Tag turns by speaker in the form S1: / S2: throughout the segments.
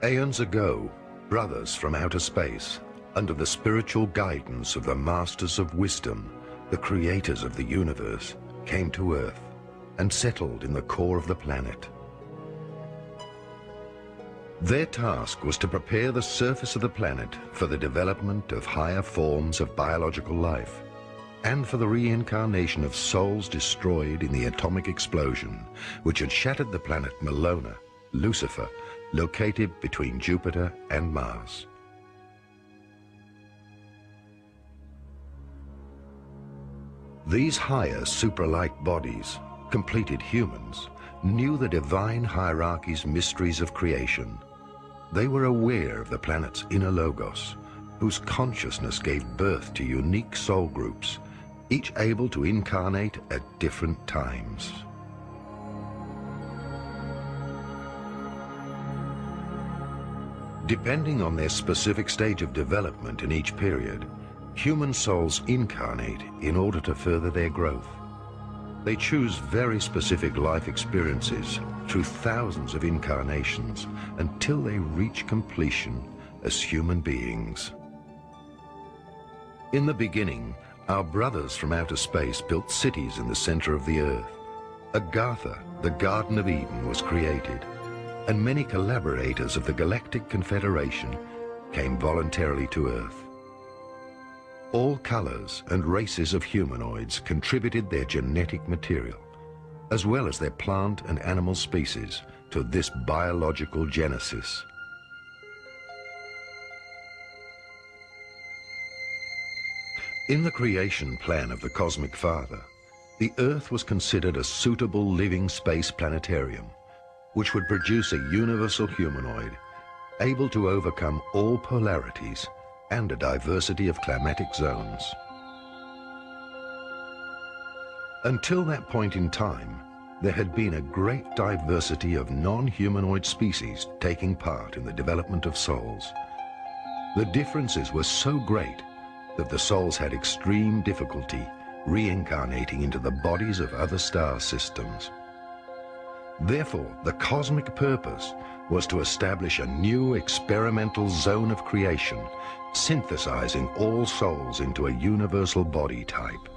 S1: Aeons ago, brothers from outer space, under the spiritual guidance of the Masters of Wisdom, the creators of the universe, came to Earth and settled in the core of the planet. Their task was to prepare the surface of the planet for the development of higher forms of biological life and for the reincarnation of souls destroyed in the atomic explosion which had shattered the planet Melona, Lucifer, located between Jupiter and Mars. These higher supralight bodies, completed humans, knew the divine hierarchy's mysteries of creation. They were aware of the planet's inner logos, whose consciousness gave birth to unique soul groups, each able to incarnate at different times. Depending on their specific stage of development in each period, human souls incarnate in order to further their growth. They choose very specific life experiences through thousands of incarnations until they reach completion as human beings. In the beginning, our brothers from outer space built cities in the center of the earth. Agartha, the Garden of Eden, was created, and many collaborators of the Galactic Confederation came voluntarily to Earth. All colors and races of humanoids contributed their genetic material, as well as their plant and animal species, to this biological genesis. In the creation plan of the Cosmic Father, the Earth was considered a suitable living space planetarium, which would produce a universal humanoid able to overcome all polarities and a diversity of climatic zones. Until that point in time, there had been a great diversity of non-humanoid species taking part in the development of souls. The differences were so great that the souls had extreme difficulty reincarnating into the bodies of other star systems. Therefore, the cosmic purpose was to establish a new experimental zone of creation, synthesizing all souls into a universal body type.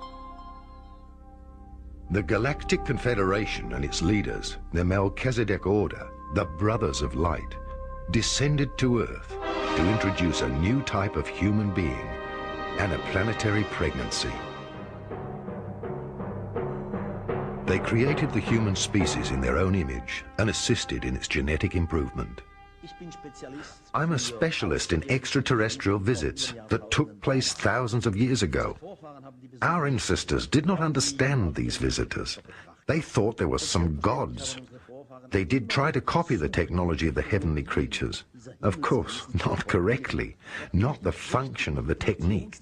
S1: The Galactic Confederation and its leaders, the Melchizedek Order, the Brothers of Light, descended to Earth to introduce a new type of human being and a planetary pregnancy. They created the human species in their own image and assisted in its genetic improvement. I'm a specialist in extraterrestrial visits that took place thousands of years ago. Our ancestors did not understand these visitors. They thought there were some gods. They did try to copy the technology of the heavenly creatures. Of course, not correctly, not the function of the technique.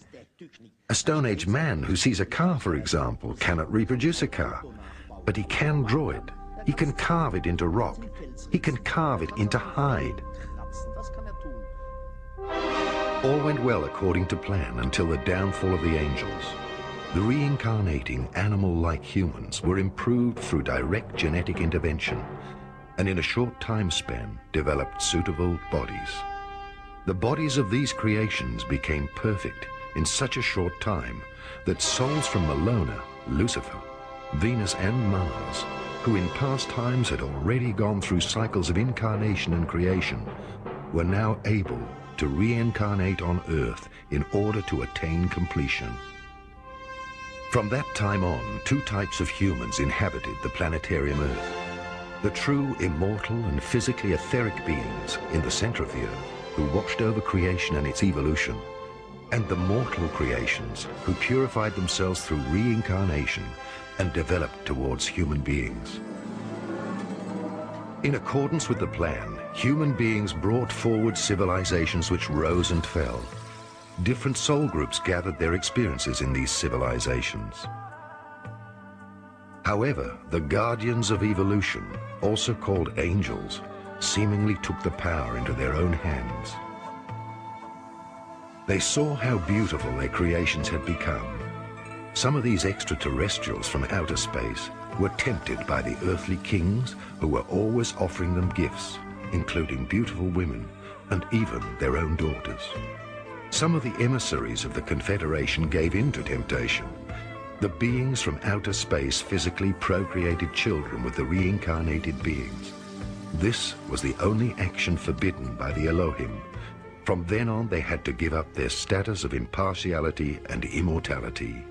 S1: A Stone Age man who sees a car, for example, cannot reproduce a car. But he can draw it. He can carve it into rock. He can carve it into hide. All went well according to plan until the downfall of the angels. The reincarnating animal-like humans were improved through direct genetic intervention and in a short time span developed suitable bodies. The bodies of these creations became perfect in such a short time that souls from Melona, Lucifer, Venus and Mars, who in past times had already gone through cycles of incarnation and creation, were now able to reincarnate on Earth in order to attain completion. From that time on, two types of humans inhabited the planetarium Earth. The true immortal and physically etheric beings in the center of the Earth, who watched over creation and its evolution, and the mortal creations who purified themselves through reincarnation and developed towards human beings. In accordance with the plan, human beings brought forward civilizations which rose and fell. Different soul groups gathered their experiences in these civilizations. However, the guardians of evolution, also called angels, seemingly took the power into their own hands. They saw how beautiful their creations had become. Some of these extraterrestrials from outer space were tempted by the earthly kings who were always offering them gifts, including beautiful women and even their own daughters. Some of the emissaries of the Confederation gave in to temptation. The beings from outer space physically procreated children with the reincarnated beings. This was the only action forbidden by the Elohim. From then on, they had to give up their status of impartiality and immortality.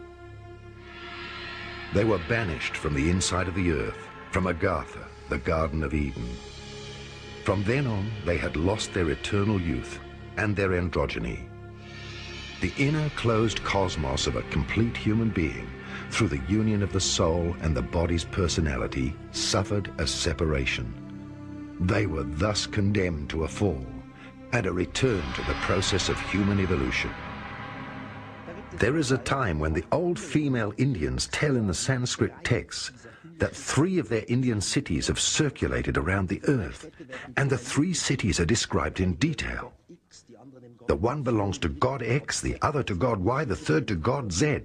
S1: They were banished from the inside of the earth, from Agartha, the Garden of Eden. From then on, they had lost their eternal youth and their androgyny. The inner closed cosmos of a complete human being, through the union of the soul and the body's personality, suffered a separation. They were thus condemned to a fall and a return to the process of human evolution. There is a time when the old female Indians tell in the Sanskrit texts that 3 of their Indian cities have circulated around the earth, and the 3 cities are described in detail. The one belongs to God X, the other to God Y, the third to God Z.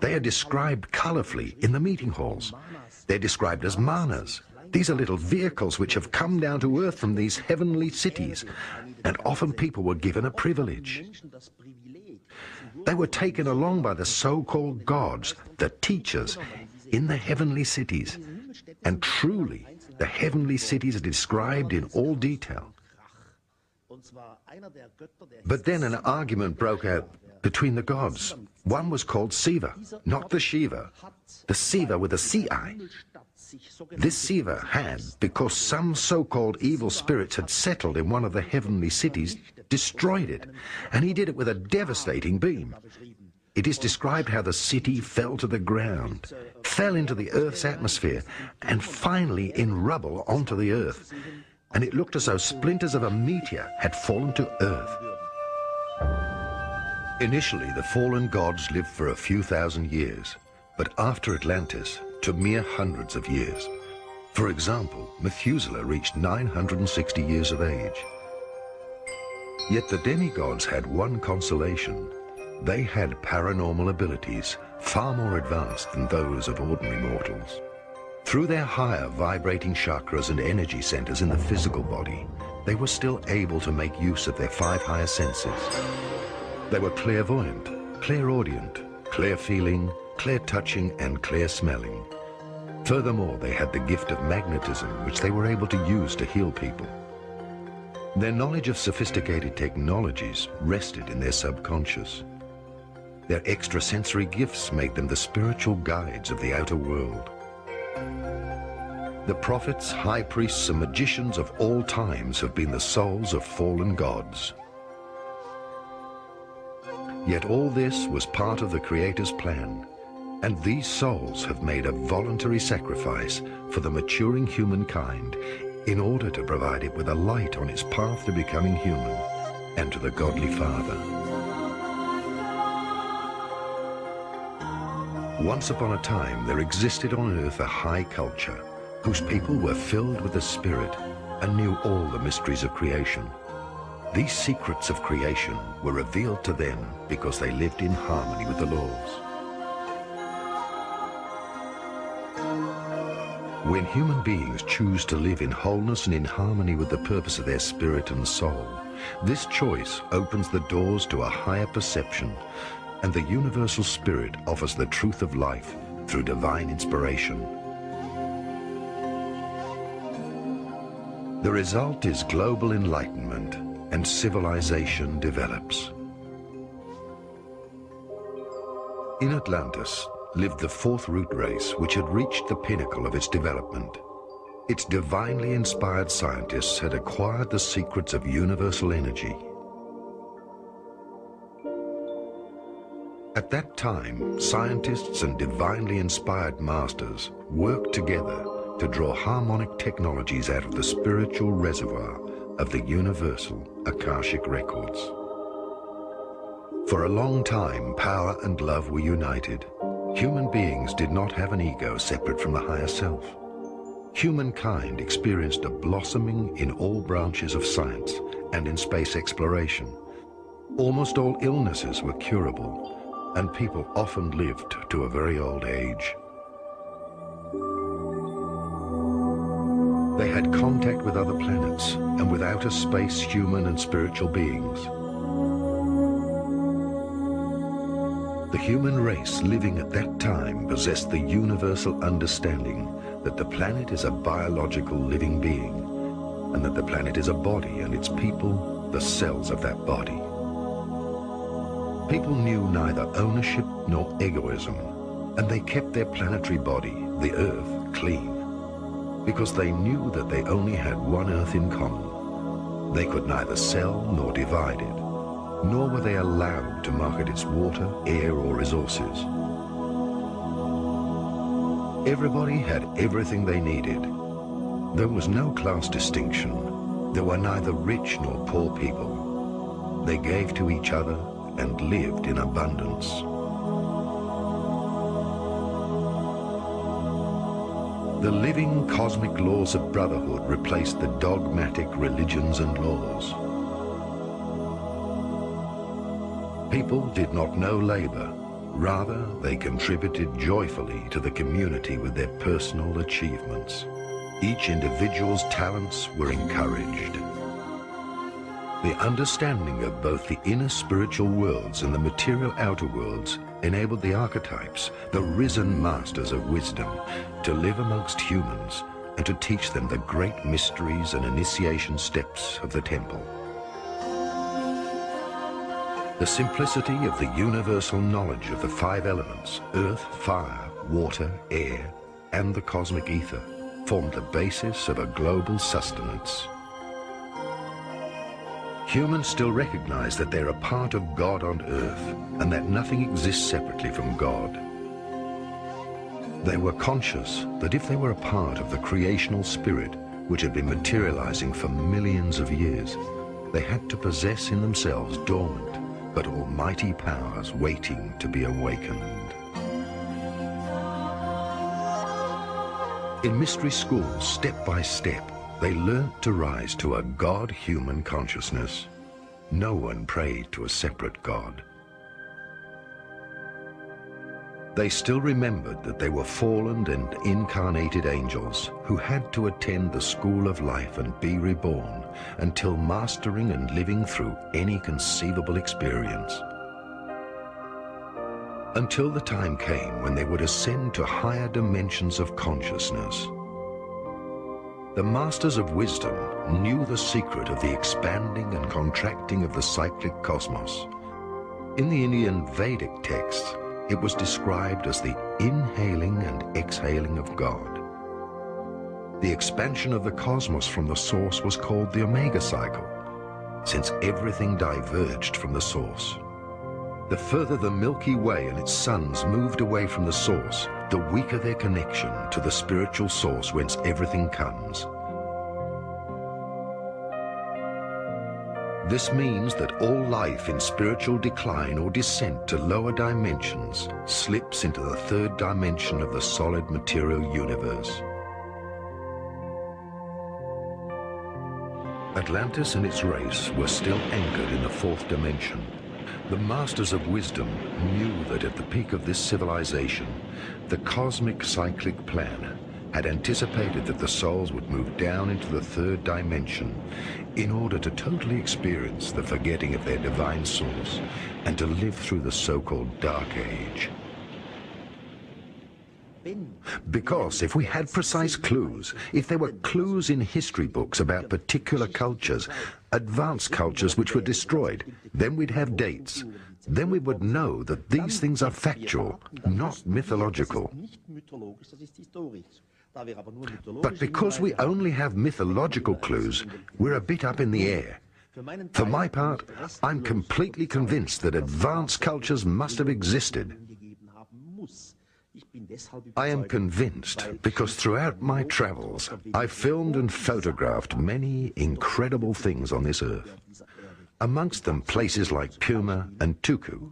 S1: They are described colorfully in the meeting halls. They're described as manas. These are little vehicles which have come down to earth from these heavenly cities, and often people were given a privilege. They were taken along by the so-called gods, the teachers, in the heavenly cities. And truly, the heavenly cities are described in all detail. But then an argument broke out between the gods. One was called Siva, not the Shiva. The Siva with a C-I. This Siva had, because some so-called evil spirits had settled in one of the heavenly cities, destroyed it, and he did it with a devastating beam. It is described how the city fell to the ground, fell into the Earth's atmosphere, and finally in rubble onto the Earth. And it looked as though splinters of a meteor had fallen to Earth. Initially, the fallen gods lived for a few thousand years, but after Atlantis, to mere hundreds of years. For example, Methuselah reached 960 years of age. Yet the demigods had one consolation. They had paranormal abilities far more advanced than those of ordinary mortals. Through their higher vibrating chakras and energy centers in the physical body, they were still able to make use of their 5 higher senses. They were clairvoyant, clairaudient, clear-feeling, clear-touching, and clear-smelling. Furthermore, they had the gift of magnetism, which they were able to use to heal people. Their knowledge of sophisticated technologies rested in their subconscious. Their extrasensory gifts made them the spiritual guides of the outer world. The prophets, high priests, and magicians of all times have been the souls of fallen gods. Yet all this was part of the Creator's plan, and these souls have made a voluntary sacrifice for the maturing humankind in order to provide it with a light on its path to becoming human and to the Godly Father. Once upon a time, there existed on earth a high culture whose people were filled with the Spirit and knew all the mysteries of creation. These secrets of creation were revealed to them because they lived in harmony with the laws. When human beings choose to live in wholeness and in harmony with the purpose of their spirit and soul, this choice opens the doors to a higher perception, and the universal spirit offers the truth of life through divine inspiration. The result is global enlightenment, and civilization develops. In Atlantis lived the 4th root race, which had reached the pinnacle of its development. Its divinely inspired scientists had acquired the secrets of universal energy. At that time, scientists and divinely inspired masters worked together to draw harmonic technologies out of the spiritual reservoir of the universal Akashic records. For a long time, power and love were united. Human beings did not have an ego separate from the higher self. Humankind experienced a blossoming in all branches of science and in space exploration. Almost all illnesses were curable, and people often lived to a very old age. They had contact with other planets and with outer space human and spiritual beings. The human race living at that time possessed the universal understanding that the planet is a biological living being, and that the planet is a body and its people the cells of that body. People knew neither ownership nor egoism, and they kept their planetary body, the Earth, clean, because they knew that they only had one Earth in common. They could neither sell nor divide it, nor were they allowed to market its water, air, or resources. Everybody had everything they needed. There was no class distinction. There were neither rich nor poor people. They gave to each other and lived in abundance. The living cosmic laws of brotherhood replaced the dogmatic religions and laws. People did not know labor. Rather, they contributed joyfully to the community with their personal achievements. Each individual's talents were encouraged. The understanding of both the inner spiritual worlds and the material outer worlds enabled the archetypes, the risen masters of wisdom, to live amongst humans and to teach them the great mysteries and initiation steps of the temple. The simplicity of the universal knowledge of the five elements, earth, fire, water, air, and the cosmic ether, formed the basis of a global sustenance. Humans still recognize that they're a part of God on earth, and that nothing exists separately from God. They were conscious that if they were a part of the creational spirit, which had been materializing for millions of years, they had to possess in themselves dormant but almighty powers waiting to be awakened. In mystery schools, step by step, they learnt to rise to a God-human consciousness. No one prayed to a separate God. They still remembered that they were fallen and incarnated angels who had to attend the school of life and be reborn until mastering and living through any conceivable experience. Until the time came when they would ascend to higher dimensions of consciousness. The masters of wisdom knew the secret of the expanding and contracting of the cyclic cosmos. In the Indian Vedic texts, it was described as the inhaling and exhaling of God. The expansion of the cosmos from the source was called the Omega cycle, since everything diverged from the source. The further the Milky Way and its suns moved away from the source, the weaker their connection to the spiritual source whence everything comes. This means that all life in spiritual decline or descent to lower dimensions slips into the third dimension of the solid material universe. Atlantis and its race were still anchored in the fourth dimension. The masters of wisdom knew that at the peak of this civilization, the cosmic cyclic plan had anticipated that the souls would move down into the third dimension in order to totally experience the forgetting of their divine source and to live through the so-called Dark Age. Because if we had precise clues, if there were clues in history books about particular cultures, advanced cultures which were destroyed, then we'd have dates. Then we would know that these things are factual, not mythological. But because we only have mythological clues, we're a bit up in the air. For my part, I'm completely convinced that advanced cultures must have existed. I am convinced because throughout my travels, I've filmed and photographed many incredible things on this earth. Amongst them places like Puma and Tuku.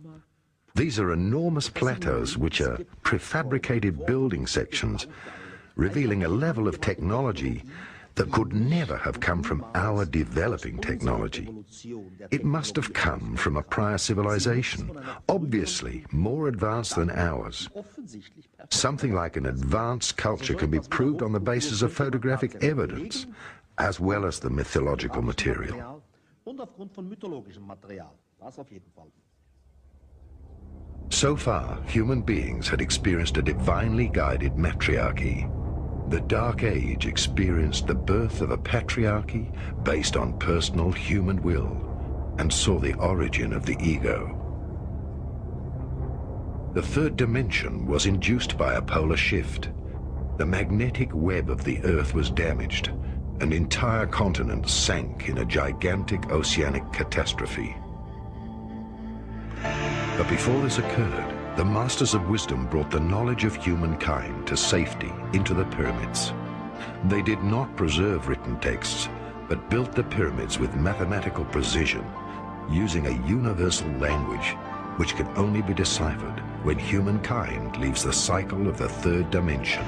S1: These are enormous plateaus which are prefabricated building sections, revealing a level of technology that could never have come from our developing technology. It must have come from a prior civilization, obviously more advanced than ours. Something like an advanced culture can be proved on the basis of photographic evidence, as well as the mythological material. So far, human beings had experienced a divinely guided matriarchy. The Dark Age experienced the birth of a patriarchy based on personal human will and saw the origin of the ego. The third dimension was induced by a polar shift. The magnetic web of the Earth was damaged, and entire continents sank in a gigantic oceanic catastrophe. But before this occurred, the Masters of Wisdom brought the knowledge of humankind to safety into the pyramids. They did not preserve written texts, but built the pyramids with mathematical precision, using a universal language which can only be deciphered when humankind leaves the cycle of the third dimension,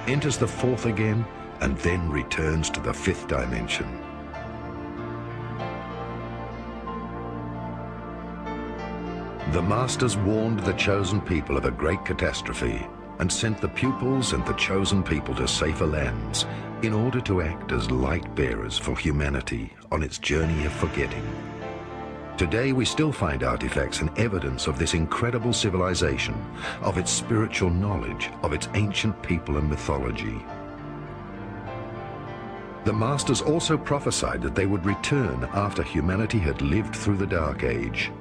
S1: enters the fourth again, and then returns to the fifth dimension. The Masters warned the chosen people of a great catastrophe and sent the pupils and the chosen people to safer lands in order to act as light bearers for humanity on its journey of forgetting. Today we still find artifacts and evidence of this incredible civilization, of its spiritual knowledge, of its ancient people and mythology. The Masters also prophesied that they would return after humanity had lived through the Dark Age.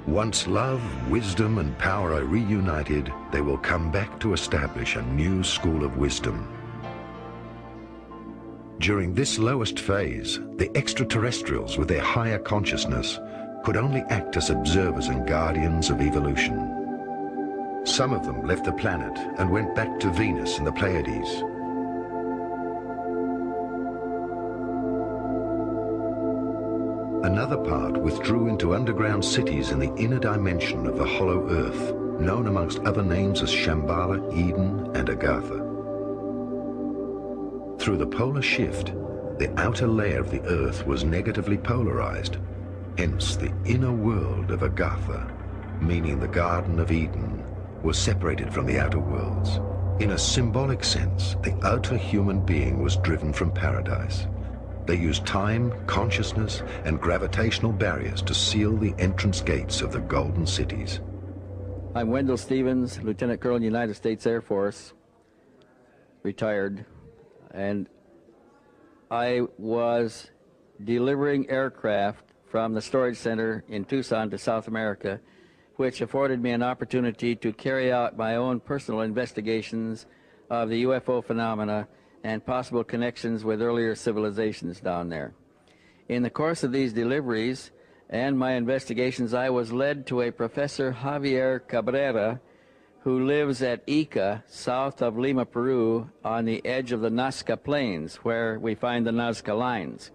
S1: Once love, wisdom, and power are reunited, they will come back to establish a new school of wisdom. During this lowest phase, the extraterrestrials with their higher consciousness could only act as observers and guardians of evolution. Some of them left the planet and went back to Venus and the Pleiades. Another part withdrew into underground cities in the inner dimension of the hollow earth, known amongst other names as Shambhala, Eden, and Agartha. Through the polar shift, the outer layer of the earth was negatively polarized, hence the inner world of Agartha, meaning the Garden of Eden, was separated from the outer worlds. In a symbolic sense, the outer human being was driven from paradise. They used time, consciousness, and gravitational barriers to seal the entrance gates of the golden cities.
S2: I'm Wendell Stevens, Lieutenant Colonel, United States Air Force, retired, and I was delivering aircraft from the storage center in Tucson to South America, which afforded me an opportunity to carry out my own personal investigations of the UFO phenomena and possible connections with earlier civilizations down there. In the course of these deliveries and my investigations, I was led to a Professor Javier Cabrera, who lives at Ica, south of Lima, Peru, on the edge of the Nazca Plains, where we find the Nazca Lines.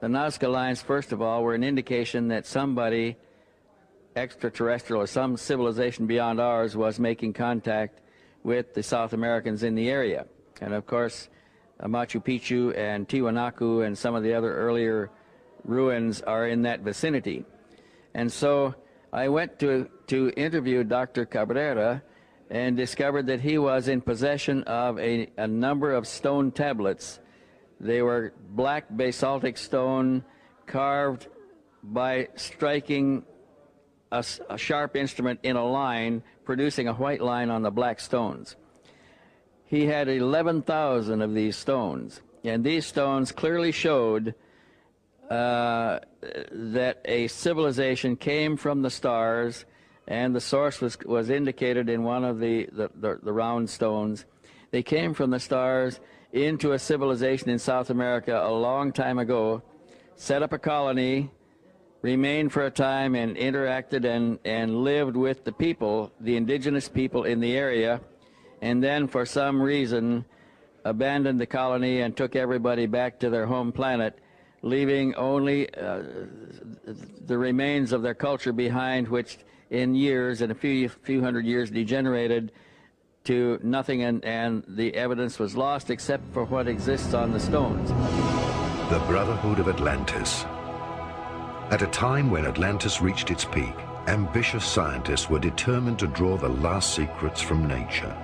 S2: The Nazca Lines, first of all, were an indication that somebody extraterrestrial or some civilization beyond ours was making contact with the South Americans in the area. And of course, Machu Picchu and Tiwanaku and some of the other earlier ruins are in that vicinity. And so I went to interview Dr. Cabrera and discovered that he was in possession of a number of stone tablets. They were black basaltic stone carved by striking a sharp instrument in a line, producing a white line on the black stones. He had 11,000 of these stones, and these stones clearly showed that a civilization came from the stars, and the source was indicated in one of the round stones. They came from the stars into a civilization in South America a long time ago, set up a colony, remained for a time, and interacted and lived with the people, the indigenous people in the area, and then for some reason abandoned the colony and took everybody back to their home planet, leaving only the remains of their culture behind, which in years, in a few hundred years, degenerated to nothing, and the evidence was lost except for what exists on the stones.
S1: The Brotherhood of Atlantis. At a time when Atlantis reached its peak, ambitious scientists were determined to draw the last secrets from nature.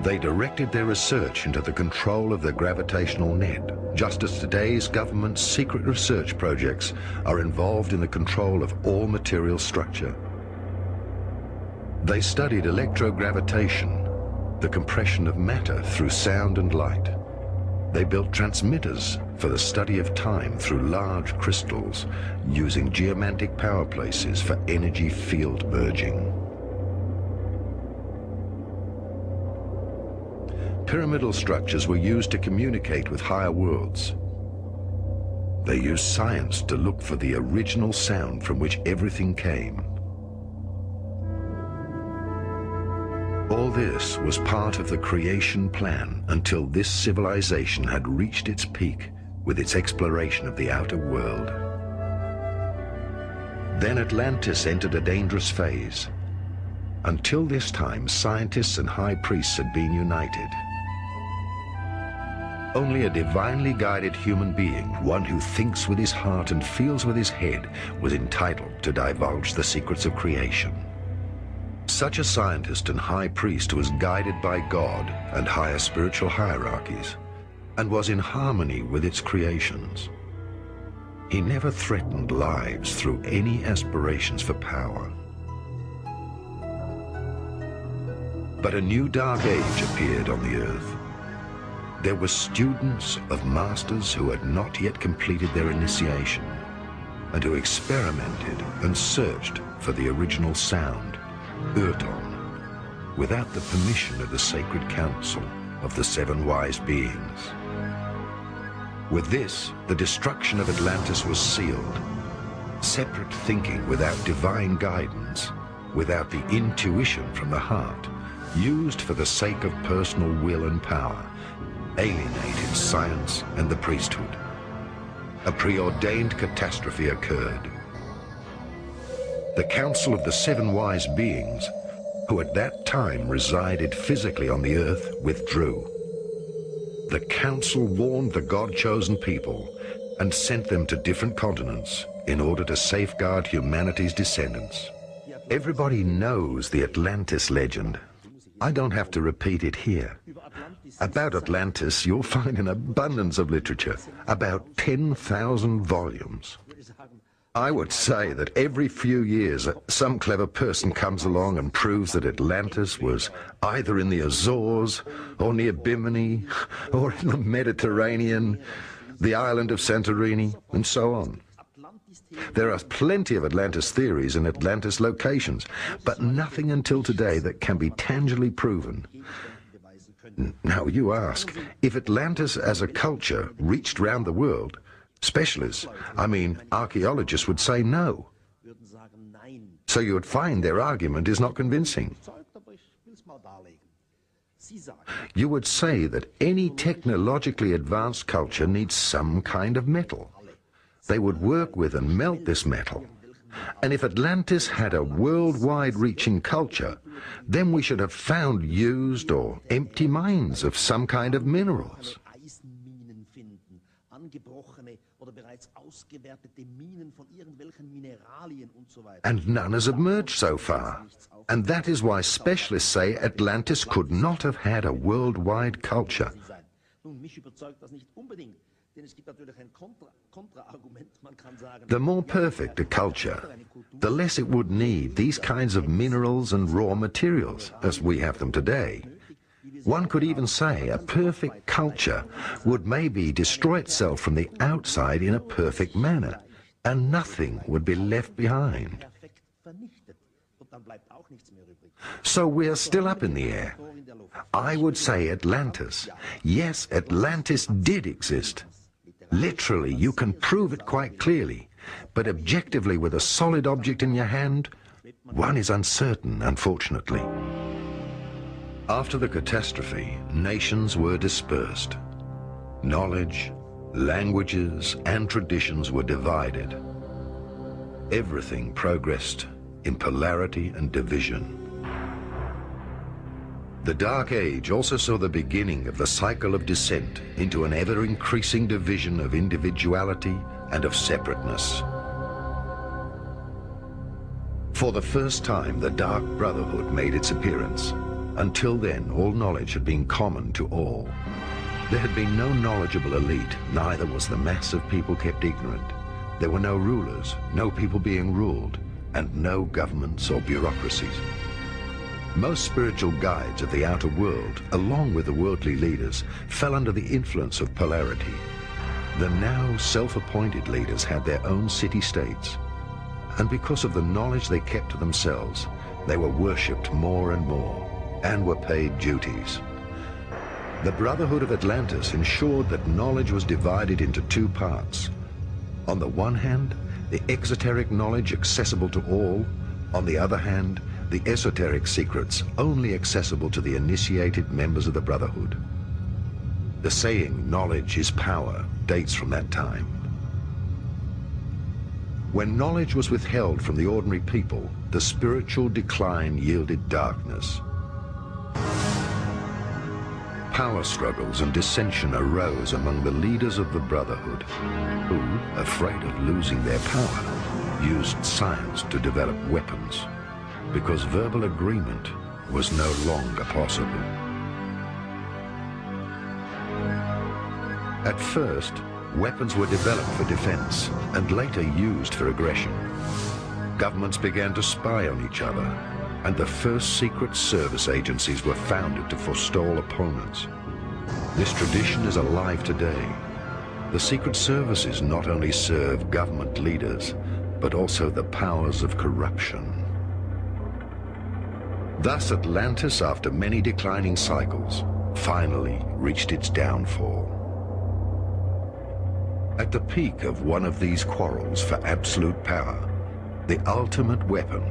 S1: They directed their research into the control of the gravitational net, just as today's government's secret research projects are involved in the control of all material structure. They studied electrogravitation, the compression of matter through sound and light. They built transmitters for the study of time through large crystals, using geomantic power places for energy field merging. Pyramidal structures were used to communicate with higher worlds. They used science to look for the original sound from which everything came. All this was part of the creation plan until this civilization had reached its peak with its exploration of the outer world. Then Atlantis entered a dangerous phase. Until this time, scientists and high priests had been united. Only a divinely guided human being, one who thinks with his heart and feels with his head, was entitled to divulge the secrets of creation. Such a scientist and high priest was guided by God and higher spiritual hierarchies, and was in harmony with its creations. He never threatened lives through any aspirations for power. But a new dark age appeared on the earth. There were students of masters who had not yet completed their initiation, and who experimented and searched for the original sound, Urton, without the permission of the sacred council of the seven wise beings. With this, the destruction of Atlantis was sealed. Separate thinking without divine guidance, without the intuition from the heart, used for the sake of personal will and power, alienated science and the priesthood. A preordained catastrophe occurred. The Council of the Seven Wise Beings, who at that time resided physically on the earth, withdrew. The Council warned the God-chosen people and sent them to different continents in order to safeguard humanity's descendants. Everybody knows the Atlantis legend. I don't have to repeat it here. About Atlantis, you'll find an abundance of literature, about 10,000 volumes. I would say that every few years, some clever person comes along and proves that Atlantis was either in the Azores, or near Bimini, or in the Mediterranean, the island of Santorini, and so on. There are plenty of Atlantis theories and Atlantis locations, but nothing until today that can be tangibly proven. Now you ask, if Atlantis as a culture reached round the world, specialists, I mean archaeologists, would say no. So you would find their argument is not convincing. You would say that any technologically advanced culture needs some kind of metal. They would work with and melt this metal. And if Atlantis had a worldwide reaching culture, then we should have found used or empty mines of some kind of minerals. And none has emerged so far. And that is why specialists say Atlantis could not have had a worldwide culture. The more perfect a culture, the less it would need these kinds of minerals and raw materials as we have them today. One could even say a perfect culture would maybe destroy itself from the outside in a perfect manner, and nothing would be left behind. So we are still up in the air. I would say Atlantis. Yes, Atlantis did exist. Literally, you can prove it quite clearly, but objectively with a solid object in your hand, one is uncertain, unfortunately. After the catastrophe, nations were dispersed. Knowledge, languages, and traditions were divided. Everything progressed in polarity and division. The Dark Age also saw the beginning of the cycle of descent into an ever-increasing division of individuality and of separateness. For the first time, the Dark Brotherhood made its appearance. Until then, all knowledge had been common to all. There had been no knowledgeable elite, neither was the mass of people kept ignorant. There were no rulers, no people being ruled, and no governments or bureaucracies. Most spiritual guides of the outer world, along with the worldly leaders, fell under the influence of polarity. The now self-appointed leaders had their own city-states, and because of the knowledge they kept to themselves, they were worshipped more and more, and were paid duties. The Brotherhood of Atlantis ensured that knowledge was divided into two parts. On the one hand, the exoteric knowledge accessible to all. On the other hand, the esoteric secrets only accessible to the initiated members of the Brotherhood. The saying, "knowledge is power," dates from that time. When knowledge was withheld from the ordinary people, the spiritual decline yielded darkness. Power struggles and dissension arose among the leaders of the Brotherhood, who, afraid of losing their power, used science to develop weapons, because verbal agreement was no longer possible. At first, weapons were developed for defense and later used for aggression. Governments began to spy on each other, and the first secret service agencies were founded to forestall opponents. This tradition is alive today. The secret services not only serve government leaders, but also the powers of corruption. Thus Atlantis, after many declining cycles, finally reached its downfall. At the peak of one of these quarrels for absolute power, the ultimate weapon,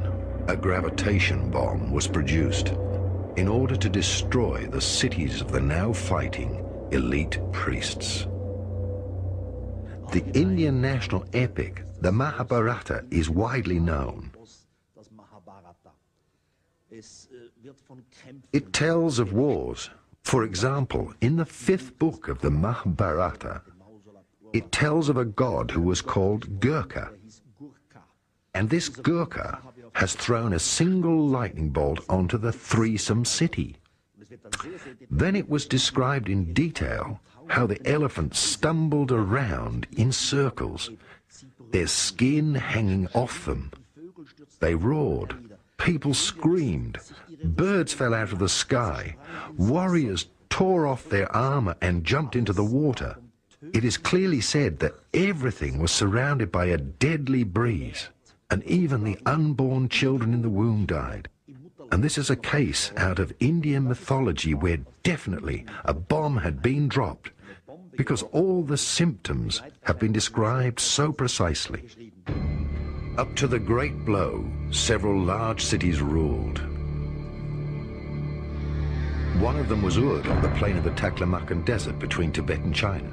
S1: a gravitation bomb, was produced in order to destroy the cities of the now fighting elite priests. The Indian national epic, the Mahabharata, is widely known. It tells of wars. For example, in the 5th book of the Mahabharata, it tells of a god who was called Gurkha. And this Gurkha has thrown a single lightning bolt onto the threesome city. Then it was described in detail how the elephants stumbled around in circles, their skin hanging off them. They roared, people screamed, birds fell out of the sky, warriors tore off their armor and jumped into the water. It is clearly said that everything was surrounded by a deadly breeze, and even the unborn children in the womb died. And this is a case out of Indian mythology where definitely a bomb had been dropped, because all the symptoms have been described so precisely. Up to the Great Blow, several large cities ruled. One of them was Urd on the plain of the Taklamakan Desert between Tibet and China.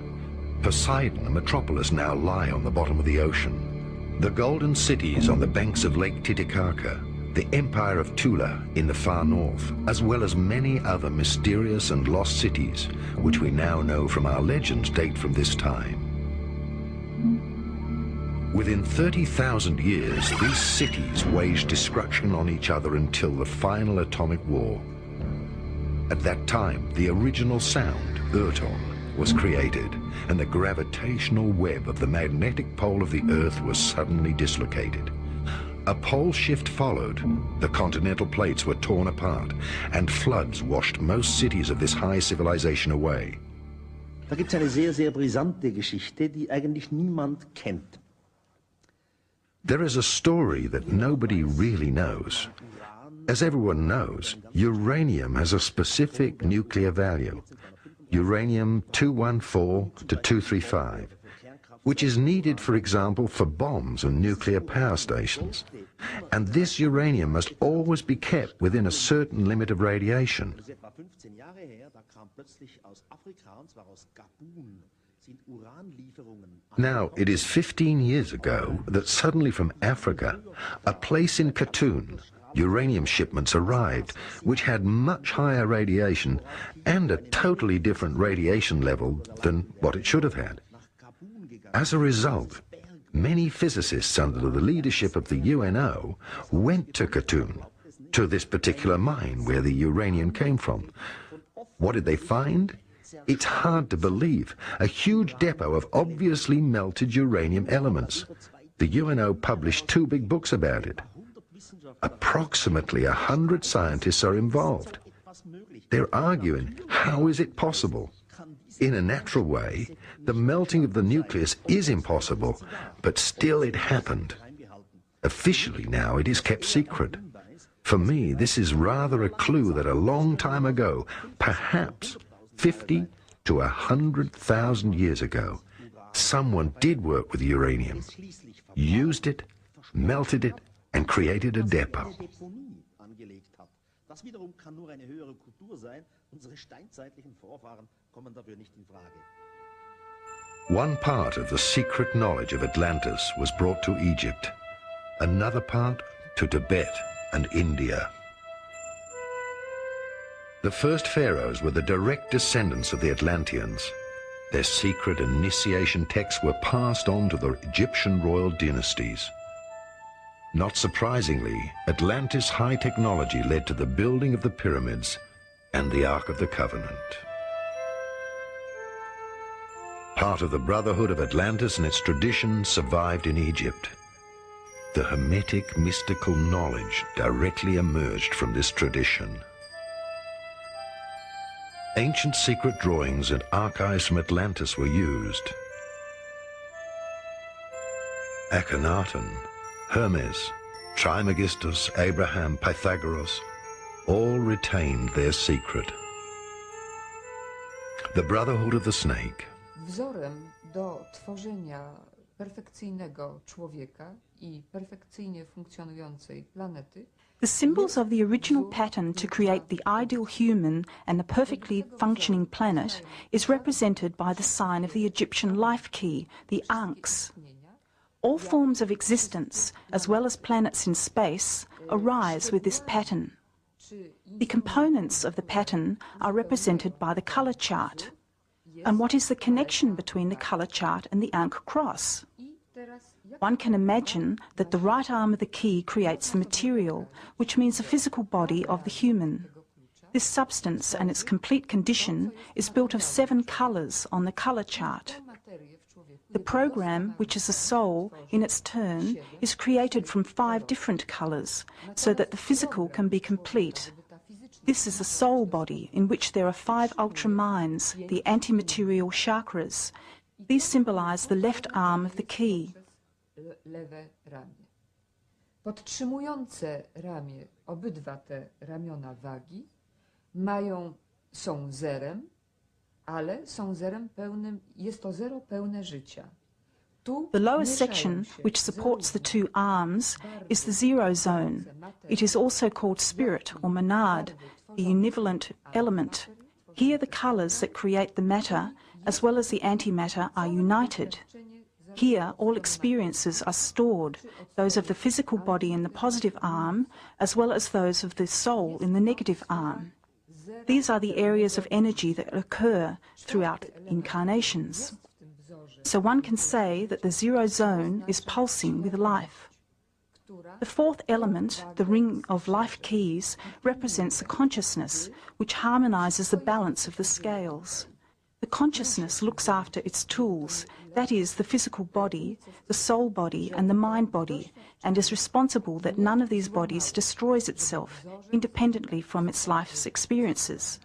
S1: Poseidon, a metropolis, now lie on the bottom of the ocean. The golden cities on the banks of Lake Titicaca, the Empire of Tula in the far north, as well as many other mysterious and lost cities, which we now know from our legends date from this time. Within 30,000 years, these cities waged destruction on each other until the final atomic war. At that time, the original sound, Urton, was created, and the gravitational web of the magnetic pole of the Earth was suddenly dislocated. A pole shift followed, the continental plates were torn apart, and floods washed most cities of this high civilization away.
S3: Da gibt's eine sehr, sehr brisante Geschichte, die eigentlich niemand kennt.
S1: There is a story that nobody really knows. As everyone knows, uranium has a specific nuclear value, uranium-214 to 235, which is needed, for example, for bombs and nuclear power stations. And this uranium must always be kept within a certain limit of radiation. Now, it is 15 years ago that suddenly from Africa, a place in Khartoum, uranium shipments arrived, which had much higher radiation and a totally different radiation level than what it should have had. As a result, many physicists under the leadership of the UNO went to Khartoum, to this particular mine where the uranium came from. What did they find? It's hard to believe. A huge depot of obviously melted uranium elements. The UNO published 2 big books about it. Approximately 100 scientists are involved. They're arguing, how is it possible? In a natural way, the melting of the nucleus is impossible, but still it happened. Officially now it is kept secret. For me, this is rather a clue that a long time ago, perhaps 50 to 100,000 years ago, someone did work with uranium, used it, melted it, and created a depot.
S3: Das wiederum kann nur eine höhere Kultur sein. Unsere steinzeitlichen Vorfahren kommen dafür nicht in Frage.
S1: One part of the secret knowledge of Atlantis was brought to Egypt, another part to Tibet and India. The first pharaohs were the direct descendants of the Atlanteans. Their secret initiation texts were passed on to the Egyptian royal dynasties. Not surprisingly, Atlantis' high technology led to the building of the pyramids and the Ark of the Covenant. Part of the Brotherhood of Atlantis and its traditions survived in Egypt. The Hermetic mystical knowledge directly emerged from this tradition. Ancient secret drawings and archives from Atlantis were used. Akhenaten, Hermes, Trismegistus, Abraham, Pythagoras, all retained their secret. The Brotherhood of the Snake.
S4: Wzorem do tworzenia perfekcyjnego człowieka I perfekcyjnie funkcjonującej planety.
S5: The symbols of the original pattern to create the ideal human and a perfectly functioning planet is represented by the sign of the Egyptian life key, the Ankhs. All forms of existence, as well as planets in space, arise with this pattern. The components of the pattern are represented by the colour chart. And what is the connection between the colour chart and the Ankh cross? One can imagine that the right arm of the key creates the material, which means the physical body of the human. This substance and its complete condition is built of 7 colours on the colour chart. The program, which is a soul, in its turn, is created from 5 different colours, so that the physical can be complete. This is a soul body in which there are 5 ultra-minds, the antimaterial chakras. These symbolise the left arm of the key.
S4: Lewe ramię. Podtrzymujące ramię, obydwa te ramiona wagi, są zerem, ale są zerem pełnym, jest to zero pełne życia.
S5: The lower section, which supports the 2 arms, is the zero zone. It is also called spirit or monad, the univalent element. Here the colours that create the matter, as well as the antimatter, are united. Here, all experiences are stored, those of the physical body in the positive arm, as well as those of the soul in the negative arm. These are the areas of energy that occur throughout incarnations. So one can say that the zero zone is pulsing with life. The 4th element, the ring of life keys, represents the consciousness, which harmonises the balance of the scales. The consciousness looks after its tools, that is, the physical body, the soul body and the mind body, and is responsible that none of these bodies destroys itself, independently from its life's experiences.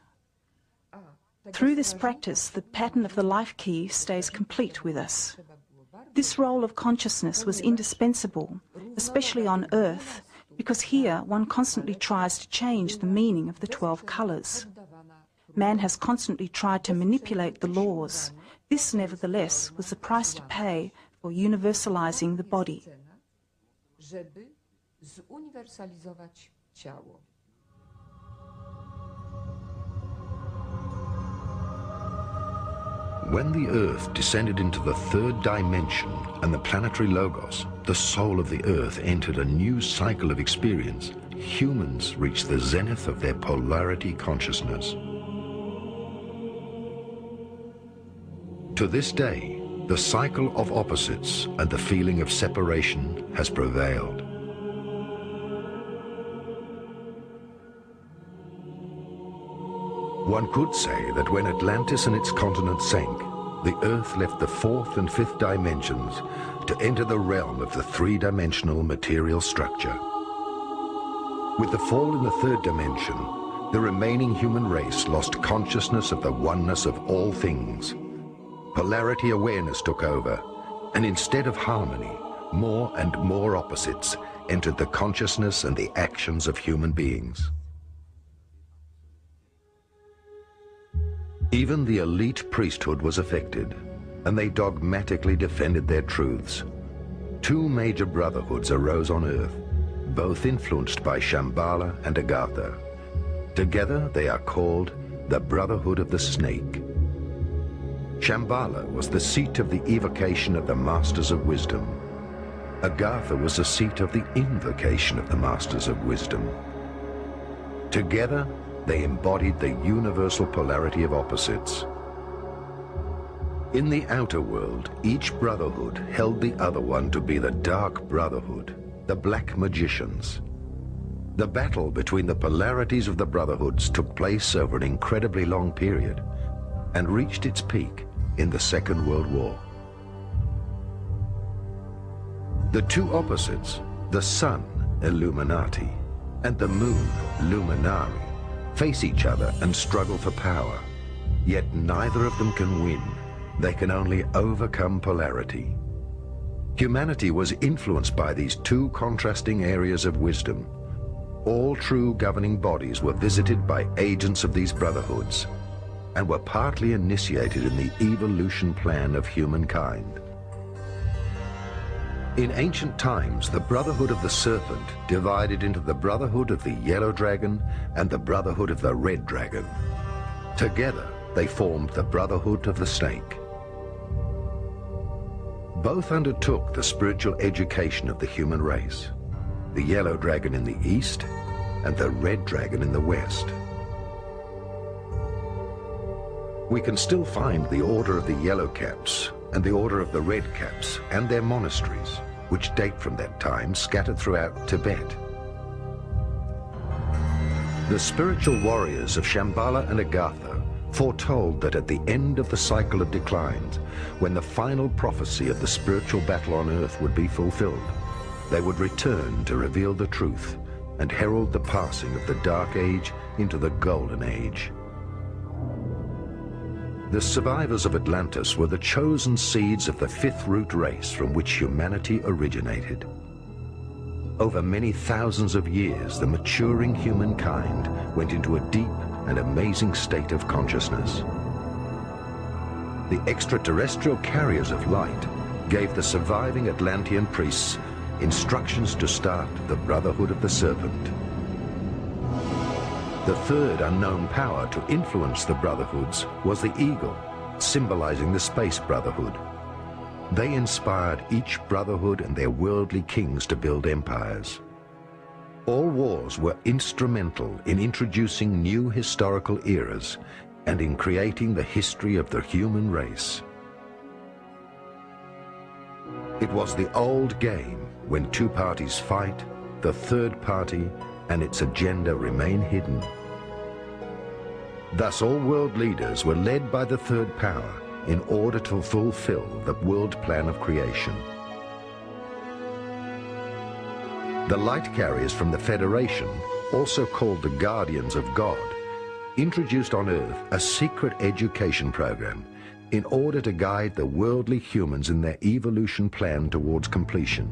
S5: Through this practice, the pattern of the life key stays complete with us. This role of consciousness was indispensable, especially on Earth, because here one constantly tries to change the meaning of the 12 colours. Man has constantly tried to manipulate the laws. This, nevertheless, was the price to pay for universalizing the body.
S4: Żeby zuniwersalizować ciało.
S1: When the Earth descended into the third dimension and the planetary logos, the soul of the Earth, entered a new cycle of experience, humans reached the zenith of their polarity consciousness. To this day, the cycle of opposites and the feeling of separation has prevailed. One could say that when Atlantis and its continent sank, the Earth left the fourth and fifth dimensions to enter the realm of the three-dimensional material structure. With the fall in the third dimension, the remaining human race lost consciousness of the oneness of all things. Polarity awareness took over, and instead of harmony, more and more opposites entered the consciousness and the actions of human beings. Even the elite priesthood was affected, and they dogmatically defended their truths. Two major brotherhoods arose on Earth, both influenced by Shambhala and Agartha. Together they are called the Brotherhood of the Snake. Shambhala was the seat of the evocation of the Masters of Wisdom. Agartha was the seat of the invocation of the Masters of Wisdom. Together, they embodied the universal polarity of opposites. In the outer world, each brotherhood held the other one to be the Dark Brotherhood, the Black Magicians. The battle between the polarities of the brotherhoods took place over an incredibly long period and reached its peak in the Second World War. The two opposites, the Sun, Illuminati, and the Moon, Luminari, face each other and struggle for power. Yet neither of them can win. They can only overcome polarity. Humanity was influenced by these two contrasting areas of wisdom. All true governing bodies were visited by agents of these brotherhoods and were partly initiated in the evolution plan of humankind. In ancient times, the Brotherhood of the Serpent divided into the Brotherhood of the Yellow Dragon and the Brotherhood of the Red Dragon. Together, they formed the Brotherhood of the Snake. Both undertook the spiritual education of the human race, the Yellow Dragon in the east and the Red Dragon in the west. We can still find the Order of the Yellow Caps and the Order of the Red Caps and their monasteries, which date from that time, scattered throughout Tibet. The spiritual warriors of Shambhala and Agartha foretold that at the end of the cycle of declines, when the final prophecy of the spiritual battle on Earth would be fulfilled, they would return to reveal the truth and herald the passing of the Dark Age into the Golden Age. The survivors of Atlantis were the chosen seeds of the fifth root race from which humanity originated. Over many thousands of years, the maturing humankind went into a deep and amazing state of consciousness. The extraterrestrial carriers of light gave the surviving Atlantean priests instructions to start the Brotherhood of the Serpent. The third unknown power to influence the brotherhoods was the eagle, symbolizing the Space Brotherhood. They inspired each brotherhood and their worldly kings to build empires. All wars were instrumental in introducing new historical eras and in creating the history of the human race. It was the old game: when two parties fight, the third party and its agenda remain hidden. Thus, all world leaders were led by the third power in order to fulfill the world plan of creation. The light carriers from the Federation, also called the Guardians of God, introduced on Earth a secret education program in order to guide the worldly humans in their evolution plan towards completion.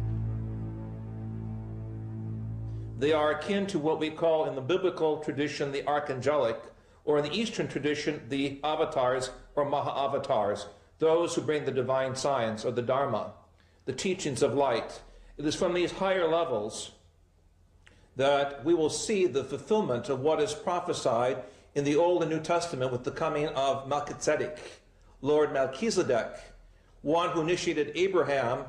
S6: They are akin to what we call in the biblical tradition the archangelic, or in the Eastern tradition the avatars or maha-avatars, those who bring the divine science or the Dharma, the teachings of light. It is from these higher levels that we will see the fulfillment of what is prophesied in the Old and New Testament with the coming of Melchizedek, Lord Melchizedek, one who initiated Abraham,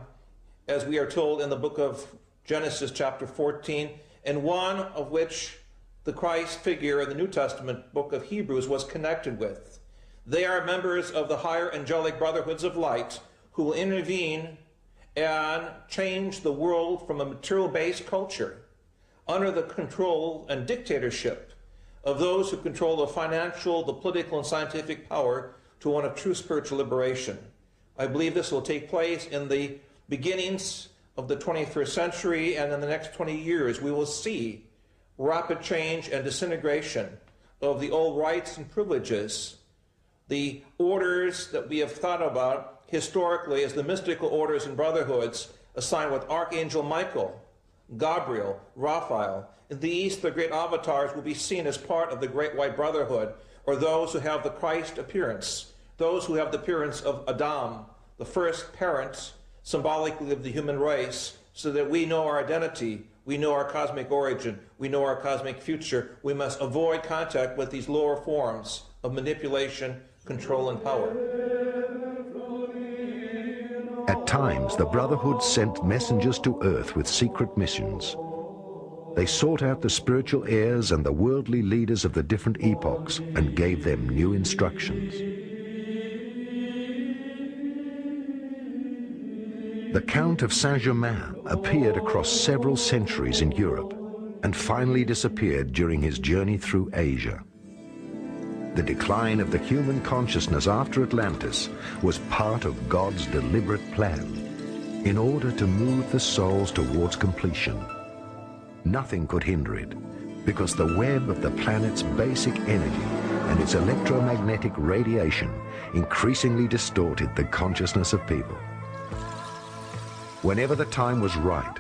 S6: as we are told in the book of Genesis chapter 14, and one of which the Christ figure in the New Testament book of Hebrews was connected with. They are members of the higher angelic brotherhoods of light who will intervene and change the world from a material-based culture under the control and dictatorship of those who control the financial, the political, and scientific power to one of true spiritual liberation. I believe this will take place in the beginnings of the 21st century, and in the next 20 years we will see rapid change and disintegration of the old rights and privileges, the orders that we have thought about historically as the mystical orders and brotherhoods assigned with Archangel Michael, Gabriel, Raphael. In the East, the great avatars will be seen as part of the Great White Brotherhood, or those who have the Christ appearance, those who have the appearance of Adam, the first parent, symbolically of the human race, so that we know our identity, we know our cosmic origin, we know our cosmic future. We must avoid contact with these lower forms of manipulation, control, and power.
S1: At times, the Brotherhood sent messengers to Earth with secret missions. They sought out the spiritual heirs and the worldly leaders of the different epochs and gave them new instructions. The Count of Saint-Germain appeared across several centuries in Europe and finally disappeared during his journey through Asia. The decline of the human consciousness after Atlantis was part of God's deliberate plan in order to move the souls towards completion. Nothing could hinder it, because the web of the planet's basic energy and its electromagnetic radiation increasingly distorted the consciousness of people. Whenever the time was right,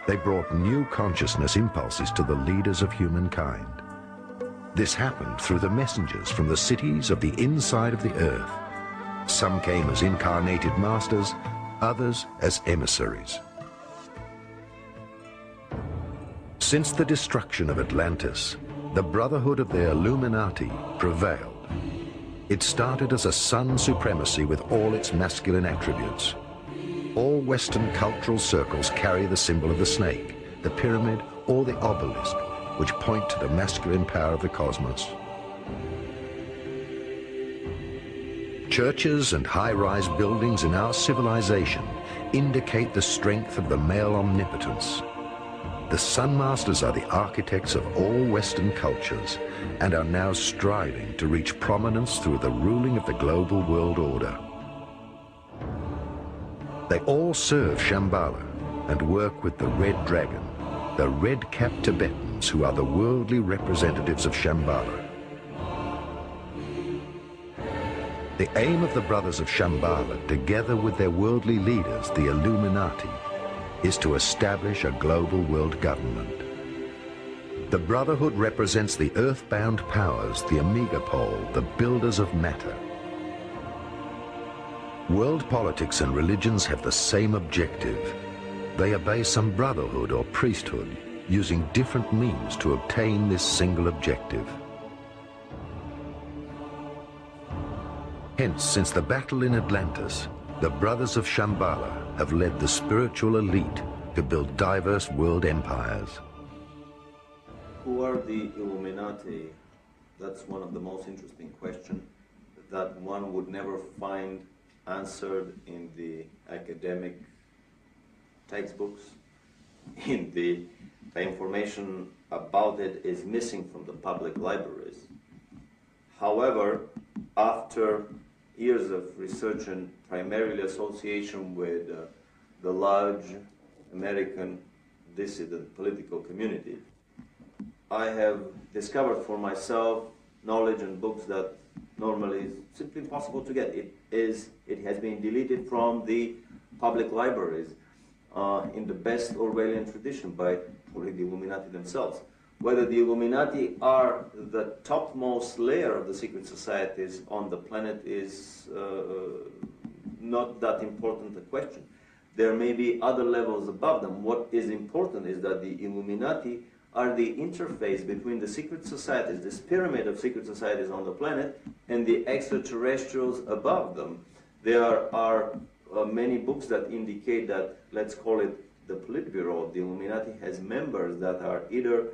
S1: they brought new consciousness impulses to the leaders of humankind. This happened through the messengers from the cities of the inside of the earth. Some came as incarnated masters, others as emissaries. Since the destruction of Atlantis, the Brotherhood of the Illuminati prevailed. It started as a sun supremacy with all its masculine attributes. All Western cultural circles carry the symbol of the snake, the pyramid, or the obelisk, which point to the masculine power of the cosmos. Churches and high-rise buildings in our civilization indicate the strength of the male omnipotence. The Sun Masters are the architects of all Western cultures and are now striving to reach prominence through the ruling of the global world order. They all serve Shambhala and work with the Red Dragon, the red-capped Tibetans who are the worldly representatives of Shambhala. The aim of the Brothers of Shambhala, together with their worldly leaders, the Illuminati, is to establish a global world government. The Brotherhood represents the earthbound powers, the Omegapole, the builders of matter. World politics and religions have the same objective. They obey some brotherhood or priesthood, using different means to obtain this single objective. Hence, since the battle in Atlantis, the Brothers of Shambhala have led the spiritual elite to build diverse world empires.
S7: Who are the Illuminati? That's one of the most interesting questions that one would never find answered in the academic textbooks. The information about it is missing from the public libraries. However, after years of research and primarily association with the large American dissident political community, I have discovered for myself knowledge and books that normally is simply impossible to get. It has been deleted from the public libraries in the best Orwellian tradition by probably the Illuminati themselves. Whether the Illuminati are the topmost layer of the secret societies on the planet is not that important a question. There may be other levels above them. What is important is that the Illuminati are the interface between the secret societies, this pyramid of secret societies on the planet, and the extraterrestrials above them. There are many books that indicate that, let's call it the Politburo, the Illuminati has members that are either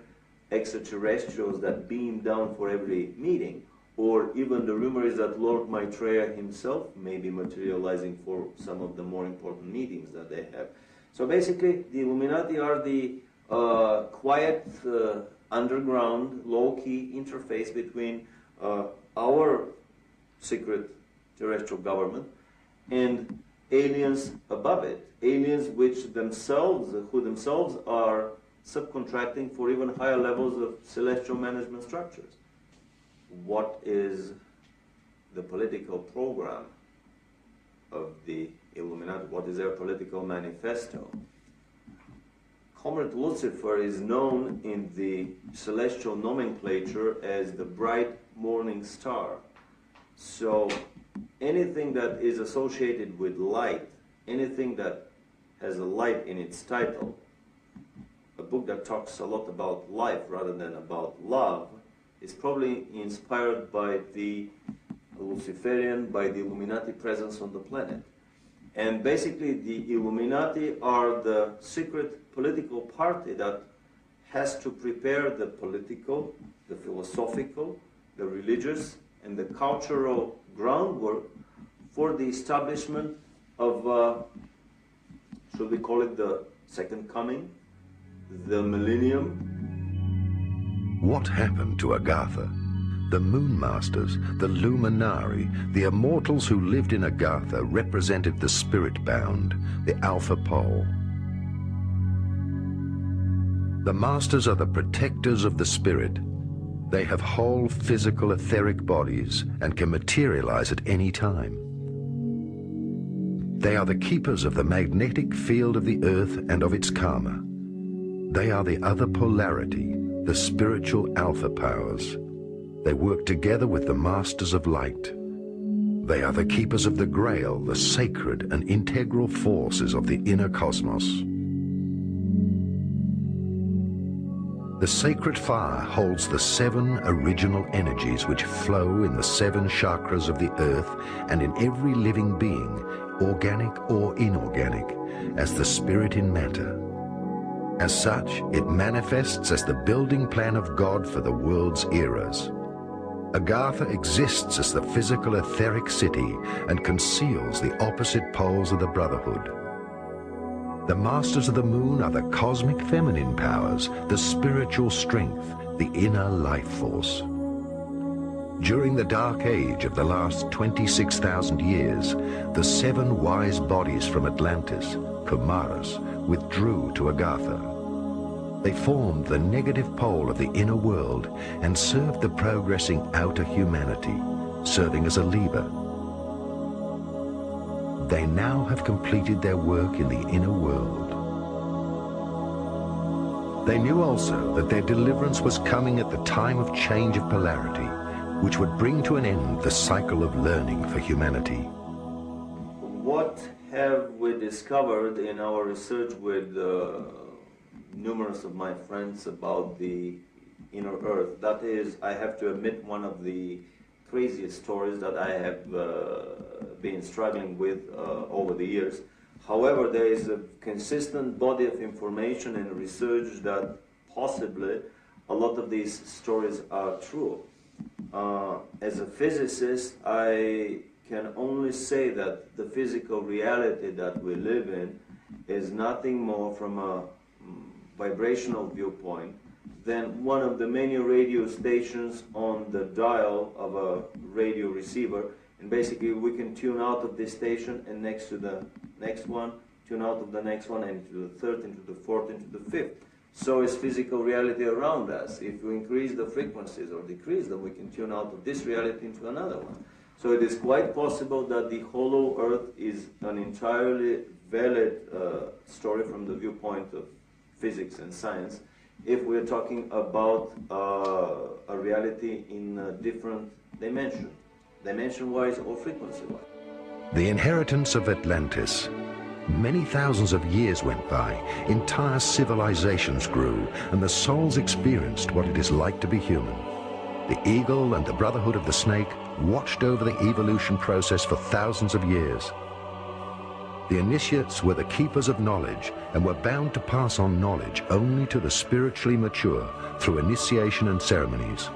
S7: extraterrestrials that beam down for every meeting, or even the rumor is that Lord Maitreya himself may be materializing for some of the more important meetings that they have. So basically, the Illuminati are the quiet, underground, low-key interface between our secret terrestrial government and aliens above it, aliens who themselves are subcontracting for even higher levels of celestial management structures. What is the political program of the Illuminati? What is their political manifesto? Comrade Lucifer is known in the celestial nomenclature as the bright morning star. So anything that is associated with light, anything that has a light in its title, a book that talks a lot about life rather than about love, is probably inspired by the Luciferian, by the Illuminati presence on the planet. And basically the Illuminati are the secret political party that has to prepare the political, the philosophical, the religious, and the cultural groundwork for the establishment of, should we call it the second coming, the millennium?
S1: What happened to Agartha? The Moon Masters, the Luminari, the immortals who lived in Agartha represented the spirit-bound, the Alpha Pole. The Masters are the protectors of the spirit. They have whole physical etheric bodies and can materialize at any time. They are the keepers of the magnetic field of the earth and of its karma. They are the other polarity, the spiritual alpha powers. They work together with the Masters of Light. They are the keepers of the Grail, the sacred and integral forces of the inner cosmos. The sacred fire holds the 7 original energies which flow in the 7 chakras of the earth and in every living being, organic or inorganic, as the spirit in matter. As such, it manifests as the building plan of God for the world's eras. Agartha exists as the physical etheric city and conceals the opposite poles of the Brotherhood. The Masters of the Moon are the cosmic feminine powers, the spiritual strength, the inner life force. During the Dark Age of the last 26,000 years, the 7 wise bodies from Atlantis, Kumaras, withdrew to Agartha. They formed the negative pole of the inner world and served the progressing outer humanity, serving as a lever. They now have completed their work in the inner world. They knew also that their deliverance was coming at the time of change of polarity, which would bring to an end the cycle of learning for humanity.
S7: What have we discovered in our research with numerous of my friends about the inner earth? That is, I have to admit, one of the craziest stories that I have been struggling with over the years. However, there is a consistent body of information and research that possibly a lot of these stories are true. As a physicist, I can only say that the physical reality that we live in is nothing more from a vibrational viewpoint than one of the many radio stations on the dial of a radio receiver, and basically we can tune out of this station and next to the next one, tune out of the next one, and into the third, into the fourth, into the fifth. So is physical reality around us. If we increase the frequencies or decrease them, we can tune out of this reality into another one. So it is quite possible that the hollow earth is an entirely valid story from the viewpoint of physics and science, if we're talking about a reality in a different dimension-wise or frequency-wise.
S1: The inheritance of Atlantis, Many thousands of years went by, entire civilizations grew, and the souls experienced what it is like to be human. The eagle and the brotherhood of the snake watched over the evolution process for thousands of years. The initiates were the keepers of knowledge and were bound to pass on knowledge only to the spiritually mature through initiation and ceremonies.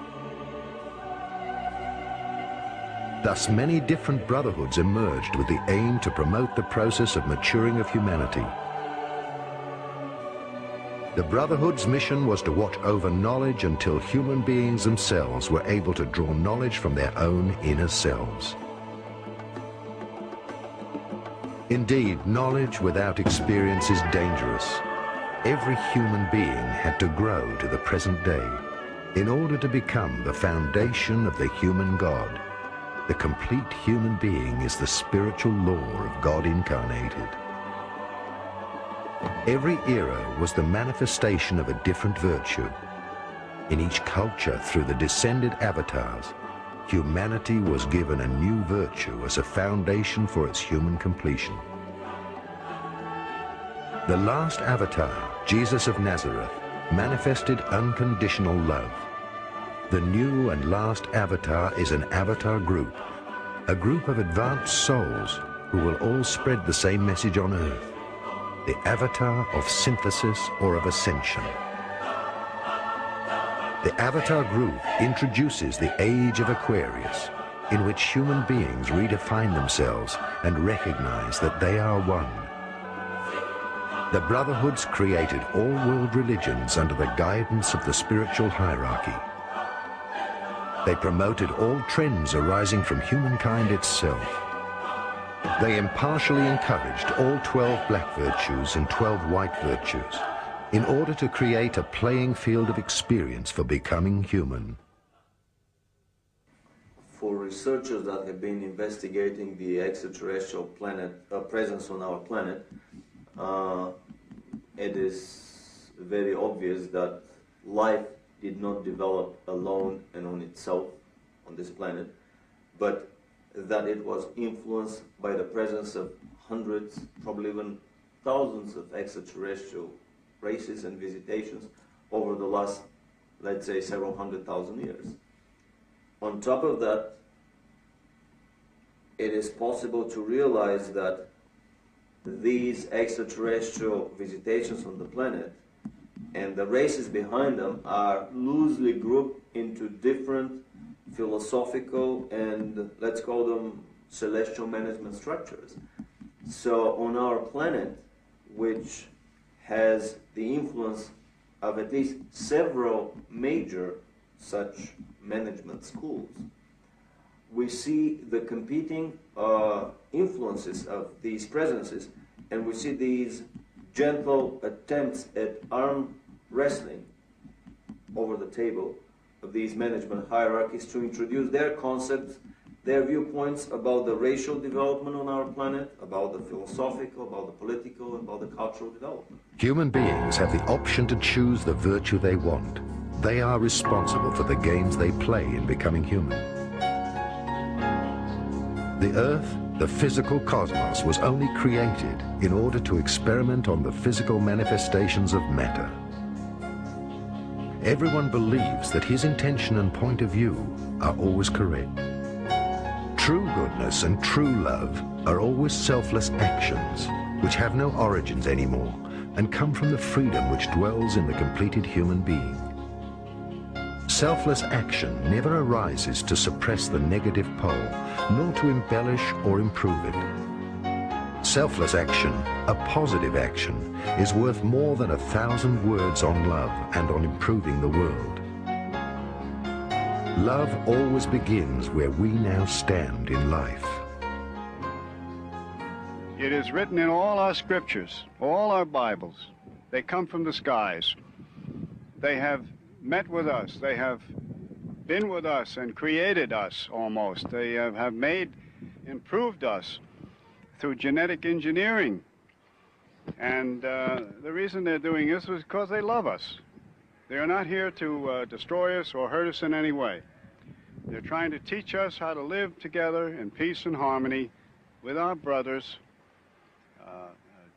S1: Thus, many different brotherhoods emerged with the aim to promote the process of maturing of humanity. The Brotherhood's mission was to watch over knowledge until human beings themselves were able to draw knowledge from their own inner selves. Indeed, knowledge without experience is dangerous. Every human being had to grow to the present day in order to become the foundation of the human God. The complete human being is the spiritual law of God incarnated. Every era was the manifestation of a different virtue. In each culture, through the descended avatars, humanity was given a new virtue as a foundation for its human completion. The last avatar, Jesus of Nazareth, manifested unconditional love. The new and last avatar is an avatar group, a group of advanced souls who will all spread the same message on earth, the avatar of synthesis or of ascension. The avatar group introduces the age of Aquarius, in which human beings redefine themselves and recognize that they are one. The Brotherhoods created all world religions under the guidance of the spiritual hierarchy. They promoted all trends arising from humankind itself. They impartially encouraged all 12 black virtues and 12 white virtues in order to create a playing field of experience for becoming human.
S7: For researchers that have been investigating the extraterrestrial presence on our planet, it is very obvious that life did not develop alone and on itself on this planet, but that it was influenced by the presence of hundreds, probably even thousands of extraterrestrial races and visitations over the last, let's say, several 100,000 years. On top of that, it is possible to realize that these extraterrestrial visitations on the planet and the races behind them are loosely grouped into different philosophical and, let's call them, celestial management structures. So on our planet, which has the influence of at least several major such management schools, we see the competing influences of these presences, and we see these gentle attempts at arm wrestling over the table of these management hierarchies to introduce their concepts, their viewpoints about the racial development on our planet, about the philosophical, about the political, and about the cultural development.
S1: Human beings have the option to choose the virtue they want. They are responsible for the games they play in becoming human. The Earth, the physical cosmos, was only created in order to experiment on the physical manifestations of matter. Everyone believes that his intention and point of view are always correct. True goodness and true love are always selfless actions, which have no origins anymore, and come from the freedom which dwells in the completed human being. Selfless action never arises to suppress the negative pole, nor to embellish or improve it. Selfless action, a positive action, is worth more than 1,000 words on love and on improving the world. Love always begins where we now stand in life.
S8: It is written in all our scriptures, all our Bibles. They come from the skies. They have met with us. They have been with us and created us almost. They have improved us through genetic engineering. And the reason they're doing this is because they love us. They are not here to destroy us or hurt us in any way. They're trying to teach us how to live together in peace and harmony with our brothers,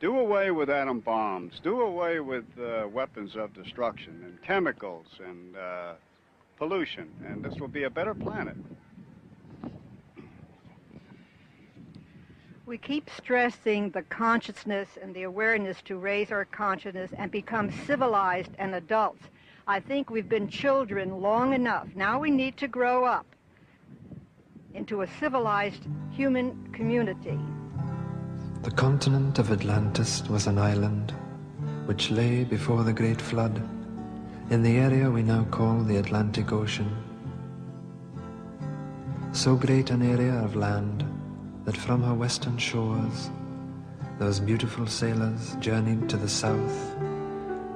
S8: Do away with atom bombs. Do away with weapons of destruction and chemicals and pollution, and this will be a better planet.
S9: We keep stressing the consciousness and the awareness to raise our consciousness and become civilized and adults. I think we've been children long enough. Now we need to grow up into a civilized human community.
S10: The continent of Atlantis was an island which lay before the great flood in the area we now call the Atlantic Ocean. So great an area of land that from her western shores those beautiful sailors journeyed to the South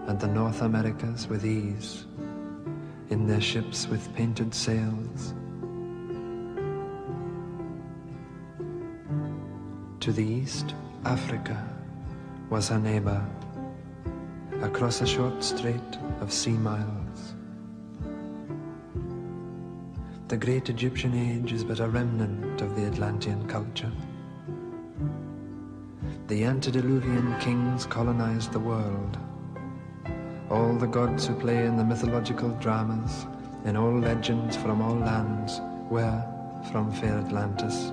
S10: and the North Americas with ease in their ships with painted sails. To the east, Africa was her neighbor, across a short strait of sea miles. The great Egyptian age is but a remnant of the Atlantean culture. The antediluvian kings colonized the world. All the gods who play in the mythological dramas, in all legends from all lands, were from fair Atlantis.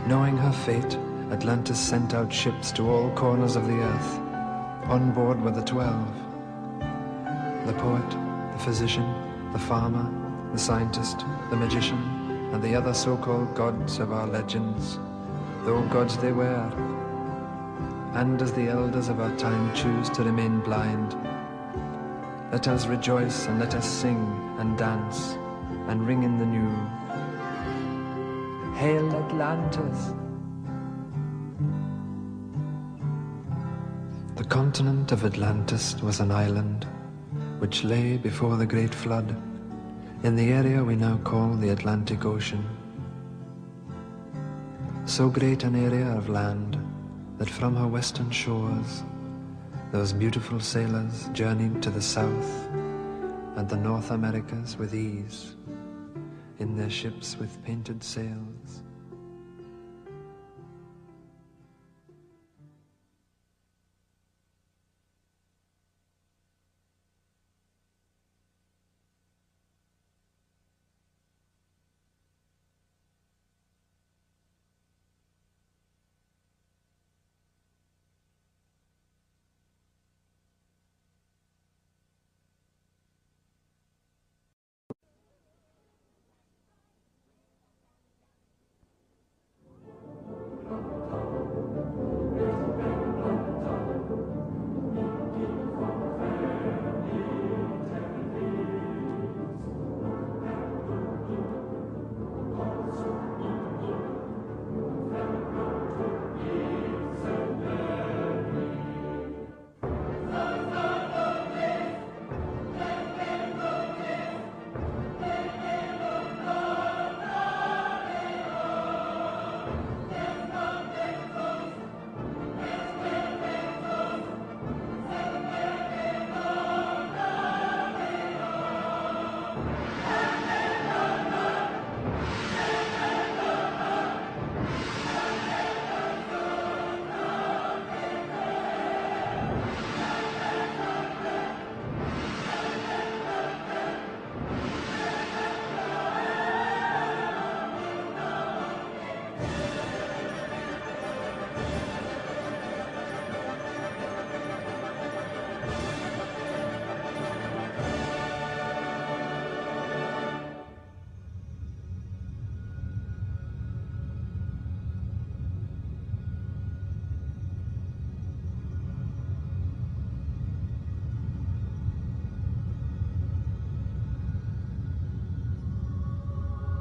S10: Knowing her fate, Atlantis sent out ships to all corners of the earth. On board were the 12. The poet, the physician, the farmer, the scientist, the magician, and the other so-called gods of our legends, though gods they were. And as the elders of our time choose to remain blind, let us rejoice and let us sing and dance and ring in the new. Hail Atlantis! The continent of Atlantis was an island which lay before the great flood in the area we now call the Atlantic Ocean. So great an area of land that from her western shores those beautiful sailors journeyed to the South and the North Americas with ease in their ships with painted sails.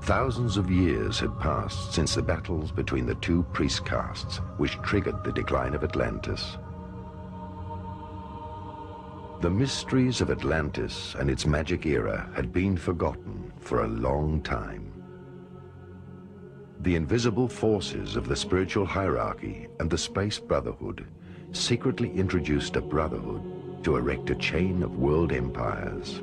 S1: Thousands of years had passed since the battles between the two priest castes which triggered the decline of Atlantis. The mysteries of Atlantis and its magic era had been forgotten for a long time. The invisible forces of the spiritual hierarchy and the Space Brotherhood secretly introduced a brotherhood to erect a chain of world empires.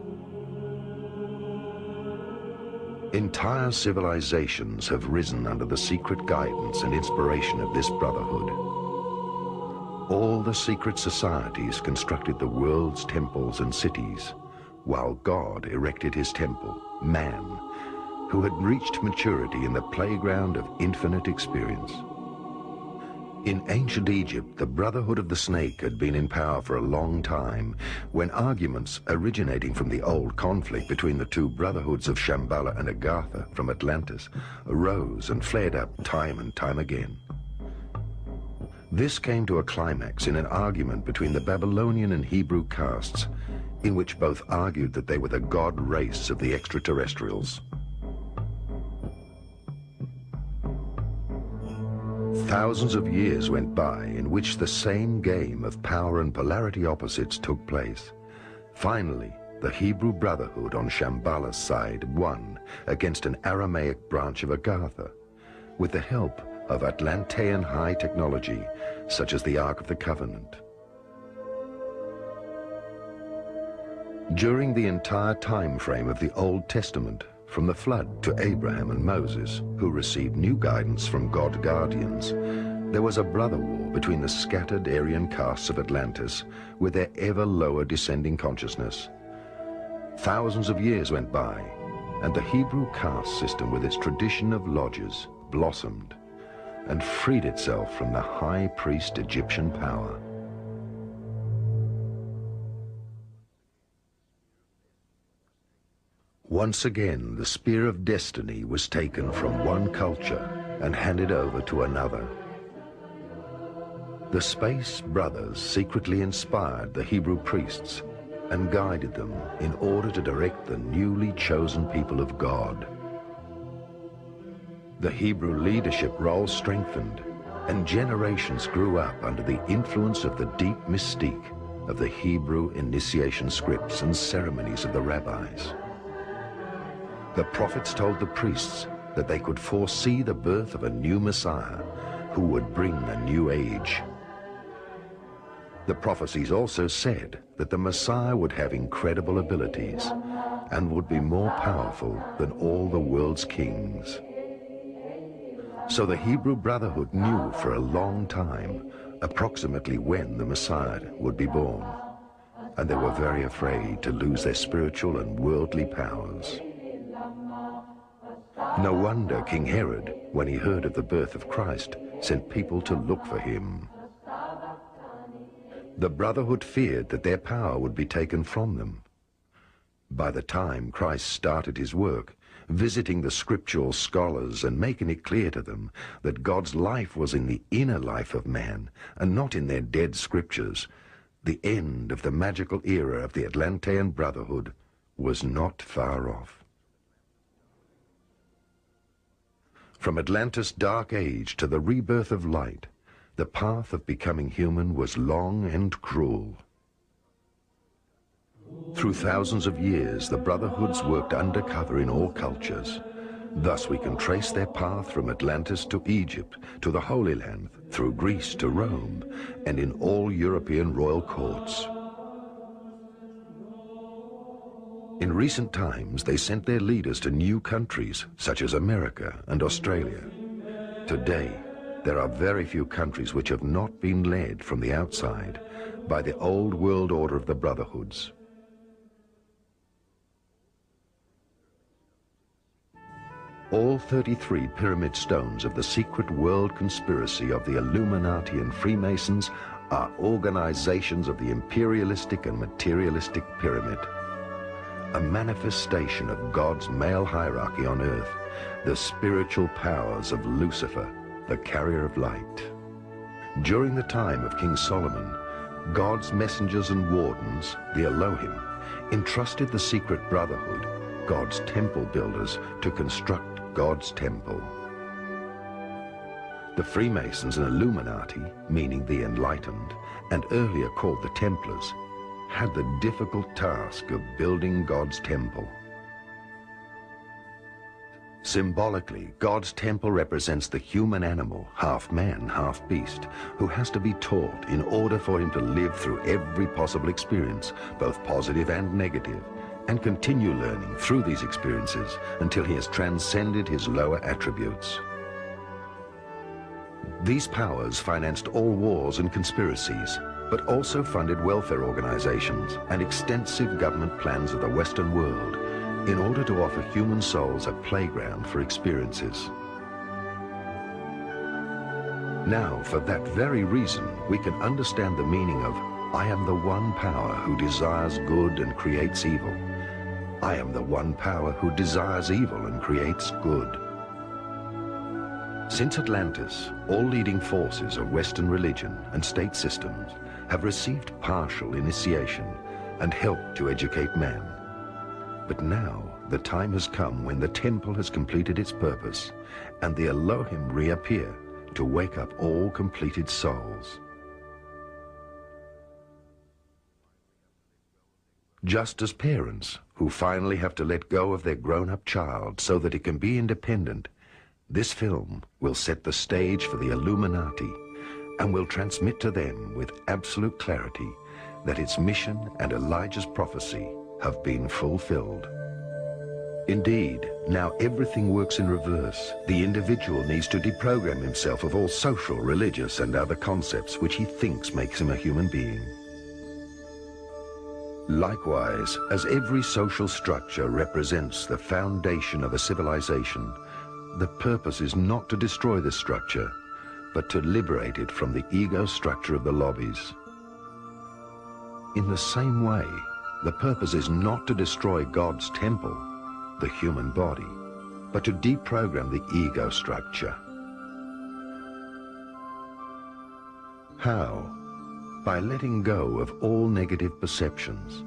S1: Entire civilizations have risen under the secret guidance and inspiration of this brotherhood. All the secret societies constructed the world's temples and cities, while God erected his temple, man, who had reached maturity in the playground of infinite experience. In ancient Egypt, the Brotherhood of the Snake had been in power for a long time, when arguments originating from the old conflict between the two brotherhoods of Shambhala and Agartha from Atlantis arose and flared up time and time again. This came to a climax in an argument between the Babylonian and Hebrew castes, in which both argued that they were the god race of the extraterrestrials. Thousands of years went by in which the same game of power and polarity opposites took place. Finally, the Hebrew Brotherhood on Shambhala's side won against an Aramaic branch of Agartha, with the help of Atlantean high technology, such as the Ark of the Covenant. During the entire time frame of the Old Testament, from the flood to Abraham and Moses, who received new guidance from God's guardians, there was a brother war between the scattered Aryan castes of Atlantis with their ever lower descending consciousness. Thousands of years went by, and the Hebrew caste system with its tradition of lodges blossomed and freed itself from the high priest Egyptian power. Once again, the spear of destiny was taken from one culture and handed over to another. The Space Brothers secretly inspired the Hebrew priests and guided them in order to direct the newly chosen people of God. The Hebrew leadership role strengthened, and generations grew up under the influence of the deep mystique of the Hebrew initiation scripts and ceremonies of the rabbis. The prophets told the priests that they could foresee the birth of a new Messiah who would bring a new age. The prophecies also said that the Messiah would have incredible abilities and would be more powerful than all the world's kings. So the Hebrew Brotherhood knew for a long time approximately when the Messiah would be born, and they were very afraid to lose their spiritual and worldly powers. No wonder King Herod, when he heard of the birth of Christ, sent people to look for him. The Brotherhood feared that their power would be taken from them. By the time Christ started his work, visiting the scriptural scholars and making it clear to them that God's life was in the inner life of man and not in their dead scriptures, the end of the magical era of the Atlantean Brotherhood was not far off. From Atlantis' dark age to the rebirth of light, the path of becoming human was long and cruel. Through thousands of years, the Brotherhoods worked undercover in all cultures. Thus we can trace their path from Atlantis to Egypt, to the Holy Land, through Greece to Rome, and in all European royal courts. In recent times, they sent their leaders to new countries, such as America and Australia. Today, there are very few countries which have not been led from the outside by the old world order of the Brotherhoods. All 33 pyramid stones of the secret world conspiracy of the Illuminati and Freemasons are organizations of the imperialistic and materialistic pyramid, a manifestation of God's male hierarchy on earth, the spiritual powers of Lucifer, the carrier of light. During the time of King Solomon, God's messengers and wardens, the Elohim, entrusted the secret brotherhood, God's temple builders, to construct God's temple. The Freemasons and Illuminati, meaning the enlightened, and earlier called the Templars, had the difficult task of building God's temple. Symbolically, God's temple represents the human animal, half man, half beast, who has to be taught in order for him to live through every possible experience, both positive and negative, and continue learning through these experiences until he has transcended his lower attributes. These powers financed all wars and conspiracies, but also funded welfare organizations and extensive government plans of the Western world in order to offer human souls a playground for experiences. Now, for that very reason, we can understand the meaning of I am the one power who desires good and creates evil. I am the one power who desires evil and creates good. Since Atlantis, all leading forces of Western religion and state systems have received partial initiation and helped to educate man. But now the time has come when the temple has completed its purpose and the Elohim reappear to wake up all completed souls. Just as parents who finally have to let go of their grown-up child so that it can be independent, this film will set the stage for the Illuminati and will transmit to them with absolute clarity that its mission and Elijah's prophecy have been fulfilled. Indeed, now everything works in reverse. The individual needs to deprogram himself of all social, religious, and other concepts which he thinks makes him a human being. Likewise, as every social structure represents the foundation of a civilization, the purpose is not to destroy this structure, but to liberate it from the ego structure of the lobbies. In the same way, the purpose is not to destroy God's temple, the human body, but to deprogram the ego structure. How? By letting go of all negative perceptions.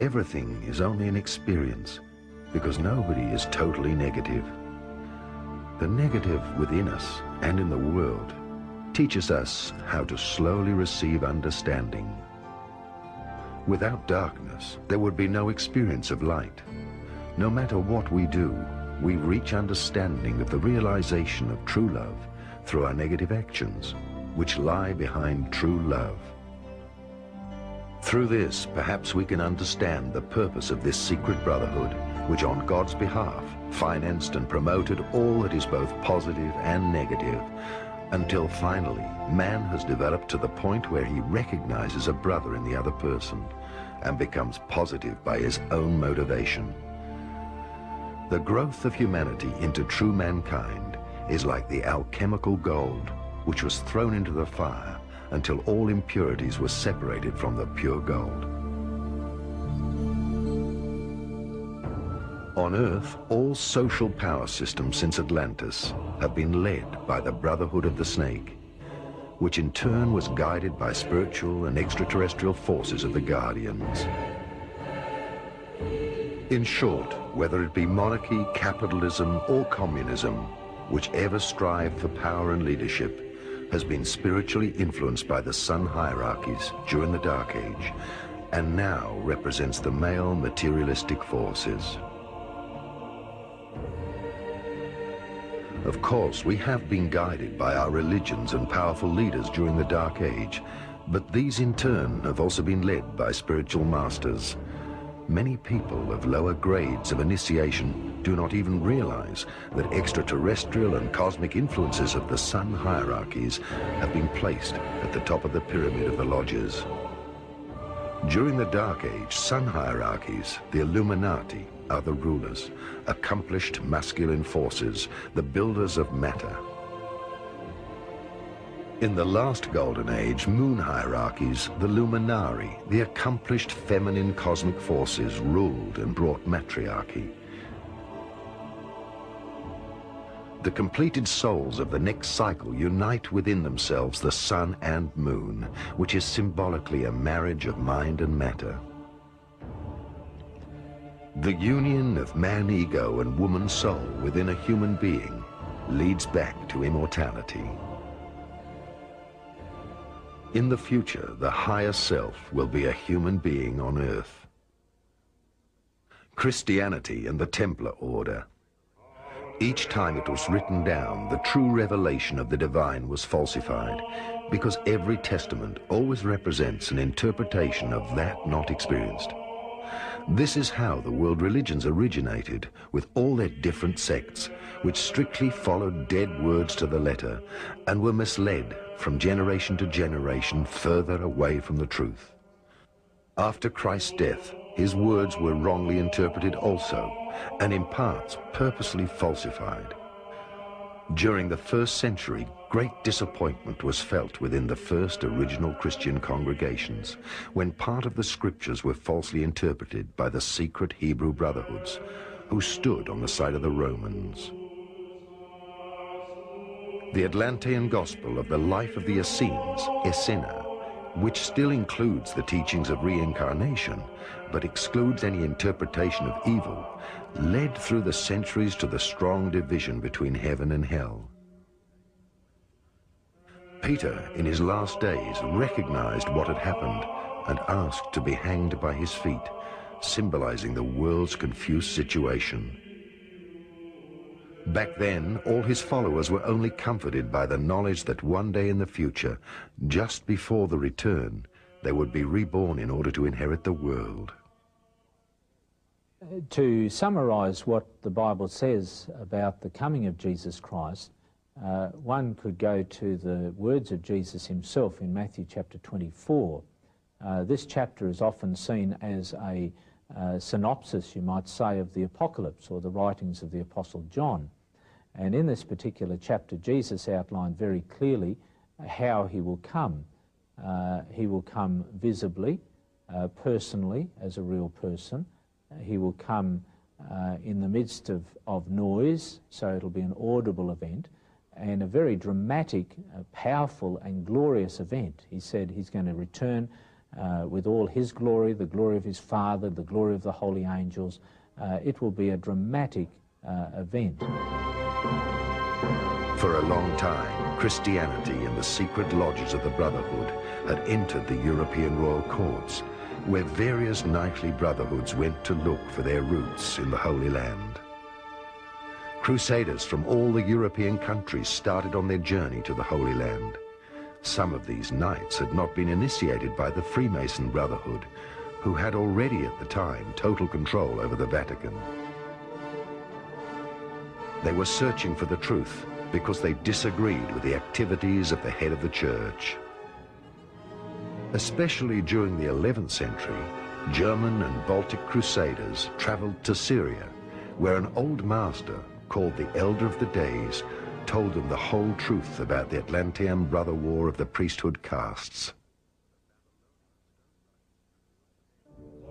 S1: Everything is only an experience, because nobody is totally negative. The negative within us and in the world teaches us how to slowly receive understanding. Without darkness, there would be no experience of light. No matter what we do, we reach understanding of the realization of true love through our negative actions, which lie behind true love. Through this, perhaps we can understand the purpose of this secret brotherhood, which on God's behalf financed and promoted all that is both positive and negative, until finally man has developed to the point where he recognizes a brother in the other person and becomes positive by his own motivation. The growth of humanity into true mankind is like the alchemical gold, which was thrown into the fire until all impurities were separated from the pure gold. On Earth, all social power systems since Atlantis have been led by the Brotherhood of the Snake, which in turn was guided by spiritual and extraterrestrial forces of the Guardians. In short, whether it be monarchy, capitalism, or communism, whichever strive for power and leadership has been spiritually influenced by the sun hierarchies during the Dark Age, and now represents the male materialistic forces. Of course, we have been guided by our religions and powerful leaders during the Dark Age, but these in turn have also been led by spiritual masters. Many people of lower grades of initiation do not even realize that extraterrestrial and cosmic influences of the sun hierarchies have been placed at the top of the pyramid of the lodges. During the Dark Age, sun hierarchies, the Illuminati, are the rulers, accomplished masculine forces, the builders of matter. In the last Golden Age, moon hierarchies, the Luminari, the accomplished feminine cosmic forces, ruled and brought matriarchy. The completed souls of the next cycle unite within themselves the sun and moon, which is symbolically a marriage of mind and matter. The union of man ego and woman soul within a human being leads back to immortality. In the future, the higher self will be a human being on Earth. Christianity and the Templar Order. Each time it was written down, the true revelation of the divine was falsified, because every testament always represents an interpretation of that not experienced. This is how the world religions originated, with all their different sects, which strictly followed dead words to the letter and were misled from generation to generation further away from the truth. After Christ's death, his words were wrongly interpreted also, and in parts purposely falsified. During the first century, great disappointment was felt within the first original Christian congregations when part of the scriptures were falsely interpreted by the secret Hebrew brotherhoods, who stood on the side of the Romans. The Atlantean gospel of the life of the Essenes, Essena, which still includes the teachings of reincarnation, but excludes any interpretation of evil, led through the centuries to the strong division between heaven and hell. Peter, in his last days, recognized what had happened and asked to be hanged by his feet, symbolizing the world's confused situation. Back then, all his followers were only comforted by the knowledge that one day in the future, just before the return, they would be reborn in order to inherit the world.
S11: To summarize what the Bible says about the coming of Jesus Christ, one could go to the words of Jesus himself in Matthew chapter 24. This chapter is often seen as a synopsis, you might say, of the Apocalypse or the writings of the Apostle John. And in this particular chapter, Jesus outlined very clearly how he will come. He will come visibly, personally, as a real person. He will come in the midst of noise, so it'll be an audible event, and a very dramatic, powerful and glorious event. He said he's going to return with all his glory, the glory of his Father, the glory of the holy angels. It will be a dramatic event.
S1: For a long time, Christianity and the secret lodges of the Brotherhood had entered the European royal courts, where various knightly brotherhoods went to look for their roots in the Holy Land. Crusaders from all the European countries started on their journey to the Holy Land. Some of these knights had not been initiated by the Freemason Brotherhood, who had already at the time total control over the Vatican. They were searching for the truth because they disagreed with the activities of the head of the church. Especially during the 11th century, German and Baltic crusaders traveled to Syria, where an old master called the Elder of the Days told them the whole truth about the Atlantean brother war of the priesthood castes.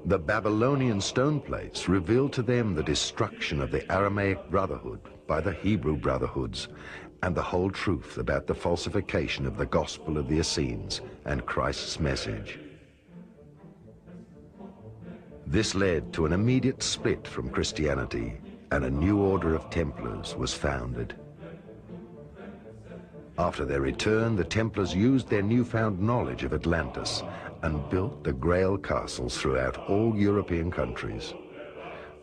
S1: The Babylonian stone plates revealed to them the destruction of the Aramaic Brotherhood by the Hebrew Brotherhoods, and the whole truth about the falsification of the gospel of the Essenes and Christ's message. This led to an immediate split from Christianity, and a new order of Templars was founded. After their return, the Templars used their newfound knowledge of Atlantis and built the Grail castles throughout all European countries.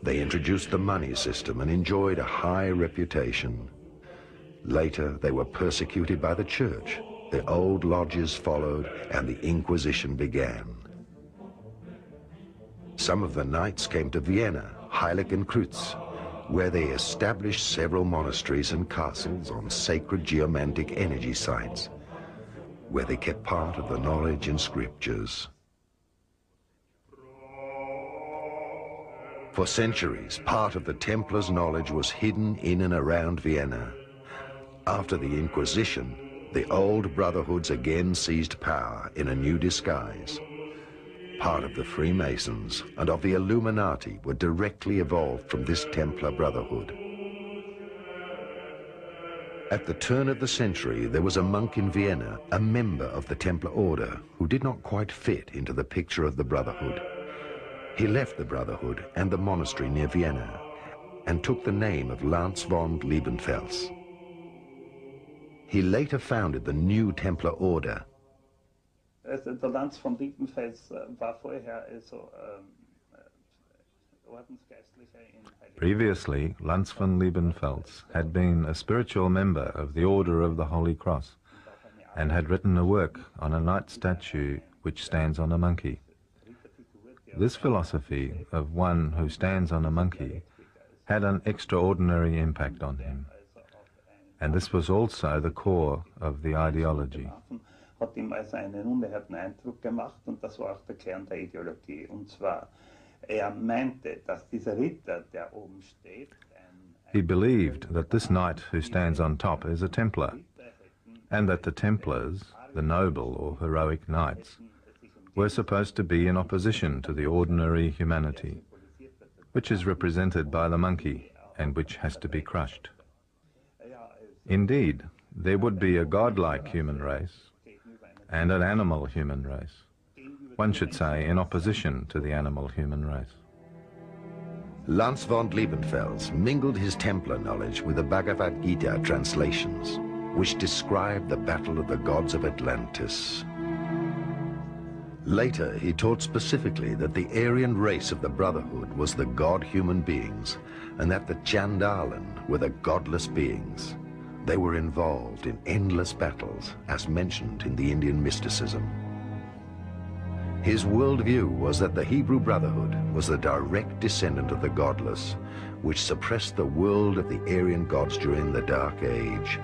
S1: They introduced the money system and enjoyed a high reputation. Later, they were persecuted by the church. The old lodges followed, and the Inquisition began. Some of the knights came to Vienna, Heilig and Kreuz, where they established several monasteries and castles on sacred geomantic energy sites, where they kept part of the knowledge in scriptures. For centuries, part of the Templars' knowledge was hidden in and around Vienna. After the Inquisition, the old brotherhoods again seized power in a new disguise. Part of the Freemasons and of the Illuminati were directly evolved from this Templar brotherhood. At the turn of the century, there was a monk in Vienna, a member of the Templar order, who did not quite fit into the picture of the brotherhood. He left the brotherhood and the monastery near Vienna and took the name of Lance von Liebenfels. He later founded the new Templar order.
S12: Der Lanz von Liebenfels war vorher Ordensgeistlicher in Heilig.
S13: Previously, Lanz von Liebenfels had been a spiritual member of the Order of the Holy Cross and had written a work on a knight statue which stands on a monkey. this philosophy of one who stands on a monkey had an extraordinary impact on him. And this was also the core of the ideology.
S12: Hat ihm also einen unerhörten Eindruck gemacht, und das war auch der Kern der Ideologie. Und zwar, meinte, dass dieser Ritter, der oben steht,
S13: He believed that this knight who stands on top is a Templar, and that the Templars, the noble or heroic knights, were supposed to be in opposition to the ordinary humanity, which is represented by the monkey and which has to be crushed. Indeed, there would be a godlike human race and an animal human race, one should say in opposition to the animal human race.
S1: Lanz von Liebenfels mingled his Templar knowledge with the Bhagavad Gita translations, which describe the battle of the gods of Atlantis. Later, he taught specifically that the Aryan race of the Brotherhood was the god-human beings, and that the Chandalan were the godless beings. They were involved in endless battles, as mentioned in the Indian mysticism. His worldview was that the Hebrew Brotherhood was the direct descendant of the godless, which suppressed the world of the Aryan gods during the Dark Age.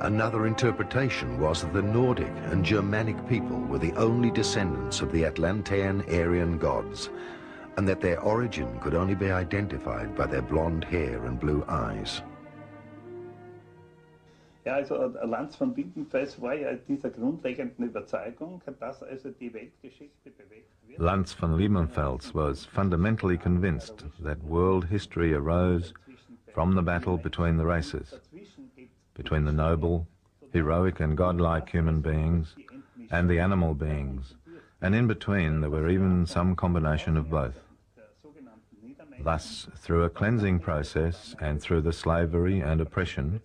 S1: Another interpretation was that the Nordic and Germanic people were the only descendants of the Atlantean Aryan gods, and that their origin could only be identified by their blonde hair and blue eyes.
S12: Ja, also Lanz von Liebenfels war ja dieser grundlegenden Überzeugung, dass also die Weltgeschichte bewegt wird.
S13: Lanz von Liebenfels was fundamentally convinced that world history arose from the battle between the races, between the noble, heroic and godlike human beings and the animal beings, and in between there were even some combination of both. Thus, through a cleansing process and through the slavery and oppression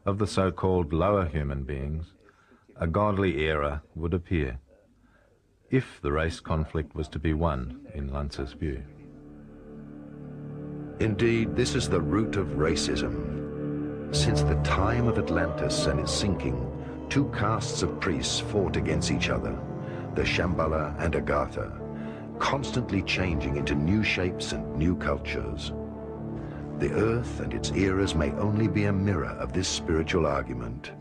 S13: of the so-called lower human beings, a godly era would appear, if the race conflict was to be won, in Lanz's view.
S1: Indeed, this is the root of racism. Since the time of Atlantis and its sinking, two castes of priests fought against each other, the Shambhala and Agartha, constantly changing into new shapes and new cultures. The earth and its eras may only be a mirror of this spiritual argument.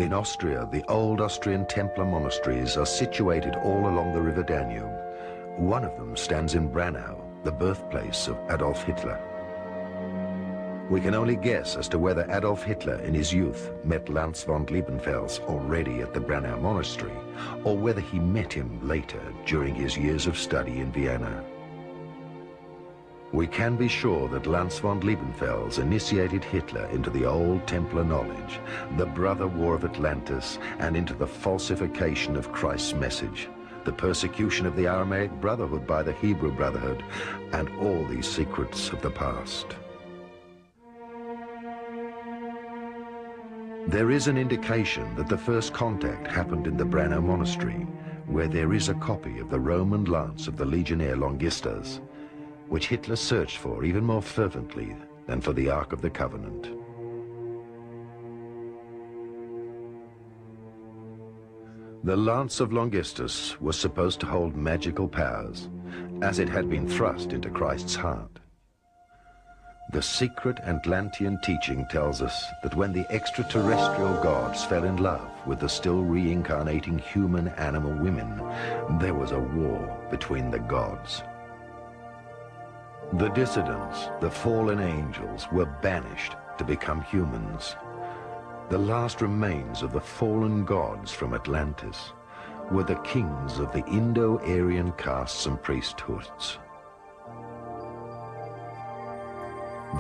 S1: In Austria, the old Austrian Templar monasteries are situated all along the river Danube. One of them stands in Branau, the birthplace of Adolf Hitler. We can only guess as to whether Adolf Hitler in his youth met Lanz von Liebenfels already at the Branau monastery, or whether he met him later during his years of study in Vienna. We can be sure that Lanz von Liebenfels initiated Hitler into the old Templar knowledge, the brother war of Atlantis, and into the falsification of Christ's message, the persecution of the Aramaic Brotherhood by the Hebrew Brotherhood, and all these secrets of the past. There is an indication that the first contact happened in the Branau monastery, where there is a copy of the Roman lance of the legionnaire Longistas, which Hitler searched for even more fervently than for the Ark of the Covenant. The lance of Longistus was supposed to hold magical powers, as it had been thrust into Christ's heart. The secret Atlantean teaching tells us that when the extraterrestrial gods fell in love with the still reincarnating human animal women, there was a war between the gods. The dissidents, the fallen angels, were banished to become humans. The last remains of the fallen gods from Atlantis were the kings of the Indo-Aryan castes and priesthoods.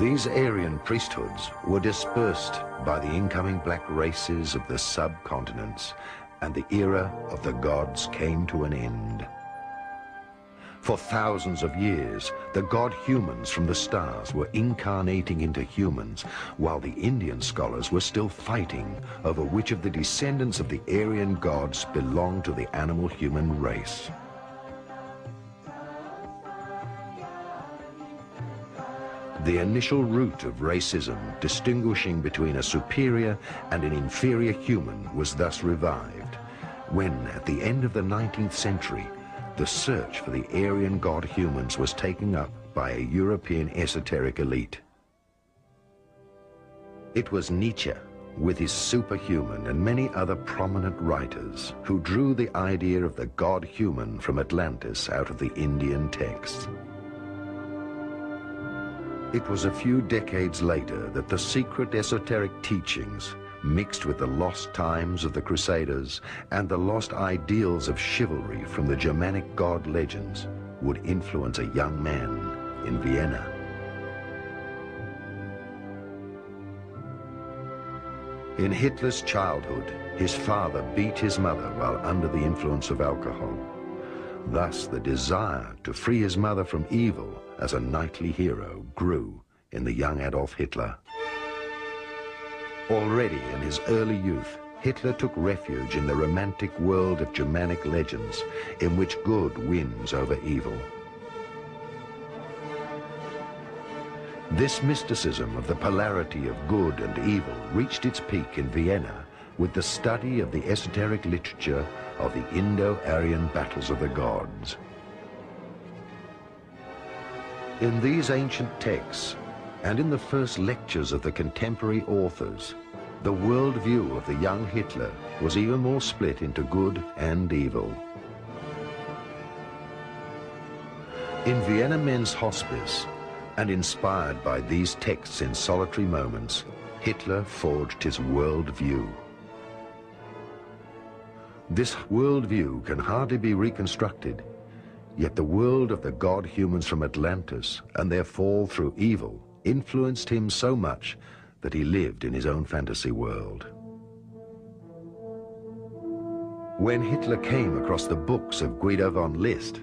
S1: These Aryan priesthoods were dispersed by the incoming black races of the subcontinents, and the era of the gods came to an end. For thousands of years, the god humans from the stars were incarnating into humans, while the Indian scholars were still fighting over which of the descendants of the Aryan gods belonged to the animal-human race. The initial root of racism, distinguishing between a superior and an inferior human, was thus revived, when, at the end of the 19th century, the search for the Aryan god humans was taken up by a European esoteric elite. It was Nietzsche, with his superhuman and many other prominent writers, who drew the idea of the god human from Atlantis out of the Indian texts. It was a few decades later that the secret esoteric teachings, mixed with the lost times of the Crusaders and the lost ideals of chivalry from the Germanic god legends, would influence a young man in Vienna. In Hitler's childhood, his father beat his mother while under the influence of alcohol. Thus, the desire to free his mother from evil as a knightly hero grew in the young Adolf Hitler. Already in his early youth, Hitler took refuge in the romantic world of Germanic legends, in which good wins over evil. This mysticism of the polarity of good and evil reached its peak in Vienna with the study of the esoteric literature of the Indo-Aryan battles of the gods. In these ancient texts, and in the first lectures of the contemporary authors, the worldview of the young Hitler was even more split into good and evil. In Vienna Men's Hospice, and inspired by these texts in solitary moments, Hitler forged his worldview. This worldview can hardly be reconstructed, yet the world of the god humans from Atlantis and their fall through evil influenced him so much that he lived in his own fantasy world. When Hitler came across the books of Guido von List,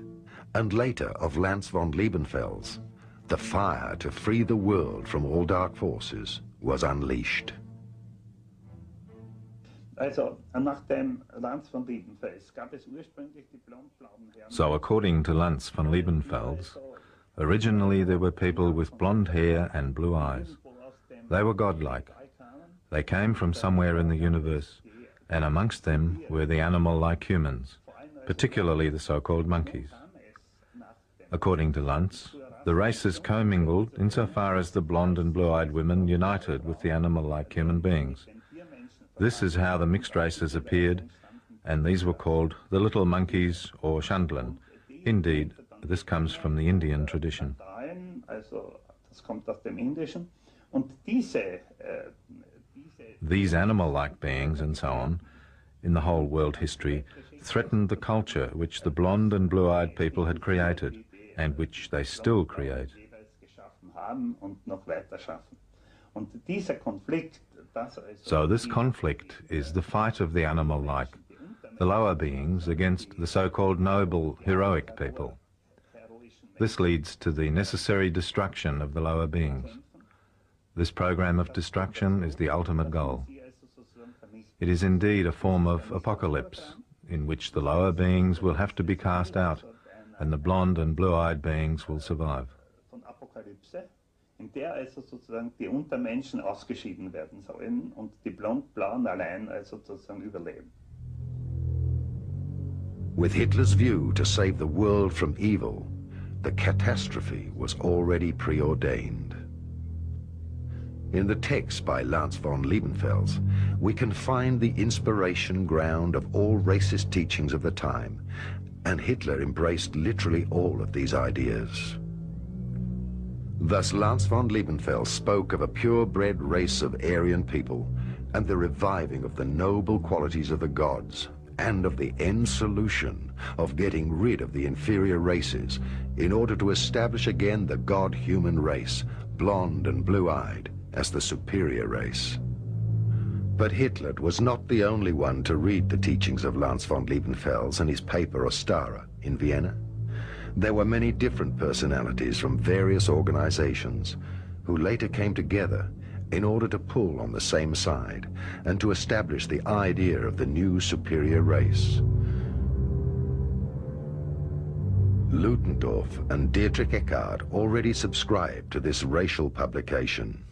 S1: and later of Lance von Liebenfels, the fire to free the world from all dark forces was unleashed.
S13: So according to Lance von Liebenfels, originally there were people with blonde hair and blue eyes. They were godlike. They came from somewhere in the universe, and amongst them were the animal-like humans, particularly the so-called monkeys. According to Lance, the races commingled insofar as the blonde and blue-eyed women united with the animal-like human beings. This is how the mixed races appeared, and these were called the little monkeys or Chandlan. Indeed, this comes from the Indian tradition. These animal-like beings and so on, in the whole world history, threatened the culture which the blonde and blue-eyed people had created, and which they still create. So this conflict is the fight of the animal-like, the lower beings against the so-called noble, heroic people. This leads to the necessary destruction of the lower beings. This program of destruction is the ultimate goal. It is indeed a form of apocalypse, in which the lower beings will have to be cast out, and the blonde and blue-eyed beings will survive.
S12: In der also sozusagen die Untermenschen ausgeschieden werden sollen und die blond-blauen allein also sozusagen überleben.
S1: With Hitler's view to save the world from evil, the catastrophe was already preordained. In the text by Lance von Liebenfels, we can find the inspiration ground of all racist teachings of the time, and Hitler embraced literally all of these ideas. Thus, Lance von Liebenfels spoke of a purebred race of Aryan people and the reviving of the noble qualities of the gods and of the end solution of getting rid of the inferior races in order to establish again the god-human race, blonde and blue-eyed, as the superior race. But Hitler was not the only one to read the teachings of Lance von Liebenfels and his paper Ostara in Vienna. There were many different personalities from various organizations who later came together in order to pull on the same side and to establish the idea of the new superior race. Ludendorff and Dietrich Eckart already subscribed to this racial publication.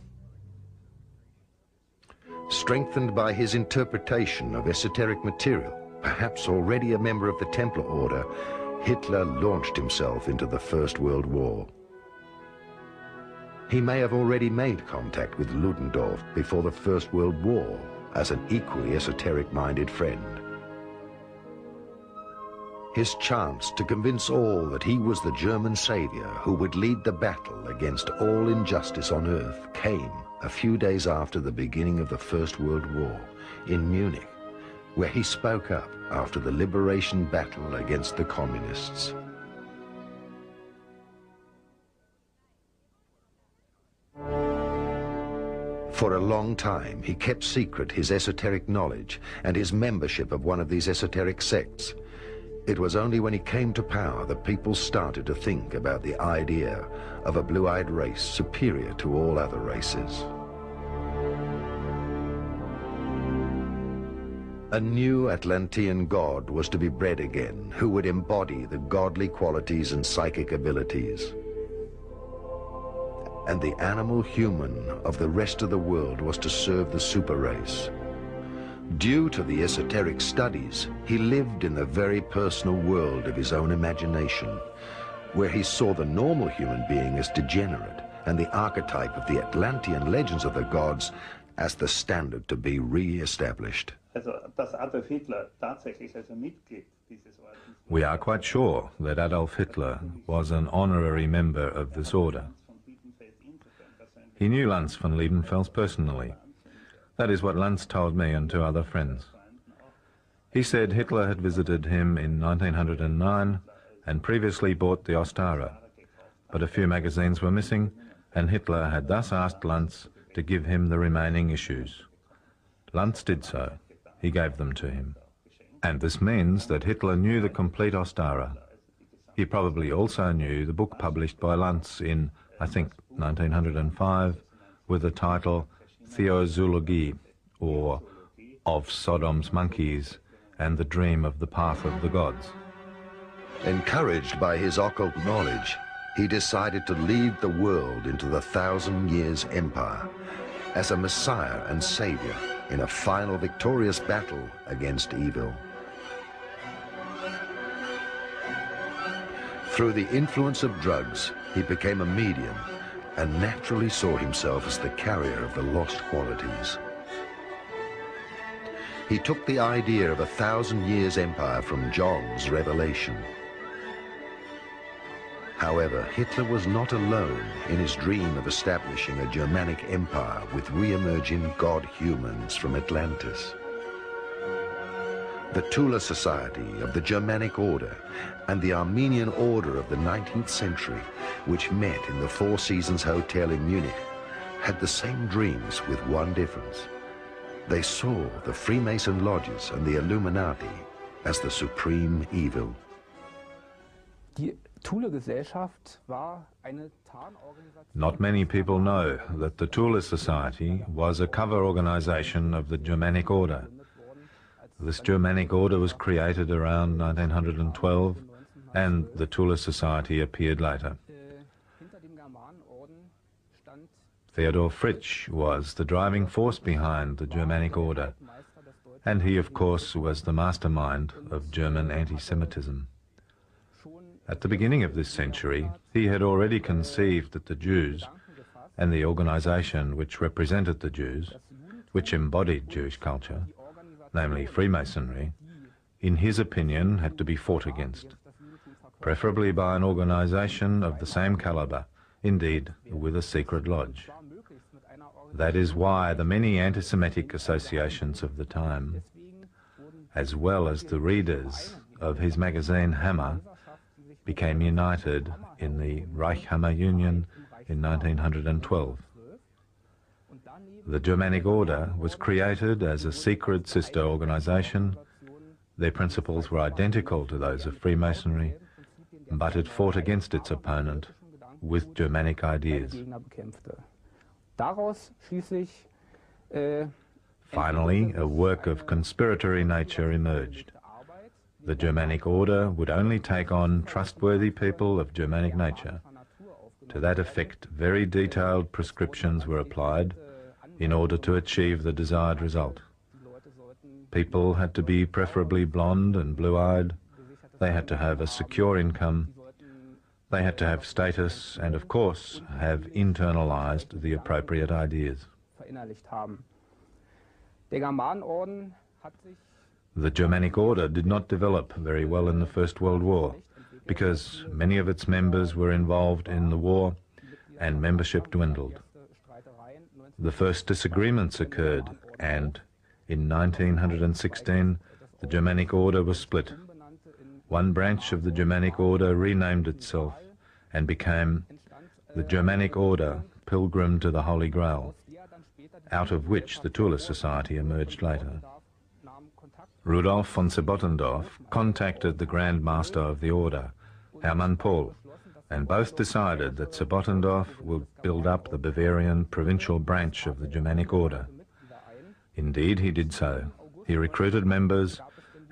S1: Strengthened by his interpretation of esoteric material, perhaps already a member of the Templar Order, Hitler launched himself into the First World War. He may have already made contact with Ludendorff before the First World War as an equally esoteric-minded friend. His chance to convince all that he was the German savior who would lead the battle against all injustice on earth came a few days after the beginning of the First World War in Munich, where he spoke up after the liberation battle against the communists. For a long time, he kept secret his esoteric knowledge and his membership of one of these esoteric sects. It was only when he came to power that people started to think about the idea of a blue-eyed race superior to all other races. A new Atlantean god was to be bred again, who would embody the godly qualities and psychic abilities. And the animal human of the rest of the world was to serve the super race. Due to the esoteric studies, he lived in the very personal world of his own imagination, where he saw the normal human being as degenerate and the archetype of the Atlantean legends of the gods as the standard to be re-established.
S13: We are quite sure that Adolf Hitler was an honorary member of this order. He knew Lanz von Liebenfels personally. That is what Lanz told me and two other friends. He said Hitler had visited him in 1909 and previously bought the Ostara, but a few magazines were missing, and Hitler had thus asked Lanz to give him the remaining issues. Lanz did so. He gave them to him. And this means that Hitler knew the complete Ostara. He probably also knew the book published by Lanz in, I think, 1905, with the title Theozoologie, or Of Sodom's Monkeys and the Dream of the Path of the Gods.
S1: Encouraged by his occult knowledge, he decided to lead the world into the 1,000 Years Empire as a messiah and savior in a final victorious battle against evil. Through the influence of drugs, he became a medium and naturally saw himself as the carrier of the lost qualities. He took the idea of a 1,000 Years Empire from John's Revelation. However, Hitler was not alone in his dream of establishing a Germanic empire with re-emerging god humans from Atlantis. The Tula Society of the Germanic Order and the Armenian Order of the 19th century, which met in the Four Seasons Hotel in Munich, had the same dreams with one difference. They saw the Freemason lodges and the Illuminati as the supreme evil.
S13: Not many people know that the Tula Society was a cover organization of the Germanic Order. This Germanic Order was created around 1912, and the Tula Society appeared later. Theodor Fritsch was the driving force behind the Germanic Order, and he, of course, was the mastermind of German anti-Semitism. At the beginning of this century, he had already conceived that the Jews, and the organization which represented the Jews, which embodied Jewish culture, namely Freemasonry, in his opinion had to be fought against, preferably by an organization of the same caliber, indeed with a secret lodge. That is why the many anti-Semitic associations of the time, as well as the readers of his magazine Hammer, became united in the Reichshammer Union in 1912. The Germanic Order was created as a secret sister organization. Their principles were identical to those of Freemasonry, but it fought against its opponent with Germanic ideas. Finally, a work of conspiratory nature emerged. The Germanic order would only take on trustworthy people of Germanic nature. To that effect, very detailed prescriptions were applied in order to achieve the desired result. People had to be preferably blonde and blue-eyed. They had to have a secure income. They had to have status and, of course, have internalized the appropriate ideas. The Germanic order did not develop very well in the First World War because many of its members were involved in the war and membership dwindled. The first disagreements occurred, and in 1916 the Germanic order was split. One branch of the Germanic order renamed itself and became the Germanic Order Pilgrim to the Holy Grail, out of which the Thule Society emerged later. Rudolf von Sebottendorf contacted the Grand Master of the Order, Hermann Pohl, and both decided that Sebottendorf will build up the Bavarian provincial branch of the Germanic Order. Indeed, he did so. He recruited members,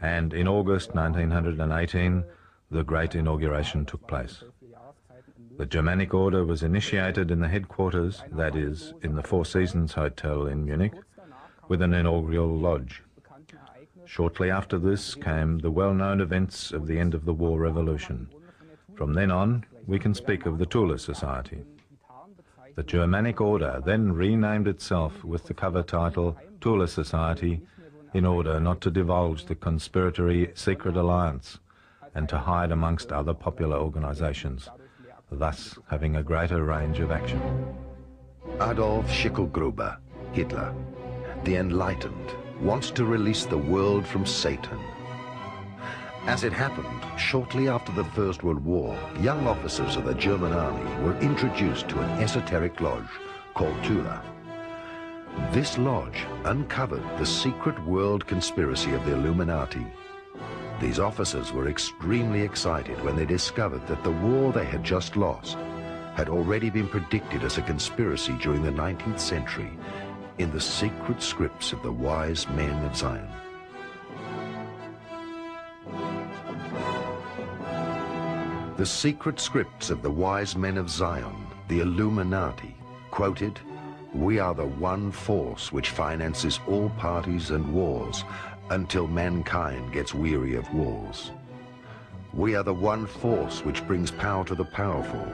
S13: and in August 1918, the great inauguration took place. The Germanic Order was initiated in the headquarters, that is, in the Four Seasons Hotel in Munich, with an inaugural lodge. Shortly after this came the well-known events of the end of the war revolution. From then on, we can speak of the Thule Society. The Germanic Order then renamed itself with the cover title Thule Society in order not to divulge the conspiratory secret alliance and to hide amongst other popular organizations, thus having a greater range of action.
S1: Adolf Schicklgruber, Hitler, the Enlightened, wants to release the world from Satan. As it happened, shortly after the First World War, young officers of the German army were introduced to an esoteric lodge called Thule. This lodge uncovered the secret world conspiracy of the Illuminati. These officers were extremely excited when they discovered that the war they had just lost had already been predicted as a conspiracy during the 19th century in the secret scripts of the wise men of Zion. The secret scripts of the wise men of Zion, the Illuminati, quoted, "We are the one force which finances all parties and wars until mankind gets weary of wars. We are the one force which brings power to the powerful,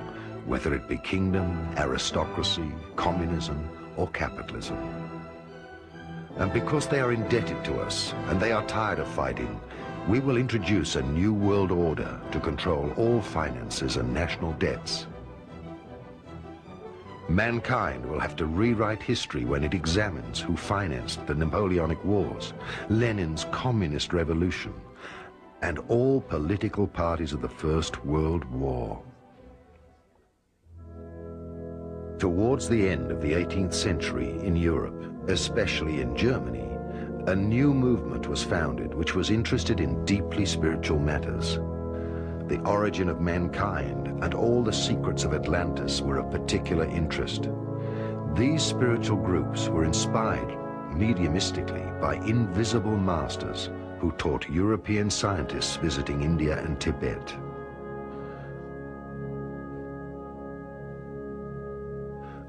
S1: whether it be kingdom, aristocracy, communism, or capitalism. And because they are indebted to us and they are tired of fighting, we will introduce a new world order to control all finances and national debts. Mankind will have to rewrite history when it examines who financed the Napoleonic Wars, Lenin's Communist Revolution, and all political parties of the First World War." Towards the end of the 18th century in Europe, especially in Germany, a new movement was founded which was interested in deeply spiritual matters. The origin of mankind and all the secrets of Atlantis were of particular interest. These spiritual groups were inspired mediumistically by invisible masters who taught European scientists visiting India and Tibet.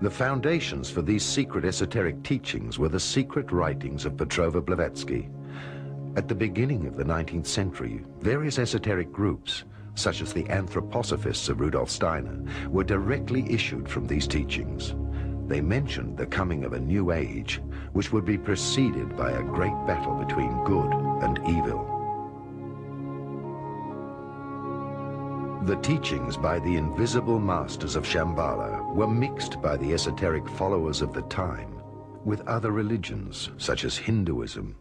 S1: The foundations for these secret esoteric teachings were the secret writings of Petrova Blavatsky. At the beginning of the 19th century, various esoteric groups, such as the anthroposophists of Rudolf Steiner, were directly issued from these teachings. They mentioned the coming of a new age, which would be preceded by a great battle between good and evil. The teachings by the invisible masters of Shambhala were mixed by the esoteric followers of the time with other religions such as Hinduism,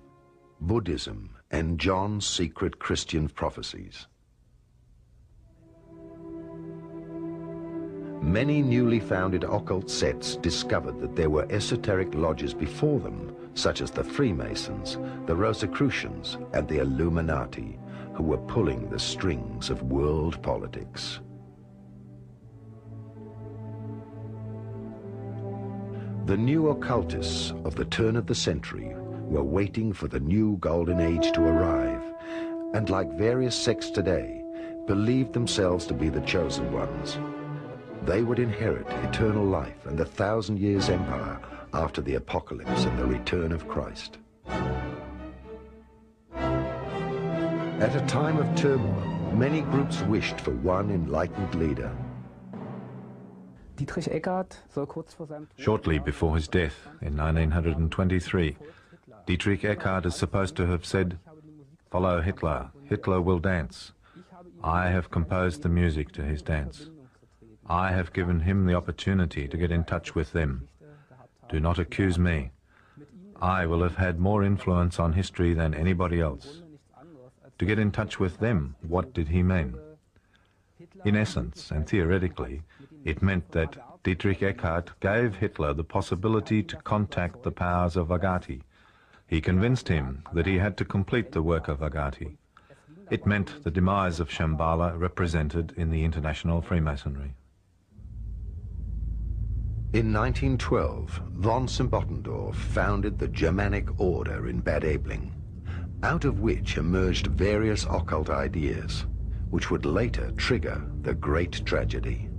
S1: Buddhism, and John's secret Christian prophecies. Many newly founded occult sects discovered that there were esoteric lodges before them, such as the Freemasons, the Rosicrucians, and the Illuminati, who were pulling the strings of world politics. The new occultists of the turn of the century were waiting for the new golden age to arrive, and like various sects today, believed themselves to be the chosen ones. They would inherit eternal life and the 1,000 years empire after the apocalypse and the return of Christ. At a time of turmoil, many groups wished for one enlightened leader.
S13: Shortly before his death in 1923, Dietrich Eckart is supposed to have said, "Follow Hitler. Hitler will dance. I have composed the music to his dance. I have given him the opportunity to get in touch with them. Do not accuse me. I will have had more influence on history than anybody else." To get in touch with them, what did he mean? In essence, and theoretically, it meant that Dietrich Eckart gave Hitler the possibility to contact the powers of Agati. He convinced him that he had to complete the work of Agati. It meant the demise of Shambhala represented in the international Freemasonry.
S1: In 1912, von Symbottendorf founded the Germanic Order in Bad Aibling, out of which emerged various occult ideas, which would later trigger the Great Tragedy.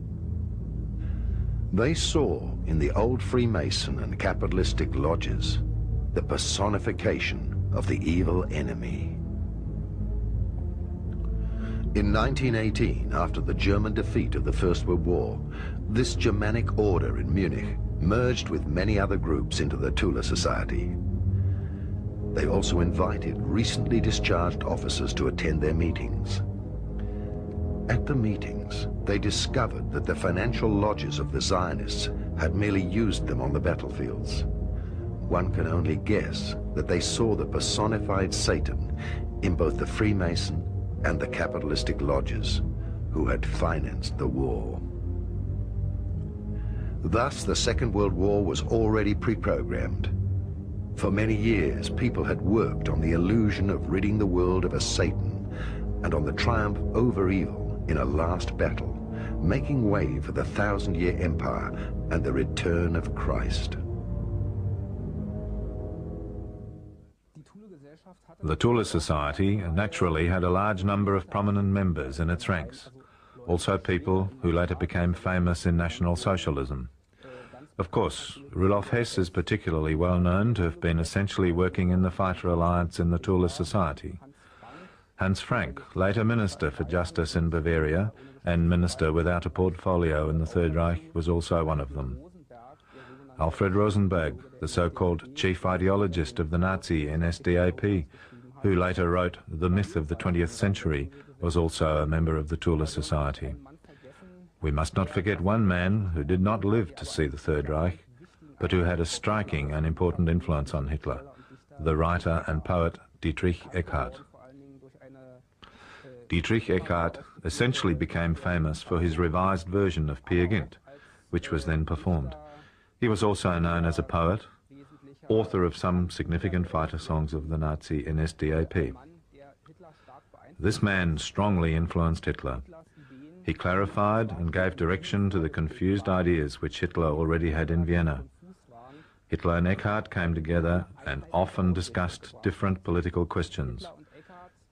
S1: They saw in the old Freemason and capitalistic lodges the personification of the evil enemy. In 1918, after the German defeat of the First World War, this Germanic order in Munich merged with many other groups into the Tula Society. They also invited recently discharged officers to attend their meetings. At the meetings, they discovered that the financial lodges of the Zionists had merely used them on the battlefields. One can only guess that they saw the personified Satan in both the Freemason and the capitalistic lodges who had financed the war. Thus, the Second World War was already pre-programmed. For many years, people had worked on the illusion of ridding the world of a Satan and on the triumph over evil in a last battle, making way for the 1,000-year empire and the return of Christ.
S13: The Tula Society naturally had a large number of prominent members in its ranks, also people who later became famous in National Socialism. Of course, Rudolf Hess is particularly well known to have been essentially working in the Fighter Alliance in the Tula Society. Hans Frank, later Minister for Justice in Bavaria and Minister without a portfolio in the Third Reich, was also one of them. Alfred Rosenberg, the so-called chief ideologist of the Nazi NSDAP, who later wrote The Myth of the 20th Century, was also a member of the Tula Society. We must not forget one man who did not live to see the Third Reich, but who had a striking and important influence on Hitler, the writer and poet Dietrich Eckart. Dietrich Eckart essentially became famous for his revised version of Peer Gynt, which was then performed. He was also known as a poet, author of some significant fighter songs of the Nazi NSDAP. This man strongly influenced Hitler. He clarified and gave direction to the confused ideas which Hitler already had in Vienna. Hitler and Eckart came together and often discussed different political questions.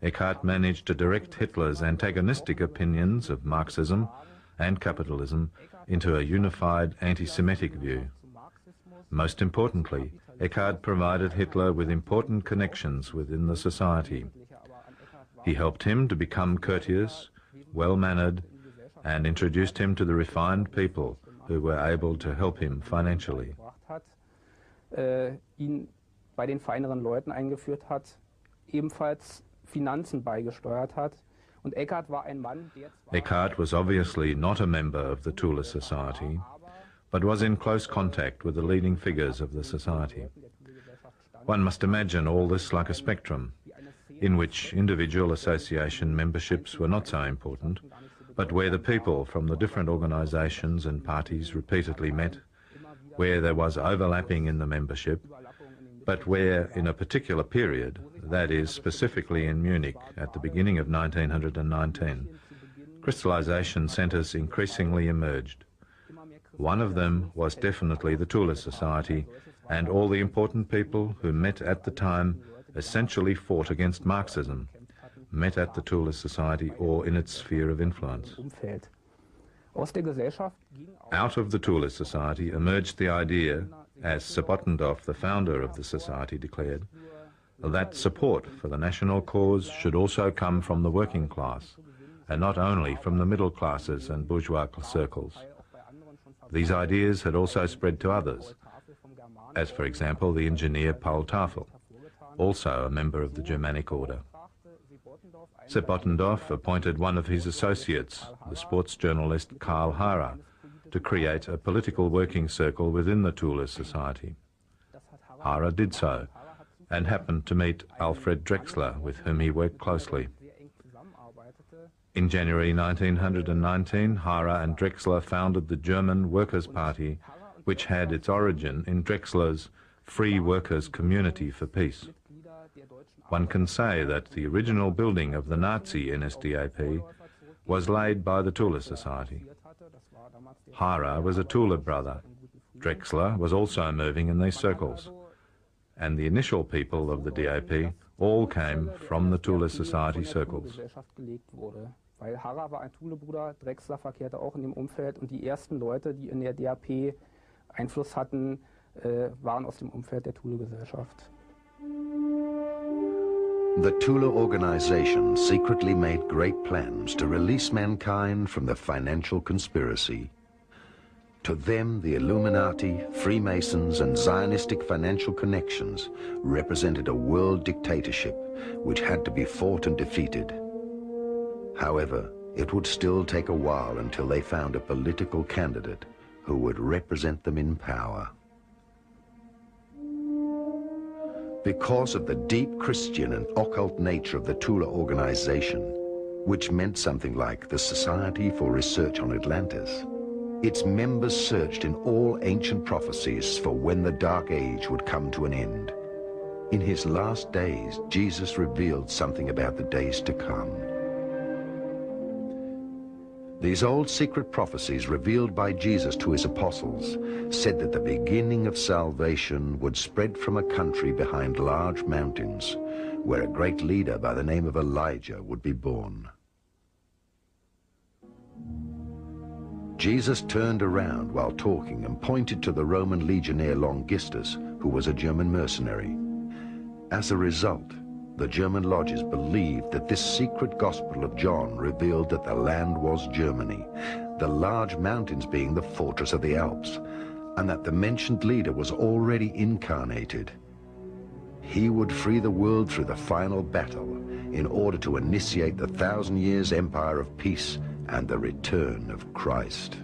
S13: Eckart managed to direct Hitler's antagonistic opinions of Marxism and capitalism into a unified anti-Semitic view. Most importantly, Eckart provided Hitler with important connections within the society. He helped him to become courteous, well-mannered, and introduced him to the refined people who were able to help him financially.
S14: Ihn bei den feineren Leuten eingeführt hat, ebenfalls Finanzen beigesteuert hat. Und Eckart war ein Mann, der
S13: Eckart was obviously not a member of the Tula Society, but was in close contact with the leading figures of the society. One must imagine all this like a spectrum, in which individual association memberships were not so important, but where the people from the different organizations and parties repeatedly met, where there was overlapping in the membership, but where in a particular period, that is specifically in Munich at the beginning of 1919, crystallization centers increasingly emerged. One of them was definitely the Tula Society, and all the important people who met at the time essentially fought against Marxism, met at the Tula Society or in its sphere of influence. Out of the Tula Society emerged the idea, as Sebotendorf, the founder of the society, declared, that support for the national cause should also come from the working class, and not only from the middle classes and bourgeois circles. These ideas had also spread to others, as for example the engineer Paul Tafel, also a member of the Germanic order. Sebotendorf appointed one of his associates, the sports journalist Karl Hara, to create a political working circle within the Tula Society. Hara did so, and happened to meet Alfred Drexler, with whom he worked closely. In January 1919, Hara and Drexler founded the German Workers' Party, which had its origin in Drexler's Free Workers' Community for Peace. One can say that the original building of the Nazi NSDAP was laid by the Tula Society. Hara was a Tula brother. Drexler was also moving in these circles. And the initial people of the DAP all came from the Tula Society circles.
S14: Weil Hara war ein Thule-Bruder, Drexler verkehrte auch in dem Umfeld und die ersten Leute, die in der DAP Einfluss hatten, waren aus dem Umfeld der Thule-Gesellschaft.
S1: The Tula organization secretly made great plans to release mankind from the financial conspiracy. To them, the Illuminati, Freemasons, and Zionistic financial connections represented a world dictatorship which had to be fought and defeated. However, it would still take a while until they found a political candidate who would represent them in power. Because of the deep Christian and occult nature of the Tula organization, which meant something like the Society for Research on Atlantis, its members searched in all ancient prophecies for when the Dark Age would come to an end. In his last days, Jesus revealed something about the days to come. These old secret prophecies revealed by Jesus to his apostles said that the beginning of salvation would spread from a country behind large mountains, where a great leader by the name of Elijah would be born. Jesus turned around while talking and pointed to the Roman legionnaire Longistus, who was a German mercenary. As a result, the German lodges believed that this secret gospel of John revealed that the land was Germany, the large mountains being the fortress of the Alps, and that the mentioned leader was already incarnated. He would free the world through the final battle in order to initiate the 1,000 years empire of peace and the return of Christ.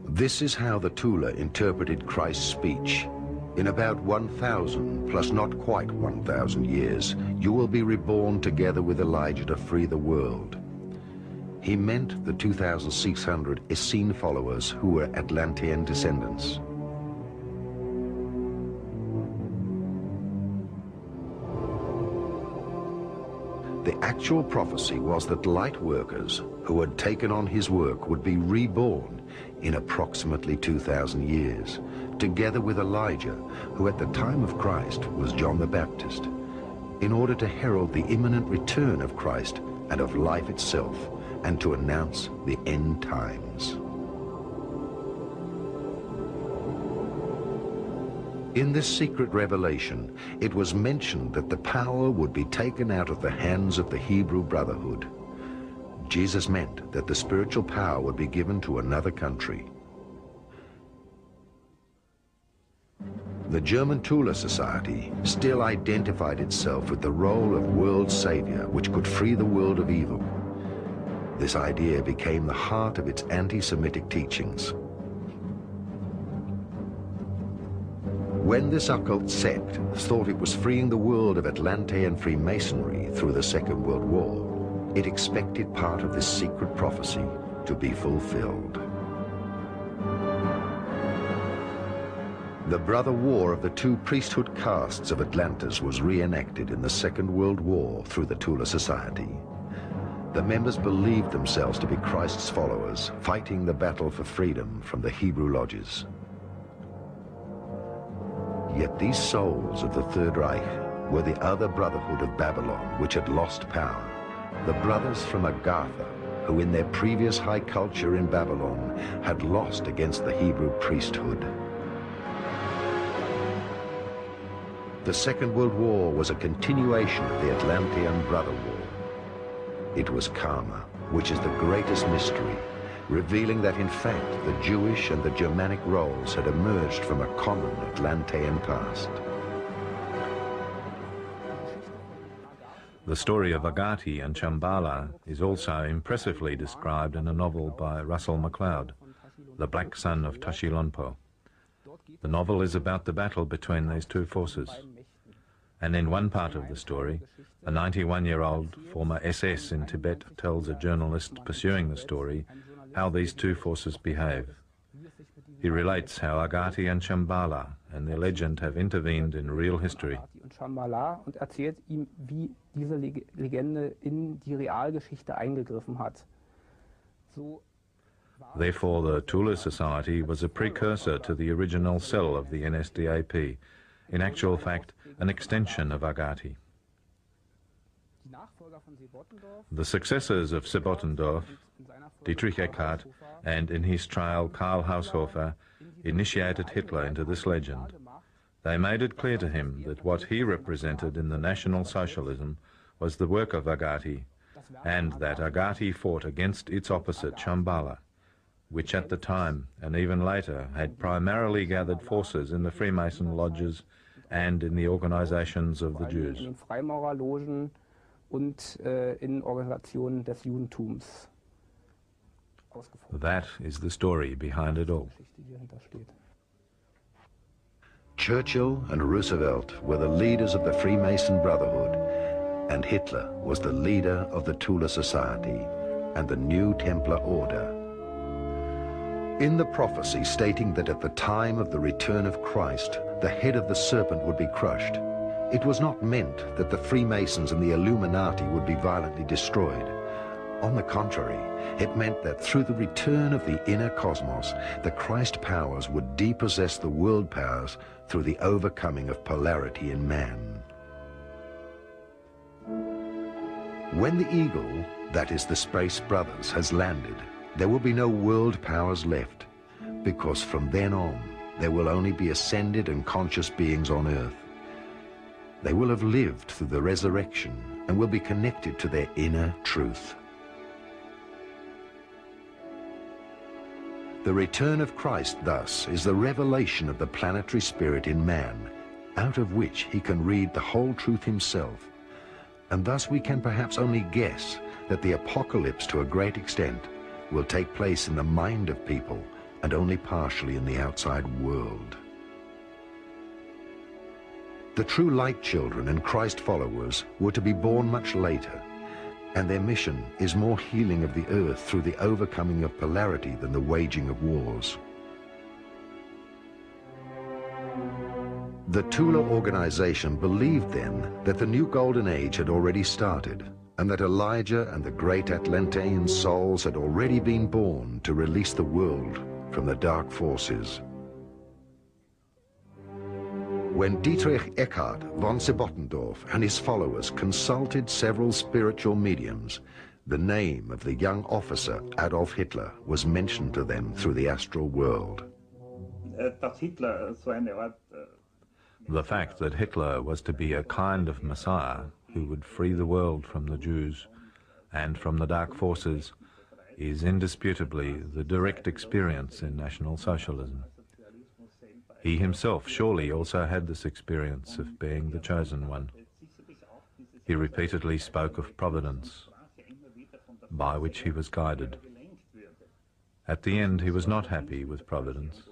S1: This is how the Tula interpreted Christ's speech. In about 1,000, plus not quite 1,000 years, you will be reborn together with Elijah to free the world. He meant the 2,600 Essene followers who were Atlantean descendants. The actual prophecy was that light workers who had taken on his work would be reborn in approximately 2,000 years, together with Elijah, who at the time of Christ was John the Baptist, in order to herald the imminent return of Christ and of life itself, and to announce the end times. In this secret revelation, it was mentioned that the power would be taken out of the hands of the Hebrew Brotherhood. Jesus meant that the spiritual power would be given to another country. The German Tula Society still identified itself with the role of world savior which could free the world of evil. This idea became the heart of its anti-Semitic teachings. When this occult sect thought it was freeing the world of Atlantean Freemasonry through the Second World War, it expected part of this secret prophecy to be fulfilled. The brother war of the two priesthood castes of Atlantis was reenacted in the Second World War through the Tula Society. The members believed themselves to be Christ's followers, fighting the battle for freedom from the Hebrew lodges. Yet these souls of the Third Reich were the other brotherhood of Babylon, which had lost power, the brothers from Agatha, who in their previous high culture in Babylon had lost against the Hebrew priesthood. The Second World War was a continuation of the Atlantean Brother War. It was karma, which is the greatest mystery, revealing that in fact the Jewish and the Germanic roles had emerged from a common Atlantean past.
S13: The story of Agati and Shambhala is also impressively described in a novel by Russell McLeod, The Black Sun of Tashilonpo. The novel is about the battle between these two forces. And in one part of the story, a 91-year-old former SS in Tibet tells a journalist pursuing the story how these two forces behave. He relates how Agati and Shambhala and their legend have intervened in real history.
S14: Und erzählt ihm, wie diese Legende in die Realgeschichte eingegriffen hat.
S13: Therefore, the Tula Society was a precursor to the original cell of the NSDAP, in actual fact, an extension of Agati. The successors of Sebottendorf, Dietrich Eckart, and in his trial Karl Haushofer, initiated Hitler into this legend. They made it clear to him that what he represented in the National Socialism was the work of Agati, and that Agati fought against its opposite, Shambhala, which at the time, and even later, had primarily gathered forces in the Freemason lodges and in the organizations of the Jews.
S14: In den Freimaurerlogen und in Organisationen des Judentums.
S13: That is the story behind it all.
S1: Churchill and Roosevelt were the leaders of the Freemason Brotherhood, and Hitler was the leader of the Tula Society and the New Templar Order. In the prophecy stating that at the time of the return of Christ, the head of the serpent would be crushed, it was not meant that the Freemasons and the Illuminati would be violently destroyed. On the contrary, it meant that through the return of the inner cosmos, the Christ powers would depossess the world powers through the overcoming of polarity in man. When the Eagle, that is the Space Brothers, has landed, there will be no world powers left, because from then on, there will only be ascended and conscious beings on Earth. They will have lived through the resurrection and will be connected to their inner truth. The return of Christ, thus, is the revelation of the planetary spirit in man, out of which he can read the whole truth himself. And thus we can perhaps only guess that the apocalypse, to a great extent, will take place in the mind of people and only partially in the outside world. The true light children and Christ followers were to be born much later, and their mission is more healing of the earth through the overcoming of polarity than the waging of wars. The Tula organization believed then that the new golden age had already started, and that Elijah and the great Atlantean souls had already been born to release the world from the dark forces. When Dietrich Eckart von Sebottendorf and his followers consulted several spiritual mediums, the name of the young officer Adolf Hitler was mentioned to them through the astral world.
S13: The fact that Hitler was to be a kind of Messiah who would free the world from the Jews and from the dark forces is indisputably the direct experience in National Socialism. He himself surely also had this experience of being the chosen one. He repeatedly spoke of providence, by which he was guided. At the end, he was not happy with providence,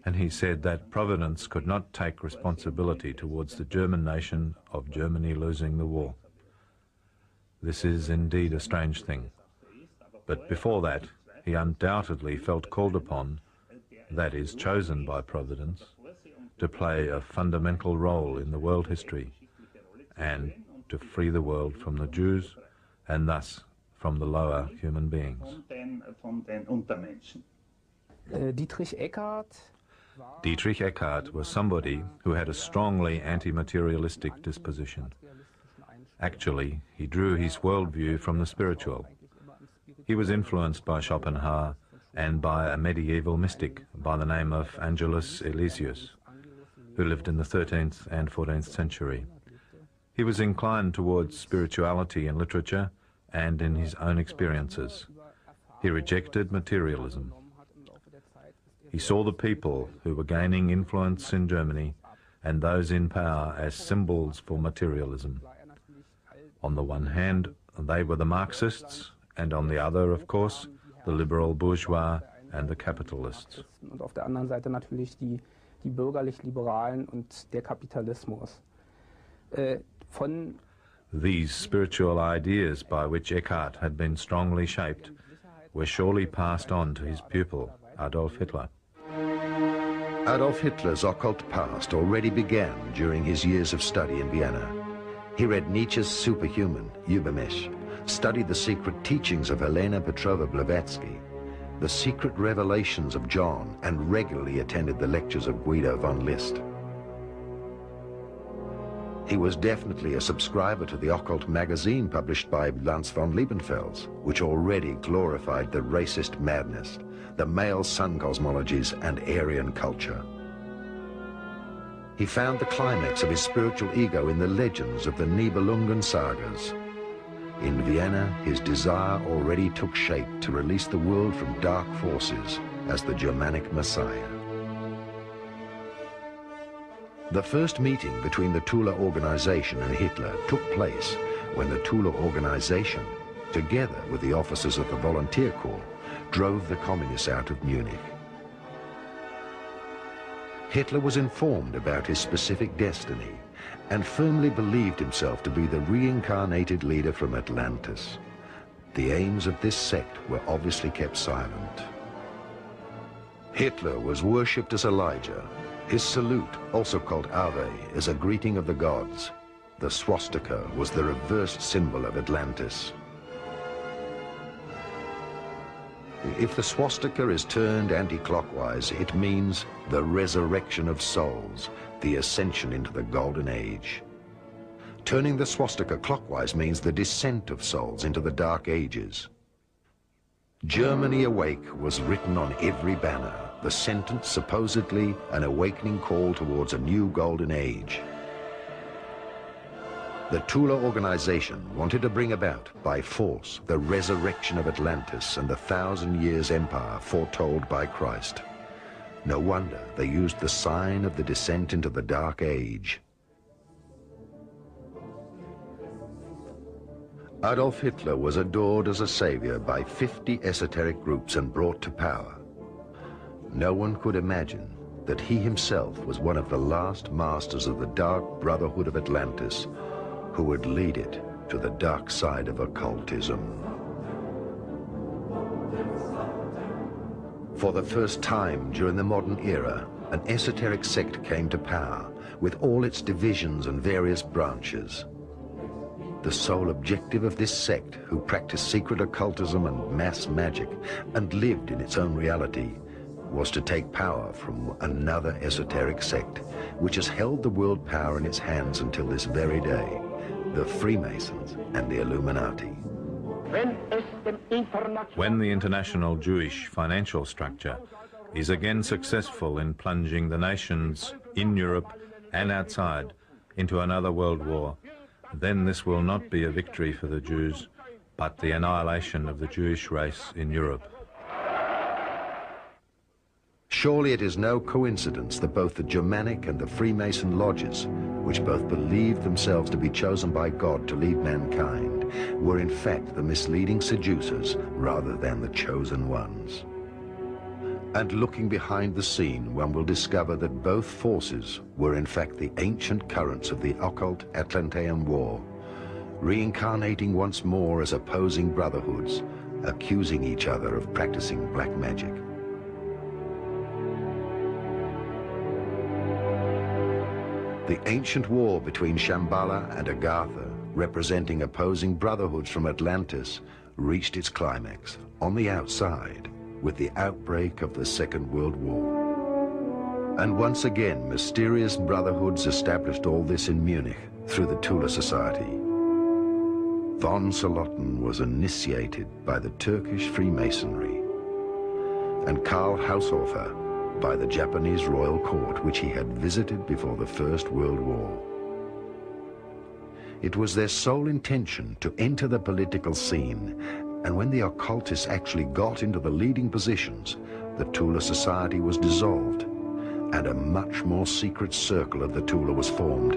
S13: and he said that providence could not take responsibility towards the German nation of Germany losing the war. This is indeed a strange thing. But before that, he undoubtedly felt called upon, that is, chosen by providence, to play a fundamental role in the world history and to free the world from the Jews and thus from the lower human beings.
S14: Dietrich Eckart
S13: Dietrich Eckart was somebody who had a strongly anti-materialistic disposition. Actually, he drew his worldview from the spiritual. He was influenced by Schopenhauer and by a medieval mystic by the name of Angelus Elesius, who lived in the 13th and 14th century. He was inclined towards spirituality in literature and in his own experiences. He rejected materialism. He saw the people who were gaining influence in Germany and those in power as symbols for materialism. On the one hand, they were the Marxists, and on the other, of course, the liberal bourgeois and the capitalists.
S14: Und auf der anderen Seite natürlich die bürgerlich-liberalen und der Kapitalismus.
S13: These spiritual ideas by which Eckart had been strongly shaped were surely passed on to his pupil, Adolf Hitler.
S1: Adolf Hitler's occult past already began during his years of study in Vienna. He read Nietzsche's Superhuman, Übermensch, studied the secret teachings of Helena Petrova Blavatsky, the secret revelations of John, and regularly attended the lectures of Guido von List. He was definitely a subscriber to the occult magazine published by Lanz von Liebenfels, which already glorified the racist madness, the male sun cosmologies, and Aryan culture. He found the climax of his spiritual ego in the legends of the Nibelungen sagas. In Vienna, his desire already took shape to release the world from dark forces as the Germanic Messiah. The first meeting between the Tula organization and Hitler took place when the Tula organization, together with the officers of the Volunteer Corps, drove the communists out of Munich. Hitler was informed about his specific destiny and firmly believed himself to be the reincarnated leader from Atlantis. The aims of this sect were obviously kept silent. Hitler was worshipped as Elijah. His salute, also called Ave, is a greeting of the gods. The swastika was the reversed symbol of Atlantis. If the swastika is turned anti-clockwise, it means the resurrection of souls, the ascension into the golden age. Turning the swastika clockwise means the descent of souls into the dark ages. Germany Awake was written on every banner, the sentence supposedly an awakening call towards a new golden age. The Tula organization wanted to bring about, by force, the resurrection of Atlantis and the 1,000 years empire foretold by Christ. No wonder they used the sign of the descent into the dark age. Adolf Hitler was adored as a savior by 50 esoteric groups and brought to power. No one could imagine that he himself was one of the last masters of the Dark Brotherhood of Atlantis, who would lead it to the dark side of occultism. For the first time during the modern era, an esoteric sect came to power, with all its divisions and various branches. The sole objective of this sect, who practiced secret occultism and mass magic, and lived in its own reality, was to take power from another esoteric sect, which has held the world power in its hands until this very day, the Freemasons and the Illuminati.
S13: When the international Jewish financial structure is again successful in plunging the nations in Europe and outside into another world war, then this will not be a victory for the Jews, but the annihilation of the Jewish race in Europe.
S1: Surely it is no coincidence that both the Germanic and the Freemason lodges, which both believed themselves to be chosen by God to lead mankind, were in fact the misleading seducers rather than the chosen ones. And looking behind the scene, one will discover that both forces were in fact the ancient currents of the occult Atlantean War, reincarnating once more as opposing brotherhoods, accusing each other of practicing black magic. The ancient war between Shambhala and Agartha, representing opposing brotherhoods from Atlantis, reached its climax on the outside with the outbreak of the Second World War. And once again, mysterious brotherhoods established all this in Munich through the Tula Society. Von Salotten was initiated by the Turkish Freemasonry, and Karl Haushofer by the Japanese royal court, which he had visited before the First World War. It was their sole intention to enter the political scene, and when the occultists actually got into the leading positions, the Tula Society was dissolved, and a much more secret circle of the Tula was formed.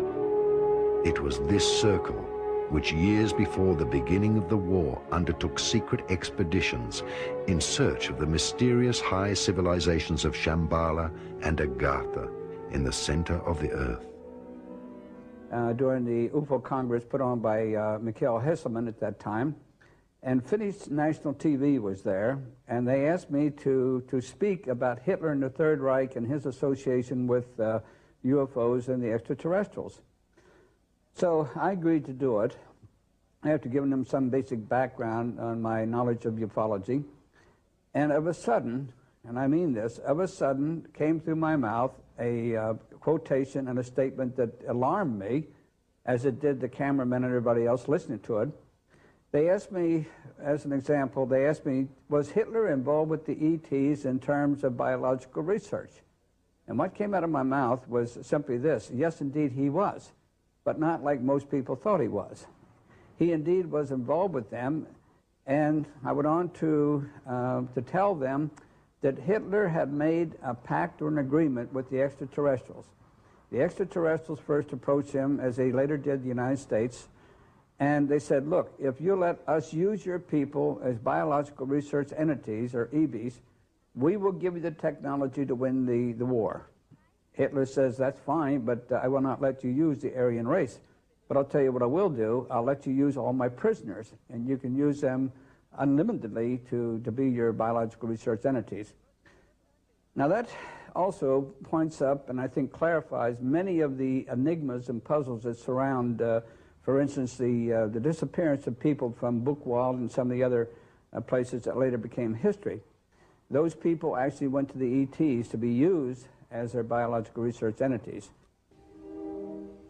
S1: It was this circle which years before the beginning of the war undertook secret expeditions in search of the mysterious high civilizations of Shambhala and Agartha in the center of the earth.
S15: During the UFO Congress put on by Mikhail Hesselman at that time, and Finnish national TV was there, and they asked me to speak about Hitler and the Third Reich and his association with UFOs and the extraterrestrials. So I agreed to do it, after giving them some basic background on my knowledge of ufology. And of a sudden, and I mean this, of a sudden came through my mouth a quotation and a statement that alarmed me, as it did the cameramen and everybody else listening to it. They asked me, as an example, they asked me, was Hitler involved with the ETs in terms of biological research? And what came out of my mouth was simply this: yes, indeed, he was, but not like most people thought he was. He indeed was involved with them, and I went on to tell them that Hitler had made a pact or an agreement with the extraterrestrials. The extraterrestrials first approached him, as they later did the United States, and they said, look, if you let us use your people as biological research entities, or EBs, we will give you the technology to win the war. Hitler says, that's fine, but I will not let you use the Aryan race. But I'll tell you what I will do. I'll let you use all my prisoners, and you can use them unlimitedly to be your biological research entities. Now that also points up, and I think clarifies, many of the enigmas and puzzles that surround, for instance, the disappearance of people from Buchwald and some of the other places that later became history. Those people actually went to the ETs to be used as their biological research entities.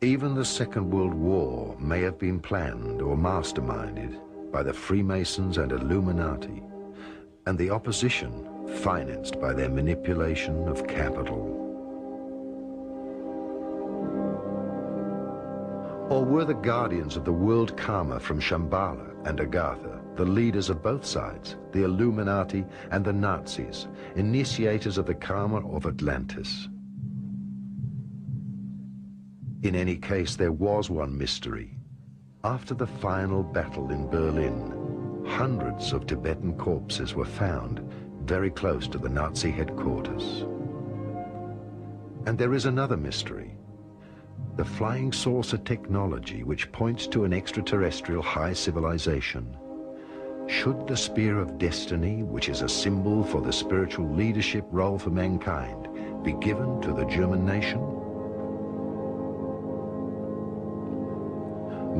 S1: Even the Second World War may have been planned or masterminded by the Freemasons and Illuminati, and the opposition financed by their manipulation of capital. Or were the guardians of the world karma from Shambhala and Agartha, the leaders of both sides, the Illuminati and the Nazis, initiators of the karma of Atlantis? In any case, there was one mystery. After the final battle in Berlin, hundreds of Tibetan corpses were found very close to the Nazi headquarters. And there is another mystery. The flying saucer technology, which points to an extraterrestrial high civilization. Should the Spear of Destiny, which is a symbol for the spiritual leadership role for mankind, be given to the German nation?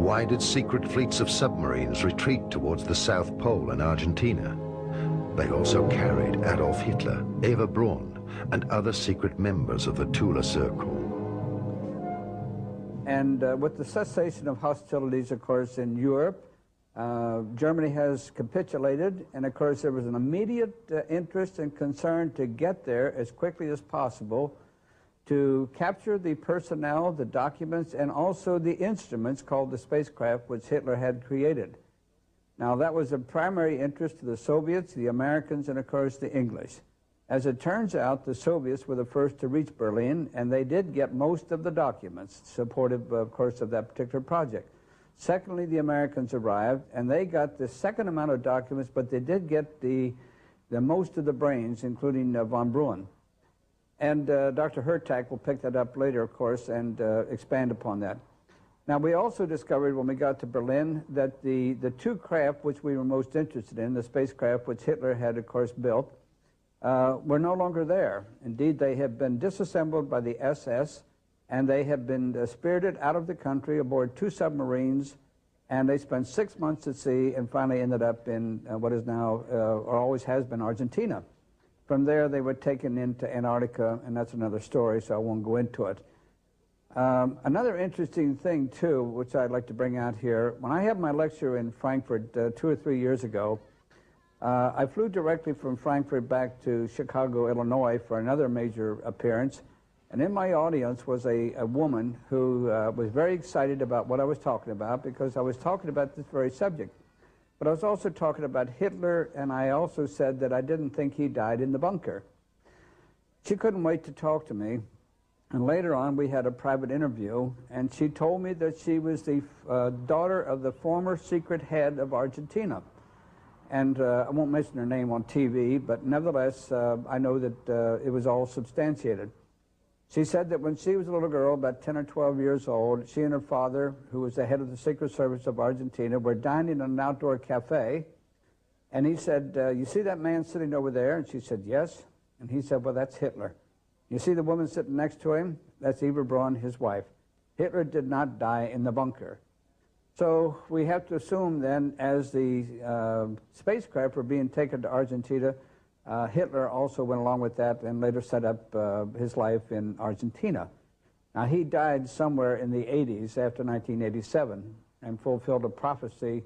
S1: Why did secret fleets of submarines retreat towards the South Pole and Argentina? They also carried Adolf Hitler, Eva Braun, and other secret members of the Tula Circle.
S15: And with the cessation of hostilities, of course, in Europe, Germany has capitulated, and of course there was an immediate interest and concern to get there as quickly as possible to capture the personnel, the documents, and also the instruments called the spacecraft, which Hitler had created. Now that was of primary interest to the Soviets, the Americans, and of course the English. As it turns out, the Soviets were the first to reach Berlin, and they did get most of the documents supportive, of course, of that particular project. Secondly, the Americans arrived, and they got the second amount of documents, but they did get the most of the brains, including von Braun. And Dr. Hertak will pick that up later, of course, and expand upon that. Now, we also discovered when we got to Berlin that the two craft which we were most interested in, the spacecraft which Hitler had, of course, built, were no longer there. Indeed, they had been disassembled by the SS, and they had been spirited out of the country aboard 2 submarines, and they spent 6 months at sea and finally ended up in what is now, or always has been, Argentina. From there, they were taken into Antarctica, and that's another story, so I won't go into it. Another interesting thing, too, which I'd like to bring out here, when I had my lecture in Frankfurt 2 or 3 years ago, I flew directly from Frankfurt back to Chicago, Illinois for another major appearance, and in my audience was a woman who was very excited about what I was talking about, because I was talking about this very subject. But I was also talking about Hitler, and I also said that I didn't think he died in the bunker. She couldn't wait to talk to me, and later on we had a private interview, and she told me that she was the daughter of the former secret head of Argentina. And I won't mention her name on TV, but nevertheless, I know that it was all substantiated. She said that when she was a little girl, about 10 or 12 years old, she and her father, who was the head of the Secret Service of Argentina, were dining in an outdoor cafe. And he said, you see that man sitting over there? And she said, yes. And he said, well, that's Hitler. You see the woman sitting next to him? That's Eva Braun, his wife. Hitler did not die in the bunker. So we have to assume then, as the spacecraft were being taken to Argentina, Hitler also went along with that and later set up his life in Argentina. Now, he died somewhere in the 80s after 1987 and fulfilled a prophecy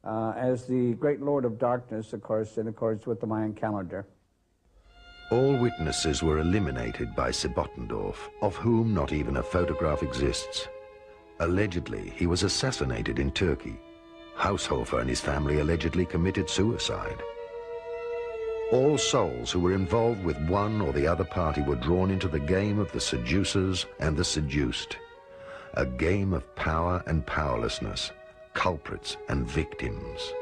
S15: as the great Lord of Darkness, of course, in accordance with the Mayan calendar.
S1: All witnesses were eliminated by Sebottendorf, of whom not even a photograph exists. Allegedly, he was assassinated in Turkey. Haushofer and his family allegedly committed suicide. All souls who were involved with one or the other party were drawn into the game of the seducers and the seduced. A game of power and powerlessness, culprits and victims.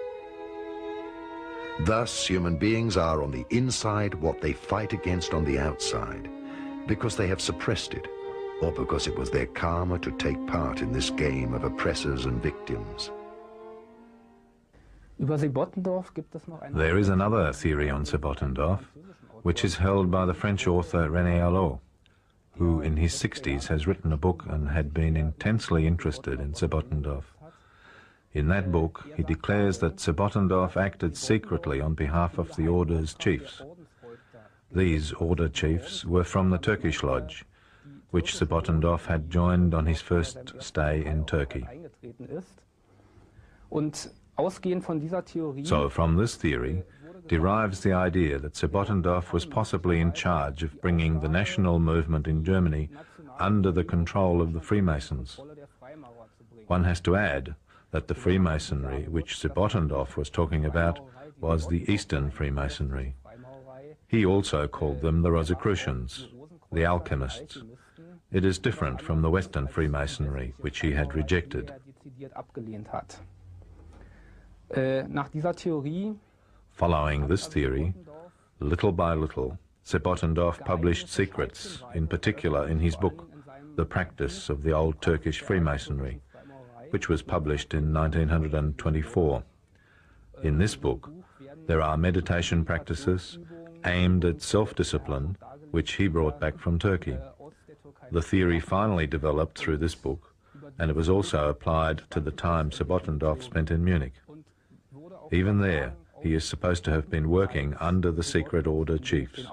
S1: Thus, human beings are on the inside what they fight against on the outside, because they have suppressed it, or because it was their karma to take part in this game of oppressors and victims.
S13: There is another theory on Sebottendorf, which is held by the French author René Allot, who in his 60s has written a book and had been intensely interested in Sebottendorf. In that book, he declares that Sebottendorf acted secretly on behalf of the Order's chiefs. These Order chiefs were from the Turkish Lodge, which Sebottendorf had joined on his first stay in Turkey. So from this theory derives the idea that Sebottendorf was possibly in charge of bringing the national movement in Germany under the control of the Freemasons. One has to add that the Freemasonry which Sebottendorf was talking about was the Eastern Freemasonry. He also called them the Rosicrucians, the alchemists. It is different from the Western Freemasonry, which he had rejected. Following this theory, little by little, Sebottendorf published secrets, in particular in his book, The Practice of the Old Turkish Freemasonry, which was published in 1924. In this book, there are meditation practices aimed at self-discipline, which he brought back from Turkey. The theory finally developed through this book, and it was also applied to the time Sebottendorf spent in Munich. Even there, he is supposed to have been working under the secret order chiefs.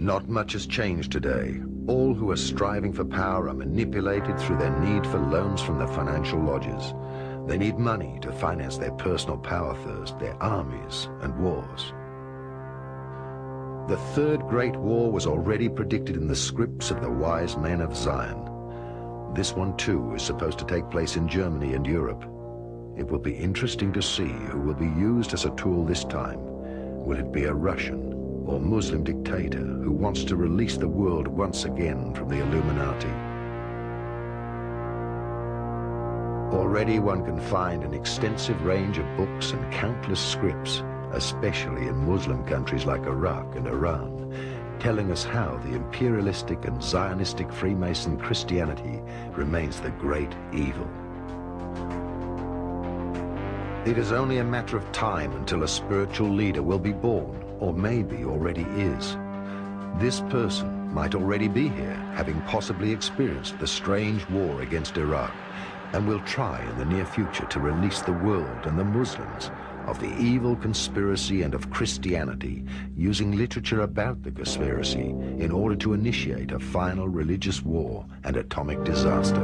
S1: Not much has changed today. All who are striving for power are manipulated through their need for loans from the financial lodges. They need money to finance their personal power thirst, their armies and wars. The Third Great War was already predicted in the scripts of the wise men of Zion. This one too is supposed to take place in Germany and Europe. It will be interesting to see who will be used as a tool this time. Will it be a Russian or Muslim dictator who wants to release the world once again from the Illuminati? Already one can find an extensive range of books and countless scripts, especially in Muslim countries like Iraq and Iran, telling us how the imperialistic and Zionistic Freemason Christianity remains the great evil. It is only a matter of time until a spiritual leader will be born, or maybe already is. This person might already be here, having possibly experienced the strange war against Iraq, and will try in the near future to release the world and the Muslims of the evil conspiracy and of Christianity, using literature about the conspiracy in order to initiate a final religious war and atomic disaster.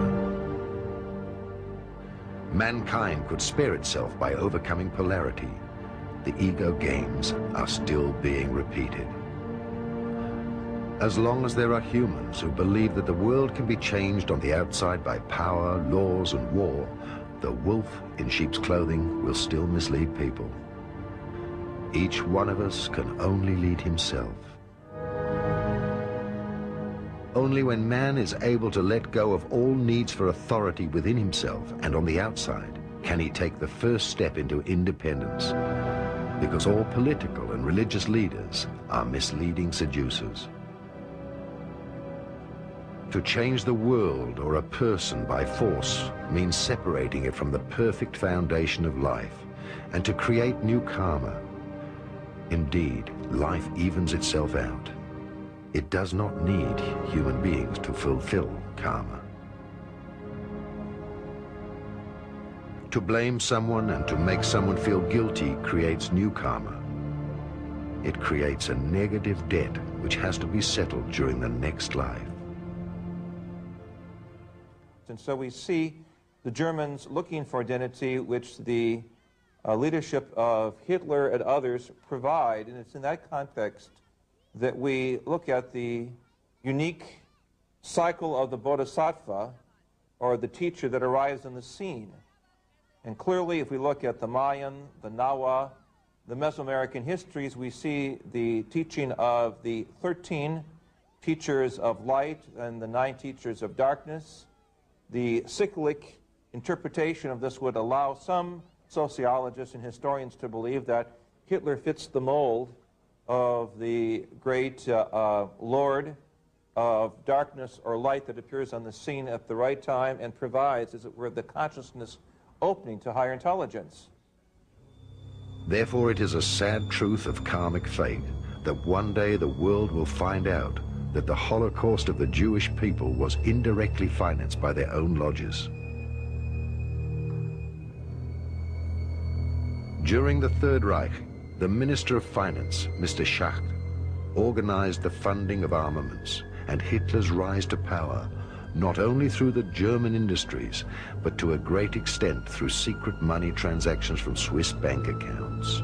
S1: Mankind could spare itself by overcoming polarity. The ego games are still being repeated. As long as there are humans who believe that the world can be changed on the outside by power, laws, and war, the wolf in sheep's clothing will still mislead people. Each one of us can only lead himself. Only when man is able to let go of all needs for authority within himself and on the outside can he take the first step into independence, because all political and religious leaders are misleading seducers. To change the world or a person by force means separating it from the perfect foundation of life and to create new karma. Indeed, life evens itself out. It does not need human beings to fulfill karma. To blame someone and to make someone feel guilty creates new karma. It creates a negative debt which has to be settled during the next life.
S6: And so we see the Germans looking for identity, which the leadership of Hitler and others provide, and it's in that context that we look at the unique cycle of the Bodhisattva, or the teacher that arrives on the scene. And clearly, if we look at the Mayan, the Nahua, the Mesoamerican histories, we see the teaching of the 13 teachers of light and the 9 teachers of darkness. The cyclic interpretation of this would allow some sociologists and historians to believe that Hitler fits the mold of the great Lord of darkness or light that appears on the scene at the right time and provides, as it were, the consciousness opening to higher intelligence.
S1: Therefore, it is a sad truth of karmic fate that one day the world will find out that the Holocaust of the Jewish people was indirectly financed by their own lodges. During the Third Reich, the Minister of Finance, Mr. Schacht, organized the funding of armaments and Hitler's rise to power, not only through the German industries, but to a great extent through secret money transactions from Swiss bank accounts.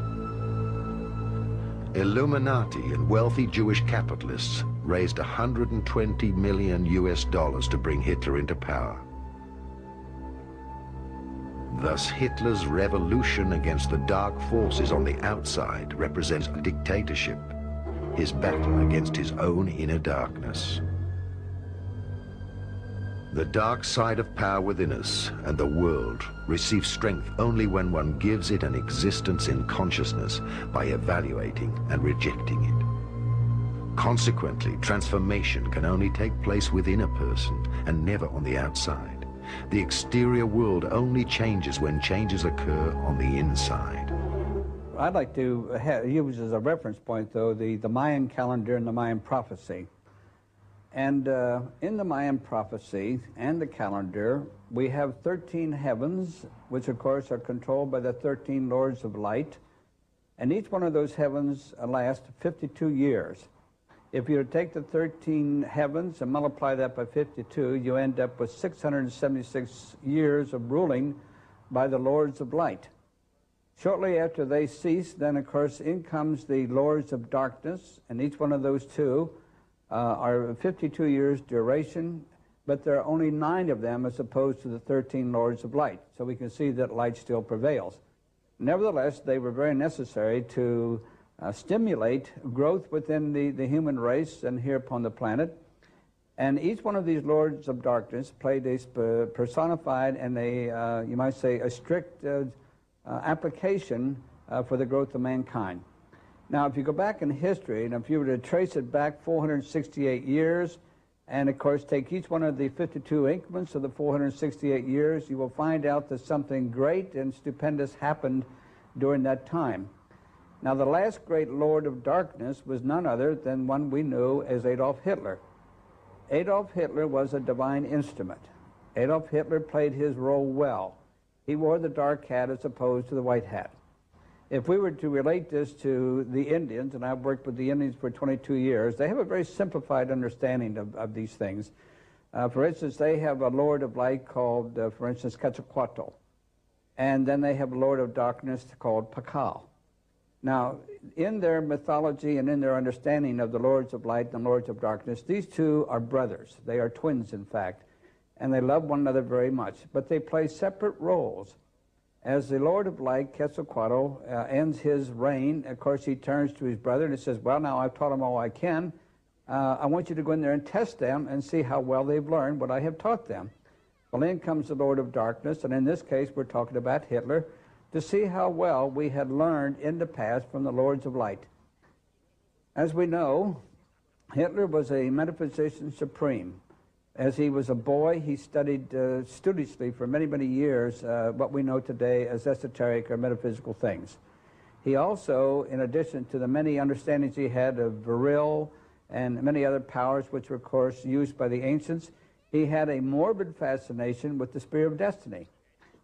S1: Illuminati and wealthy Jewish capitalists raised $120 million to bring Hitler into power. Thus, Hitler's revolution against the dark forces on the outside represents a dictatorship, his battle against his own inner darkness. The dark side of power within us and the world receives strength only when one gives it an existence in consciousness by evaluating and rejecting it. Consequently, transformation can only take place within a person and never on the outside. The exterior world only changes when changes occur on the inside.
S15: I'd like to use as a reference point, though, the Mayan calendar and the Mayan prophecy. And in the Mayan prophecy and the calendar, we have 13 heavens, which of course are controlled by the 13 lords of light. And each one of those heavens lasts 52 years. If you take the 13 heavens and multiply that by 52, you end up with 676 years of ruling by the lords of light. Shortly after they cease, then of course in comes the lords of darkness, and each one of those two are 52 years duration, but there are only 9 of them as opposed to the 13 lords of light. So we can see that light still prevails. Nevertheless, they were very necessary to stimulate growth within the human race and here upon the planet. And each one of these lords of darkness played a personified and a, you might say, a strict application for the growth of mankind. Now, if you go back in history, and if you were to trace it back 468 years, and of course take each one of the 52 increments of the 468 years, you will find out that something great and stupendous happened during that time. Now, the last great Lord of Darkness was none other than one we knew as Adolf Hitler. Adolf Hitler was a divine instrument. Adolf Hitler played his role well. He wore the dark hat as opposed to the white hat. If we were to relate this to the Indians, and I've worked with the Indians for 22 years, they have a very simplified understanding of these things. For instance, they have a Lord of Light called, for instance, Quetzalcoatl. And then they have a Lord of Darkness called Pakal. Now, in their mythology and in their understanding of the Lords of Light and the Lords of Darkness, these two are brothers. They are twins, in fact. And they love one another very much. But they play separate roles. As the Lord of Light, Quetzalcoatl, ends his reign, of course, he turns to his brother and he says, well, now I've taught them all I can. I want you to go in there and test them and see how well they've learned what I have taught them. Well, in comes the Lord of Darkness, and in this case, we're talking about Hitler, to see how well we had learned in the past from the Lords of Light. As we know, Hitler was a metaphysician supreme. As he was a boy, he studied studiously for many, many years what we know today as esoteric or metaphysical things. He also, in addition to the many understandings he had of Viril and many other powers which were, of course, used by the ancients, he had a morbid fascination with the spear of destiny.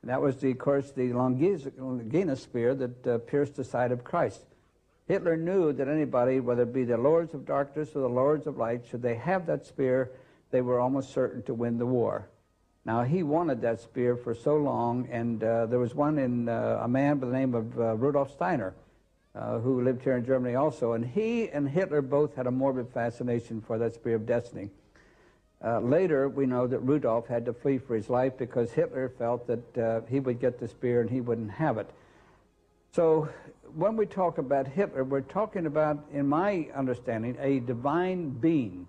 S15: And that was, of course, the Longinus spear that pierced the side of Christ. Hitler knew that anybody, whether it be the Lords of Darkness or the Lords of Light, should they have that spear, they were almost certain to win the war. Now, he wanted that spear for so long, and there was one in a man by the name of Rudolf Steiner, who lived here in Germany also, and he and Hitler both had a morbid fascination for that spear of destiny. Later, we know that Rudolf had to flee for his life because Hitler felt that he would get the spear and he wouldn't have it. So when we talk about Hitler, we're talking about, in my understanding, a divine being.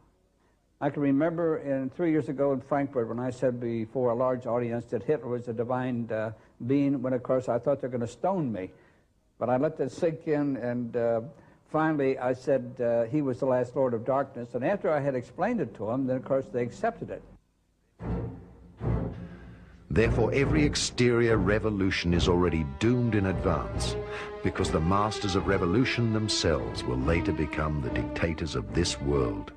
S15: I can remember 3 years ago in Frankfurt when I said before a large audience that Hitler was a divine being, when of course I thought they were going to stone me. But I let that sink in, and finally I said he was the last Lord of Darkness. And after I had explained it to them, then of course they accepted it.
S1: Therefore, every exterior revolution is already doomed in advance, because the masters of revolution themselves will later become the dictators of this world.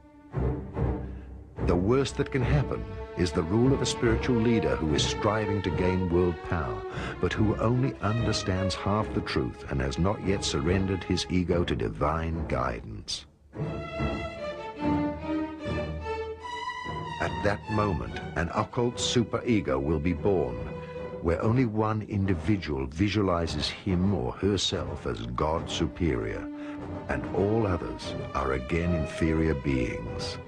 S1: The worst that can happen is the rule of a spiritual leader who is striving to gain world power, but who only understands half the truth and has not yet surrendered his ego to divine guidance. At that moment, an occult superego will be born, where only one individual visualizes him or herself as God superior, and all others are again inferior beings.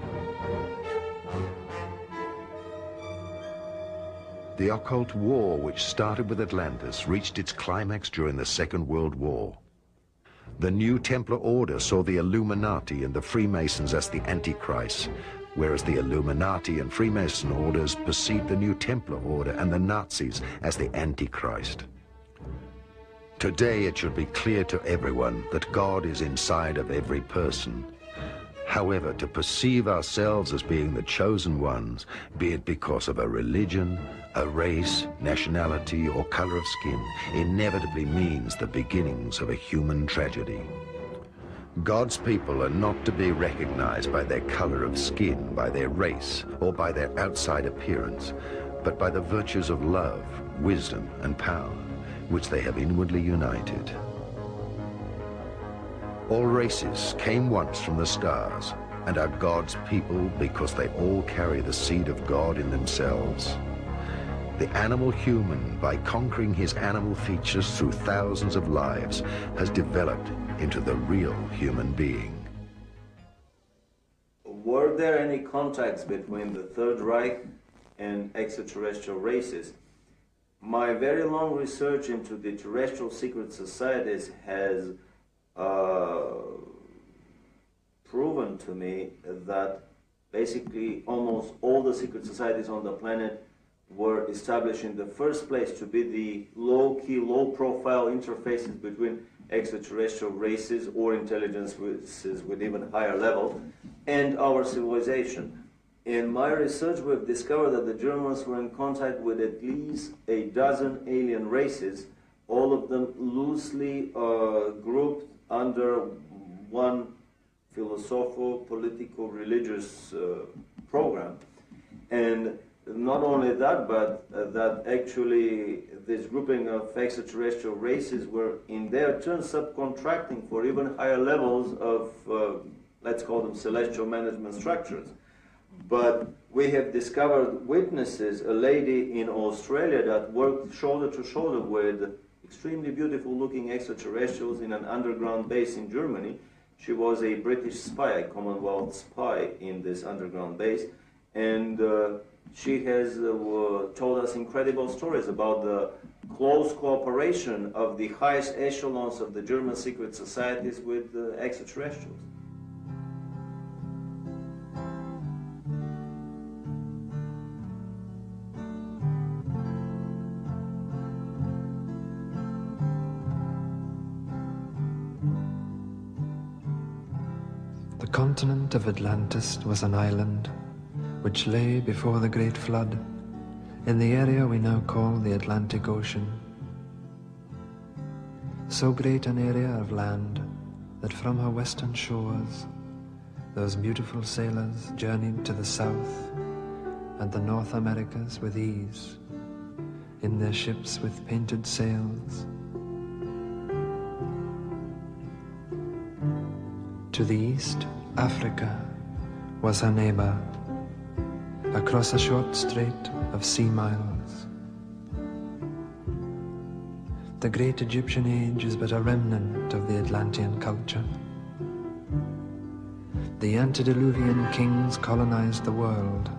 S1: The occult war, which started with Atlantis, reached its climax during the Second World War. The New Templar Order saw the Illuminati and the Freemasons as the Antichrist, whereas the Illuminati and Freemason orders perceived the New Templar Order and the Nazis as the Antichrist. Today it should be clear to everyone that God is inside of every person. However, to perceive ourselves as being the chosen ones, be it because of a religion, a race, nationality, or color of skin, inevitably means the beginnings of a human tragedy. God's people are not to be recognized by their color of skin, by their race, or by their outside appearance, but by the virtues of love, wisdom, and power, which they have inwardly united. All races came once from the stars and are God's people because they all carry the seed of God in themselves. The animal human, by conquering his animal features through thousands of lives, has developed into the real human being.
S7: Were there any contacts between the Third Reich and extraterrestrial races? My very long research into the terrestrial secret societies has proven to me that basically almost all the secret societies on the planet were established in the first place to be the low-key, low-profile interfaces between extraterrestrial races or intelligence races with even higher level and our civilization. In my research, we've discovered that the Germans were in contact with at least a dozen alien races, all of them loosely grouped under one philosophical, political, religious program. And not only that, but that actually this grouping of extraterrestrial races were in their turn subcontracting for even higher levels of, let's call them celestial management structures. But we have discovered witnesses, a lady in Australia that worked shoulder to shoulder with extremely beautiful looking extraterrestrials in an underground base in Germany. She was a British spy, a Commonwealth spy in this underground base, and she has told us incredible stories about the close cooperation of the highest echelons of the German secret societies with extraterrestrials.
S10: The continent of Atlantis was an island which lay before the great flood in the area we now call the Atlantic Ocean. So great an area of land that from her western shores those beautiful sailors journeyed to the south and the North Americas with ease in their ships with painted sails. To the east, Africa was her neighbor, across a short strait of sea miles. The great Egyptian age is but a remnant of the Atlantean culture. The antediluvian kings colonized the world.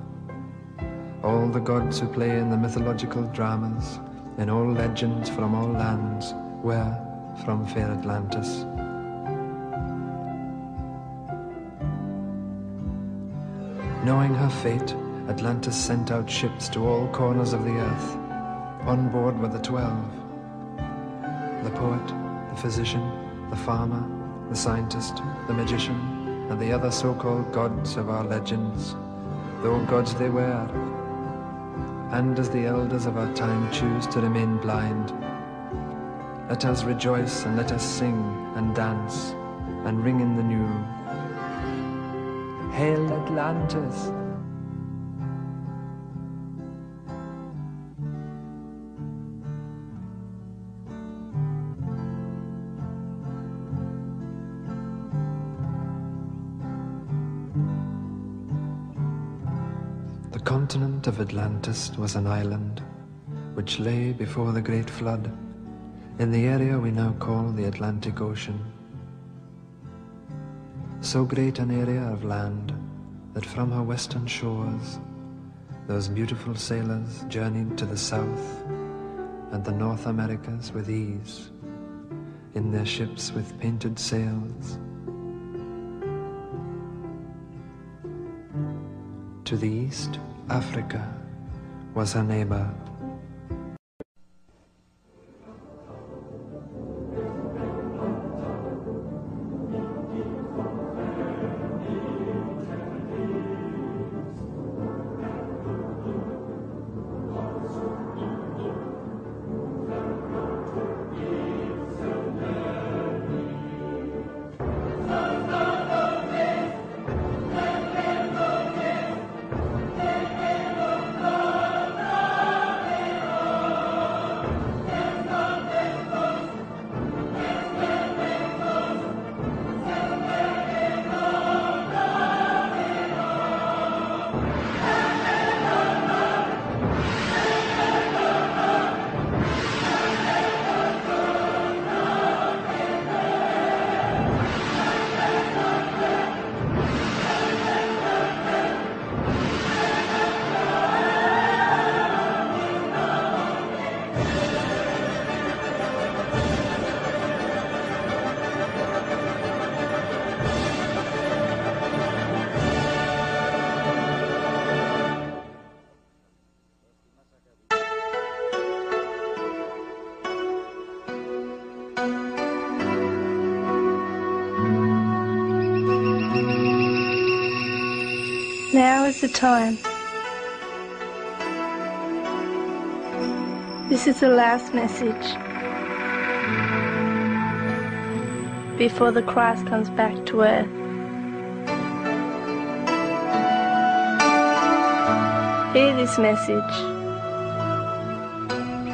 S10: All the gods who play in the mythological dramas, in all legends from all lands, were from fair Atlantis. Knowing her fate, Atlantis sent out ships to all corners of the earth. On board were the 12. The poet, the physician, the farmer, the scientist, the magician, and the other so-called gods of our legends, though gods they were. And as the elders of our time choose to remain blind, let us rejoice and let us sing and dance and ring in the new. Hail Atlantis! The continent of Atlantis was an island which lay before the great flood in the area we now call the Atlantic Ocean. So great an area of land that from her western shores those beautiful sailors journeyed to the south and the North Americas with ease in their ships with painted sails. To the east, Africa was her neighbor.
S16: Now is the time. This is the last message before the Christ comes back to earth. Hear this message.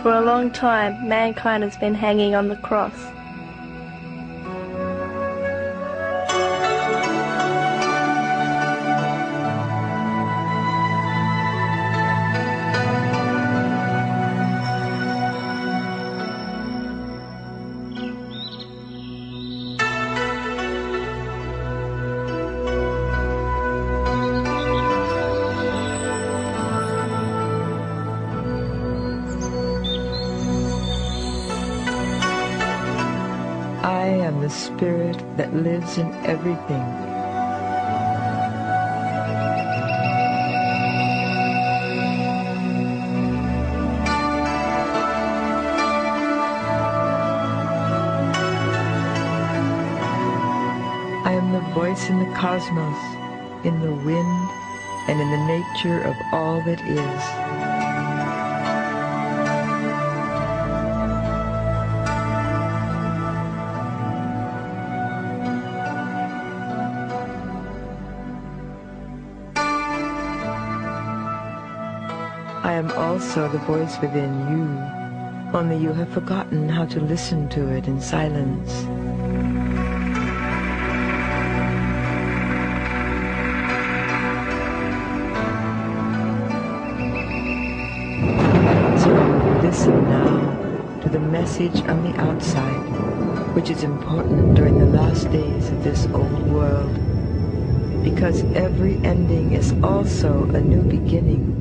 S16: For a long time, mankind has been hanging on the cross.
S17: I am the spirit that lives in everything. I am the voice in the cosmos, in the wind, and in the nature of all that is. I am also the voice within you, only you have forgotten how to listen to it in silence. So listen now to the message on the outside, which is important during the last days of this old world, because every ending is also a new beginning.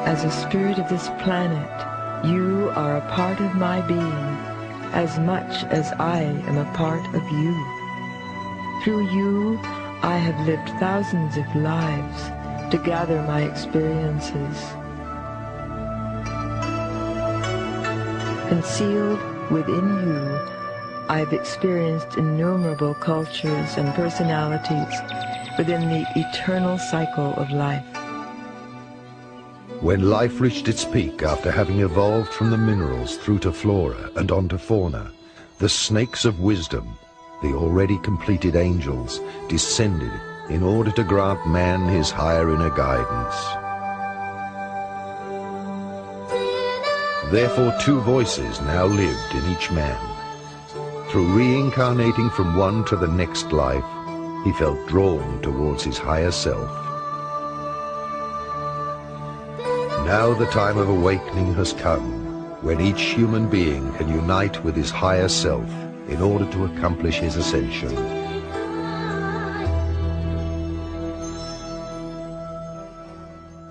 S17: As a spirit of this planet, you are a part of my being, as much as I am a part of you. Through you, I have lived thousands of lives to gather my experiences. Concealed within you, I've experienced innumerable cultures and personalities within the eternal cycle of life.
S1: When life reached its peak after having evolved from the minerals through to flora and onto fauna, the snakes of wisdom, the already completed angels, descended in order to grant man his higher inner guidance. Therefore, two voices now lived in each man. Through reincarnating from one to the next life, he felt drawn towards his higher self. Now the time of awakening has come, when each human being can unite with his higher self in order to accomplish his ascension.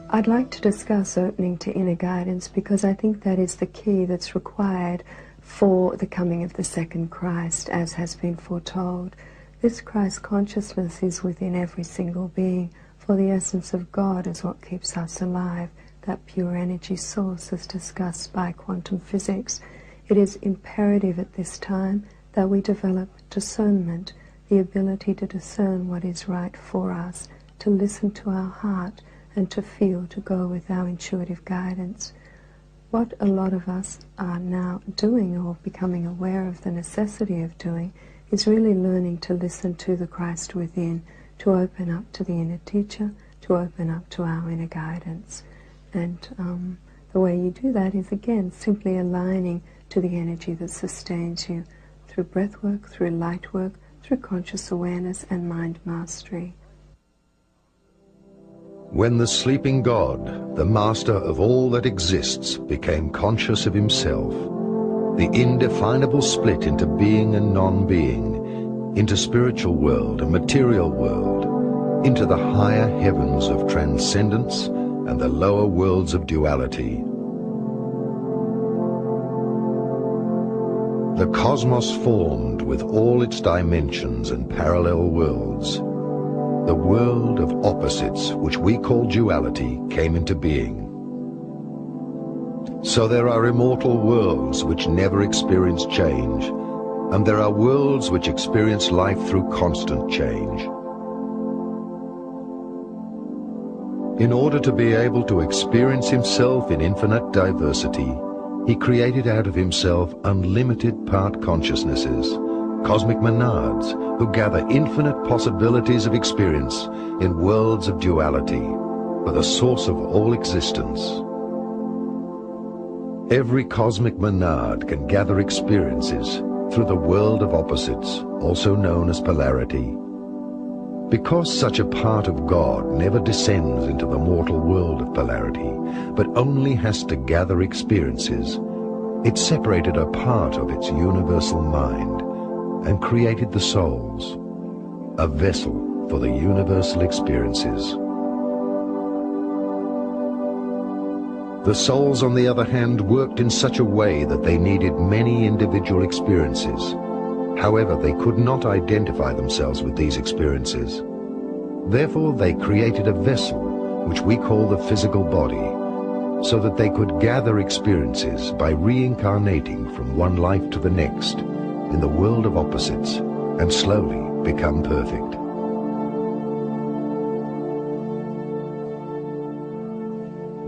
S18: I'd like to discuss opening to inner guidance because I think that is the key that's required for the coming of the second Christ, as has been foretold. This Christ consciousness is within every single being, for the essence of God is what keeps us alive. That pure energy source is discussed by quantum physics. It is imperative at this time that we develop discernment, the ability to discern what is right for us, to listen to our heart, and to feel, to go with our intuitive guidance. What a lot of us are now doing, or becoming aware of the necessity of doing, is really learning to listen to the Christ within, to open up to the inner teacher, to open up to our inner guidance. And the way you do that is, again, simply aligning to the energy that sustains you through breath work, through light work, through conscious awareness and mind mastery.
S1: When the sleeping God, the master of all that exists, became conscious of himself, the indefinable split into being and non-being, into spiritual world and material world, into the higher heavens of transcendence and the lower worlds of duality. The cosmos formed with all its dimensions and parallel worlds. The world of opposites, which we call duality, came into being. So there are immortal worlds which never experience change, and there are worlds which experience life through constant change. In order to be able to experience himself in infinite diversity, he created out of himself unlimited part consciousnesses, cosmic monads, who gather infinite possibilities of experience in worlds of duality. are the source of all existence. Every cosmic monad can gather experiences through the world of opposites, also known as polarity. Because such a part of God never descends into the mortal world of polarity, but only has to gather experiences, it separated a part of its universal mind and created the souls, a vessel for the universal experiences. The souls, on the other hand, worked in such a way that they needed many individual experiences. However, they could not identify themselves with these experiences. Therefore, they created a vessel, which we call the physical body, so that they could gather experiences by reincarnating from one life to the next in the world of opposites and slowly become perfect.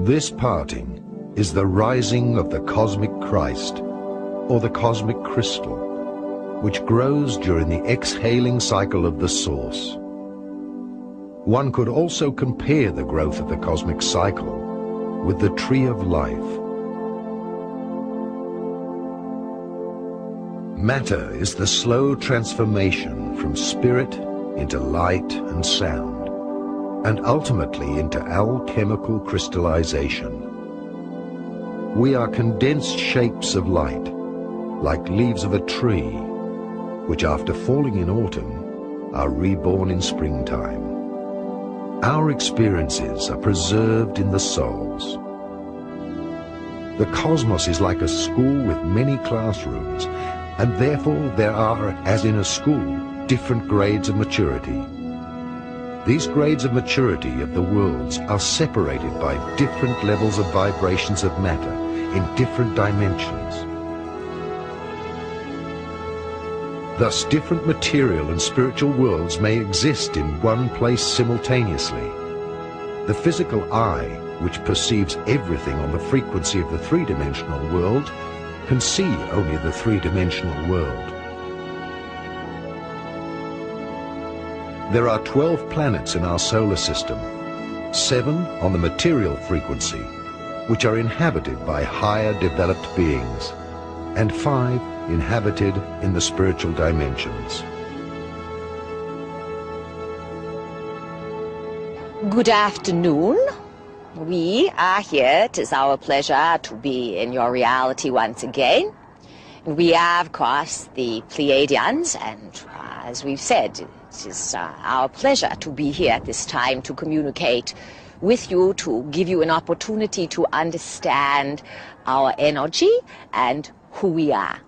S1: This parting is the rising of the cosmic Christ, or the cosmic crystal, which grows during the exhaling cycle of the source. One could also compare the growth of the cosmic cycle with the tree of life. Matter is the slow transformation from spirit into light and sound, and ultimately into alchemical crystallization. We are condensed shapes of light, like leaves of a tree, which after falling in autumn are reborn in springtime. Our experiences are preserved in the souls. The cosmos is like a school with many classrooms, and therefore there are, as in a school, different grades of maturity. These grades of maturity of the worlds are separated by different levels of vibrations of matter in different dimensions. Thus, different material and spiritual worlds may exist in one place simultaneously. The physical eye, which perceives everything on the frequency of the three-dimensional world, can see only the three-dimensional world. There are 12 planets in our solar system, 7 on the material frequency, which are inhabited by higher developed beings, and 5 inhabited in the spiritual dimensions.
S19: Good afternoon. We are here. It is our pleasure to be in your reality once again. And we are, of course, the Pleiadians, and as we've said, it is our pleasure to be here at this time to communicate with you, to give you an opportunity to understand our energy and who we are.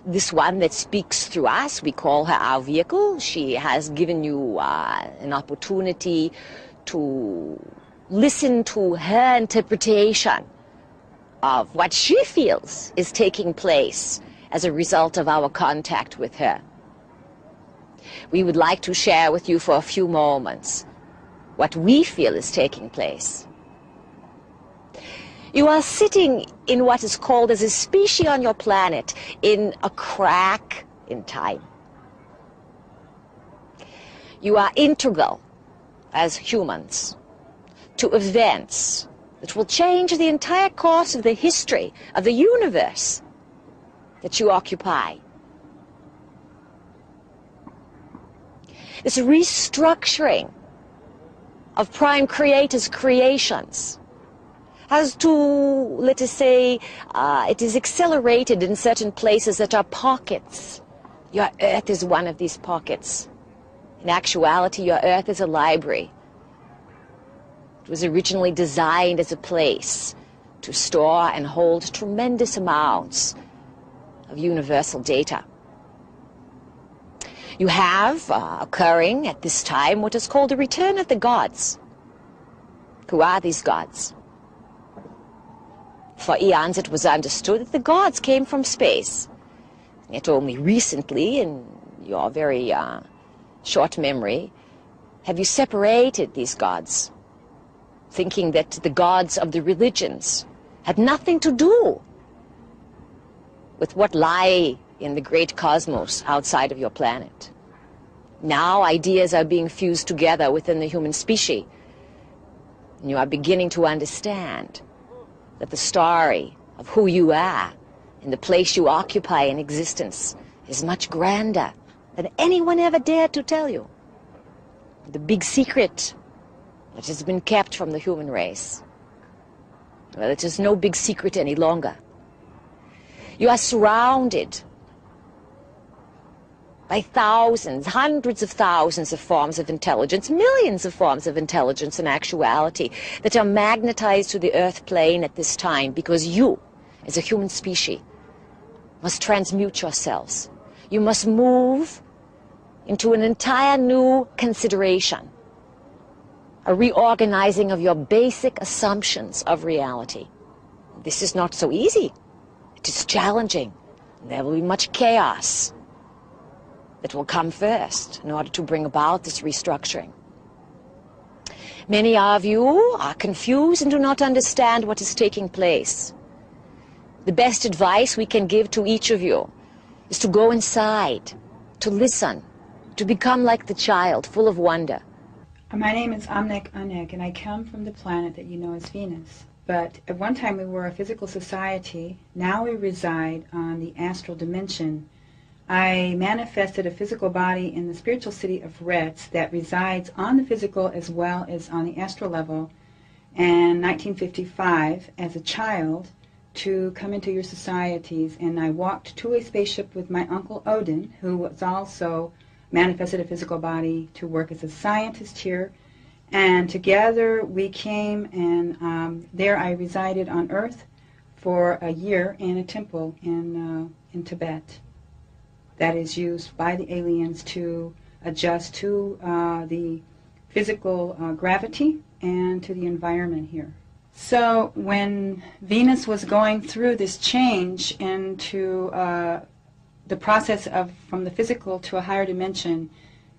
S19: This one that speaks through us, we call her our vehicle. She has given you an opportunity to listen to her interpretation of what she feels is taking place as a result of our contact with her. We would like to share with you for a few moments what we feel is taking place. You are sitting in what is called as a species on your planet in a crack in time. You are integral as humans to events that will change the entire course of the history of the universe that you occupy. This restructuring of Prime Creator's creations has to, let us say, it is accelerated in certain places that are pockets. Your Earth is one of these pockets. In actuality, your Earth is a library. It was originally designed as a place to store and hold tremendous amounts of universal data. You have occurring at this time what is called the return of the gods. Who are these gods? For eons it was understood that the gods came from space. Yet only recently, in your very short memory, have you separated these gods, thinking that the gods of the religions had nothing to do with what lie in the great cosmos outside of your planet. Now ideas are being fused together within the human species And you are beginning to understand that the story of who you are and the place you occupy in existence is much grander than anyone ever dared to tell you. The big secret that has been kept from the human race. Well, it is no big secret any longer. You are surrounded by thousands, hundreds of thousands of forms of intelligence, millions of forms of intelligence in actuality that are magnetized to the earth plane at this time because you, as a human species, must transmute yourselves. You must move into an entire new consideration, a reorganizing of your basic assumptions of reality. This is not so easy. It is challenging. There will be much chaos that will come first in order to bring about this restructuring. Many of you are confused and do not understand what is taking place. The best advice we can give to each of you is to go inside, to listen, to become like the child, full of wonder.
S20: My name is Amnek Anek, and I come from the planet that you know as Venus. But at one time we were a physical society. Now we reside on the astral dimension. I manifested a physical body in the spiritual city of Retz that resides on the physical as well as on the astral level in 1955 as a child to come into your societies. And I walked to a spaceship with my uncle Odin, who was also manifested a physical body to work as a scientist here. And together we came, and there I resided on Earth for a year in a temple in Tibet that is used by the aliens to adjust to the physical gravity and to the environment here. So when Venus was going through this change into the process of from the physical to a higher dimension,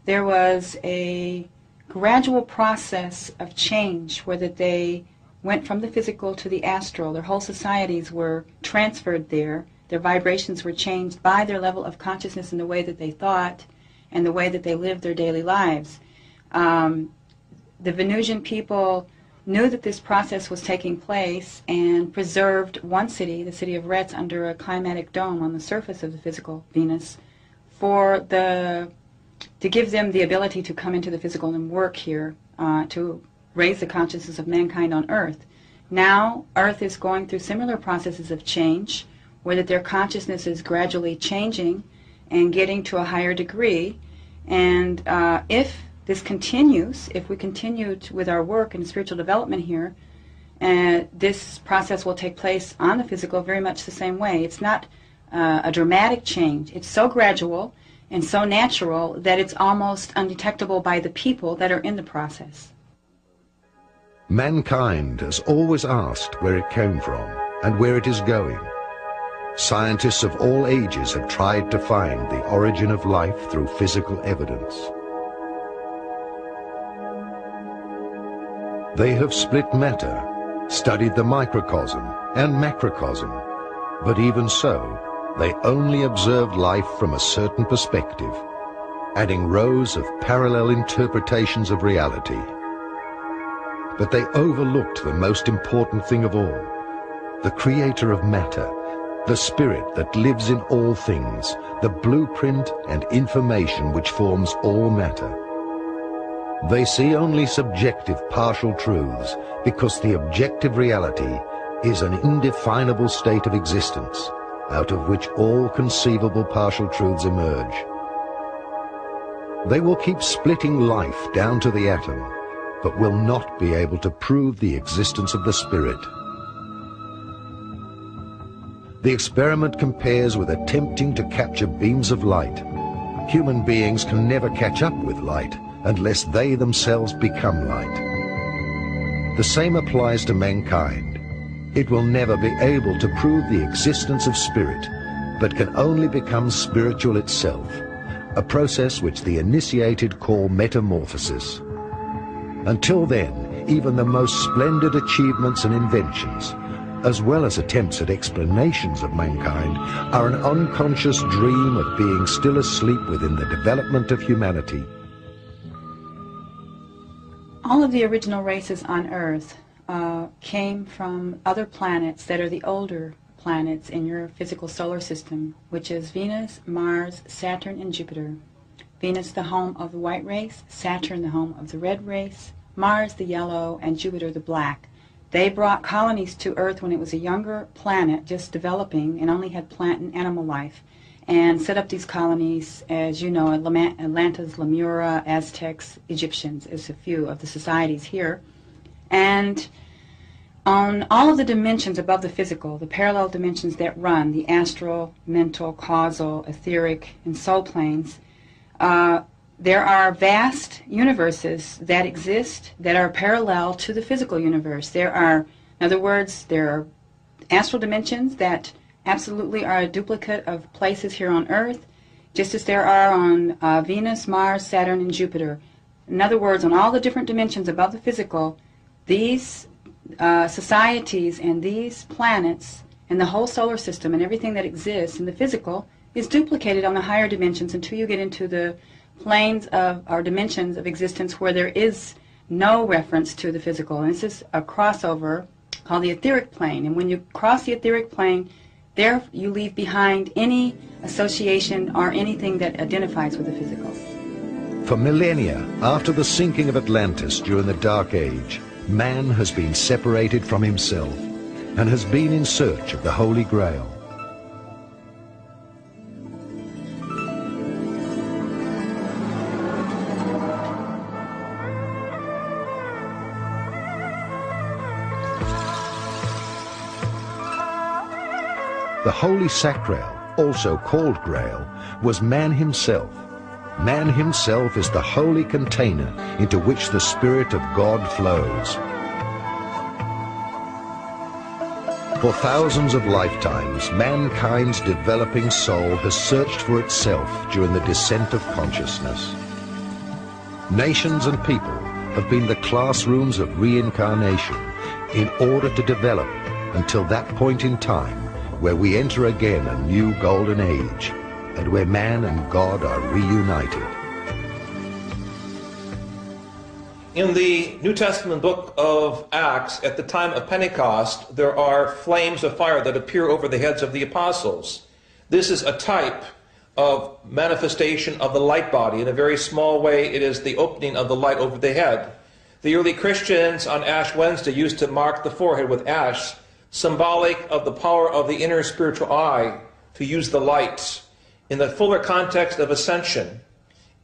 S20: there was a gradual process of change where that they went from the physical to the astral. Their whole societies were transferred there. Their vibrations were changed by their level of consciousness and the way that they thought and the way that they lived their daily lives. The Venusian people knew that this process was taking place and preserved one city, the city of Retz, under a climatic dome on the surface of the physical Venus to give them the ability to come into the physical and work here to raise the consciousness of mankind on Earth. Now, Earth is going through similar processes of change, where that their consciousness is gradually changing and getting to a higher degree. And if this continues, if we continue with our work and spiritual development here, this process will take place on the physical very much the same way. It's not a dramatic change. It's so gradual and so natural that it's almost undetectable by the people that are in the process.
S1: Mankind has always asked where it came from and where it is going. Scientists of all ages have tried to find the origin of life through physical evidence. They have split matter, studied the microcosm and macrocosm, but even so, they only observed life from a certain perspective, adding rows of parallel interpretations of reality. But they overlooked the most important thing of all, the creator of matter, the spirit that lives in all things, the blueprint and information which forms all matter. They see only subjective partial truths because the objective reality is an indefinable state of existence, out of which all conceivable partial truths emerge. They will keep splitting life down to the atom, but will not be able to prove the existence of the spirit. The experiment compares with attempting to capture beams of light. Human beings can never catch up with light unless they themselves become light. The same applies to mankind. It will never be able to prove the existence of spirit, but can only become spiritual itself, a process which the initiated call metamorphosis. Until then, even the most splendid achievements and inventions, as well as attempts at explanations of mankind, are an unconscious dream of being still asleep within the development of humanity.
S20: All of the original races on Earth came from other planets that are the older planets in your physical solar system, which is Venus, Mars, Saturn, and Jupiter. Venus, the home of the white race, Saturn, the home of the red race, Mars, the yellow, and Jupiter, the black. They brought colonies to Earth when it was a younger planet, just developing, and only had plant and animal life, and set up these colonies, as you know, Atlantis, Lemura, Aztecs, Egyptians, as a few of the societies here. And on all of the dimensions above the physical, the parallel dimensions that run, the astral, mental, causal, etheric, and soul planes, there are vast universes that exist that are parallel to the physical universe. There are, in other words, there are astral dimensions that absolutely are a duplicate of places here on Earth, just as there are on Venus, Mars, Saturn, and Jupiter. In other words, on all the different dimensions above the physical, these societies and these planets and the whole solar system and everything that exists in the physical is duplicated on the higher dimensions until you get into the planes of, or dimensions of existence where there is no reference to the physical. And this is a crossover called the etheric plane. And when you cross the etheric plane, there you leave behind any association or anything that identifies with the physical.
S1: For millennia after the sinking of Atlantis during the Dark Age, man has been separated from himself and has been in search of the Holy Grail. The Holy Sacral, also called Grail, was man himself. Man himself is the holy container into which the Spirit of God flows. For thousands of lifetimes, mankind's developing soul has searched for itself during the descent of consciousness. Nations and people have been the classrooms of reincarnation in order to develop until that point in time where we enter again a new golden age, and where man and God are reunited.
S6: In the New Testament book of Acts, at the time of Pentecost, there are flames of fire that appear over the heads of the apostles. This is a type of manifestation of the light body. In a very small way, it is the opening of the light over the head. The early Christians on Ash Wednesday used to mark the forehead with ash, symbolic of the power of the inner spiritual eye to use the light. In the fuller context of ascension,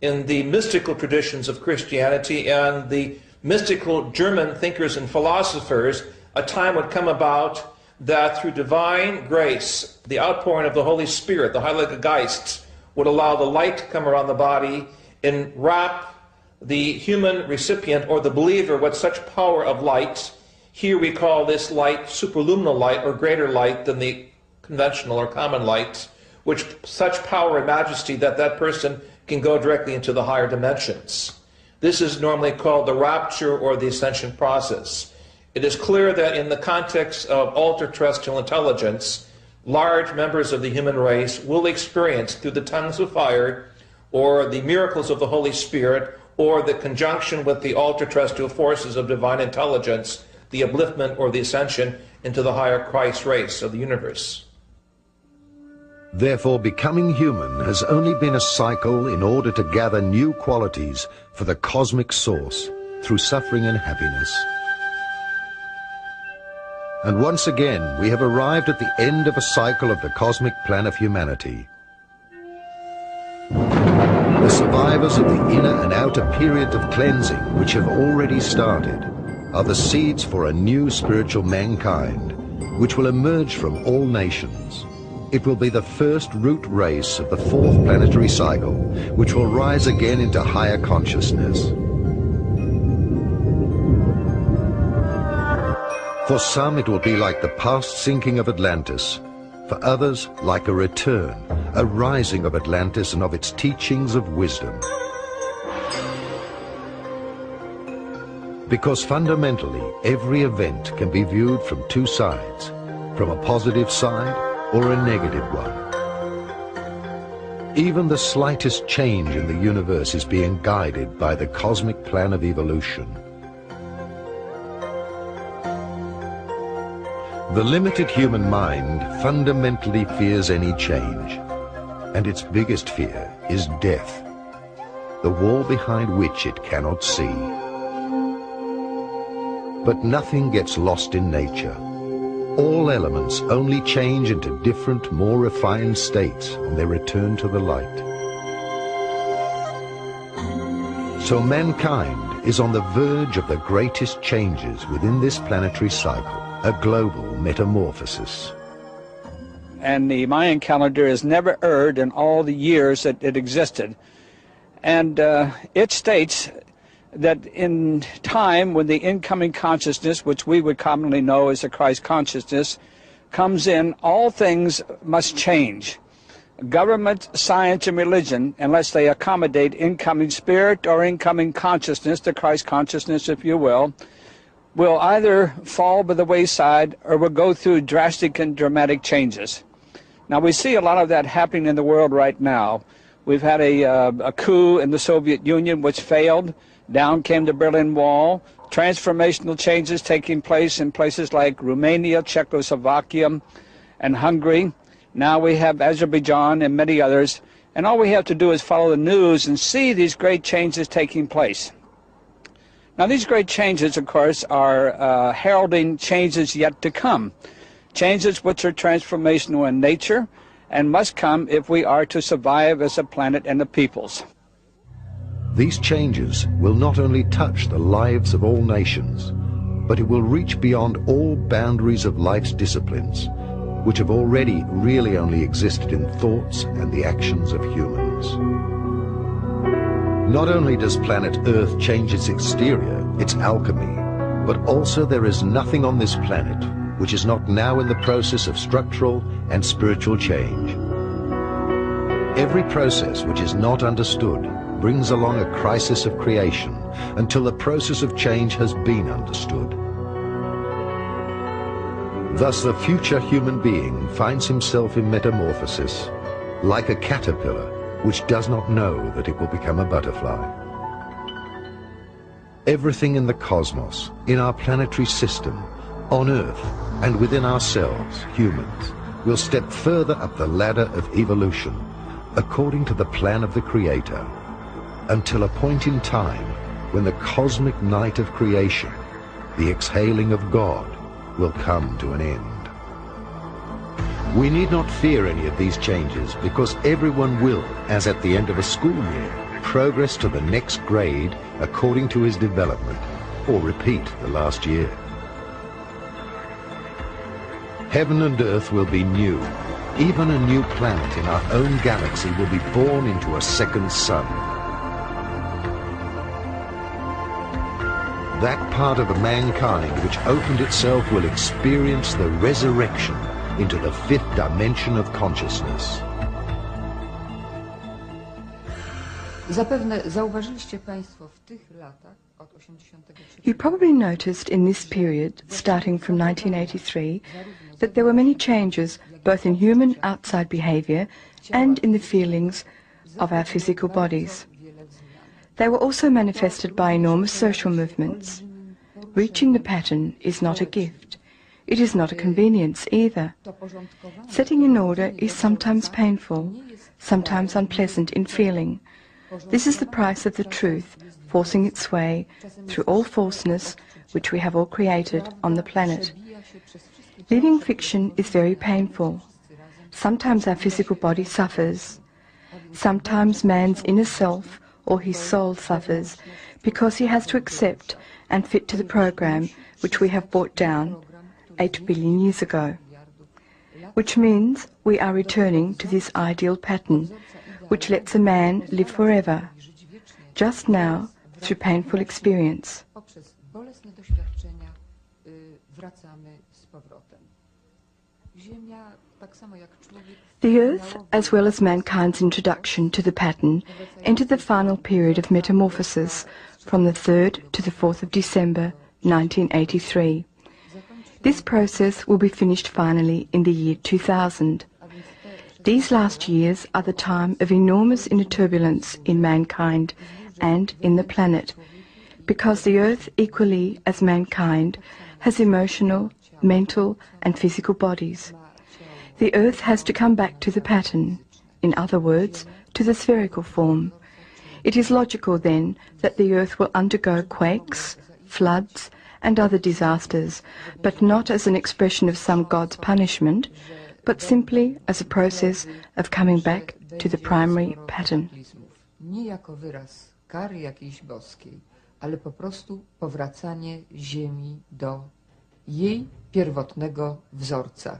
S6: in the mystical traditions of Christianity and the mystical German thinkers and philosophers, a time would come about that through divine grace, the outpouring of the Holy Spirit, the Heilige Geist, would allow the light to come around the body and wrap the human recipient or the believer with such power of light. Here we call this light superluminal light, or greater light than the conventional or common light, which such power and majesty that that person can go directly into the higher dimensions. This is normally called the rapture or the ascension process. It is clear that in the context of ultra-terrestrial intelligence, large members of the human race will experience through the tongues of fire or the miracles of the Holy Spirit or the conjunction with the ultra-terrestrial forces of divine intelligence, the upliftment or the ascension into the higher Christ race of the universe.
S1: Therefore, becoming human has only been a cycle in order to gather new qualities for the cosmic source through suffering and happiness. And once again, we have arrived at the end of a cycle of the cosmic plan of humanity. The survivors of the inner and outer periods of cleansing, which have already started, are the seeds for a new spiritual mankind, which will emerge from all nations. It will be the first root race of the fourth planetary cycle, which will rise again into higher consciousness. For some, it will be like the past sinking of Atlantis. For others, like a return, a rising of Atlantis and of its teachings of wisdom. Because fundamentally, every event can be viewed from two sides, from a positive side or a negative one. Even the slightest change in the universe is being guided by the cosmic plan of evolution. The limited human mind fundamentally fears any change, and its biggest fear is death, the wall behind which it cannot see. But nothing gets lost in nature. All elements only change into different, more refined states on their return to the light. So mankind is on the verge of the greatest changes within this planetary cycle, a global metamorphosis.
S21: And the Mayan calendar has never erred in all the years that it existed. And it states that in time when the incoming consciousness, which we would commonly know as the Christ consciousness, comes in, all things must change. Government, science, and religion, unless they accommodate incoming spirit or incoming consciousness, the Christ consciousness, if you will either fall by the wayside or will go through drastic and dramatic changes. Now, we see a lot of that happening in the world right now. We've had a coup in the Soviet Union which failed. Down came the Berlin Wall. Transformational changes taking place in places like Romania, Czechoslovakia, and Hungary. Now we have Azerbaijan and many others. And all we have to do is follow the news and see these great changes taking place. Now, these great changes, of course, are heralding changes yet to come, changes which are transformational in nature and must come if we are to survive as a planet and the peoples.
S1: These changes will not only touch the lives of all nations, but it will reach beyond all boundaries of life's disciplines, which have already really only existed in thoughts and the actions of humans. Not only does planet Earth change its exterior, its alchemy, but also there is nothing on this planet which is not now in the process of structural and spiritual change. Every process which is not understood brings along a crisis of creation until the process of change has been understood. Thus the future human being finds himself in metamorphosis, like a caterpillar which does not know that it will become a butterfly. Everything in the cosmos, in our planetary system, on Earth, and within ourselves, humans, will step further up the ladder of evolution, according to the plan of the Creator, until a point in time when the cosmic night of creation, the exhaling of God, will come to an end. We need not fear any of these changes because everyone will, as at the end of a school year, progress to the next grade according to his development, or repeat the last year. Heaven and earth will be new. Even a new planet in our own galaxy will be born into a second sun. That part of mankind which opened itself will experience the resurrection into the fifth dimension of consciousness.
S4: Zapewne zauważyliście Państwo w tych latach od 83.
S17: You probably noticed in this period, starting from 1983, that there were many changes both in human outside behavior and in the feelings of our physical bodies. They were also manifested by enormous social movements. Reaching the pattern is not a gift. It is not a convenience either. Setting in order is sometimes painful, sometimes unpleasant in feeling. This is the price of the truth forcing its way through all falseness which we have all created on the planet. Living fiction is very painful. Sometimes our physical body suffers. Sometimes man's inner self or his soul suffers because he has to accept and fit to the program which we have brought down 8 billion years ago. Which means we are returning to this ideal pattern which lets a man live forever, just now through painful experience. The earth, as well as mankind's introduction to the pattern, entered the final period of metamorphosis from the 3rd to the 4th of December 1983. This process will be finished finally in the year 2000. These last years are the time of enormous inner turbulence in mankind and in the planet, because the earth, equally as mankind, has emotional,
S2: mental and physical bodies. The Earth has to come back to the pattern, in other words, to the spherical form. It is logical then that the Earth will undergo quakes, floods and other disasters, but not as an expression of some god's punishment, but simply as a process of coming back to the primary pattern.
S4: Nie jako wyraz kary jakiejś boskiej, ale po prostu powracanie Ziemi do jej pierwotnego wzorca.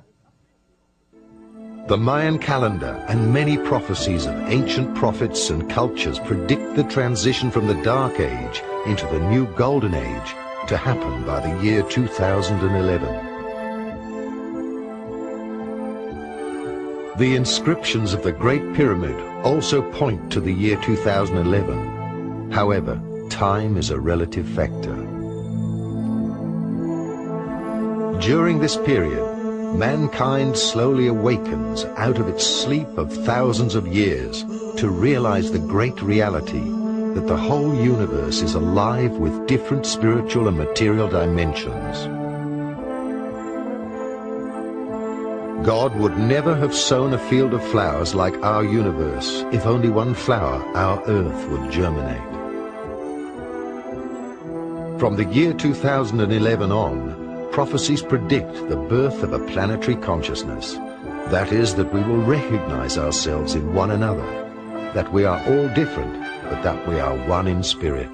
S1: The Mayan calendar and many prophecies of ancient prophets and cultures predict the transition from the Dark Age into the new Golden Age to happen by the year 2011. The inscriptions of the Great Pyramid also point to the year 2011. However, time is a relative factor. During this period, mankind slowly awakens out of its sleep of thousands of years to realize the great reality that the whole universe is alive with different spiritual and material dimensions. God would never have sown a field of flowers like our universe if only one flower, our Earth, would germinate. From the year 2011 on, prophecies predict the birth of a planetary consciousness. That is, that we will recognize ourselves in one another, that we are all different, but that we are one in spirit.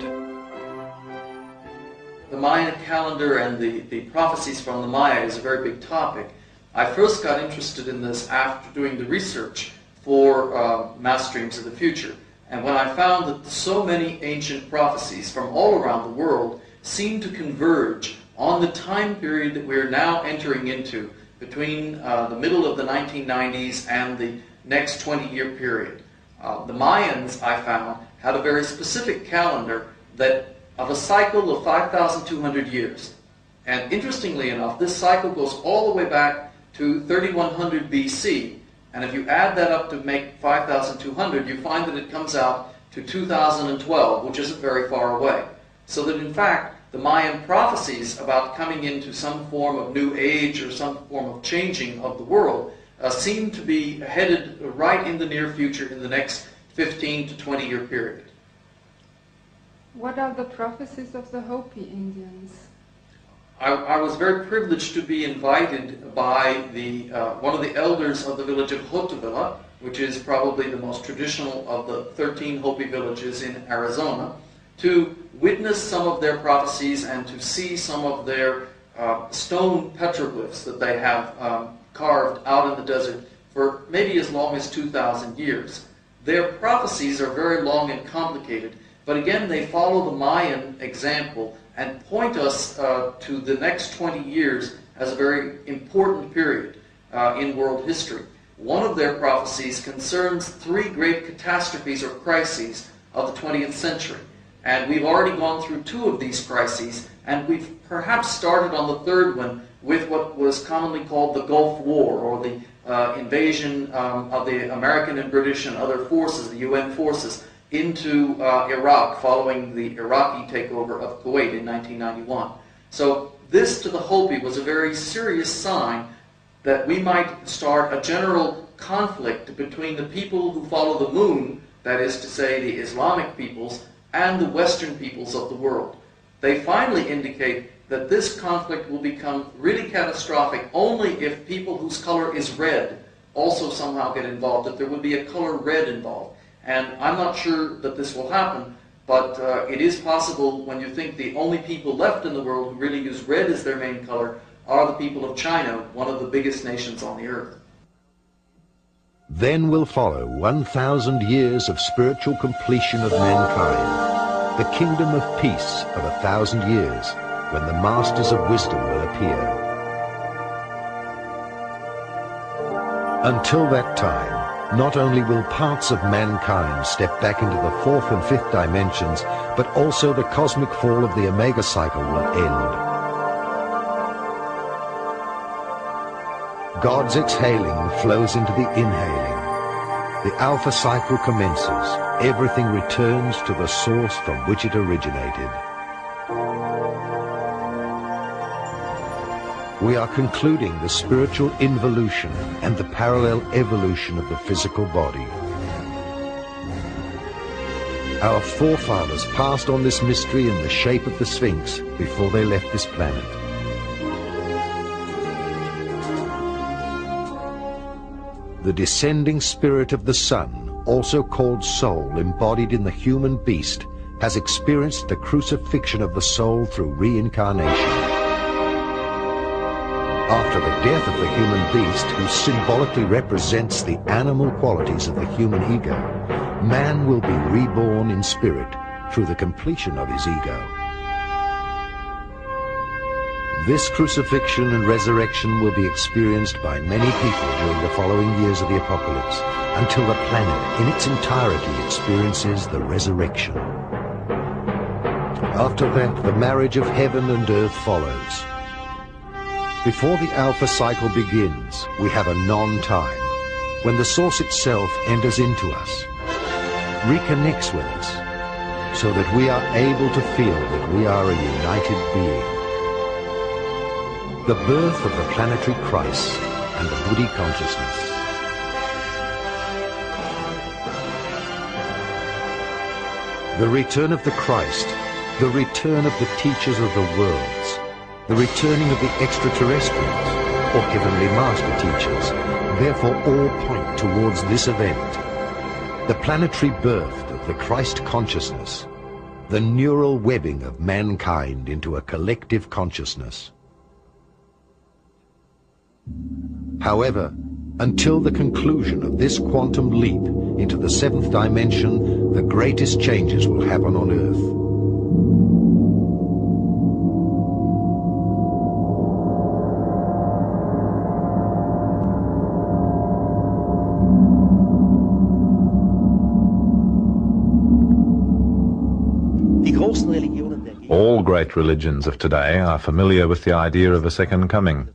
S22: The Mayan calendar and the prophecies from the Maya is a very big topic. I first got interested in this after doing the research for Mass Dreams of the Future. And when I found that so many ancient prophecies from all around the world seem to converge on the time period that we're now entering into, between the middle of the 1990s and the next 20-year period. The Mayans, I found, had a very specific calendar that of a cycle of 5,200 years. And interestingly enough, this cycle goes all the way back to 3100 BC. And if you add that up to make 5,200, you find that it comes out to 2012, which isn't very far away. So that in fact, the Mayan prophecies about coming into some form of new age or some form of changing of the world seem to be headed right in the near future in the next 15 to 20 year period.
S23: What are the prophecies of the Hopi Indians?
S22: I was very privileged to be invited by one of the elders of the village of Hotevilla, which is probably the most traditional of the 13 Hopi villages in Arizona, to witness some of their prophecies and to see some of their stone petroglyphs that they have carved out in the desert for maybe as long as 2,000 years. Their prophecies are very long and complicated, but again they follow the Mayan example and point us to the next 20 years as a very important period in world history. One of their prophecies concerns 3 great catastrophes or crises of the 20th century. And we've already gone through 2 of these crises, and we've perhaps started on the 3rd one with what was commonly called the Gulf War, or the invasion of the American and British and other forces, the UN forces, into Iraq following the Iraqi takeover of Kuwait in 1991. So this to the Hopi was a very serious sign that we might start a general conflict between the people who follow the moon, that is to say the Islamic peoples, and the Western peoples of the world. They finally indicate that this conflict will become really catastrophic only if people whose color is red also somehow get involved, that there would be a color red involved. And I'm not sure that this will happen, but it is possible when you think the only people left in the world who really use red as their main color are the people of China, one of the biggest nations on the earth.
S1: Then will follow 1,000 years of spiritual completion of mankind, the kingdom of peace of 1,000 years, when the masters of wisdom will appear. Until that time, not only will parts of mankind step back into the 4th and 5th dimensions, but also the cosmic fall of the Omega cycle will end. God's exhaling flows into the inhaling. The Alpha cycle commences. Everything returns to the source from which it originated. we are concluding the spiritual involution and the parallel evolution of the physical body. Our forefathers passed on this mystery in the shape of the Sphinx before they left this planet. The descending spirit of the sun, also called soul, embodied in the human beast, has experienced the crucifixion of the soul through reincarnation. After the death of the human beast, who symbolically represents the animal qualities of the human ego, man will be reborn in spirit through the completion of his ego. This crucifixion and resurrection will be experienced by many people during the following years of the apocalypse, until the planet in its entirety experiences the resurrection. After that, the marriage of heaven and earth follows. Before the alpha cycle begins, we have a non-time, when the source itself enters into us, reconnects with us, so that we are able to feel that we are a united being. The birth of the planetary Christ and the Buddhi consciousness. The return of the Christ, the return of the teachers of the worlds, the returning of the extraterrestrials, or heavenly master teachers, therefore all point towards this event. The planetary birth of the Christ consciousness, the neural webbing of mankind into a collective consciousness. However, until the conclusion of this quantum leap into the seventh dimension, the greatest changes will happen on Earth.
S13: All great religions of today are familiar with the idea of a second coming.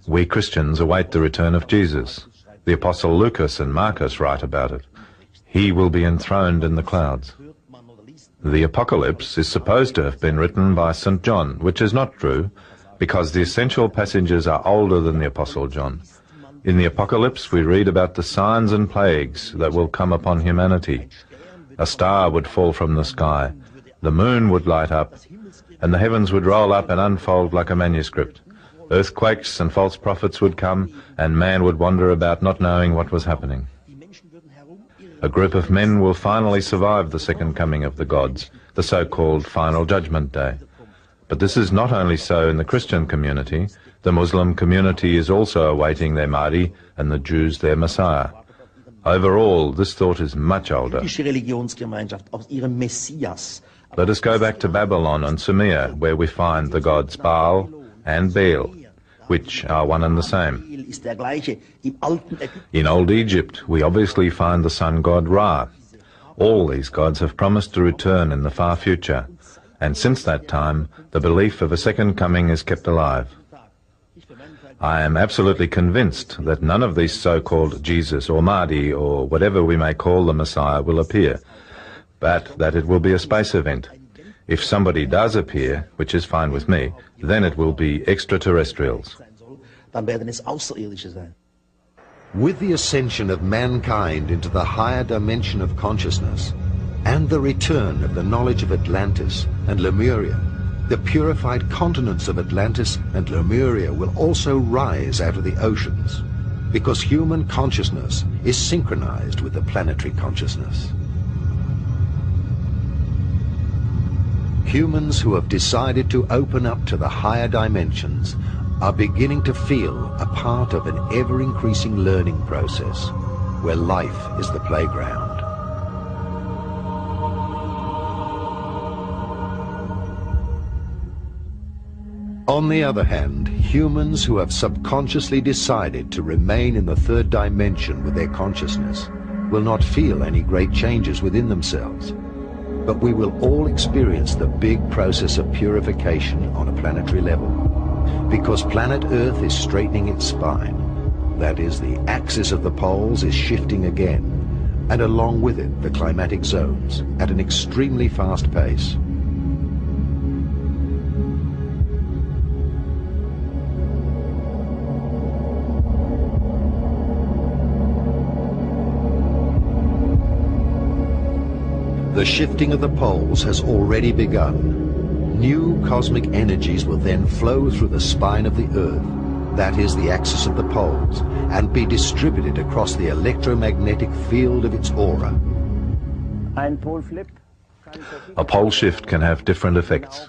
S13: We Christians await the return of Jesus. The Apostle Lucas and Marcus write about it. He will be enthroned in the clouds. The Apocalypse is supposed to have been written by St. John, which is not true, because the essential passages are older than the Apostle John. In the Apocalypse we read about the signs and plagues that will come upon humanity. A star would fall from the sky, the moon would light up, and the heavens would roll up and unfold like a manuscript. Earthquakes and false prophets would come, and man would wander about not knowing what was happening. A group of men will finally survive the second coming of the gods, the so-called Final Judgment Day. But this is not only so in the Christian community. The Muslim community is also awaiting their Mahdi and the Jews their Messiah. Overall, this thought is much older. Let us go back to Babylon and Sumer, where we find the gods Baal and Baal, which are one and the same. In Old Egypt, we obviously find the sun god Ra. All these gods have promised to return in the far future, and since that time, the belief of a second coming is kept alive. I am absolutely convinced that none of these so-called Jesus or Mahdi or whatever we may call the Messiah will appear, but that it will be a space event. If somebody does appear, which is fine with me, then it will be extraterrestrials.
S1: With the ascension of mankind into the higher dimension of consciousness and the return of the knowledge of Atlantis and Lemuria, the purified continents of Atlantis and Lemuria will also rise out of the oceans, because human consciousness is synchronized with the planetary consciousness. Humans who have decided to open up to the higher dimensions are beginning to feel a part of an ever-increasing learning process where life is the playground. On the other hand, humans who have subconsciously decided to remain in the third dimension with their consciousness will not feel any great changes within themselves. But we will all experience the big process of purification on a planetary level, because planet Earth is straightening its spine. That is, the axis of the poles is shifting again, and along with it the climatic zones, at an extremely fast pace. The shifting of the poles has already begun. New cosmic energies will then flow through the spine of the Earth, that is the axis of the poles, and be distributed across the electromagnetic field of its aura.
S13: A pole shift can have different effects.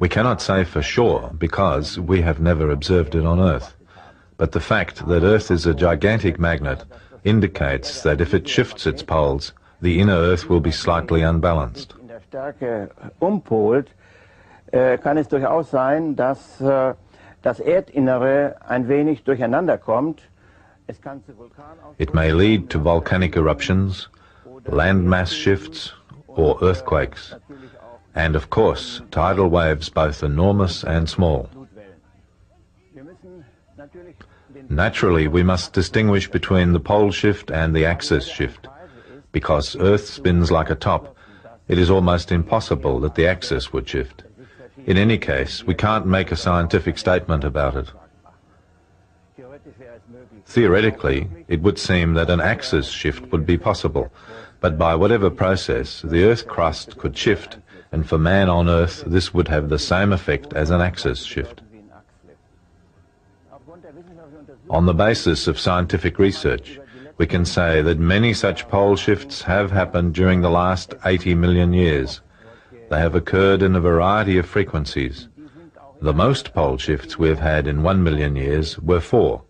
S13: We cannot say for sure because we have never observed it on Earth. But the fact that Earth is a gigantic magnet indicates that if it shifts its poles, the inner Earth will be slightly unbalanced.
S3: In der Stärke umpolt, kann es durchaus sein, dass das Erdinnere ein wenig durcheinander kommt.
S13: It may lead to volcanic eruptions, landmass shifts, or earthquakes, and of course tidal waves both enormous and small. Naturally, we must distinguish between the pole shift and the axis shift. Because Earth spins like a top, it is almost impossible that the axis would shift. In any case, we can't make a scientific statement about it. Theoretically, it would seem that an axis shift would be possible, but by whatever process, the Earth crust could shift, and for man on Earth, this would have the same effect as an axis shift. On the basis of scientific research, we can say that many such pole shifts have happened during the last 80 million years. They have occurred in a variety of frequencies. The most pole shifts we have had in 1 million years were 4,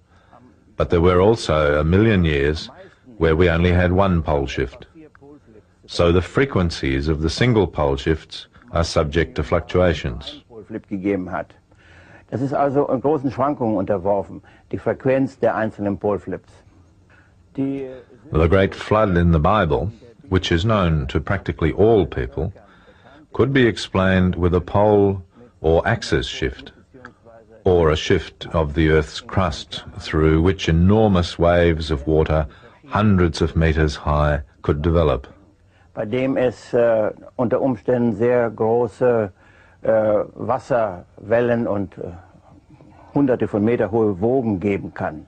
S13: but there were also 1 million years where we only had 1 pole shift. So the frequencies of the single pole shifts are subject to fluctuations.
S3: Das ist also großen Schwankungen unterworfen, die Frequenz der einzelnen Polflips.
S13: The great flood in the Bible, which is known to practically all people, could be explained with a pole or axis shift, or a shift of the Earth's crust through which enormous waves of water, hundreds of meters high, could develop.
S3: Bei dem es unter Umständen sehr große Wasserwellen und hunderte von Meter hohe Wogen geben kann.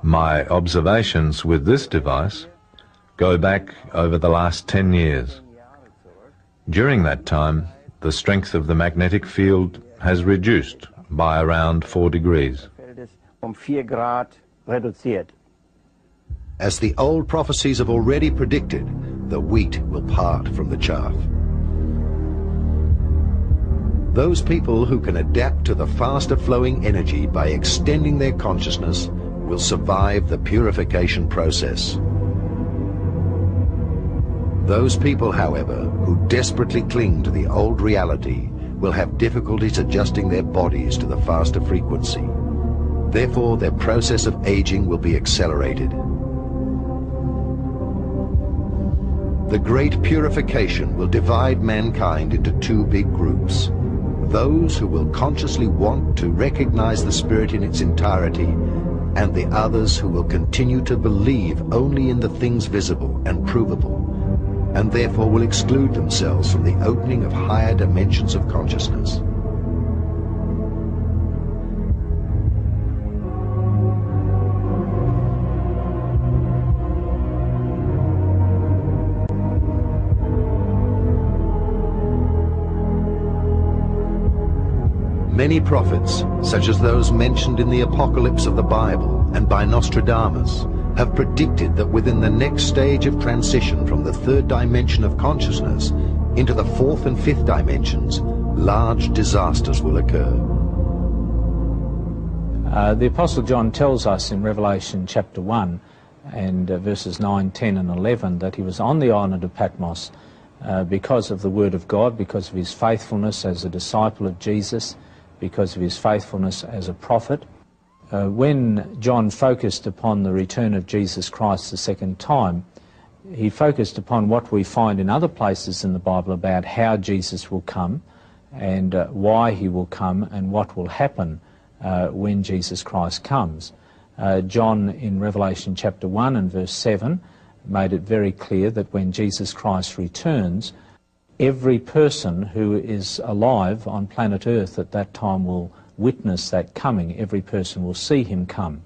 S13: My observations with this device go back over the last 10 years. During that time, the strength of the magnetic field has reduced by around 4 degrees.
S3: 4 Grad reduziert.
S1: As the old prophecies have already predicted, the wheat will part from the chaff. Those people who can adapt to the faster flowing energy by extending their consciousness will survive the purification process. Those people, however, who desperately cling to the old reality will have difficulties adjusting their bodies to the faster frequency. Therefore, their process of aging will be accelerated. The great purification will divide mankind into 2 big groups. Those who will consciously want to recognize the Spirit in its entirety, and the others who will continue to believe only in the things visible and provable, and therefore will exclude themselves from the opening of higher dimensions of consciousness. Many prophets, such as those mentioned in the Apocalypse of the Bible and by Nostradamus, have predicted that within the next stage of transition from the 3rd dimension of consciousness into the 4th and 5th dimensions, large disasters will occur.
S11: The Apostle John tells us in Revelation chapter 1 and verses 9, 10 and 11 that he was on the island of Patmos because of the Word of God, because of his faithfulness as a disciple of Jesus, because of his faithfulness as a prophet. When John focused upon the return of Jesus Christ the second time, he focused upon what we find in other places in the Bible about how Jesus will come and why he will come and what will happen when Jesus Christ comes. John in Revelation chapter 1 and verse 7 made it very clear that when Jesus Christ returns, every person who is alive on planet Earth at that time will witness that coming. Every person will see him come.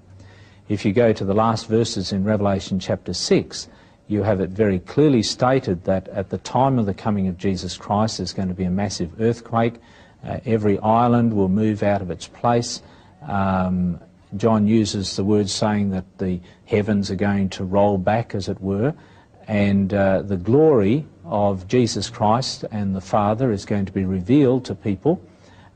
S11: If you go to the last verses in Revelation chapter 6, you have it very clearly stated that at the time of the coming of Jesus Christ there's going to be a massive earthquake. Every island will move out of its place. John uses the word saying that the heavens are going to roll back, as it were, and the glory of Jesus Christ and the Father is going to be revealed to people.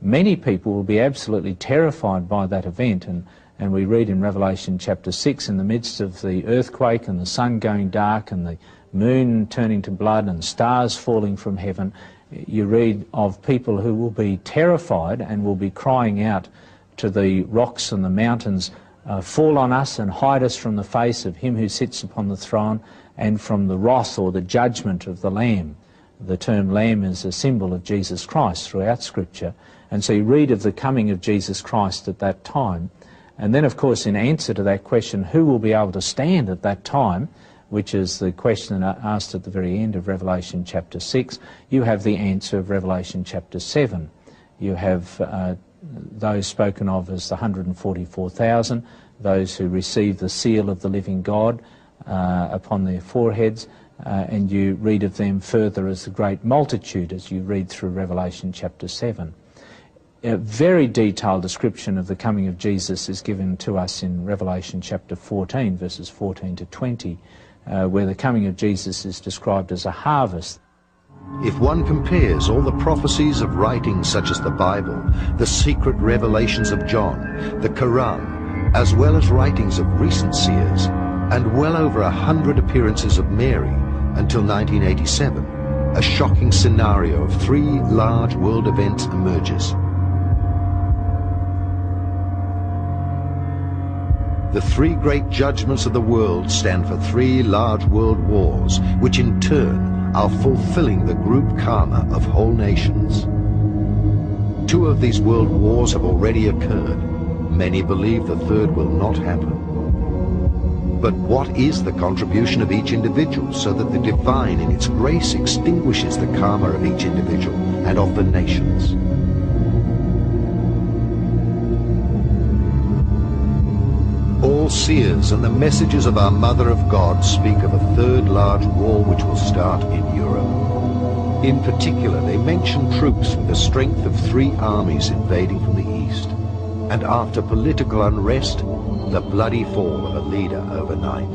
S11: Many people will be absolutely terrified by that event, and we read in Revelation chapter 6, in the midst of the earthquake and the sun going dark and the moon turning to blood and stars falling from heaven, you read of people who will be terrified and will be crying out to the rocks and the mountains, fall on us and hide us from the face of him who sits upon the throne and from the wrath or the judgment of the Lamb. The term Lamb is a symbol of Jesus Christ throughout Scripture. And so you read of the coming of Jesus Christ at that time. And then, of course, in answer to that question, who will be able to stand at that time, which is the question asked at the very end of Revelation chapter 6, you have the answer of Revelation chapter 7. You have those spoken of as the 144,000, those who receive the seal of the living God upon their foreheads, and you read of them further as the great multitude as you read through Revelation chapter 7. A very detailed description of the coming of Jesus is given to us in Revelation chapter 14, verses 14 to 20, where the coming of Jesus is described as a harvest.
S1: If one compares all the prophecies of writings such as the Bible, the secret revelations of John, the Quran, as well as writings of recent seers, and well over 100 appearances of Mary until 1987, a shocking scenario of 3 large world events emerges. The 3 great judgments of the world stand for 3 large world wars, which in turn are fulfilling the group karma of whole nations. 2 of these world wars have already occurred. Many believe the 3rd will not happen. But what is the contribution of each individual so that the divine in its grace extinguishes the karma of each individual and of the nations? All seers and the messages of our Mother of God speak of a 3rd large war which will start in Europe. In particular, they mention troops with the strength of 3 armies invading from the east, and after political unrest, the bloody fall of a leader overnight.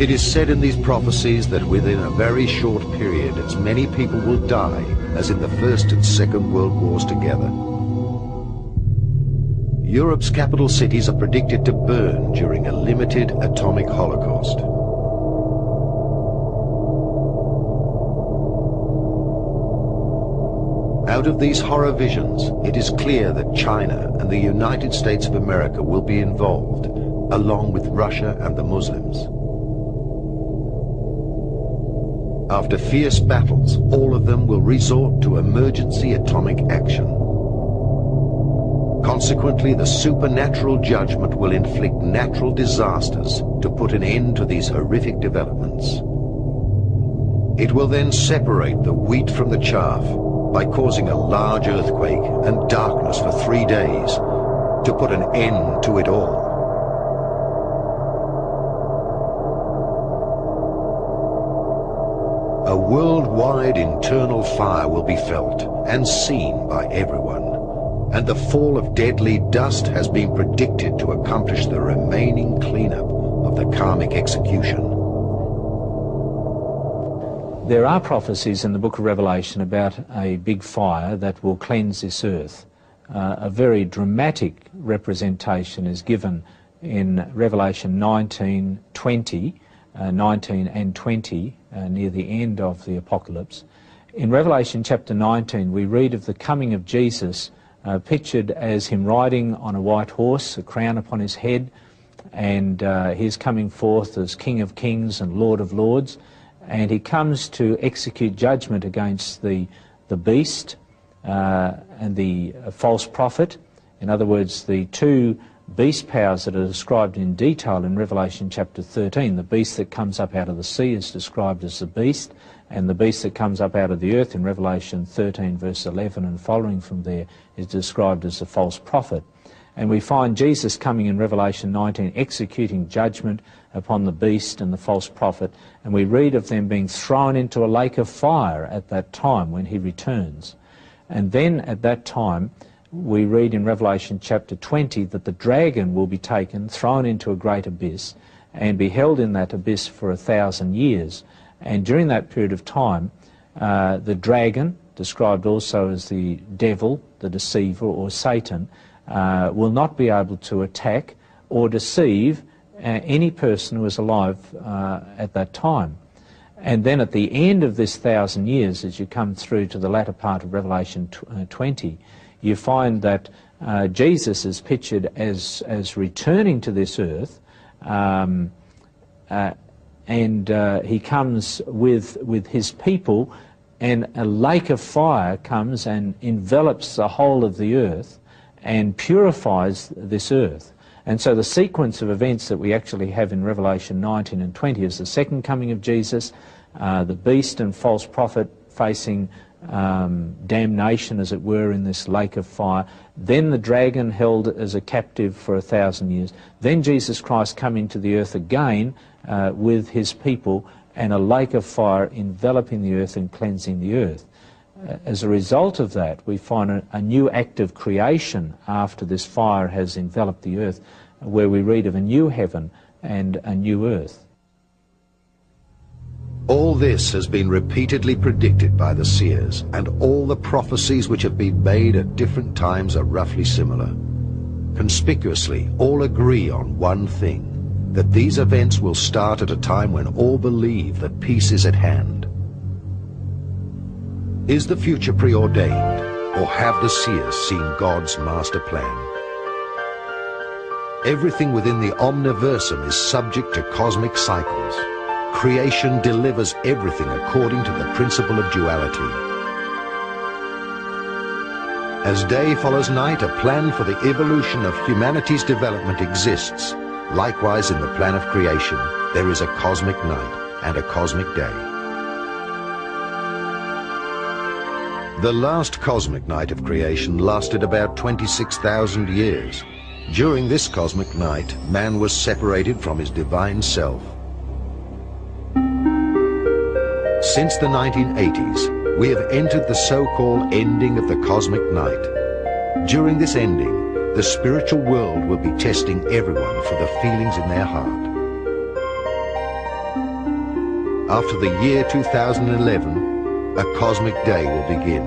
S1: It is said in these prophecies that within a very short period as many people will die as in the First and Second World Wars together. Europe's capital cities are predicted to burn during a limited atomic holocaust. Out of these horror visions, it is clear that China and the United States of America will be involved, along with Russia and the Muslims. After fierce battles, all of them will resort to emergency atomic action. Consequently, the supernatural judgment will inflict natural disasters to put an end to these horrific developments. It will then separate the wheat from the chaff by causing a large earthquake and darkness for 3 days to put an end to it all. A worldwide internal fire will be felt and seen by everyone, and the fall of deadly dust has been predicted to accomplish the remaining cleanup of the karmic execution.
S11: There are prophecies in the book of Revelation about a big fire that will cleanse this earth. A very dramatic representation is given in Revelation 19 and 20, near the end of the Apocalypse. In Revelation chapter 19, we read of the coming of Jesus, pictured as him riding on a white horse, a crown upon his head, and he's coming forth as King of Kings and Lord of Lords, and he comes to execute judgment against the beast and the false prophet. In other words, the 2 beast powers that are described in detail in Revelation chapter 13. The beast that comes up out of the sea is described as the beast, and the beast that comes up out of the earth in Revelation 13 verse 11 and following from there is described as the false prophet. And we find Jesus coming in Revelation 19, executing judgment upon the beast and the false prophet, and we read of them being thrown into a lake of fire at that time when he returns. And then at that time, we read in Revelation chapter 20 that the dragon will be taken, thrown into a great abyss, and be held in that abyss for 1,000 years. And during that period of time, the dragon, described also as the devil, the deceiver, or Satan, will not be able to attack or deceive any person who is alive at that time. And then at the end of this 1,000 years, as you come through to the latter part of Revelation 20, you find that Jesus is pictured as returning to this earth, and he comes with his people, and a lake of fire comes and envelops the whole of the earth and purifies this earth. And so the sequence of events that we actually have in Revelation 19 and 20 is the second coming of Jesus, the beast and false prophet facing damnation, as it were, in this lake of fire, then the dragon held as a captive for 1,000 years, then Jesus Christ coming to the earth again with his people, and a lake of fire enveloping the earth and cleansing the earth. As a result of that, we find a new act of creation after this fire has enveloped the earth, where we read of a new heaven and a new earth.
S1: All this has been repeatedly predicted by the seers, and all the prophecies which have been made at different times are roughly similar. Conspicuously, all agree on one thing, that these events will start at a time when all believe that peace is at hand. Is the future preordained, or have the seers seen God's master plan? Everything within the omniversum is subject to cosmic cycles. Creation delivers everything according to the principle of duality. As day follows night, a plan for the evolution of humanity's development exists. Likewise, in the plan of creation, there is a cosmic night and a cosmic day. The last cosmic night of creation lasted about 26,000 years. During this cosmic night, man was separated from his divine self. Since the 1980s, we have entered the so-called ending of the cosmic night. During this ending, the spiritual world will be testing everyone for the feelings in their heart. After the year 2011, a cosmic day will begin.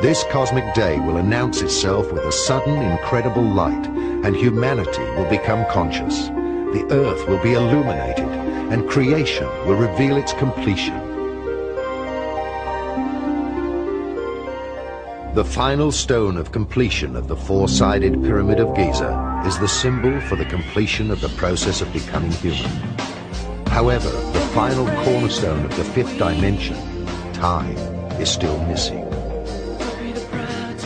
S1: This cosmic day will announce itself with a sudden, incredible light, and humanity will become conscious. The earth will be illuminated, and creation will reveal its completion. The final stone of completion of the four-sided Pyramid of Giza is the symbol for the completion of the process of becoming human. However, the final cornerstone of the fifth dimension, time, is still missing.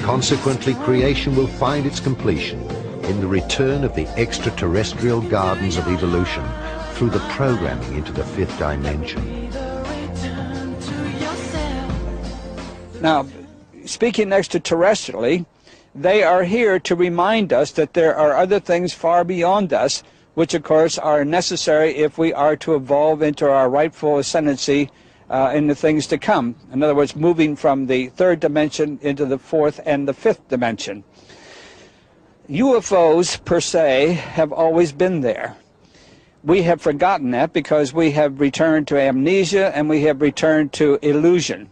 S1: Consequently, creation will find its completion in the return of the extraterrestrial gardens of evolution through the programming into the fifth dimension.
S21: Now, speaking extraterrestrially, they are here to remind us that there are other things far beyond us, which of course are necessary if we are to evolve into our rightful ascendancy in the things to come. In other words, moving from the third dimension into the fourth and the fifth dimension. UFOs, per se, have always been there. We have forgotten that because we have returned to amnesia and we have returned to illusion.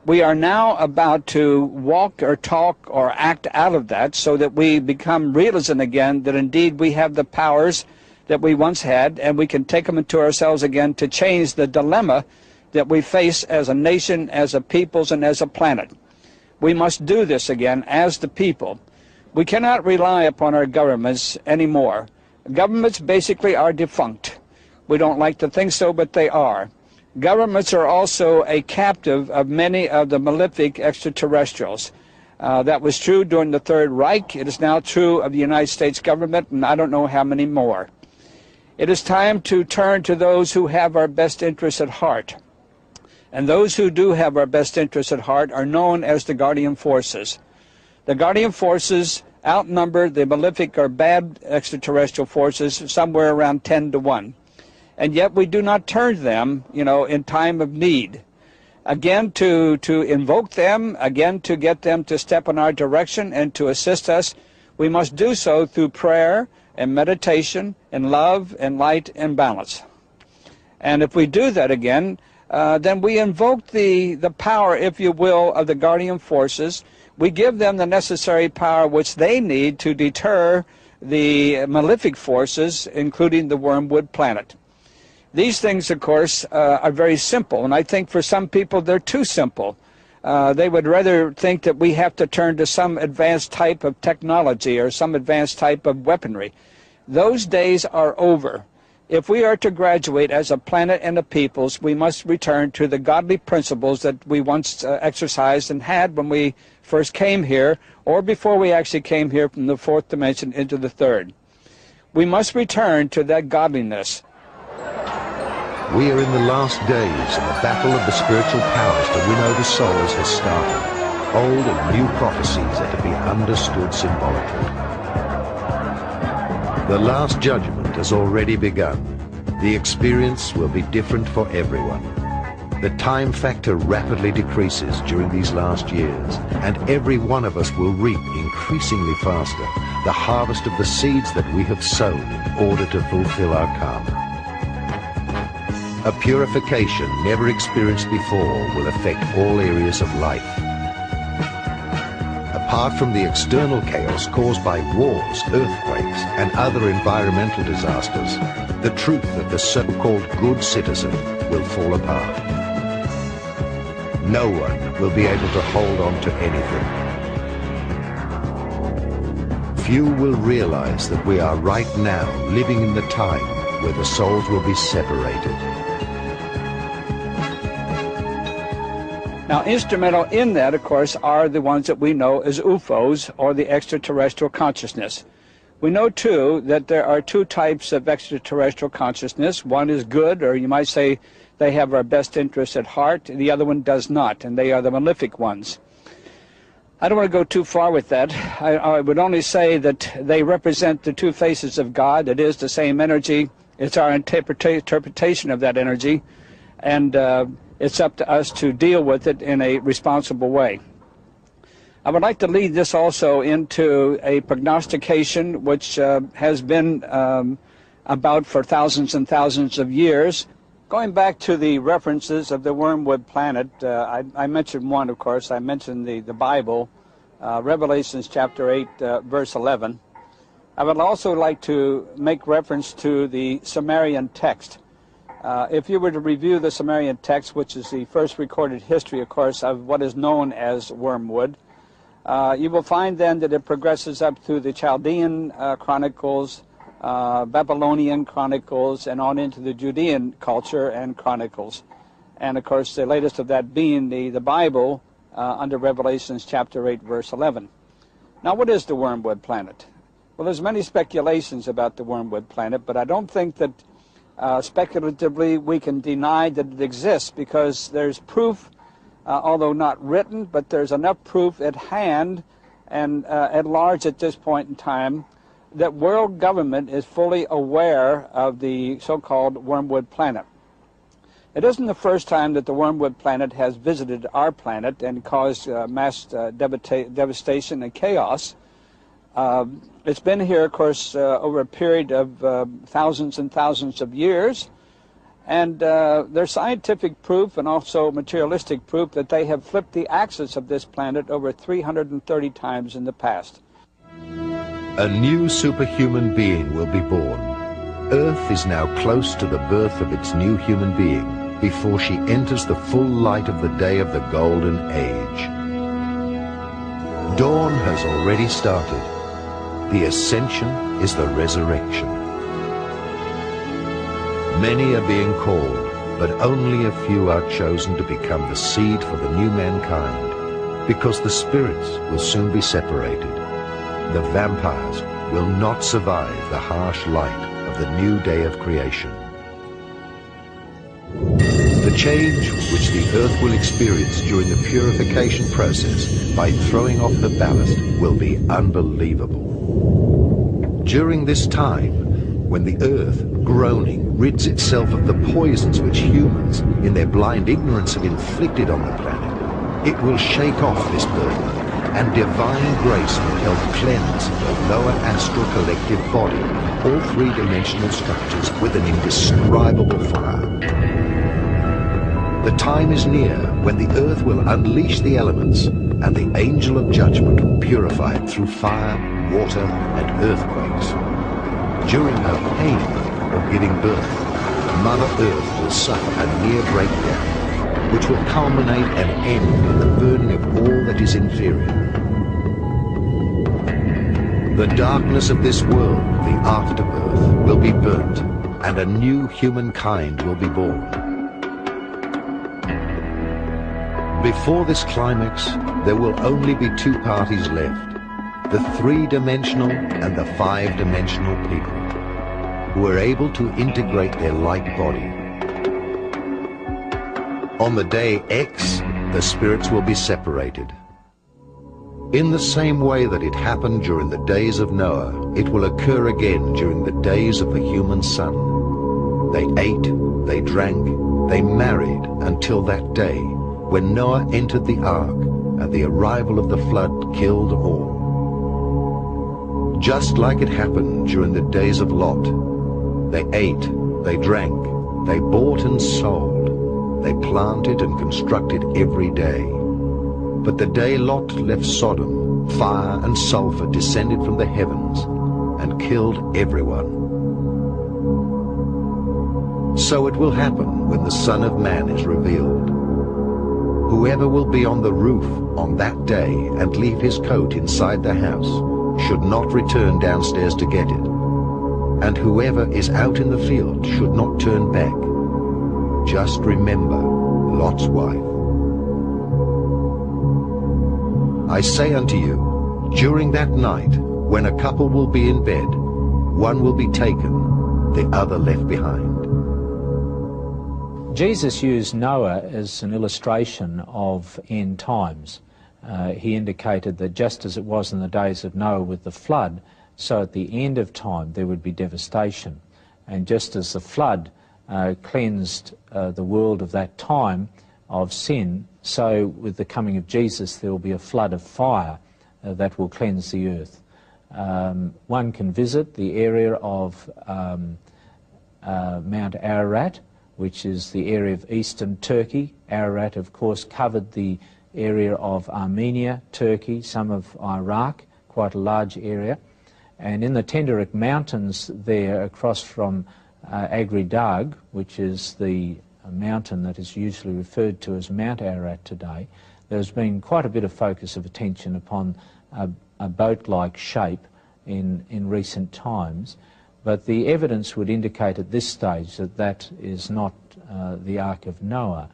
S21: We are now about to walk or talk or act out of that so that we become realism again, that indeed we have the powers that we once had, and we can take them into ourselves again to change the dilemma that we face as a nation, as a peoples, and as a planet. We must do this again as the people. We cannot rely upon our governments anymore. Governments basically are defunct. We don't like to think so, but they are. Governments are also a captive of many of the malefic extraterrestrials. That was true during the Third Reich. It is now true of the United States government, and I don't know how many more. It is time to turn to those who have our best interests at heart. And those who do have our best interests at heart are known as the Guardian Forces. The Guardian Forces outnumber the malefic or bad extraterrestrial forces somewhere around 10 to 1. And yet we do not turn to them, in time of need. Again, to invoke them, again, to get them to step in our direction and to assist us, we must do so through prayer and meditation and love and light and balance. And if we do that again, then we invoke the power, if you will, of the guardian forces. We give them the necessary power which they need to deter the malefic forces, including the wormwood planet. These things, of course, are very simple, and I think for some people they're too simple. They would rather think that we have to turn to some advanced type of technology or some advanced type of weaponry. Those days are over. If we are to graduate as a planet and a peoples, we must return to the godly principles that we once exercised and had when we first came here, or before we actually came here from the fourth dimension into the third. We must return to that godliness.
S1: We are in the last days, and the battle of the spiritual powers to win over souls has started. Old and new prophecies are to be understood symbolically. The Last Judgment has already begun. The experience will be different for everyone. The time factor rapidly decreases during these last years, and every one of us will reap increasingly faster the harvest of the seeds that we have sown in order to fulfill our karma. A purification never experienced before will affect all areas of life. Apart from the external chaos caused by wars, earthquakes, and other environmental disasters, the truth of the so-called good citizen will fall apart. No one will be able to hold on to anything. Few will realize that we are right now living in the time where the souls will be separated.
S21: Now, instrumental in that, of course, are the ones that we know as UFOs, or the extraterrestrial consciousness. We know, too, that there are two types of extraterrestrial consciousness. One is good, or you might say they have our best interests at heart. The other one does not, and they are the malefic ones. I don't want to go too far with that. I would only say that they represent the two faces of God. It is the same energy. It's our interpretation of that energy, and it's up to us to deal with it in a responsible way. I would like to lead this also into a prognostication which has been about for thousands and thousands of years. Going back to the references of the wormwood planet, I mentioned one, of course. I mentioned the Bible, Revelations chapter 8, verse 11. I would also like to make reference to the Sumerian text. If you were to review the Sumerian text, which is the first recorded history, of course, of what is known as wormwood, you will find then that it progresses up through the Chaldean chronicles, Babylonian chronicles, and on into the Judean culture and chronicles. And, of course, the latest of that being the Bible under Revelations chapter 8, verse 11. Now, what is the wormwood planet? Well, there's many speculations about the wormwood planet, but I don't think that speculatively we can deny that it exists, because there's proof, although not written, but there's enough proof at hand and at large at this point in time that world government is fully aware of the so-called wormwood planet. It isn't the first time that the wormwood planet has visited our planet and caused mass devastation and chaos. It's been here, of course, over a period of thousands and thousands of years, and there's scientific proof and also materialistic proof that they have flipped the axis of this planet over 330 times in the past.
S1: A new superhuman being will be born. Earth is now close to the birth of its new human being before she enters the full light of the day of the golden age. Dawn has already started. The ascension is the resurrection. Many are being called, but only a few are chosen to become the seed for the new mankind, because the spirits will soon be separated. The vampires will not survive the harsh light of the new day of creation. The change which the Earth will experience during the purification process by throwing off her ballast will be unbelievable. During this time, when the Earth, groaning, rids itself of the poisons which humans, in their blind ignorance, have inflicted on the planet, it will shake off this burden, and divine grace will help cleanse the lower astral collective body, all three-dimensional structures, with an indescribable fire. The time is near when the Earth will unleash the elements, and the angel of judgment will purify it through fire, water, and earthquakes. During her pain of giving birth, Mother Earth will suffer a near breakdown, which will culminate and end in the burning of all that is inferior. The darkness of this world, the afterbirth, will be burnt, and a new humankind will be born. Before this climax, there will only be two parties left, the three-dimensional and the five-dimensional people, who are able to integrate their like body. On the day X, the spirits will be separated. In the same way that it happened during the days of Noah, it will occur again during the days of the human son. They ate, they drank, they married until that day when Noah entered the ark and the arrival of the flood killed all. Just like it happened during the days of Lot, they ate, they drank, they bought and sold, they planted and constructed every day. But the day Lot left Sodom, fire and sulfur descended from the heavens and killed everyone. So it will happen when the Son of Man is revealed. Whoever will be on the roof on that day and leave his coat inside the house should not return downstairs to get it. And whoever is out in the field should not turn back. Just remember Lot's wife. I say unto you, during that night, when a couple will be in bed, one will be taken, the other left behind.
S11: Jesus used Noah as an illustration of end times. He indicated that just as it was in the days of Noah with the flood, so at the end of time there would be devastation. And just as the flood cleansed the world of that time of sin, so with the coming of Jesus there will be a flood of fire that will cleanse the earth. One can visit the area of Mount Ararat, which is the area of eastern Turkey. Ararat, of course, covered the area of Armenia, Turkey, some of Iraq, quite a large area. And in the Tenderek Mountains there, across from Agri Dag, which is the mountain that is usually referred to as Mount Ararat today, there's been quite a bit of focus of attention upon a boat-like shape in recent times. But the evidence would indicate at this stage that that is not the Ark of Noah.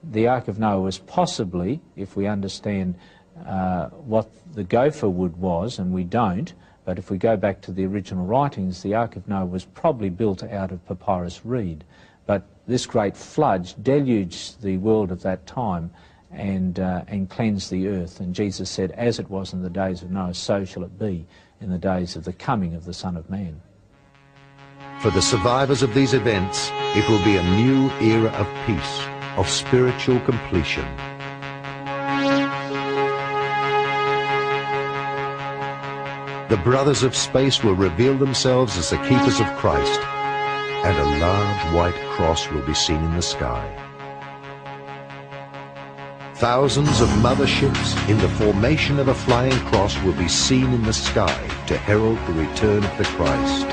S11: The Ark of Noah was possibly, if we understand what the gopher wood was, and we don't, but if we go back to the original writings, the Ark of Noah was probably built out of papyrus reed. But this great flood deluged the world of that time and cleansed the earth. And Jesus said, as it was in the days of Noah, so shall it be in the days of the coming of the Son of Man.
S1: For the survivors of these events, it will be a new era of peace, of spiritual completion. The brothers of space will reveal themselves as the keepers of Christ, and a large white cross will be seen in the sky. Thousands of motherships in the formation of a flying cross will be seen in the sky to herald the return of the Christ.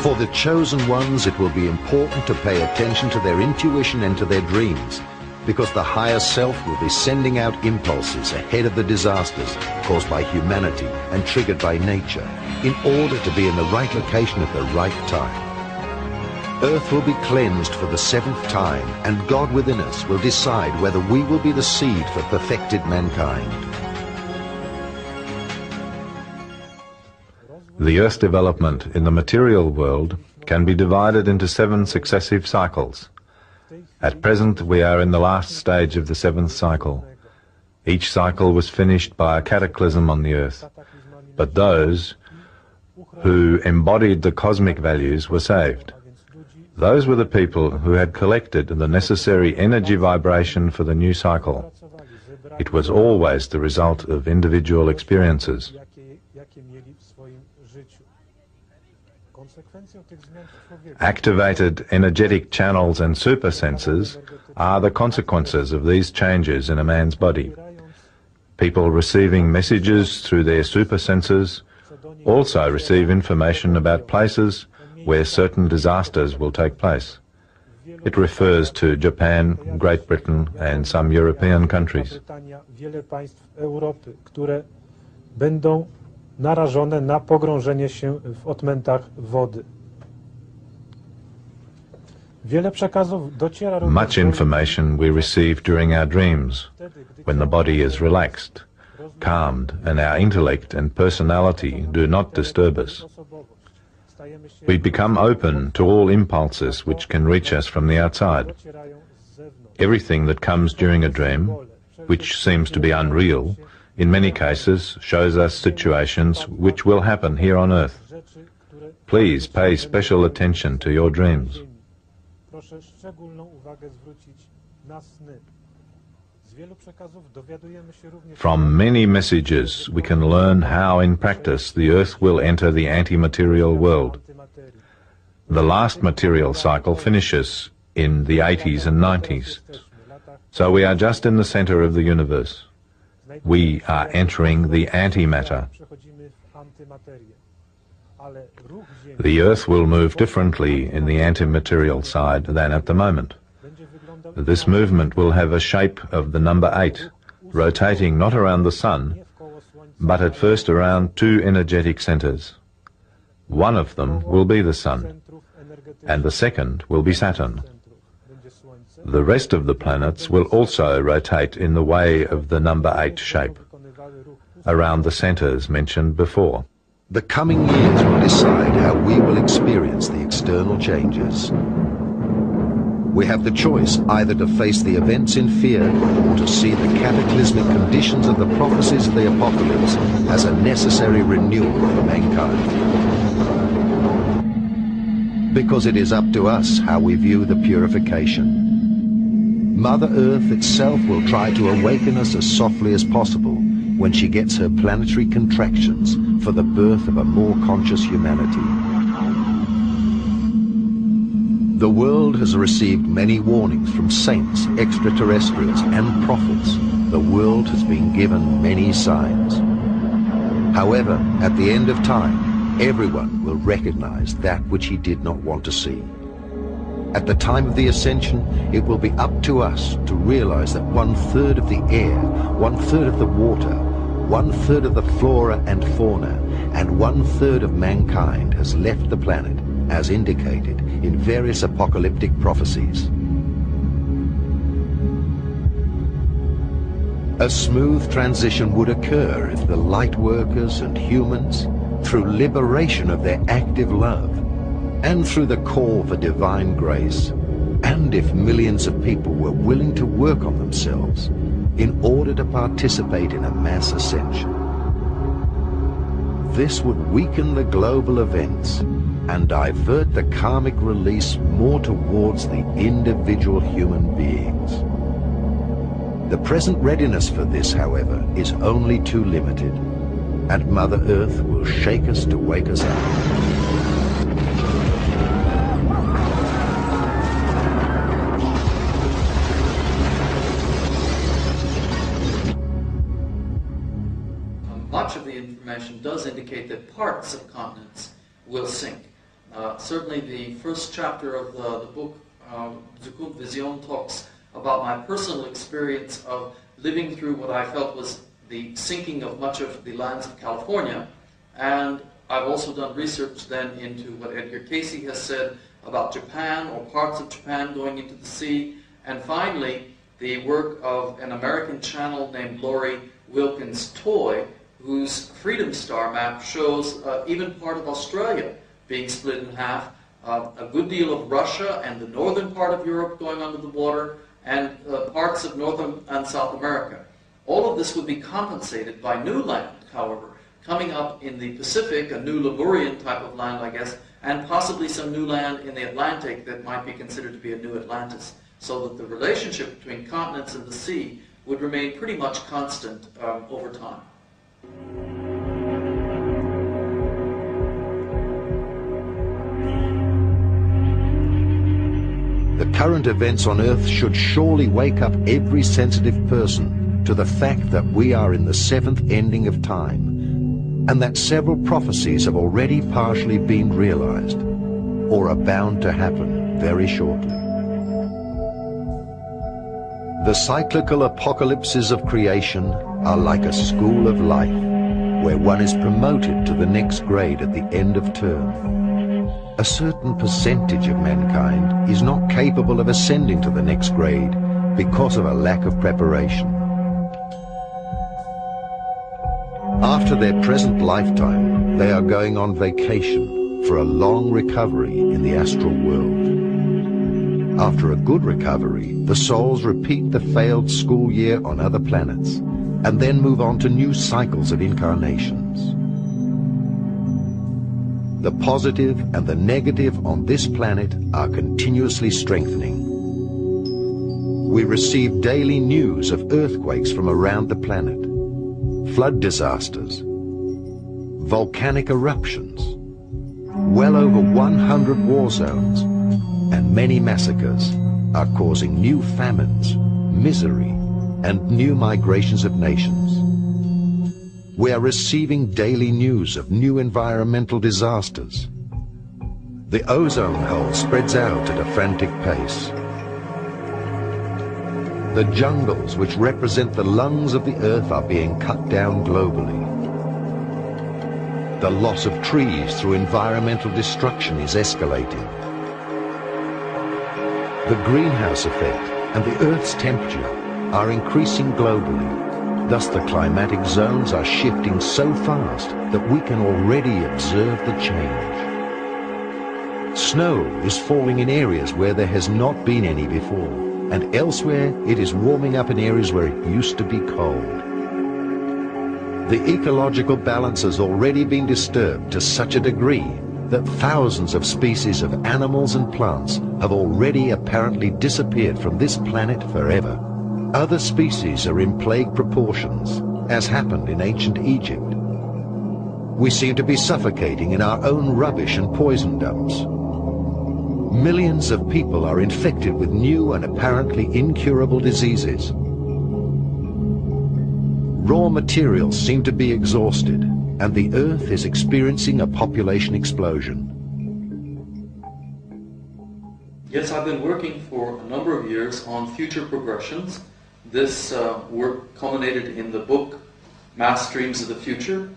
S1: For the chosen ones, it will be important to pay attention to their intuition and to their dreams, because the higher self will be sending out impulses ahead of the disasters caused by humanity and triggered by nature in order to be in the right location at the right time. Earth will be cleansed for the 7th time, and God within us will decide whether we will be the seed for perfected mankind.
S13: The Earth's development in the material world can be divided into 7 successive cycles. At present, we are in the last stage of the 7th cycle. Each cycle was finished by a cataclysm on the Earth, but those who embodied the cosmic values were saved. Those were the people who had collected the necessary energy vibration for the new cycle. It was always the result of individual experiences. Activated energetic channels and super senses are the consequences of these changes in a man's body. People receiving messages through their super senses also receive information about places where certain disasters will take place. It refers to Japan, Great Britain and some European countries.
S5: Narażone na pogrążenie się w odmętach wody.
S13: Much information we receive during our dreams, when the body is relaxed, calmed, and our intellect and personality do not disturb us. We become open to all impulses which can reach us from the outside. Everything that comes during a dream, which seems to be unreal, in many cases shows us situations which will happen here on Earth. Please pay special attention to your dreams. From many messages we can learn how in practice the Earth will enter the anti-material world. The last material cycle finishes in the 80s and 90s, so we are just in the center of the universe. We are entering the antimatter. The Earth will move differently in the antimaterial side than at the moment. This movement will have a shape of the number 8, rotating not around the Sun, but at first around 2 energetic centers. One of them will be the Sun, and the second will be Saturn. The rest of the planets will also rotate in the way of the number 8 shape, around the centers mentioned before.
S1: The coming years will decide how we will experience the external changes. We have the choice either to face the events in fear or to see the cataclysmic conditions of the prophecies of the apocalypse as a necessary renewal for mankind. Because it is up to us how we view the purification. Mother Earth itself will try to awaken us as softly as possible when she gets her planetary contractions for the birth of a more conscious humanity. The world has received many warnings from saints, extraterrestrials, and prophets. The world has been given many signs. However, at the end of time, everyone will recognize that which he did not want to see. At the time of the ascension, it will be up to us to realize that 1/3 of the air, 1/3 of the water, 1/3 of the flora and fauna, and 1/3 of mankind has left the planet, as indicated in various apocalyptic prophecies. A smooth transition would occur if the light workers and humans, through liberation of their active love, and through the call for divine grace, and if millions of people were willing to work on themselves in order to participate in a mass ascension. This would weaken the global events and divert the karmic release more towards the individual human beings. The present readiness for this, however, is only too limited, and Mother Earth will shake us to wake us up.
S22: Much of the information does indicate that parts of continents will sink. Certainly the first chapter of the book, Zukunft Vision, talks about my personal experience of living through what I felt was the sinking of much of the lands of California. And I've also done research then into what Edgar Cayce has said about Japan, or parts of Japan going into the sea. And finally, the work of an American channel named Laurie Wilkins Toy, whose Freedom Star map shows even part of Australia being split in half, a good deal of Russia and the northern part of Europe going under the water, and parts of North and South America. All of this would be compensated by new land, however, coming up in the Pacific, a new Lemurian type of land, I guess, and possibly some new land in the Atlantic that might be considered to be a new Atlantis, so that the relationship between continents and the sea would remain pretty much constant over time.
S1: The current events on Earth should surely wake up every sensitive person to the fact that we are in the seventh ending of time, and that several prophecies have already partially been realized, or are bound to happen very shortly. The cyclical apocalypses of creation are like a school of life, where one is promoted to the next grade at the end of term. A certain percentage of mankind is not capable of ascending to the next grade because of a lack of preparation. After their present lifetime, they are going on vacation for a long recovery in the astral world. After a good recovery, the souls repeat the failed school year on other planets and then move on to new cycles of incarnations. The positive and the negative on this planet are continuously strengthening. We receive daily news of earthquakes from around the planet, flood disasters, volcanic eruptions, well over 100 war zones, and many massacres are causing new famines, misery, and new migrations of nations. We are receiving daily news of new environmental disasters. The ozone hole spreads out at a frantic pace. The jungles which represent the lungs of the earth are being cut down globally. The loss of trees through environmental destruction is escalating. The greenhouse effect and the Earth's temperature are increasing globally. Thus the climatic zones are shifting so fast that we can already observe the change. Snow is falling in areas where there has not been any before, and elsewhere it is warming up in areas where it used to be cold. The ecological balance has already been disturbed to such a degree that thousands of species of animals and plants have already apparently disappeared from this planet forever. Other species are in plague proportions, as happened in ancient Egypt. We seem to be suffocating in our own rubbish and poison dumps. Millions of people are infected with new and apparently incurable diseases. Raw materials seem to be exhausted, and the Earth is experiencing a population explosion.
S22: Yes, I've been working for a number of years on future progressions. This work culminated in the book Mass Streams of the Future,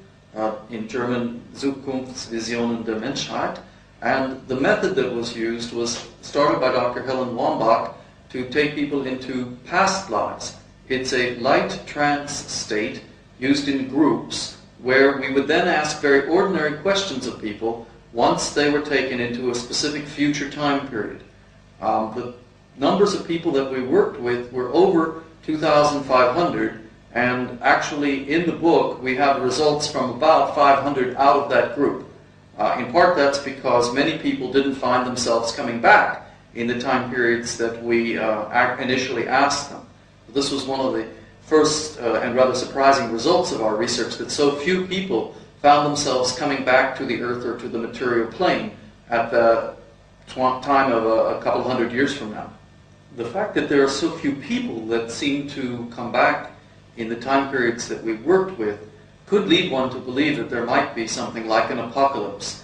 S22: in German Zukunftsvisionen der Menschheit. And the method that was used was started by Dr. Helen Wambach to take people into past lives. It's a light trance state used in groups where we would then ask very ordinary questions of people once they were taken into a specific future time period. The numbers of people that we worked with were over 2,500, and actually in the book we have results from about 500 out of that group. In part that's because many people didn't find themselves coming back in the time periods that we initially asked them. This was one of the first and rather surprising results of our research, that so few people found themselves coming back to the Earth or to the material plane at the time of a couple hundred years from now. The fact that there are so few people that seem to come back in the time periods that we worked with could lead one to believe that there might be something like an apocalypse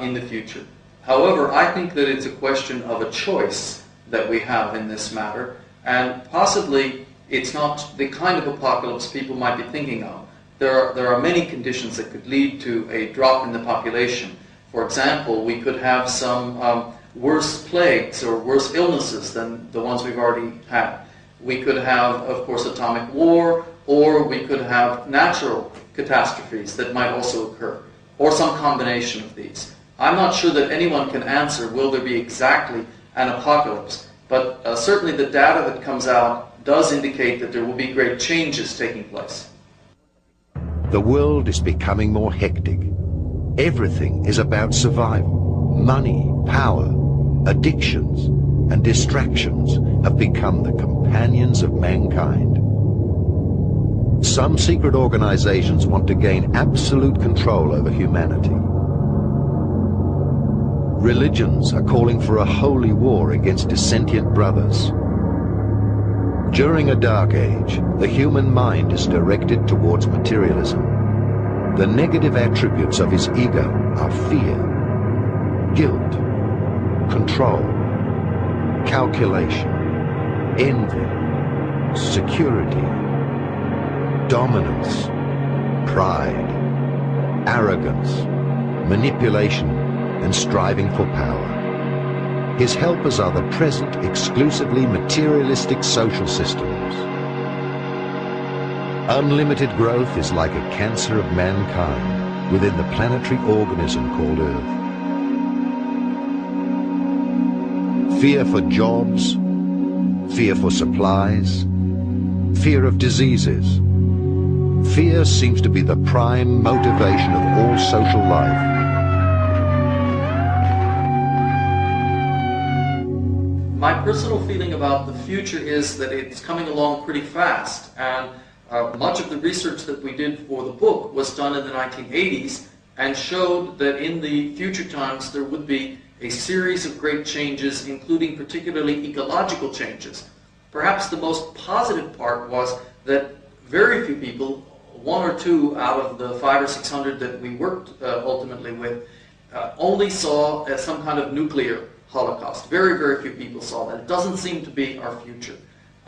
S22: in the future. However, I think that it's a question of a choice that we have in this matter. And possibly it's not the kind of apocalypse people might be thinking of. There are many conditions that could lead to a drop in the population. For example, we could have some worse plagues or worse illnesses than the ones we've already had. We could have, of course, atomic war, or we could have natural catastrophes that might also occur, or some combination of these. I'm not sure that anyone can answer, will there be exactly an apocalypse? But certainly the data that comes out does indicate that there will be great changes taking place.
S1: The world is becoming more hectic. Everything is about survival. Money, power, addictions, and distractions have become the companions of mankind. Some secret organizations want to gain absolute control over humanity. Religions are calling for a holy war against dissentient brothers. During a dark age, the human mind is directed towards materialism. The negative attributes of his ego are fear, guilt, control, calculation, envy, security, dominance, pride, arrogance, manipulation, and striving for power. His helpers are the present, exclusively materialistic social systems. Unlimited growth is like a cancer of mankind within the planetary organism called Earth. Fear for jobs, fear for supplies, fear of diseases. Fear seems to be the prime motivation of all social life.
S22: My personal feeling about the future is that it's coming along pretty fast, and much of the research that we did for the book was done in the 1980s and showed that in the future times there would be a series of great changes, including particularly ecological changes. Perhaps the most positive part was that very few people, 1 or 2 out of the 500 or 600 that we worked ultimately with, only saw some kind of nuclear Holocaust. Very, very few people saw that. It doesn't seem to be our future.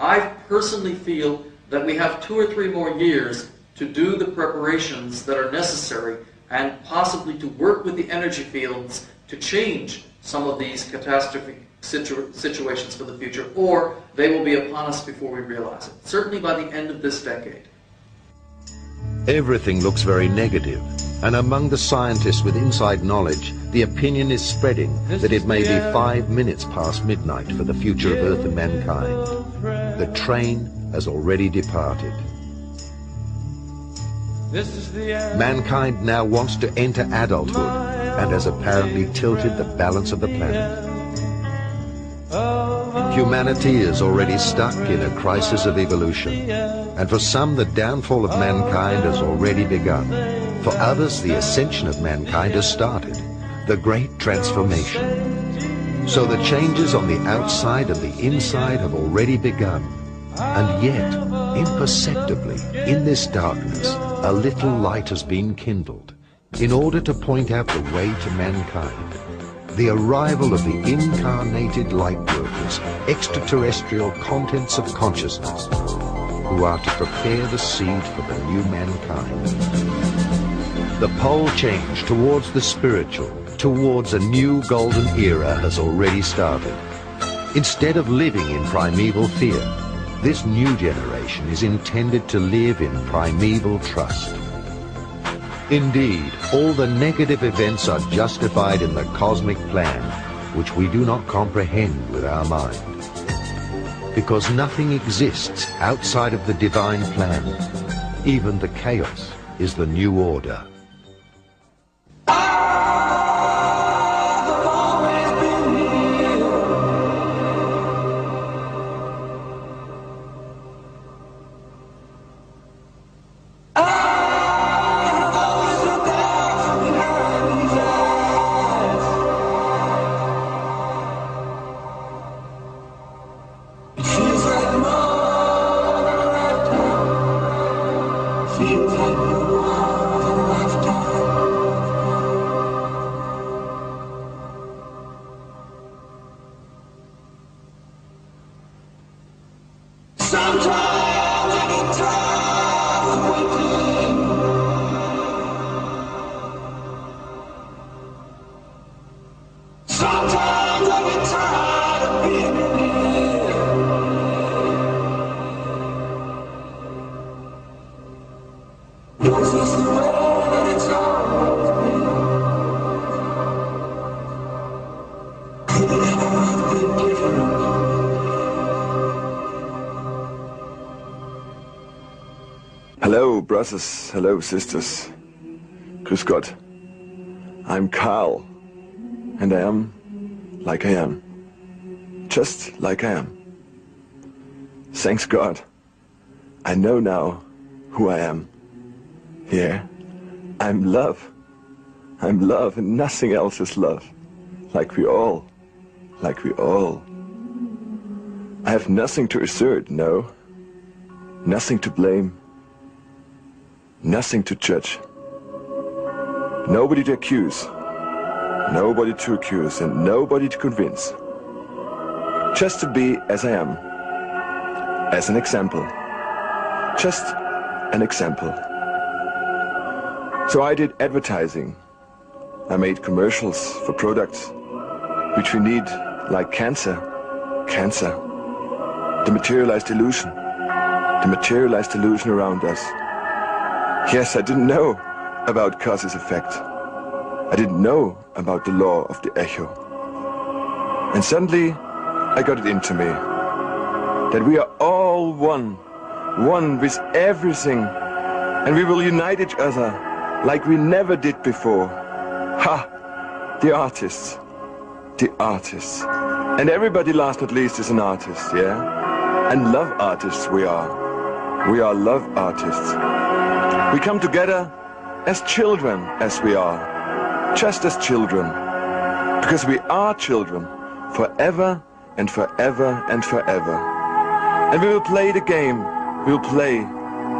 S22: I personally feel that we have 2 or 3 more years to do the preparations that are necessary and possibly to work with the energy fields to change some of these catastrophic situations for the future, or they will be upon us before we realize it. Certainly by the end of this decade.
S1: Everything looks very negative, and among the scientists with inside knowledge, the opinion is spreading that it may be 5 minutes past midnight for the future of Earth and mankind. The train has already departed. Mankind now wants to enter adulthood and has apparently tilted the balance of the planet. Humanity is already stuck in a crisis of evolution, and for some the downfall of mankind has already begun. For others, the ascension of mankind has started, the great transformation. So the changes on the outside and the inside have already begun, and yet, imperceptibly, in this darkness, a little light has been kindled in order to point out the way to mankind. The arrival of the incarnated light workers, extraterrestrial contents of consciousness, who are to prepare the seed for the new mankind. The pole change towards the spiritual, towards a new golden era has already started. Instead of living in primeval fear, this new generation is intended to live in primeval trust. Indeed, all the negative events are justified in the cosmic plan, which we do not comprehend with our mind. Because nothing exists outside of the divine plan. Even the chaos is the new order.
S8: Feels like the world Hello, brothers. Hello, sisters. Grüß Gott. I'm Karl, and I am like I am. Just like I am. Thanks God. I know now who I am. Yeah, I'm love. I'm love, and nothing else is love. Like we all. I have nothing to assert, no. Nothing to blame. Nothing to judge. Nobody to accuse. Nobody to accuse, and nobody to convince. Just to be as I am. As an example. Just an example. So I did advertising. I made commercials for products which we need, like cancer. Cancer. The materialized illusion. The materialized illusion around us. Yes, I didn't know about causes effect. I didn't know about the law of the echo. And suddenly, I got it into me. That we are all one. One with everything. And we will unite each other like we never did before. Ha! The artists. The artists. And everybody, last not least, is an artist, yeah? And love artists we are. We are love artists. We come together as children, as we are. Just as children. Because we are children. Forever and forever and forever. And we will play the game. We'll play.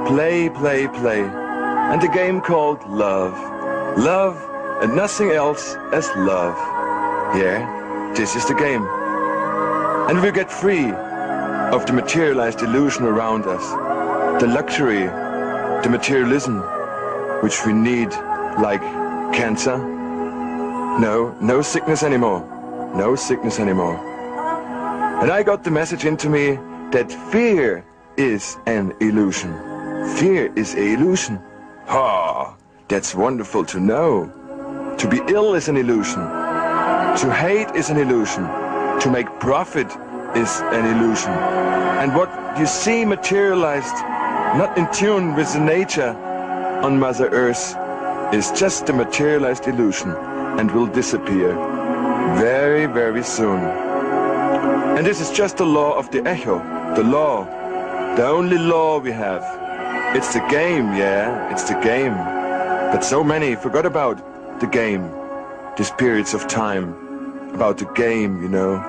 S8: Play, play, play. And the game called love. Love and nothing else as love. Yeah, this is the game. And we'll get free of the materialized illusion around us. The luxury, the materialism, which we need like cancer. No sickness anymore. No sickness anymore. And I got the message into me that fear is an illusion. Fear is an illusion. Ah, that's wonderful to know. To be ill is an illusion. To hate is an illusion. To make profit is an illusion. And what you see materialized, not in tune with the nature on Mother Earth, is just a materialized illusion and will disappear very, very soon. And this is just the law of the echo. The law. The only law we have. It's the game, yeah, it's the game. But so many forgot about the game. These periods of time. About the game, you know.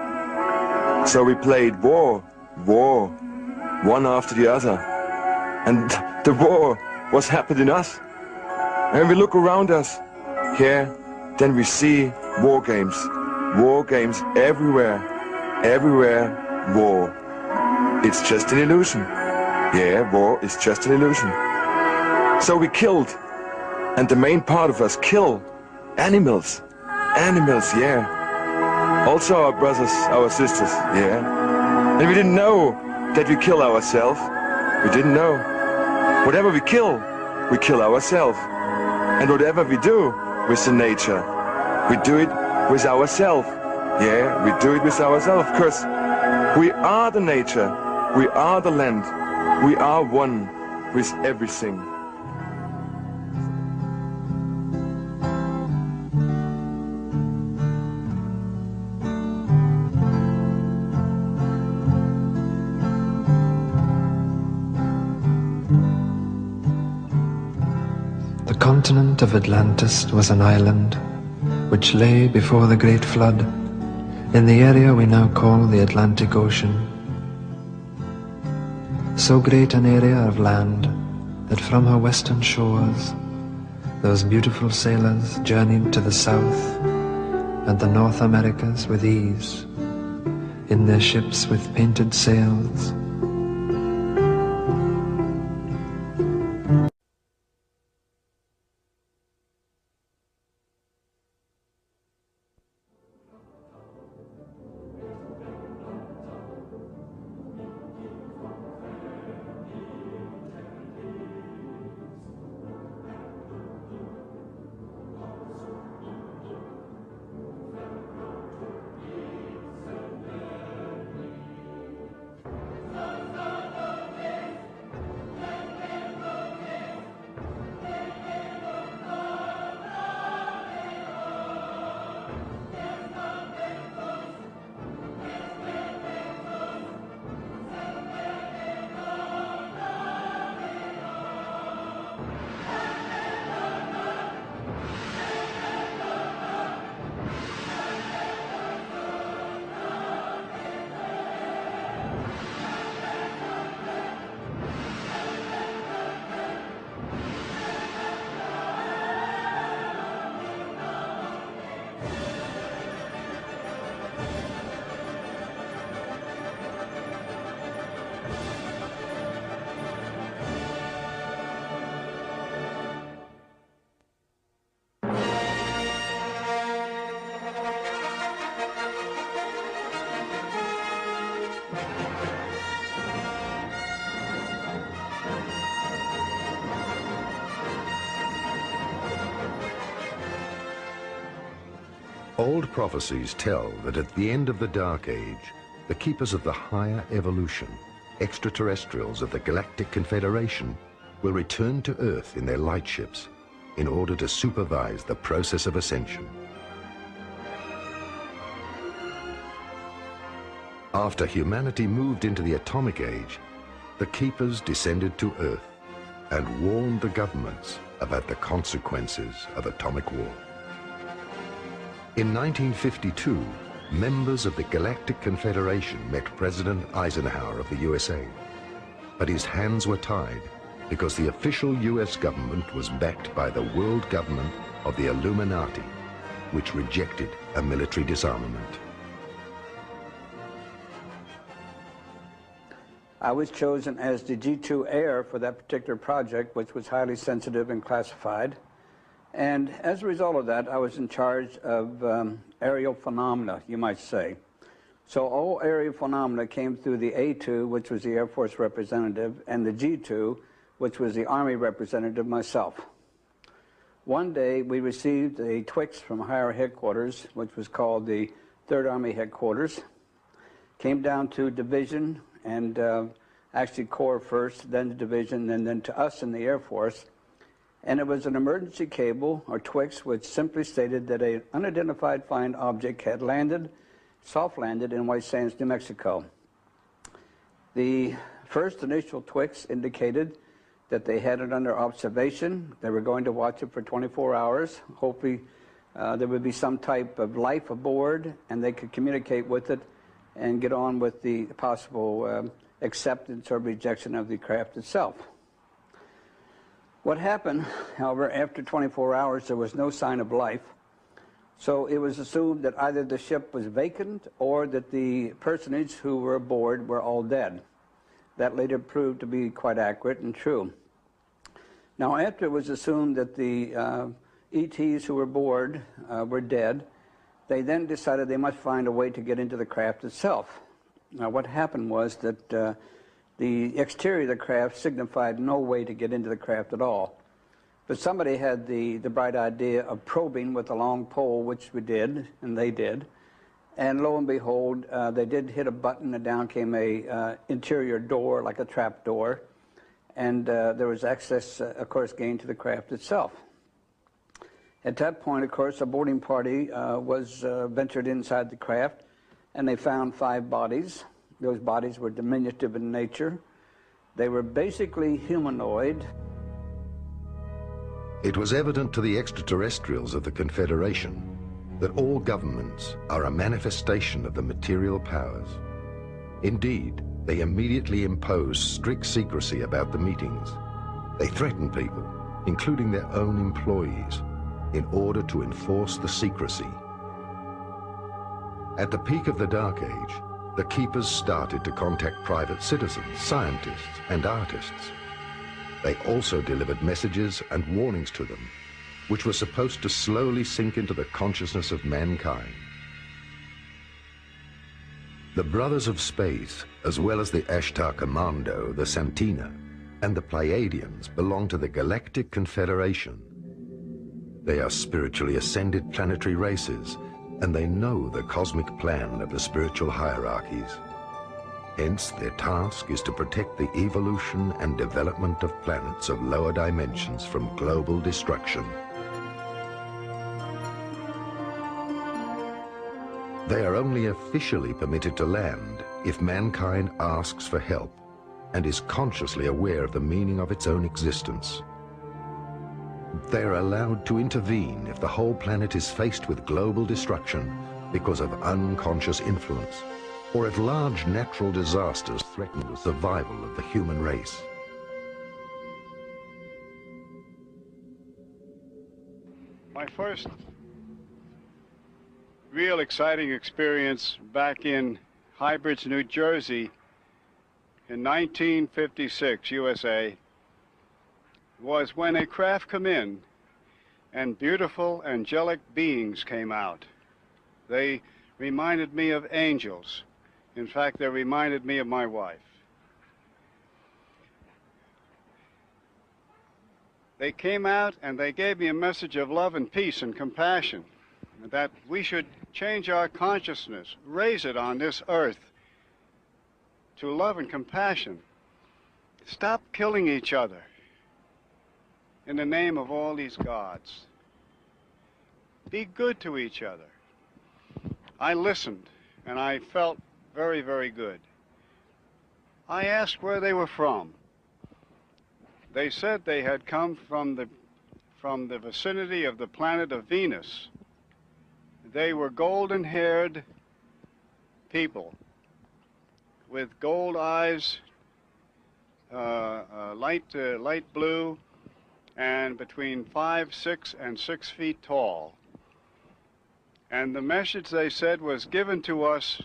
S8: So we played war. One after the other. And the war was happening in us. And we look around us. Here, then we see war games. War games everywhere. Everywhere, war. It's just an illusion. Yeah, war is just an illusion. So we killed. And the main part of us kill animals. Animals, yeah. Also our brothers, our sisters, yeah. And we didn't know that we kill ourselves. We didn't know. Whatever we kill ourselves. And whatever we do with the nature, we do it with ourselves. Yeah, we do it with ourselves. Of course, we are the nature. We are the land. We are one with everything.
S10: The continent of Atlantis was an island which lay before the great flood in the area we now call the Atlantic Ocean. So great an area of land that from her western shores those beautiful sailors journeyed to the south and the North Americas with ease in their ships with painted sails.
S1: Old prophecies tell that at the end of the Dark Age, the keepers of the higher evolution, extraterrestrials of the Galactic Confederation, will return to Earth in their lightships in order to supervise the process of ascension. After humanity moved into the Atomic Age, the keepers descended to Earth and warned the governments about the consequences of atomic war. In 1952, members of the Galactic Confederation met President Eisenhower of the USA, but his hands were tied because the official US government was backed by the world government of the Illuminati, which rejected a military disarmament.
S15: I was chosen as the G2 heir for that particular project, which was highly sensitive and classified. And as a result of that, I was in charge of aerial phenomena, you might say. So all aerial phenomena came through the A2, which was the Air Force representative, and the G2, which was the Army representative, myself. One day, we received a Twix from higher headquarters, which was called the 3rd Army Headquarters. Came down to division, and actually Corps first, then the division, and then to us in the Air Force. And it was an emergency cable, or Twix, which simply stated that an unidentified flying object had landed, soft landed in White Sands, New Mexico. The first initial Twix indicated that they had it under observation. They were going to watch it for 24 hours. Hopefully there would be some type of life aboard, and they could communicate with it and get on with the possible acceptance or rejection of the craft itself. What happened, however, after 24 hours, there was no sign of life. So it was assumed that either the ship was vacant or that the personage who were aboard were all dead. That later proved to be quite accurate and true. Now, after it was assumed that the ETs who were aboard were dead, they then decided they must find a way to get into the craft itself. Now, what happened was that the exterior of the craft signified no way to get into the craft at all. But somebody had the bright idea of probing with a long pole, which we did, and they did. And lo and behold, they did hit a button, and down came a interior door, like a trap door. And there was access, of course, gained to the craft itself. At that point, of course, a boarding party was ventured inside the craft, and they found 5 bodies. Those bodies were diminutive in nature. They were basically humanoid.
S1: It was evident to the extraterrestrials of the Confederation that all governments are a manifestation of the material powers. Indeed, they immediately imposed strict secrecy about the meetings. They threatened people, including their own employees, in order to enforce the secrecy. At the peak of the Dark Age, the Keepers started to contact private citizens, scientists, and artists. They also delivered messages and warnings to them, which were supposed to slowly sink into the consciousness of mankind. The Brothers of Space, as well as the Ashtar Commando, the Santina, and the Pleiadians belong to the Galactic Confederation. They are spiritually ascended planetary races, and they know the cosmic plan of the spiritual hierarchies. Hence, their task is to protect the evolution and development of planets of lower dimensions from global destruction. They are only officially permitted to land if mankind asks for help and is consciously aware of the meaning of its own existence. They are allowed to intervene if the whole planet is faced with global destruction because of unconscious influence, or if large natural disasters threaten the survival of the human race.
S9: My first real exciting experience back in High Bridge, New Jersey in 1956, USA, was when a craft came in and beautiful angelic beings came out. They reminded me of angels. In fact, they reminded me of my wife. They came out and they gave me a message of love and peace and compassion. that we should change our consciousness, raise it on this earth to love and compassion. Stop killing each other in the name of all these gods. Be good to each other. I listened, and I felt very, very good. I asked where they were from. They said they had come from the vicinity of the planet of Venus. They were golden-haired people with gold eyes, light blue, and between 5, 6, and 6 feet tall. And the message, they said, was given to us,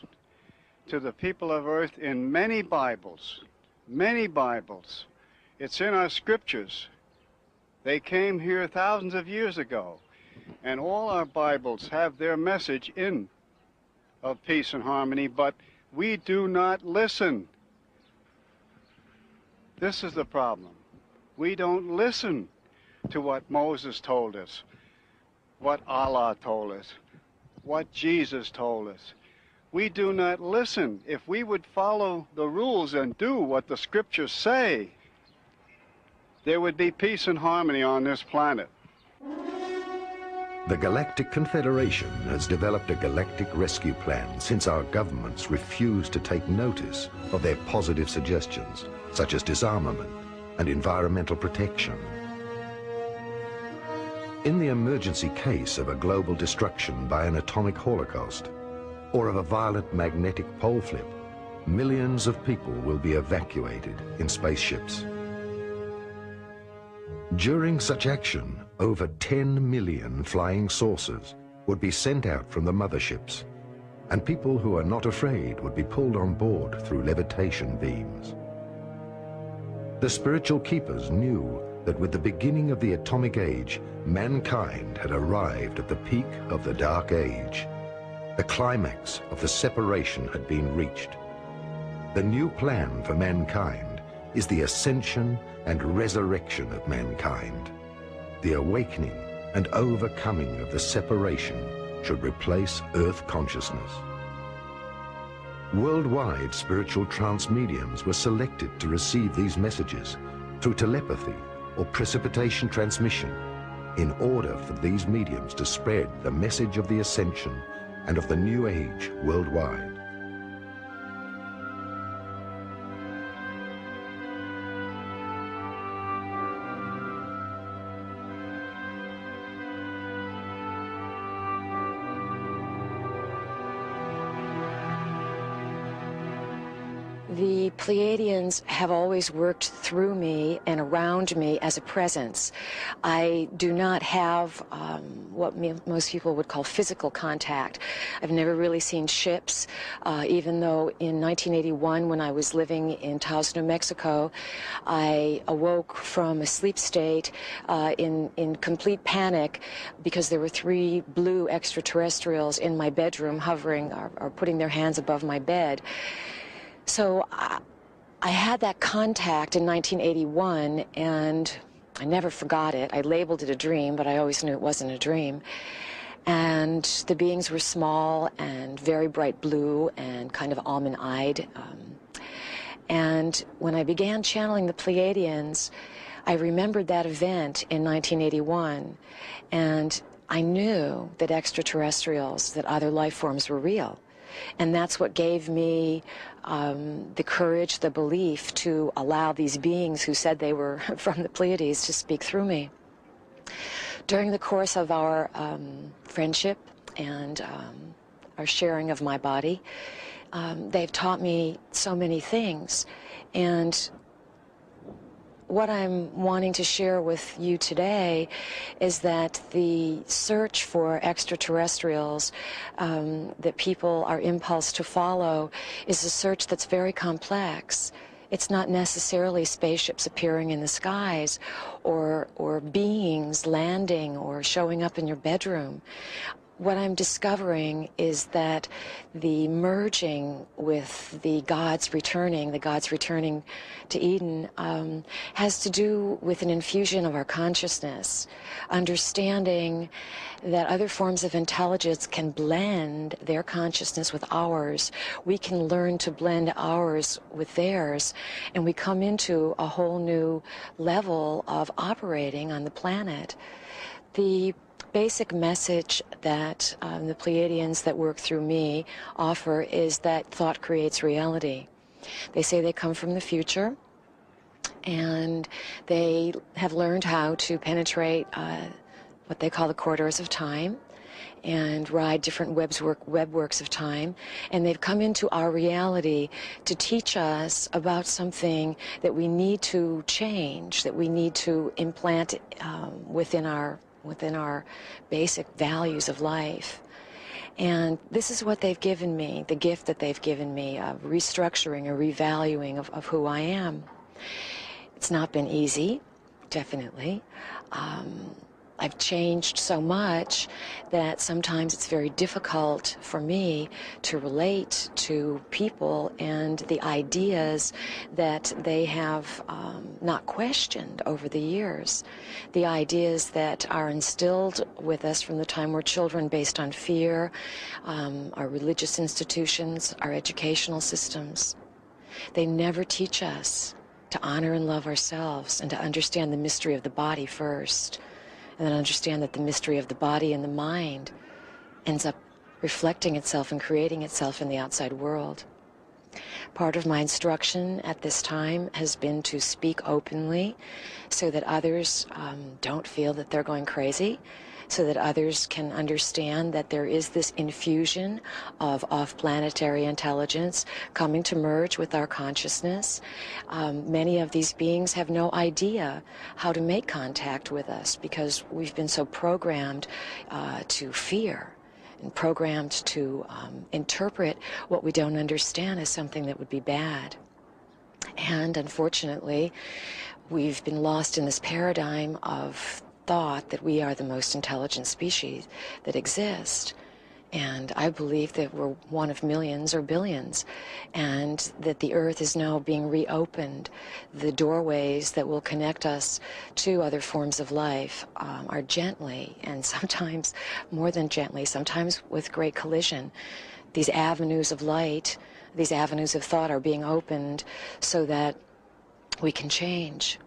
S9: to the people of Earth, in many Bibles. Many Bibles. It's in our scriptures. They came here thousands of years ago. And all our Bibles have their message in of peace and harmony, but we do not listen. This is the problem. We don't listen to what Moses told us, what Allah told us, what Jesus told us. We do not listen. If we would follow the rules and do what the scriptures say, there would be peace and harmony on this planet.
S1: The Galactic Confederation has developed a galactic rescue plan since our governments refuse to take notice of their positive suggestions, such as disarmament and environmental protection. In the emergency case of a global destruction by an atomic holocaust, or of a violent magnetic pole flip, millions of people will be evacuated in spaceships. During such action, over 10 million flying saucers would be sent out from the motherships, and people who are not afraid would be pulled on board through levitation beams. The spiritual keepers knew that with the beginning of the atomic age, mankind had arrived at the peak of the Dark Age. The climax of the separation had been reached. The new plan for mankind is the ascension and resurrection of mankind. The awakening and overcoming of the separation should replace Earth consciousness. Worldwide spiritual trance mediums were selected to receive these messages through telepathy or precipitation transmission in order for these mediums to spread the message of the ascension and of the new age worldwide.
S7: The Pleiadians have always worked through me and around me as a presence. I do not have what most people would call physical contact. I've never really seen ships, even though in 1981, when I was living in Taos, New Mexico, I awoke from a sleep state in complete panic because there were 3 blue extraterrestrials in my bedroom hovering or putting their hands above my bed. So I had that contact in 1981, and I never forgot it. I labeled it a dream, but I always knew it wasn't a dream. And the beings were small and very bright blue and kind of almond-eyed. And when I began channeling the Pleiadians, I remembered that event in 1981, and I knew that extraterrestrials, that other life forms were real. And that's what gave me the courage, the belief to allow these beings who said they were from the Pleiades to speak through me. During the course of our friendship and our sharing of my body, they've taught me so many things. And what I'm wanting to share with you today is that the search for extraterrestrials that people are impulsed to follow is a search that's very complex. It's not necessarily spaceships appearing in the skies or beings landing or showing up in your bedroom. what I'm discovering is that the merging with the gods returning to Eden, has to do with an infusion of our consciousness, understanding that other forms of intelligence can blend their consciousness with ours. We can learn to blend ours with theirs, and we come into a whole new level of operating on the planet. The basic message that the Pleiadians that work through me offer is that thought creates reality. They say they come from the future, and they have learned how to penetrate what they call the corridors of time and ride different webworks of time, and they've come into our reality to teach us about something that we need to change, that we need to implant within our basic values of life. And this is what they've given me, the gift that they've given me of restructuring or revaluing of who I am. It's not been easy, definitely. I've changed so much that sometimes it's very difficult for me to relate to people and the ideas that they have not questioned over the years. The ideas that are instilled with us from the time we're children based on fear, our religious institutions, our educational systems. They never teach us to honor and love ourselves and to understand the mystery of the body first. And then understand that the mystery of the body and the mind ends up reflecting itself and creating itself in the outside world. Part of my instruction at this time has been to speak openly so that others don't feel that they're going crazy, so that others can understand that there is this infusion of off-planetary intelligence coming to merge with our consciousness. Many of these beings have no idea how to make contact with us because we've been so programmed to fear and programmed to interpret what we don't understand as something that would be bad. And unfortunately, we've been lost in this paradigm of thought that we are the most intelligent species that exist. And I believe that we're one of millions or billions, and that the earth is now being reopened. The doorways that will connect us to other forms of life are gently, and sometimes more than gently, sometimes with great collision. These avenues of light, these avenues of thought are being opened so that we can change.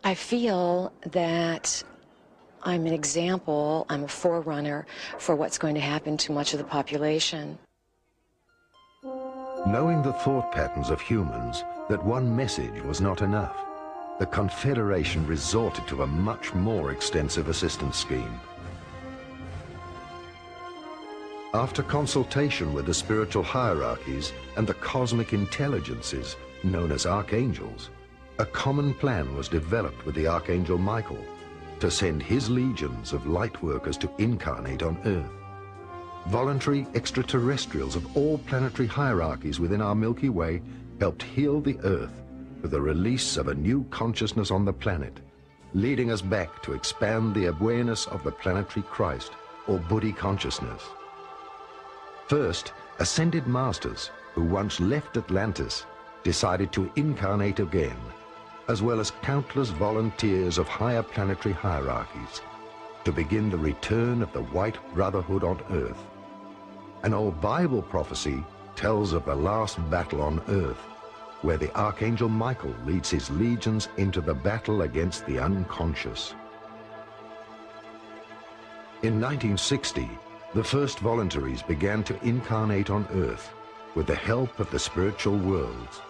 S7: I feel that I'm an example, I'm a forerunner for what's going to happen to much of the population.
S1: Knowing the thought patterns of humans, that one message was not enough, the Confederation resorted to a much more extensive assistance scheme. After consultation with the spiritual hierarchies and the cosmic intelligences known as archangels, a common plan was developed with the Archangel Michael to send his legions of light workers to incarnate on Earth. Voluntary extraterrestrials of all planetary hierarchies within our Milky Way helped heal the Earth with the release of a new consciousness on the planet, leading us back to expand the awareness of the planetary Christ, or Buddhi consciousness. First, ascended masters who once left Atlantis decided to incarnate again, as well as countless volunteers of higher planetary hierarchies, to begin the return of the White Brotherhood on Earth. An old Bible prophecy tells of the last battle on Earth, where the Archangel Michael leads his legions into the battle against the unconscious. In 1960, the first voluntaries began to incarnate on Earth with the help of the spiritual worlds,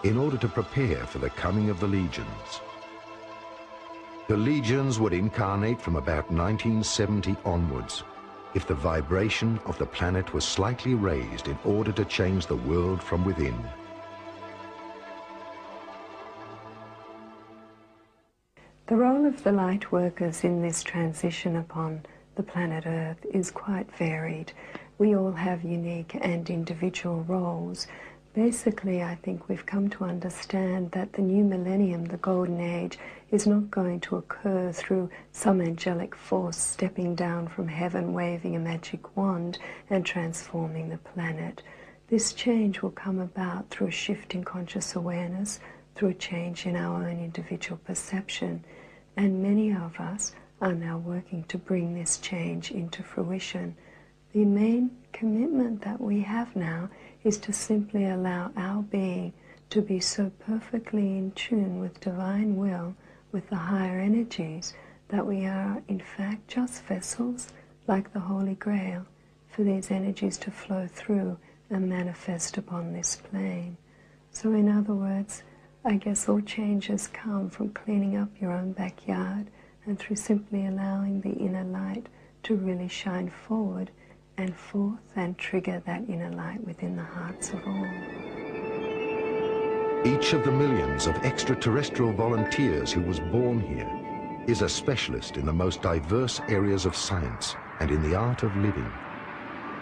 S1: in order to prepare for the coming of the legions. The legions would incarnate from about 1970 onwards, if the vibration of the planet was slightly raised in order to change the world from within.
S18: The role of the light workers in this transition upon the planet Earth is quite varied. We all have unique and individual roles, Basically, I think we've come to understand that the new millennium, the golden age, is not going to occur through some angelic force stepping down from heaven, waving a magic wand and transforming the planet. This change will come about through a shift in conscious awareness, through a change in our own individual perception. And many of us are now working to bring this change into fruition. The main commitment that we have now is to simply allow our being to be so perfectly in tune with divine will, with the higher energies, that we are in fact just vessels like the Holy Grail for these energies to flow through and manifest upon this plane. So in other words, I guess all changes come from cleaning up your own backyard and through simply allowing the inner light to really shine forward and forth and trigger that inner light within the hearts of all.
S1: Each of the millions of extraterrestrial volunteers who was born here is a specialist in the most diverse areas of science and in the art of living.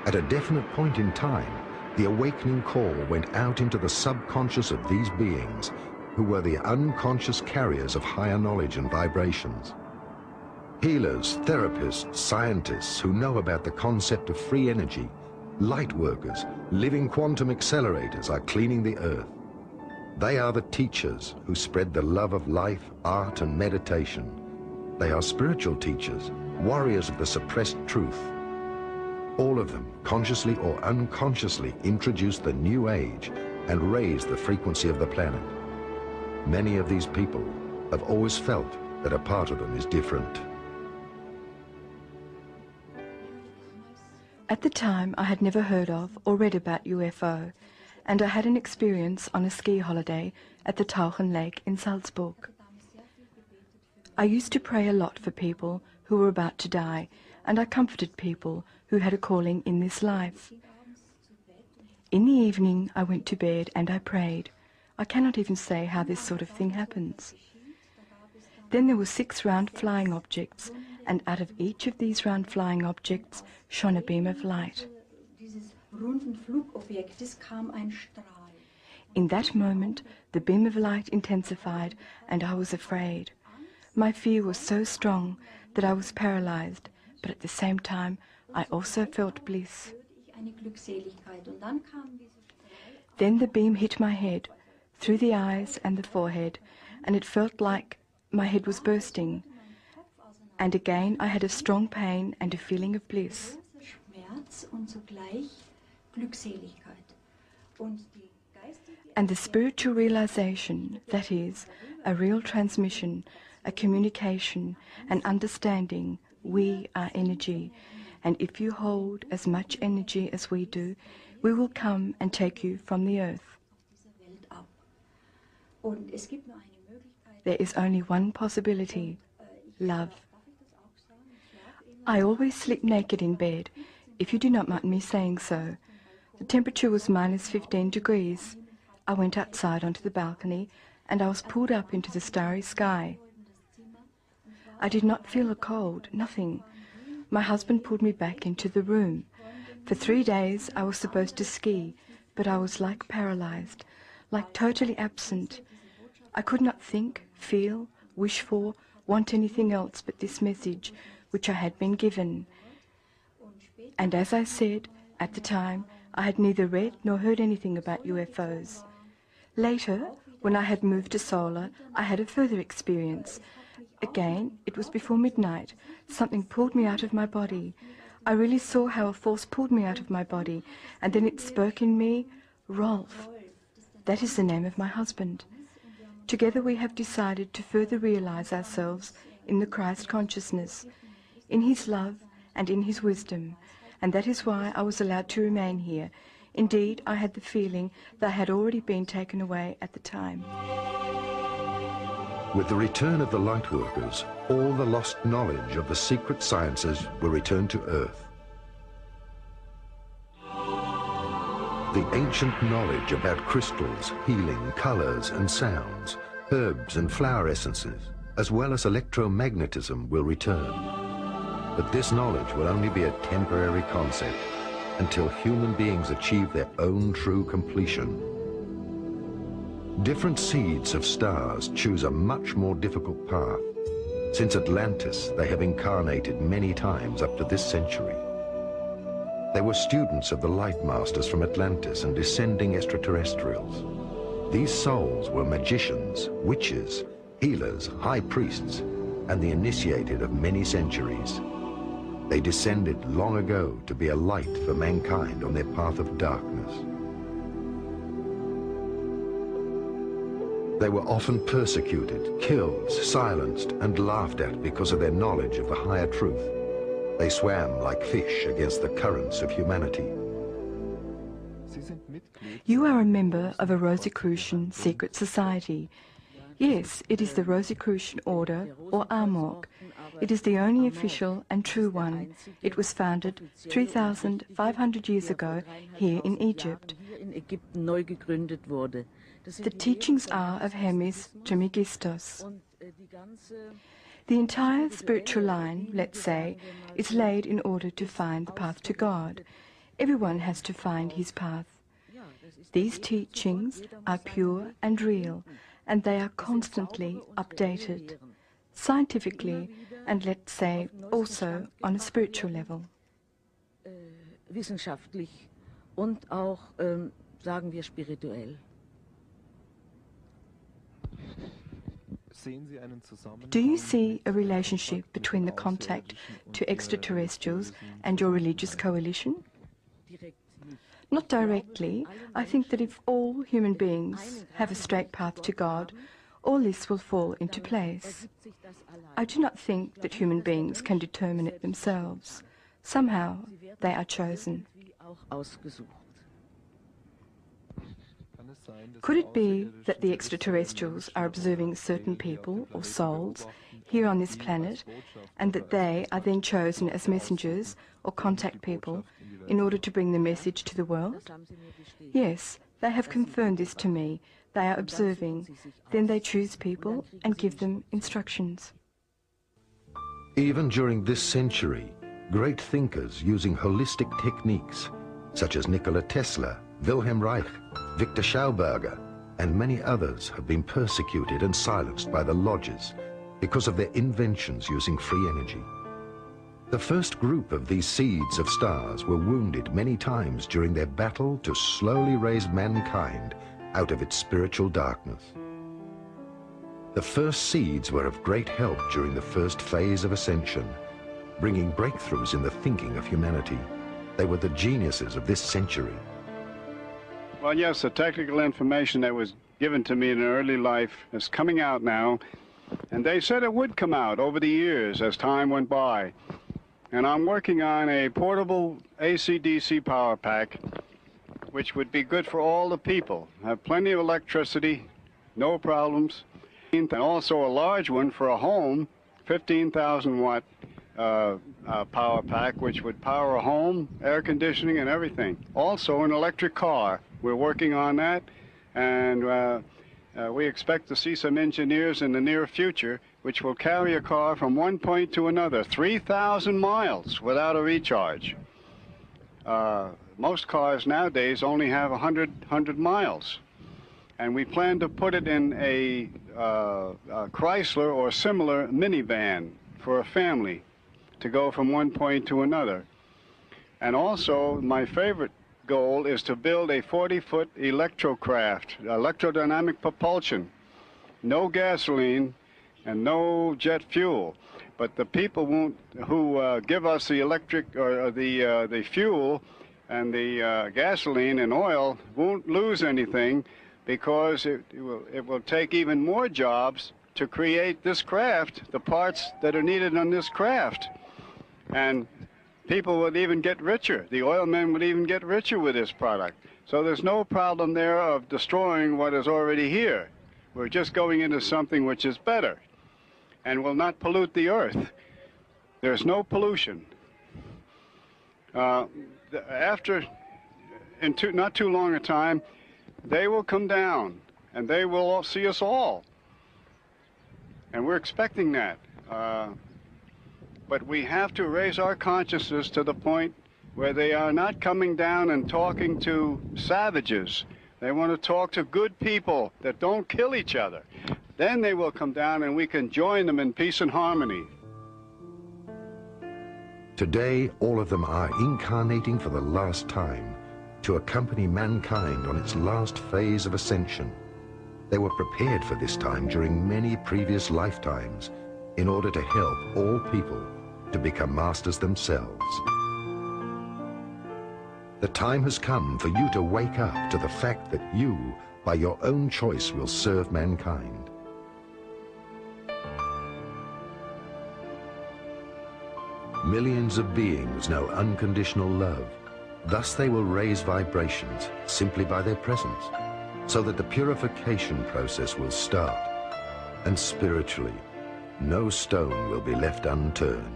S1: At a definite point in time, the awakening call went out into the subconscious of these beings, who were the unconscious carriers of higher knowledge and vibrations. Healers, therapists, scientists who know about the concept of free energy, light workers, living quantum accelerators are cleaning the earth. They are the teachers who spread the love of life, art, and meditation. They are spiritual teachers, warriors of the suppressed truth. All of them, consciously or unconsciously, introduce the new age and raise the frequency of the planet. Many of these people have always felt that a part of them is different.
S2: At the time, I had never heard of or read about UFO, and I had an experience on a ski holiday at the Tauchen Lake in Salzburg. I used to pray a lot for people who were about to die, and I comforted people who had a calling in this life. In the evening, I went to bed and I prayed. I cannot even say how this sort of thing happens. Then there were 6 round flying objects, and out of each of these round flying objects shone a beam of light. In that moment, the beam of light intensified, and I was afraid. My fear was so strong that I was paralyzed, but at the same time, I also felt bliss. Then the beam hit my head, through the eyes and the forehead, and it felt like my head was bursting. And again I had a strong pain and a feeling of bliss. And the spiritual realization, that is, a real transmission, a communication, an understanding, we are energy, and if you hold as much energy as we do, we will come and take you from the earth. There is only one possibility, love. I always sleep naked in bed, if you do not mind me saying so. The temperature was -15 degrees. I went outside onto the balcony and I was pulled up into the starry sky. I did not feel a cold, nothing. My husband pulled me back into the room. For 3 days I was supposed to ski, but I was like paralyzed, like totally absent. I could not think, feel, wish for, want anything else but this message which I had been given. And as I said, at the time, I had neither read nor heard anything about UFOs. Later, when I had moved to Solar, I had a further experience. Again, it was before midnight. Something pulled me out of my body. I really saw how a force pulled me out of my body, and then it spoke in me, Rolf. That is the name of my husband. Together we have decided to further realize ourselves in the Christ consciousness, in his love and in his wisdom, and that is why I was allowed to remain here. Indeed, I had the feeling that I had already been taken away at the time.
S1: With the return of the light workers, all the lost knowledge of the secret sciences were returned to Earth. The ancient knowledge about crystals, healing, colors and sounds, herbs and flower essences, as well as electromagnetism will return. But this knowledge will only be a temporary concept until human beings achieve their own true completion. Different seeds of stars choose a much more difficult path. Since Atlantis, they have incarnated many times up to this century. They were students of the light masters from Atlantis and descending extraterrestrials. These souls were magicians, witches, healers, high priests, and the initiated of many centuries. They descended long ago to be a light for mankind on their path of darkness. They were often persecuted, killed, silenced, and laughed at because of their knowledge of the higher truth. They swam like fish against the currents of humanity.
S2: You are a member of a Rosicrucian secret society. Yes, it is the Rosicrucian Order, or Amok. It is the only official and true one. It was founded 3,500 years ago here in Egypt. The teachings are of Hermes Trismegistus. The entire spiritual line, let's say, is laid in order to find the path to God. Everyone has to find his path. These teachings are pure and real, and they are constantly updated, scientifically, and let's say also on a spiritual level.
S12: Wissenschaftlich und auch, sagen wir, spirituell.
S2: Do you see a relationship between the contact to extraterrestrials and your religious coalition? Not directly. I think that if all human beings have a straight path to God, all this will fall into place. I do not think that human beings can determine it themselves. Somehow they are chosen. Could it be that the extraterrestrials are observing certain people or souls here on this planet, and that they are then chosen as messengers or contact people in order to bring the message to the world? Yes, they have confirmed this to me. They are observing. Then they choose people and give them instructions.
S1: Even during this century, great thinkers using holistic techniques, such as Nikola Tesla, Wilhelm Reich, Victor Schauberger, and many others have been persecuted and silenced by the lodges because of their inventions using free energy. The first group of these seeds of stars were wounded many times during their battle to slowly raise mankind out of its spiritual darkness. The first seeds were of great help during the first phase of ascension, bringing breakthroughs in the thinking of humanity. They were the geniuses of this century.
S9: Well, yes, the technical information that was given to me in early life is coming out now, and they said it would come out over the years as time went by. And I'm working on a portable AC/DC power pack, which would be good for all the people. Have plenty of electricity, no problems, and also a large one for a home, 15,000 watt power pack, which would power a home, air conditioning, and everything. Also an electric car. We're working on that, and we expect to see some engineers in the near future which will carry a car from one point to another, 3,000 miles without a recharge. Most cars nowadays only have 100 miles, and we plan to put it in a Chrysler or similar minivan for a family to go from one point to another. And also, my favorite goal is to build a 40-foot electrocraft, electrodynamic propulsion, no gasoline and no jet fuel. But the people who give us the electric or the fuel and the gasoline and oil won't lose anything, because it will take even more jobs to create this craft, the parts that are needed on this craft. And people would even get richer. The oil men would even get richer with this product. So there's no problem there of destroying what is already here. We're just going into something which is better and will not pollute the earth. There's no pollution. After, not too long a time, they will come down and they will all see us all. And we're expecting that. But we have to raise our consciousness to the point where they are not coming down and talking to savages, They want to talk to good people that don't kill each other. Then they will come down and we can join them in peace and harmony.
S1: Today, all of them are incarnating for the last time to accompany mankind on its last phase of ascension. They were prepared for this time during many previous lifetimes in order to help all people to become masters themselves. The time has come for you to wake up to the fact that you, by your own choice, will serve mankind. Millions of beings know unconditional love. Thus they will raise vibrations simply by their presence, so that the purification process will start, and spiritually, no stone will be left unturned.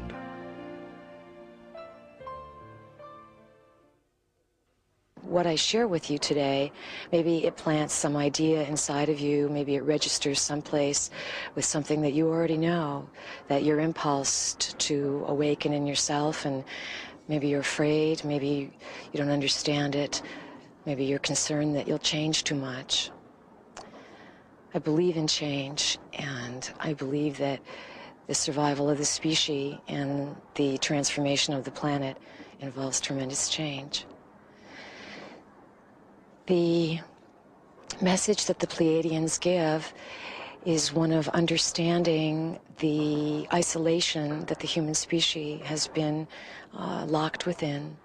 S7: What I share with you today, maybe it plants some idea inside of you, maybe it registers someplace with something that you already know, that you're impulsed to awaken in yourself, and maybe you're afraid, maybe you don't understand it, maybe you're concerned that you'll change too much. I believe in change, and I believe that the survival of the species and the transformation of the planet involves tremendous change. The message that the Pleiadians give is one of understanding the isolation that the human species has been locked within.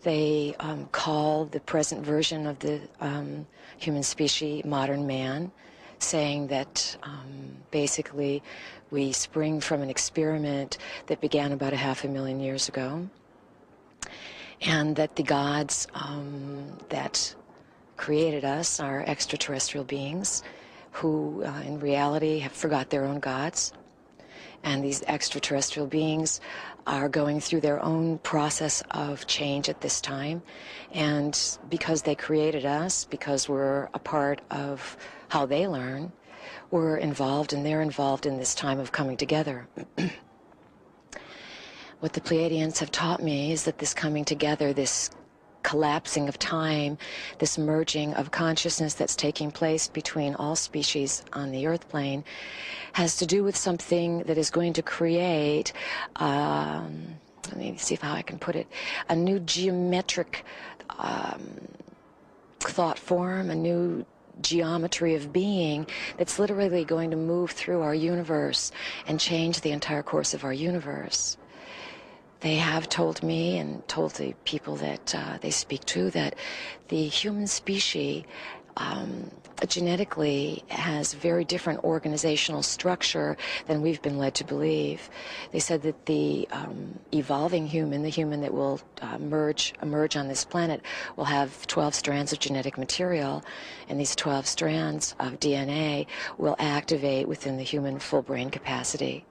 S7: They call the present version of the human species modern man, saying that basically we spring from an experiment that began about 500,000 years ago, and that the gods that created us are extraterrestrial beings who in reality have forgot their own gods, and these extraterrestrial beings are going through their own process of change at this time, and because they created us, because we're a part of how they learn, we're involved and they're involved in this time of coming together. What the Pleiadians have taught me is that this coming together, this collapsing of time, this merging of consciousness that's taking place between all species on the earth plane, has to do with something that is going to create, let me see how I can put it, a new geometric thought form, a new geometry of being that's literally going to move through our universe and change the entire course of our universe. They have told me and told the people that they speak to that the human species genetically has very different organizational structure than we've been led to believe. They said that the evolving human, the human that will emerge on this planet, will have 12 strands of genetic material, and these 12 strands of DNA will activate within the human full brain capacity.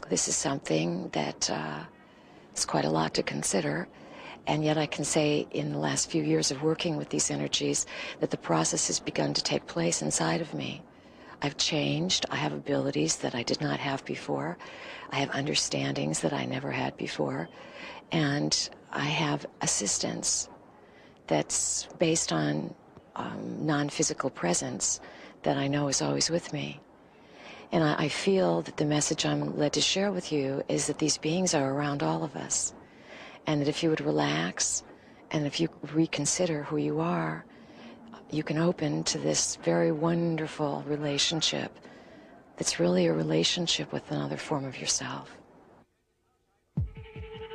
S7: This is something that is quite a lot to consider, and yet I can say in the last few years of working with these energies that the process has begun to take place inside of me. I've changed. I have abilities that I did not have before. I have understandings that I never had before, and I have assistance that's based on non-physical presence that I know is always with me. And I feel that the message I'm led to share with you is that these beings are around all of us, and that if you would relax and if you reconsider who you are, you can open to this very wonderful relationship that's really a relationship with another form of yourself.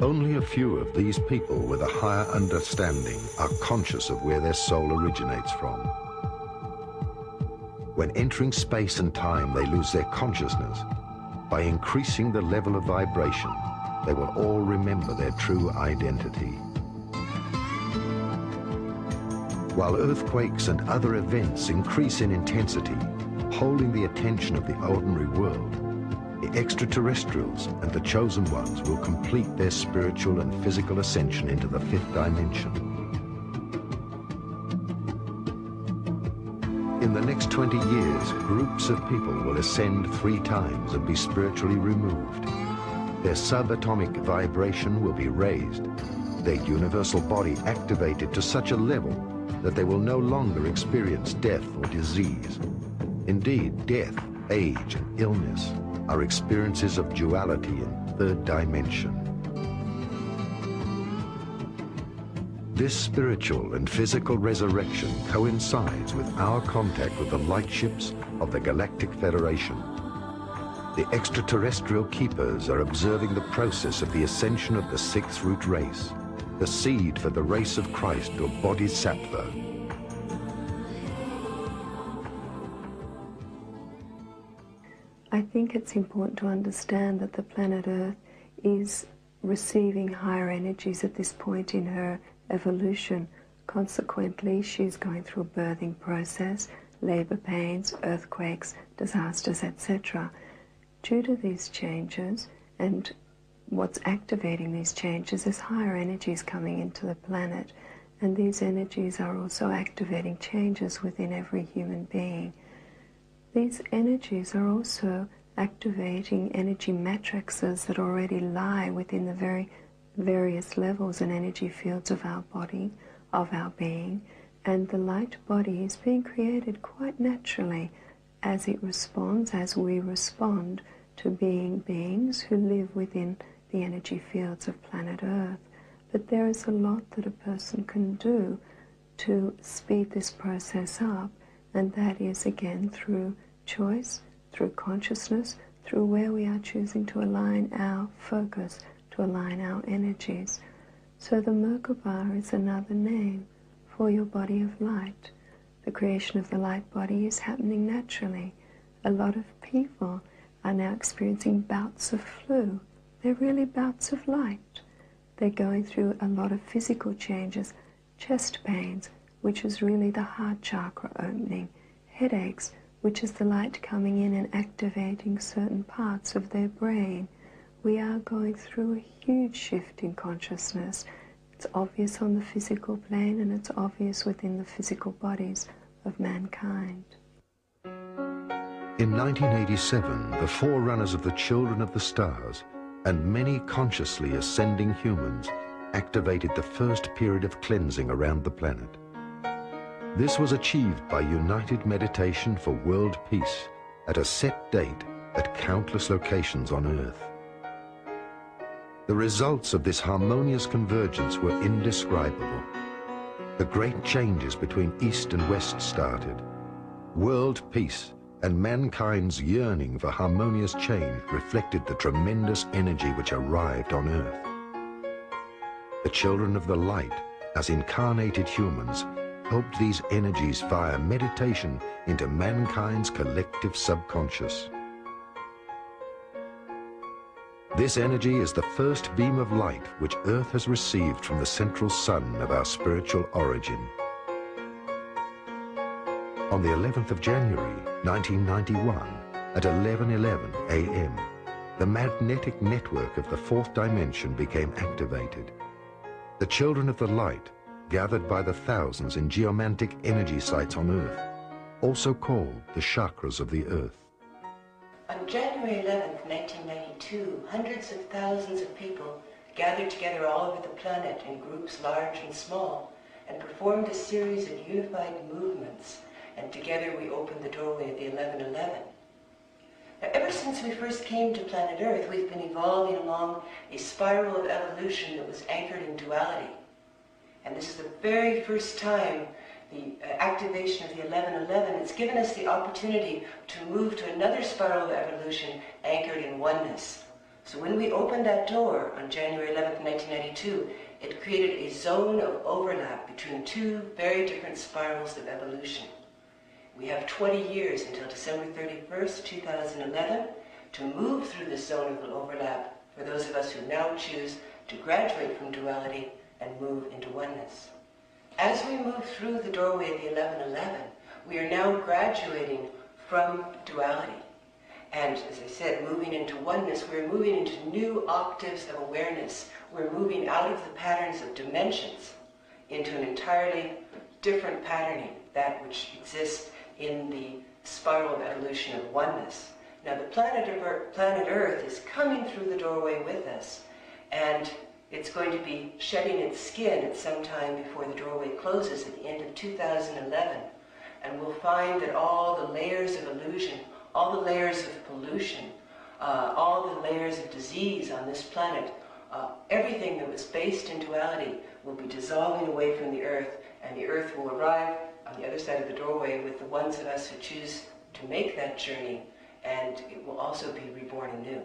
S1: Only a few of these people with a higher understanding are conscious of where their soul originates from. When entering space and time, they lose their consciousness. By increasing the level of vibration, they will all remember their true identity. While earthquakes and other events increase in intensity, holding the attention of the ordinary world, the extraterrestrials and the chosen ones will complete their spiritual and physical ascension into the fifth dimension. In the next 20 years, groups of people will ascend 3 times and be spiritually removed. Their subatomic vibration will be raised, their universal body activated to such a level that they will no longer experience death or disease. Indeed, death, age, and illness are experiences of duality in third dimension. This spiritual and physical resurrection coincides with our contact with the light ships of the Galactic Federation. The extraterrestrial keepers are observing the process of the ascension of the sixth root race, the seed for the race of Christ, or Bodhisattva.
S18: I think it's important to understand that the planet Earth is receiving higher energies at this point in her evolution. Consequently, she's going through a birthing process, labor pains, earthquakes, disasters, etc. Due to these changes, and what's activating these changes is higher energies coming into the planet, and these energies are also activating changes within every human being. These energies are also activating energy matrices that already lie within the very various levels and energy fields of our body, of our being, and the light body is being created quite naturally as it responds, as we respond to being beings who live within the energy fields of planet Earth. But there is a lot that a person can do to speed this process up, and that is again through choice, through consciousness, through where we are choosing to align our focus, to align our energies. So the Merkaba is another name for your body of light. The creation of the light body is happening naturally. A lot of people are now experiencing bouts of flu. They're really bouts of light. They're going through a lot of physical changes, chest pains, which is really the heart chakra opening, headaches, which is the light coming in and activating certain parts of their brain. We are going through a huge shift in consciousness. It's obvious on the physical plane, and it's obvious within the physical bodies of mankind.
S1: In 1987, the forerunners of the Children of the Stars and many consciously ascending humans activated the first period of cleansing around the planet. This was achieved by united meditation for world peace at a set date at countless locations on Earth. The results of this harmonious convergence were indescribable. The great changes between East and West started. World peace and mankind's yearning for harmonious change reflected the tremendous energy which arrived on Earth. The children of the light, as incarnated humans, helped these energies via meditation into mankind's collective subconscious. This energy is the first beam of light which Earth has received from the central sun of our spiritual origin. On the 11th of January, 1991, at 11:11 a.m., the magnetic network of the fourth dimension became activated. The children of the light, gathered by the thousands in geomantic energy sites on Earth, also called the chakras of the Earth.
S14: On January 11th, 1992, hundreds of thousands of people gathered together all over the planet in groups large and small and performed a series of unified movements, and together we opened the doorway of the 11:11. Now, ever since we first came to planet Earth, we've been evolving along a spiral of evolution that was anchored in duality. And this is the very first time the activation of the 11:11 has given us the opportunity to move to another spiral of evolution anchored in oneness. So when we opened that door on January 11th, 1992, it created a zone of overlap between two very different spirals of evolution. We have 20 years until December 31st, 2011 to move through this zone of overlap for those of us who now choose to graduate from duality and move into oneness. As we move through the doorway of the 11:11, we are now graduating from duality. And as I said, moving into oneness, we're moving into new octaves of awareness. We're moving out of the patterns of dimensions into an entirely different patterning, that which exists in the spiral of evolution of oneness. Now the planet Earth is coming through the doorway with us, and It's going to be shedding its skin at some time before the doorway closes at the end of 2011. And we'll find that all the layers of illusion, all the layers of pollution, all the layers of disease on this planet, everything that was based in duality will be dissolving away from the earth, and the earth will arrive on the other side of the doorway with the ones of us who choose to make that journey, and it will also be reborn anew.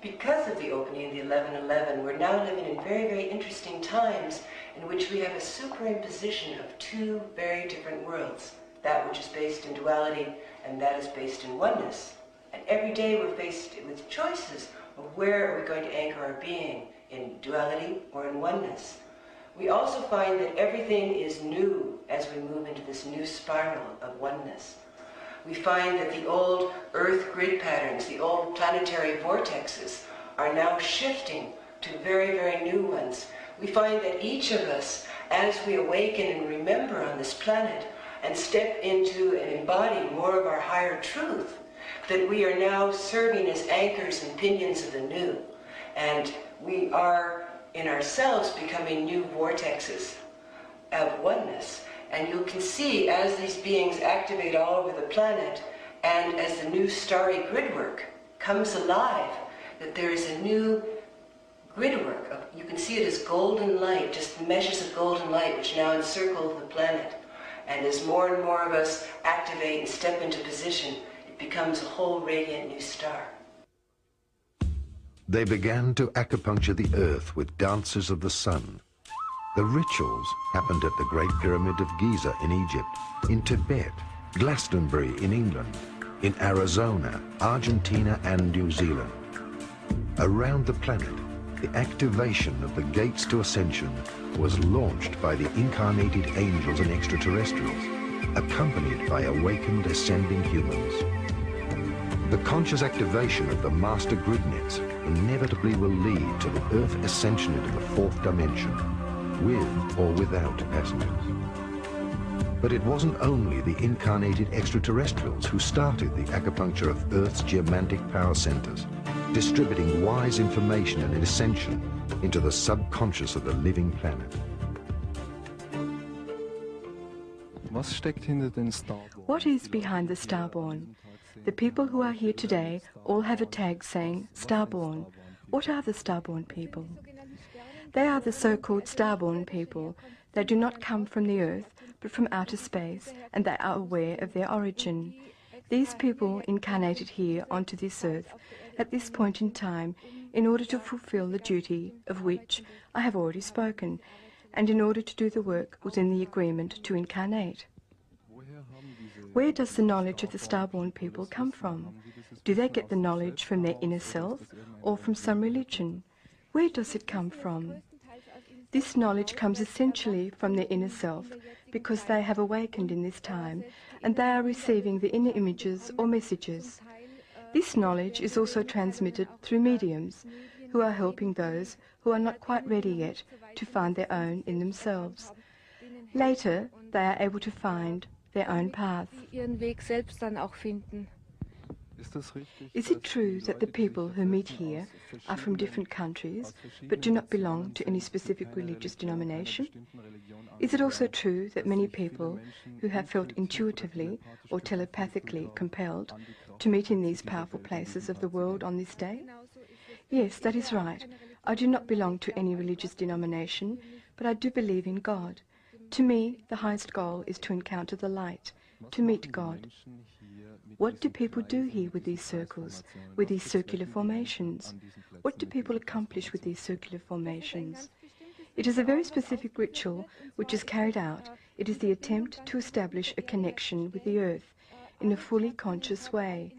S14: Because of the opening of the 1111, we're now living in very, very interesting times in which we have a superimposition of two very different worlds, that which is based in duality and that is based in oneness. And every day we're faced with choices of where are we going to anchor our being, in duality or in oneness. We also find that everything is new as we move into this new spiral of oneness. We find that the old Earth grid patterns, the old planetary vortexes, are now shifting to very, very new ones. We find that each of us, as we awaken and remember on this planet and step into and embody more of our higher truth, that we are now serving as anchors and pinions of the new. And we are, in ourselves, becoming new vortexes of oneness. And you can see as these beings activate all over the planet, and as the new starry gridwork comes alive, that there is a new gridwork. You can see it as golden light, just meshes of golden light which now encircle the planet. And as more and more of us activate and step into position, it becomes a whole radiant new star.
S1: They began to acupuncture the earth with dances of the sun. The rituals happened at the Great Pyramid of Giza in Egypt, in Tibet, Glastonbury in England, in Arizona, Argentina and New Zealand. Around the planet, the activation of the gates to ascension was launched by the incarnated angels and extraterrestrials, accompanied by awakened ascending humans. The conscious activation of the master grid nets inevitably will lead to the Earth ascension into the fourth dimension, with or without passengers. But it wasn't only the incarnated extraterrestrials who started the acupuncture of Earth's geomantic power centers, distributing wise information and ascension into the subconscious of the living planet.
S2: What is behind the Starborn? The people who are here today all have a tag saying Starborn. What are the Starborn people? They are the so-called Starborn people. They do not come from the Earth, but from outer space, and they are aware of their origin. These people incarnated here onto this Earth at this point in time in order to fulfill the duty of which I have already spoken, and in order to do the work within the agreement to incarnate. Where does the knowledge of the Starborn people come from? Do they get the knowledge from their inner self or from some religion? Where does it come from? This knowledge comes essentially from their inner self because they have awakened in this time and they are receiving the inner images or messages. This knowledge is also transmitted through mediums who are helping those who are not quite ready yet to find their own in themselves. Later, they are able to find their own path. Is it true that the people who meet here are from different countries but do not belong to any specific religious denomination? Is it also true that many people who have felt intuitively or telepathically compelled to meet in these powerful places of the world on this day? Yes, that is right. I do not belong to any religious denomination, but I do believe in God. To me, the highest goal is to encounter the light, to meet God. What do people do here with these circles, with these circular formations? What do people accomplish with these circular formations? It is a very specific ritual which is carried out. It is the attempt to establish a connection with the earth in a fully conscious way.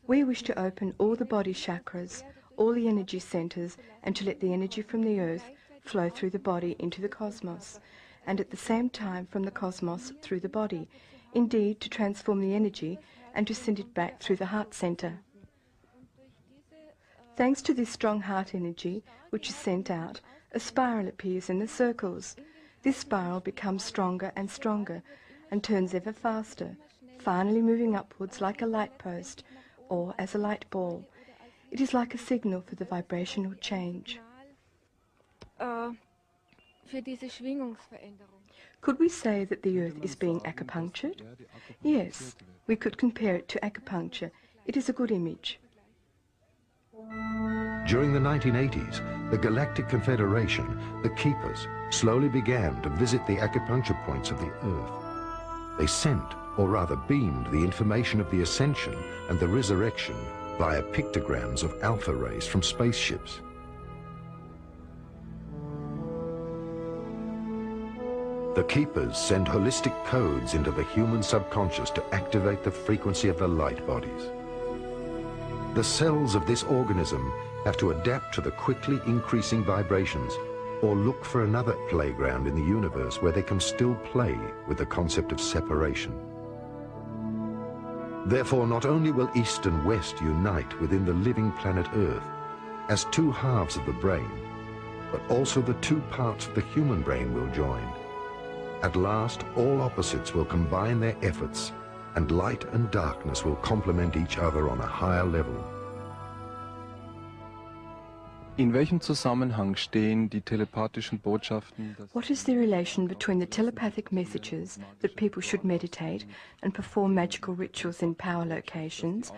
S2: We wish to open all the body chakras, all the energy centers, and to let the energy from the earth flow through the body into the cosmos, and at the same time from the cosmos through the body, indeed to transform the energy and to send it back through the heart center. Thanks to this strong heart energy, which is sent out, a spiral appears in the circles. This spiral becomes stronger and stronger and turns ever faster, finally moving upwards like a light post or as a light ball. It is like a signal for the vibrational change. Could we say that the Earth is being acupunctured? Yes, we could compare it to acupuncture. It is a good image.
S1: During the 1980s, the Galactic Confederation, the Keepers, slowly began to visit the acupuncture points of the Earth. They sent, or rather beamed, the information of the ascension and the resurrection via pictograms of alpha rays from spaceships. The Keepers send holistic codes into the human subconscious to activate the frequency of the light bodies. The cells of this organism have to adapt to the quickly increasing vibrations or look for another playground in the universe where they can still play with the concept of separation. Therefore, not only will East and West unite within the living planet Earth as two halves of the brain, but also the two parts of the human brain will join. At last, all opposites will combine their efforts, and light and darkness will complement each other on a higher level.
S16: In welchem Zusammenhang stehen die telepathischen Botschaften?
S2: What is the relation between the telepathic messages that people should meditate and perform magical rituals in power locations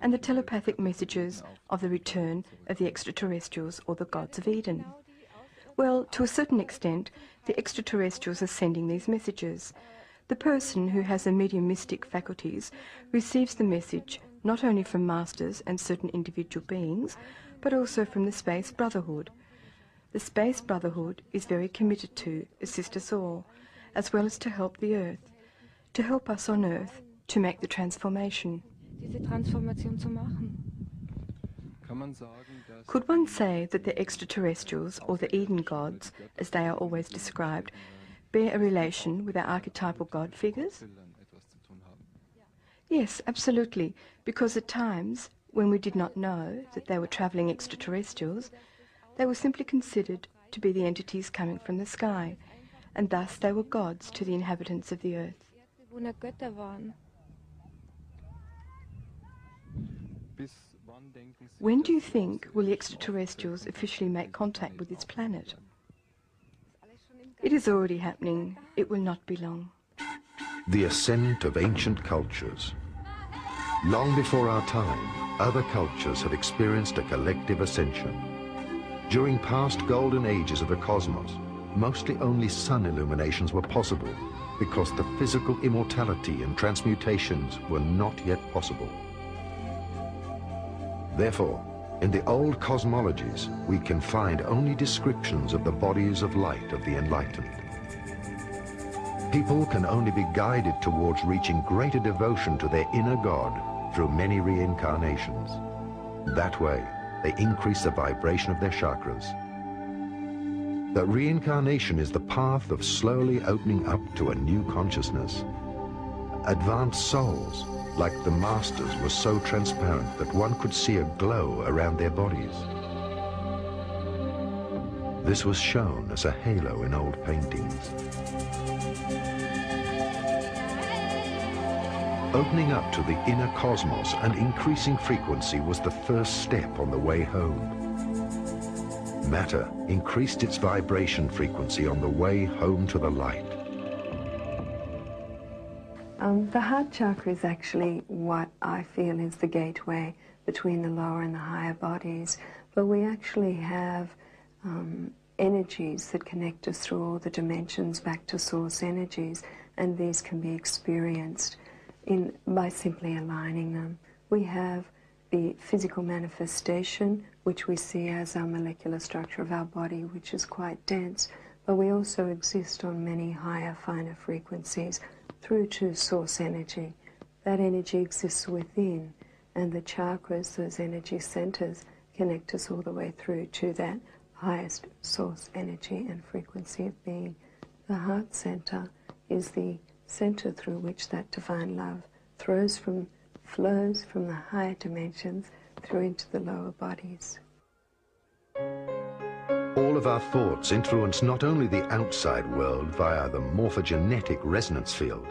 S2: and the telepathic messages of the return of the extraterrestrials or the gods of Eden? Well, to a certain extent, the extraterrestrials are sending these messages. The person who has a mediumistic faculties receives the message not only from masters and certain individual beings, but also from the Space Brotherhood. The Space Brotherhood is very committed to assist us all, as well as to help the Earth, to help us on Earth to make the transformation. Could one say that the extraterrestrials, or the Eden gods, as they are always described, bear a relation with our archetypal god figures? Yes, absolutely, because at times, when we did not know that they were travelling extraterrestrials, they were simply considered to be the entities coming from the sky, and thus they were gods to the inhabitants of the Earth. When do you think will the extraterrestrials officially make contact with this planet? It is already happening. It will not be long.
S1: The ascent of ancient cultures. Long before our time, other cultures have experienced a collective ascension. During past golden ages of the cosmos, mostly only sun illuminations were possible because the physical immortality and transmutations were not yet possible. Therefore, in the old cosmologies, we can find only descriptions of the bodies of light of the enlightened. People can only be guided towards reaching greater devotion to their inner God through many reincarnations. That way, they increase the vibration of their chakras. That reincarnation is the path of slowly opening up to a new consciousness. Advanced souls, like the masters, were so transparent that one could see a glow around their bodies. This was shown as a halo in old paintings. Opening up to the inner cosmos and increasing frequency was the first step on the way home. Matter increased its vibration frequency on the way home to the light.
S18: The heart chakra is actually what I feel is the gateway between the lower and the higher bodies, but we actually have energies that connect us through all the dimensions back to source energies, and these can be experienced by simply aligning them. We have the physical manifestation, which we see as our molecular structure of our body, which is quite dense, but we also exist on many higher, finer frequencies through to source energy. That energy exists within, and the chakras, those energy centers, connect us all the way through to that highest source energy and frequency of being. The heart center is the center through which that divine love flows from the higher dimensions through into the lower bodies.
S1: All of our thoughts influence not only the outside world via the morphogenetic resonance field,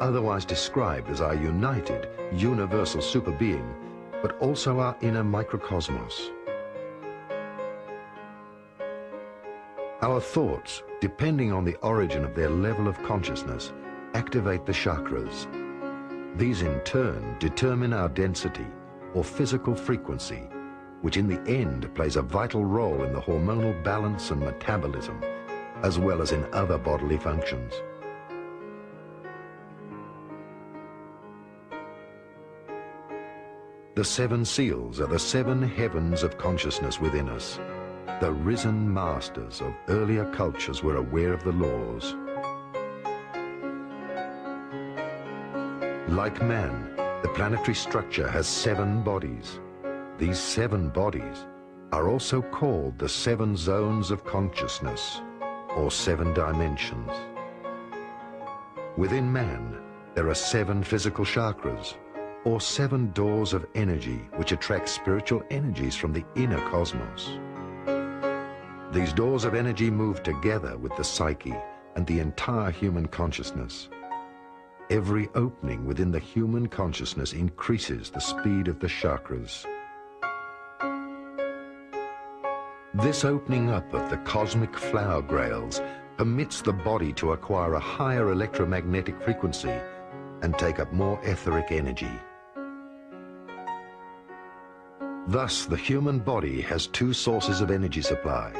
S1: otherwise described as our united, universal superbeing, but also our inner microcosmos. Our thoughts, depending on the origin of their level of consciousness, activate the chakras. These in turn determine our density or physical frequency, which in the end plays a vital role in the hormonal balance and metabolism, as well as in other bodily functions. The 7 seals are the 7 heavens of consciousness within us. The risen masters of earlier cultures were aware of the laws. Like man, the planetary structure has 7 bodies. These 7 bodies are also called the 7 zones of consciousness, or 7 dimensions. Within man, there are 7 physical chakras, or 7 doors of energy which attract spiritual energies from the inner cosmos. These doors of energy move together with the psyche and the entire human consciousness. Every opening within the human consciousness increases the speed of the chakras. This opening up of the cosmic flower grails permits the body to acquire a higher electromagnetic frequency and take up more etheric energy. Thus, the human body has 2 sources of energy supply: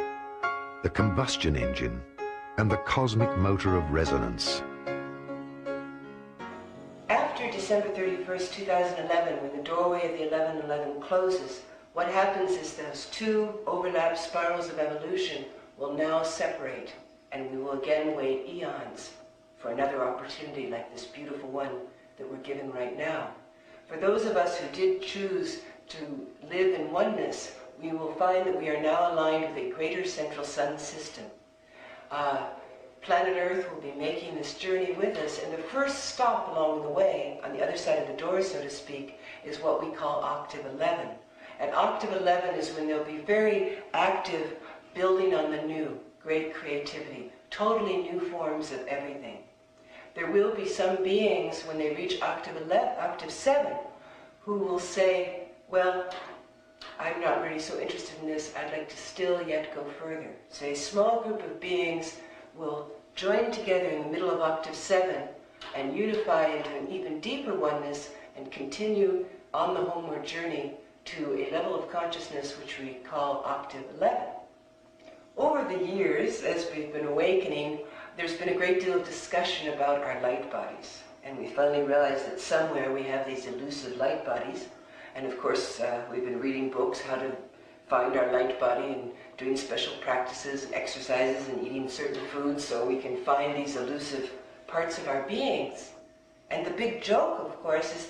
S1: the combustion engine and the cosmic motor of resonance.
S14: After December 31st, 2011, when the doorway of the 1111 closes, what happens is those 2 overlap spirals of evolution will now separate, and we will again wait eons for another opportunity like this beautiful one that we're given right now. For those of us who did choose to live in oneness, we will find that we are now aligned with a greater central sun system. Planet Earth will be making this journey with us, and the first stop along the way, on the other side of the door, so to speak, is what we call Octave 11. And Octave 11 is when they'll be very active, building on the new, great creativity, totally new forms of everything. There will be some beings, when they reach Octave 7, who will say, well, I'm not really so interested in this, I'd like to still yet go further. So a small group of beings will join together in the middle of Octave 7 and unify into an even deeper oneness and continue on the homeward journey to a level of consciousness which we call Octave 11. Over the years, as we've been awakening, there's been a great deal of discussion about our light bodies. And we finally realized that somewhere we have these elusive light bodies. And of course, we've been reading books how to find our light body and doing special practices and exercises and eating certain foods so we can find these elusive parts of our beings. And the big joke, of course, is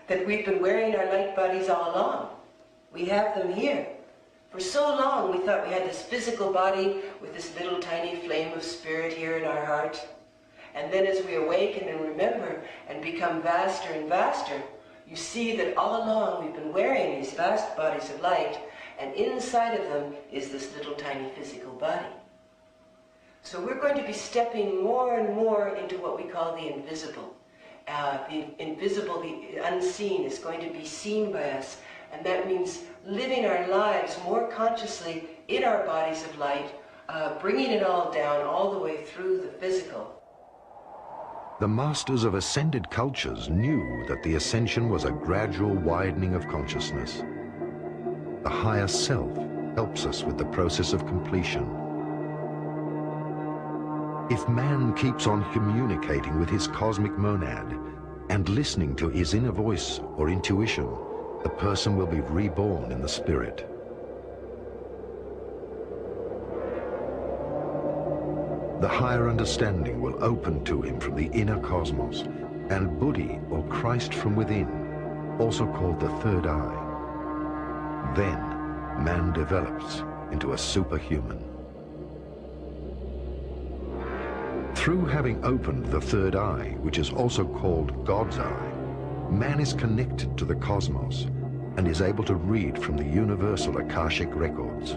S14: that we've been wearing our light bodies all along. We have them here. For so long we thought we had this physical body with this little tiny flame of spirit here in our heart. And then as we awaken and remember and become vaster and vaster, you see that all along we've been wearing these vast bodies of light, and inside of them is this little tiny physical body. So we're going to be stepping more and more into what we call the invisible. The invisible, the unseen, is going to be seen by us, and that means living our lives more consciously in our bodies of light, bringing it all down all the way through the physical.
S1: The masters of ascended cultures knew that the ascension was a gradual widening of consciousness. The higher self helps us with the process of completion. If man keeps on communicating with his cosmic monad and listening to his inner voice or intuition, the person will be reborn in the spirit. The higher understanding will open to him from the inner cosmos, and Buddhi, or Christ from within, also called the third eye. Then, man develops into a superhuman. Through having opened the third eye, which is also called God's eye, man is connected to the cosmos and is able to read from the universal Akashic records.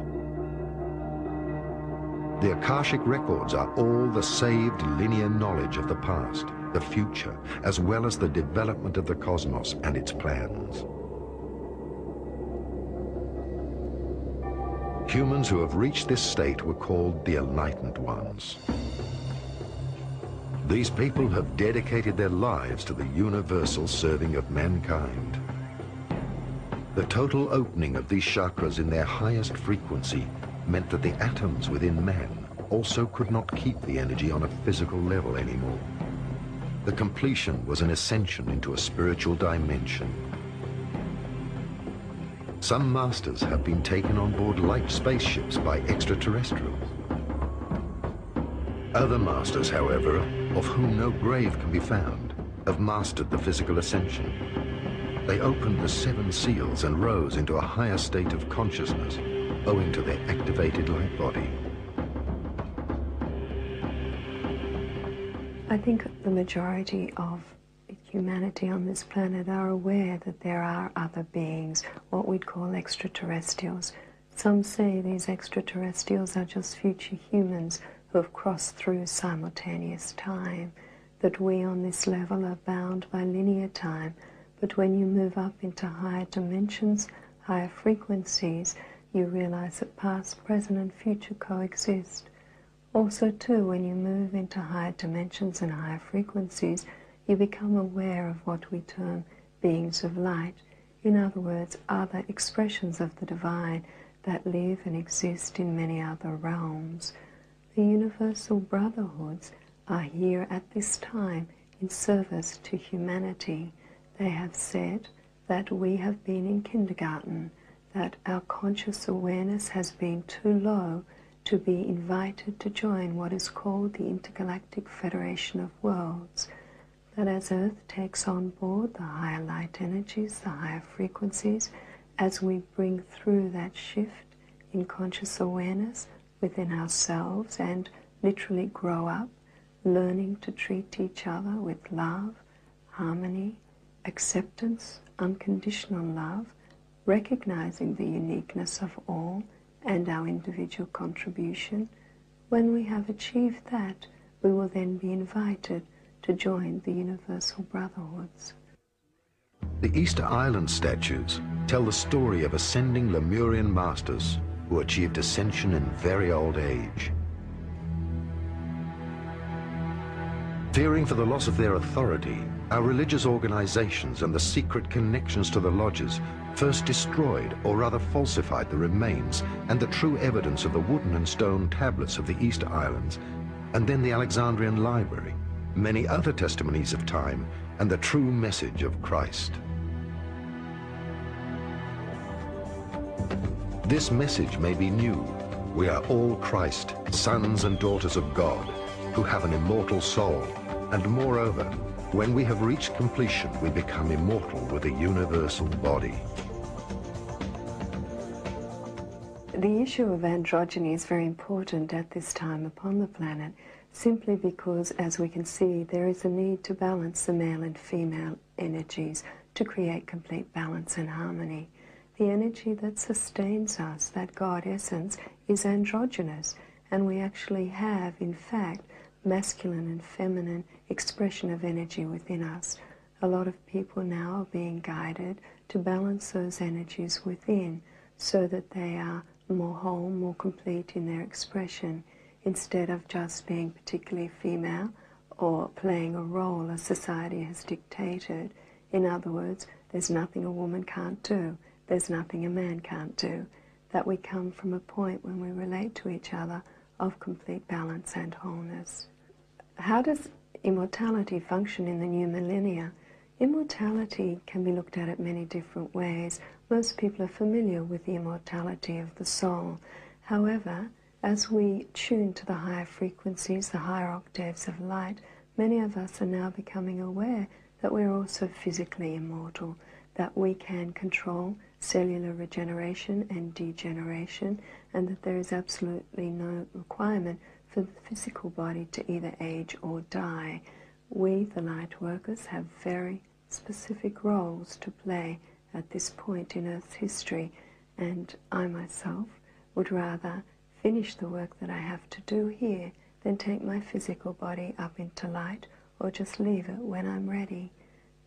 S1: The Akashic records are all the saved linear knowledge of the past, the future, as well as the development of the cosmos and its plans. Humans who have reached this state were called the Enlightened Ones. These people have dedicated their lives to the universal serving of mankind. The total opening of these chakras in their highest frequency meant that the atoms within man also could not keep the energy on a physical level anymore. The completion was an ascension into a spiritual dimension. Some masters have been taken on board light spaceships by extraterrestrials. Other masters, however, of whom no grave can be found, have mastered the physical ascension. They opened the 7 seals and rose into a higher state of consciousness, owing to their activated light body.
S18: I think the majority of humanity on this planet are aware that there are other beings, what we'd call extraterrestrials. Some say these extraterrestrials are just future humans who have crossed through simultaneous time, that we on this level are bound by linear time, but when you move up into higher dimensions, higher frequencies, you realize that past, present and future coexist. Also too, when you move into higher dimensions and higher frequencies, you become aware of what we term beings of light. In other words, other expressions of the divine that live and exist in many other realms. The universal brotherhoods are here at this time in service to humanity. They have said that we have been in kindergarten, that our conscious awareness has been too low to be invited to join what is called the Intergalactic Federation of Worlds, that as Earth takes on board the higher light energies, the higher frequencies, as we bring through that shift in conscious awareness within ourselves and literally grow up, learning to treat each other with love, harmony, acceptance, unconditional love, recognizing the uniqueness of all and our individual contribution. When we have achieved that, we will then be invited to join the universal brotherhoods.
S1: The Easter Island statues tell the story of ascending Lemurian masters who achieved ascension in very old age. Fearing for the loss of their authority, our religious organizations and the secret connections to the lodges first destroyed, or rather falsified, the remains and the true evidence of the wooden and stone tablets of the Easter Islands, and then the Alexandrian Library, many other testimonies of time, and the true message of Christ. This message may be new. We are all Christ, sons and daughters of God, who have an immortal soul, and moreover, when we have reached completion, we become immortal with a universal body.
S18: The issue of androgyny is very important at this time upon the planet, simply because, as we can see, there is a need to balance the male and female energies to create complete balance and harmony. The energy that sustains us, that God essence, is androgynous, and we actually have, in fact, masculine and feminine expression of energy within us. A lot of people now are being guided to balance those energies within so that they are more whole, more complete in their expression, instead of just being particularly female or playing a role as society has dictated. In other words, there's nothing a woman can't do, there's nothing a man can't do. That we come from a point when we relate to each other of complete balance and wholeness. How does immortality function in the new millennia? Immortality can be looked at many different ways. Most people are familiar with the immortality of the soul. However, as we tune to the higher frequencies, the higher octaves of light, many of us are now becoming aware that we're also physically immortal, that we can control cellular regeneration and degeneration, and that there is absolutely no requirement for the physical body to either age or die. We, the light workers, have very specific roles to play at this point in Earth's history, and I myself would rather finish the work that I have to do here than take my physical body up into light, or just leave it when I'm ready.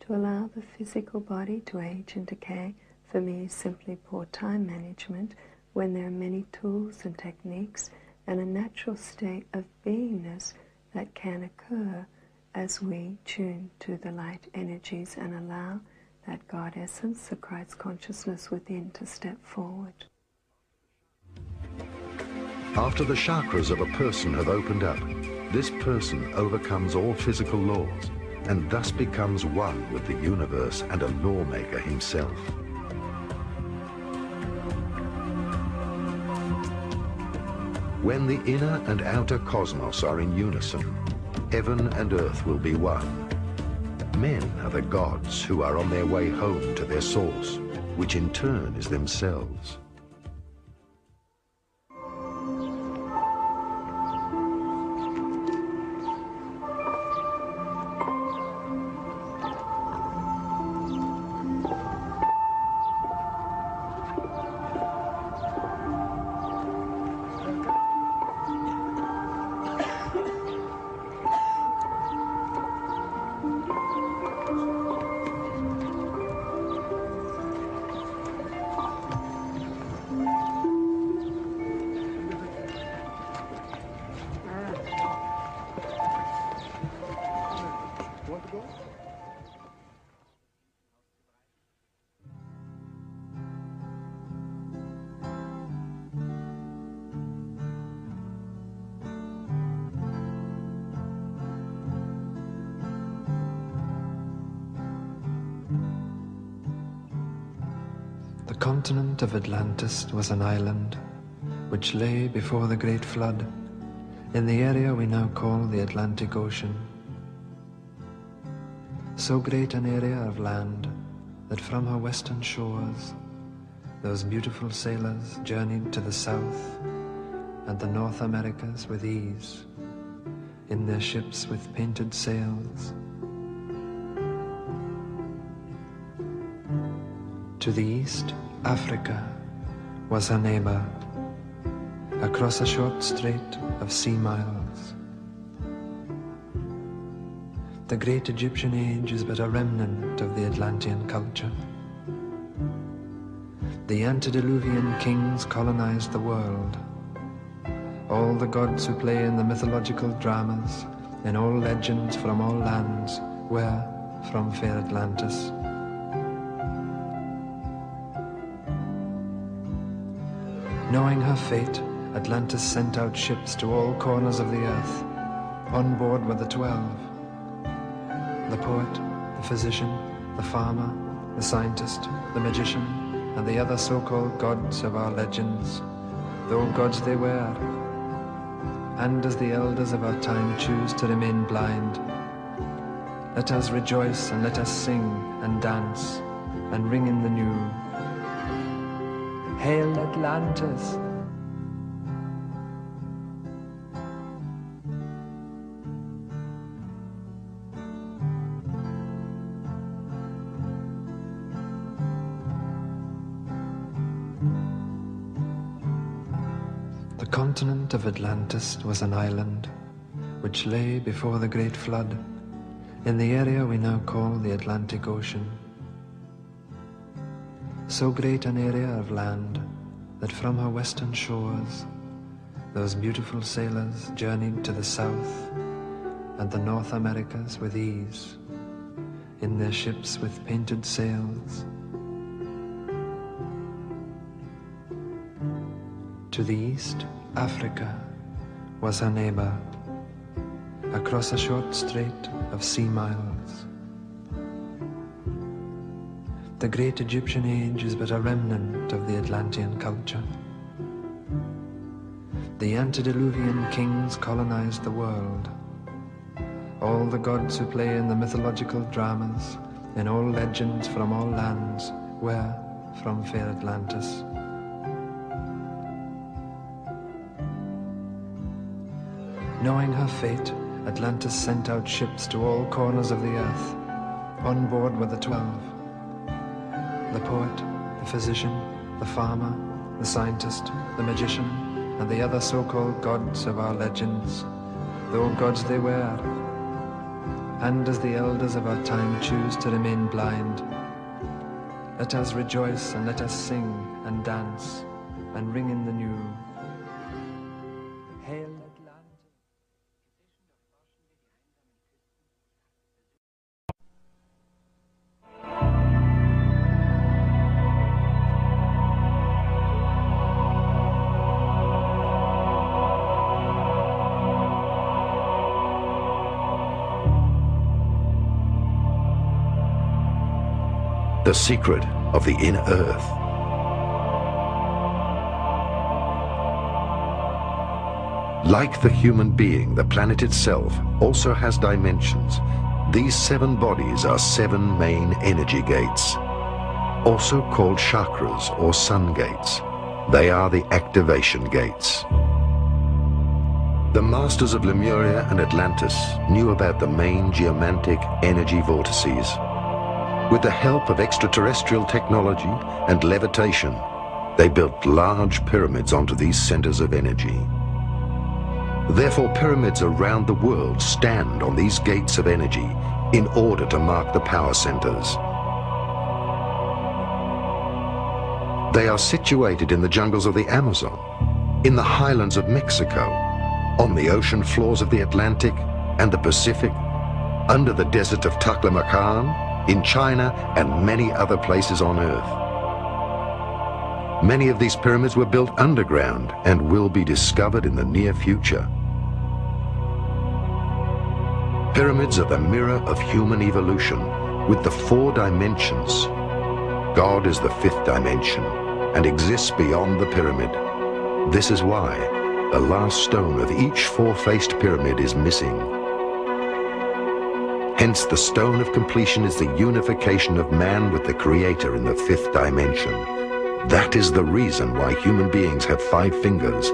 S18: To allow the physical body to age and decay, for me, is simply poor time management, when there are many tools and techniques and a natural state of beingness that can occur as we tune to the light energies and allow that God essence, the Christ consciousness within, to step forward.
S1: After the chakras of a person have opened up, this person overcomes all physical laws and thus becomes one with the universe and a lawmaker himself. When the inner and outer cosmos are in unison, heaven and earth will be one. Men are the gods who are on their way home to their source, which in turn is themselves.
S10: The continent of Atlantis was an island which lay before the great flood in the area we now call the Atlantic Ocean. So great an area of land that from her western shores those beautiful sailors journeyed to the south and the North Americas with ease in their ships with painted sails. To the east, Africa was her neighbor, across a short strait of sea miles. The great Egyptian age is but a remnant of the Atlantean culture. The antediluvian kings colonized the world. All the gods who play in the mythological dramas, in all legends from all lands, were from fair Atlantis. Knowing her fate, Atlantis sent out ships to all corners of the earth. On board were the 12. The poet, the physician, the farmer, the scientist, the magician, and the other so-called gods of our legends, though gods they were. And as the elders of our time choose to remain blind, let us rejoice and let us sing and dance and ring in the new. Hail Atlantis! The continent of Atlantis was an island which lay before the great flood in the area we now call the Atlantic Ocean. So great an area of land that from her western shores those beautiful sailors journeyed to the south and the North Americas with ease in their ships with painted sails. To the east, Africa was her neighbor, across a short strait of sea miles. The great Egyptian age is but a remnant of the Atlantean culture. The antediluvian kings colonized the world. All the gods who play in the mythological dramas, in all legends from all lands, were from fair Atlantis. Knowing her fate, Atlantis sent out ships to all corners of the earth. On board were the 12. The poet, the physician, the farmer, the scientist, the magician, and the other so-called gods of our legends, though gods they were. And as the elders of our time choose to remain blind, let us rejoice and let us sing and dance and ring in the new. Hail
S1: The secret of the inner earth. Like the human being, the planet itself also has dimensions. These 7 bodies are 7 main energy gates, also called chakras or sun gates. They are the activation gates. The masters of Lemuria and Atlantis knew about the main geomantic energy vortices. With the help of extraterrestrial technology and levitation, they built large pyramids onto these centers of energy. Therefore, pyramids around the world stand on these gates of energy in order to mark the power centers. They are situated in the jungles of the Amazon, in the highlands of Mexico, on the ocean floors of the Atlantic and the Pacific, under the desert of Taklamakan, in China, and many other places on Earth. Many of these pyramids were built underground and will be discovered in the near future. Pyramids are the mirror of human evolution with the 4 dimensions. God is the 5th dimension and exists beyond the pyramid. This is why the last stone of each 4-faced pyramid is missing. Hence, the stone of completion is the unification of man with the Creator in the 5th dimension. That is the reason why human beings have 5 fingers.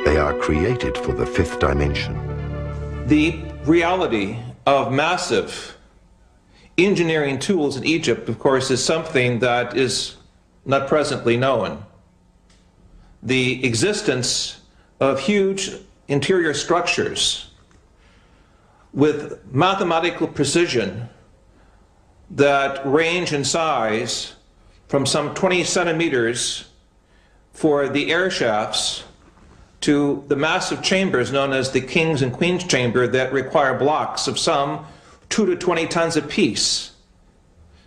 S1: They are created for the 5th dimension.
S6: The reality of massive engineering tools in Egypt, of course, is something that is not presently known. The existence of huge interior structures with mathematical precision that range in size from some 20 centimeters for the air shafts to the massive chambers known as the King's and Queen's Chamber that require blocks of some 2 to 20 tons apiece,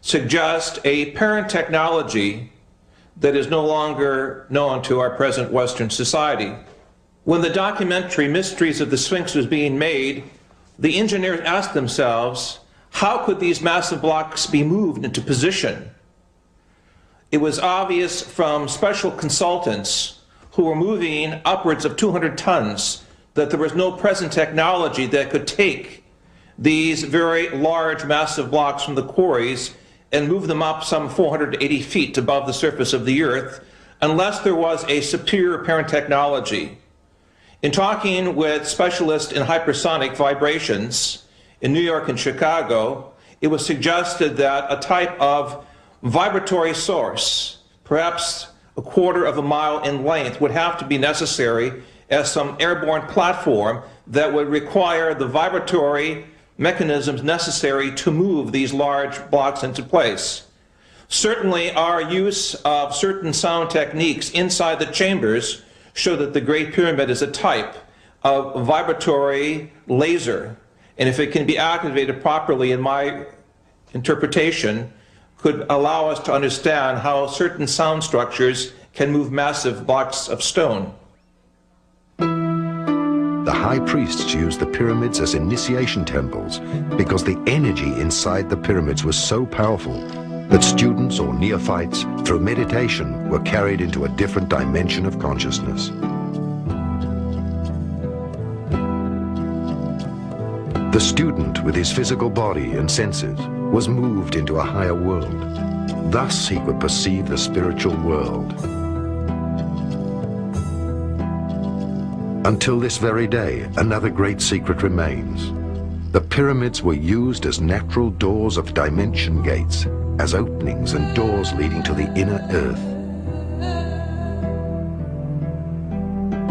S6: suggest a parent technology that is no longer known to our present Western society. When the documentary Mysteries of the Sphinx was being made, the engineers asked themselves, how could these massive blocks be moved into position? It was obvious from special consultants who were moving upwards of 200 tons that there was no present technology that could take these very large, massive blocks from the quarries and move them up some 480 feet above the surface of the earth unless there was a superior parent technology. In talking with specialists in hypersonic vibrations in New York and Chicago, it was suggested that a type of vibratory source, perhaps a quarter of a mile in length, would have to be necessary as some airborne platform that would require the vibratory mechanisms necessary to move these large blocks into place. Certainly, our use of certain sound techniques inside the chambers show that the Great Pyramid is a type of vibratory laser, and if it can be activated properly, in my interpretation, could allow us to understand how certain sound structures can move massive blocks of stone.
S1: The high priests used the pyramids as initiation temples because the energy inside the pyramids was so powerful that students or neophytes, through meditation, were carried into a different dimension of consciousness. The student, with his physical body and senses, was moved into a higher world. Thus he could perceive the spiritual world. Until this very day, another great secret remains. The pyramids were used as natural doors of dimension gates, as openings and doors leading to the inner earth.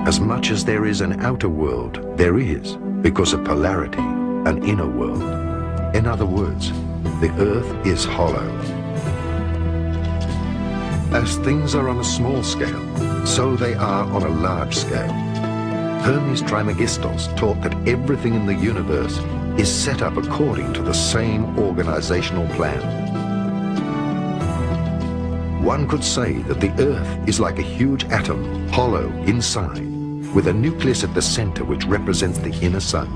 S1: As much as there is an outer world, there is, because of polarity, an inner world. In other words, the earth is hollow. As things are on a small scale, so they are on a large scale. Hermes Trismegistos taught that everything in the universe is set up according to the same organizational plan. One could say that the Earth is like a huge atom, hollow inside, with a nucleus at the center which represents the inner sun.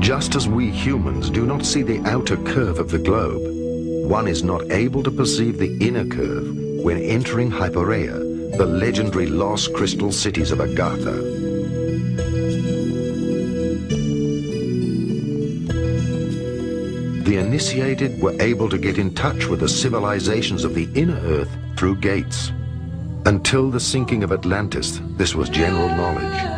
S1: Just as we humans do not see the outer curve of the globe, one is not able to perceive the inner curve when entering Hypereia, the legendary lost crystal cities of Agartha. The initiated were able to get in touch with the civilizations of the inner Earth through gates. Until the sinking of Atlantis, this was general knowledge.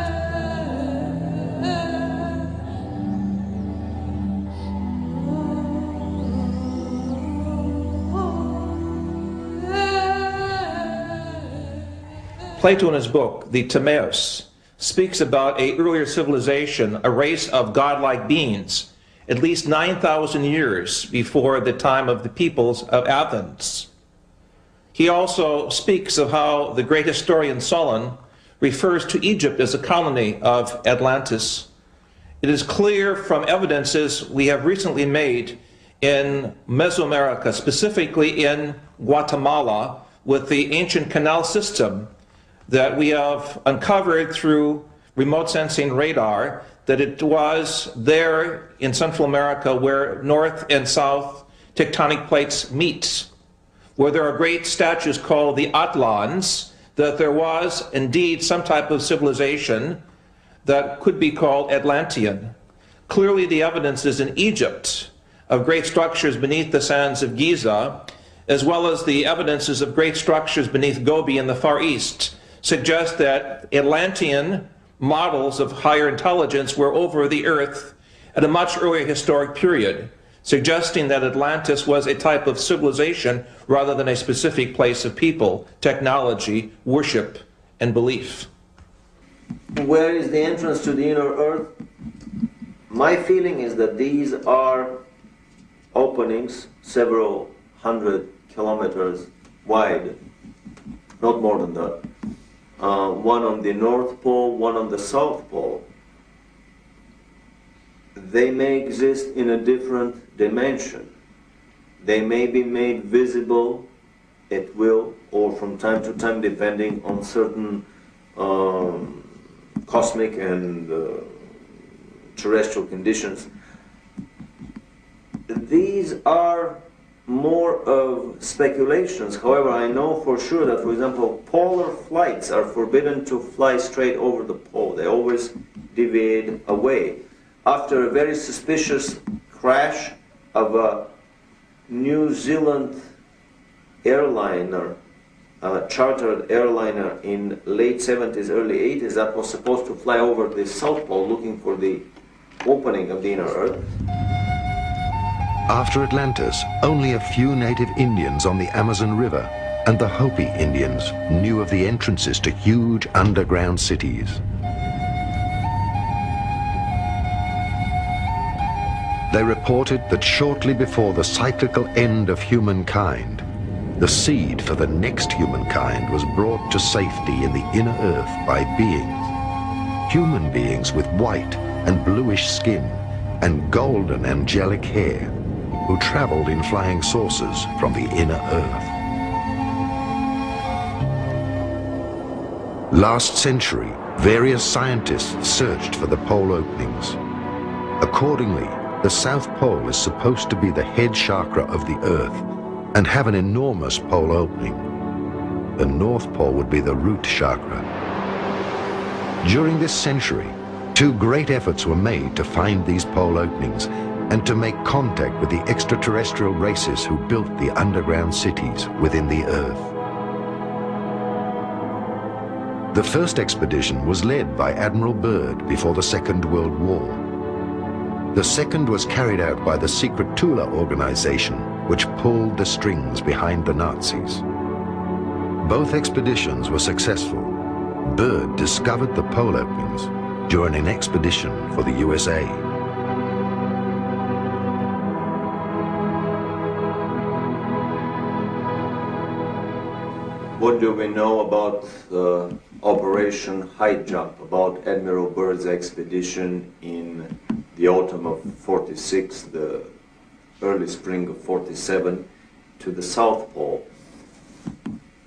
S6: Plato in his book, the Timaeus, speaks about an earlier civilization, a race of godlike beings, at least 9,000 years before the time of the peoples of Athens. He also speaks of how the great historian Solon refers to Egypt as a colony of Atlantis. It is clear from evidences we have recently made in Mesoamerica, specifically in Guatemala, with the ancient canal system that we have uncovered through remote sensing radar, that it was there in Central America where north and south tectonic plates meet, where there are great statues called the Atlans, that there was indeed some type of civilization that could be called Atlantean. Clearly the evidence is in Egypt of great structures beneath the sands of Giza, as well as the evidences of great structures beneath Gobi in the Far East, suggest that Atlantean models of higher intelligence were over the earth at a much earlier historic period, suggesting that Atlantis was a type of civilization rather than a specific place of people, technology, worship, and belief.
S17: Where is the entrance to the inner earth? My feeling is that these are openings several hundred kilometers wide, not more than that. One on the North Pole, one on the South Pole. They may exist in a different dimension. They may be made visible at will or from time to time depending on certain cosmic and terrestrial conditions. These are more of speculations. However, I know for sure that, for example, polar flights are forbidden to fly straight over the pole. They always deviate away. After a very suspicious crash of a New Zealand airliner, chartered airliner in late 70s, early 80s, that was supposed to fly over the South Pole looking for the opening of the inner Earth.
S1: After Atlantis, only a few native Indians on the Amazon River and the Hopi Indians knew of the entrances to huge underground cities. They reported that shortly before the cyclical end of humankind, the seed for the next humankind was brought to safety in the inner earth by beings, human beings with white and bluish skin and golden angelic hair, who traveled in flying saucers from the inner earth. Last century, various scientists searched for the pole openings. Accordingly, the South Pole is supposed to be the head chakra of the Earth and have an enormous pole opening. The North Pole would be the root chakra. During this century, two great efforts were made to find these pole openings and to make contact with the extraterrestrial races who built the underground cities within the Earth. The first expedition was led by Admiral Byrd before the Second World War. The second was carried out by the secret Tula organization, which pulled the strings behind the Nazis. Both expeditions were successful. Byrd discovered the pole openings during an expedition for the USA.
S17: What do we know about Operation High Jump, about Admiral Byrd's expedition in the autumn of 46, the early spring of 47, to the South Pole?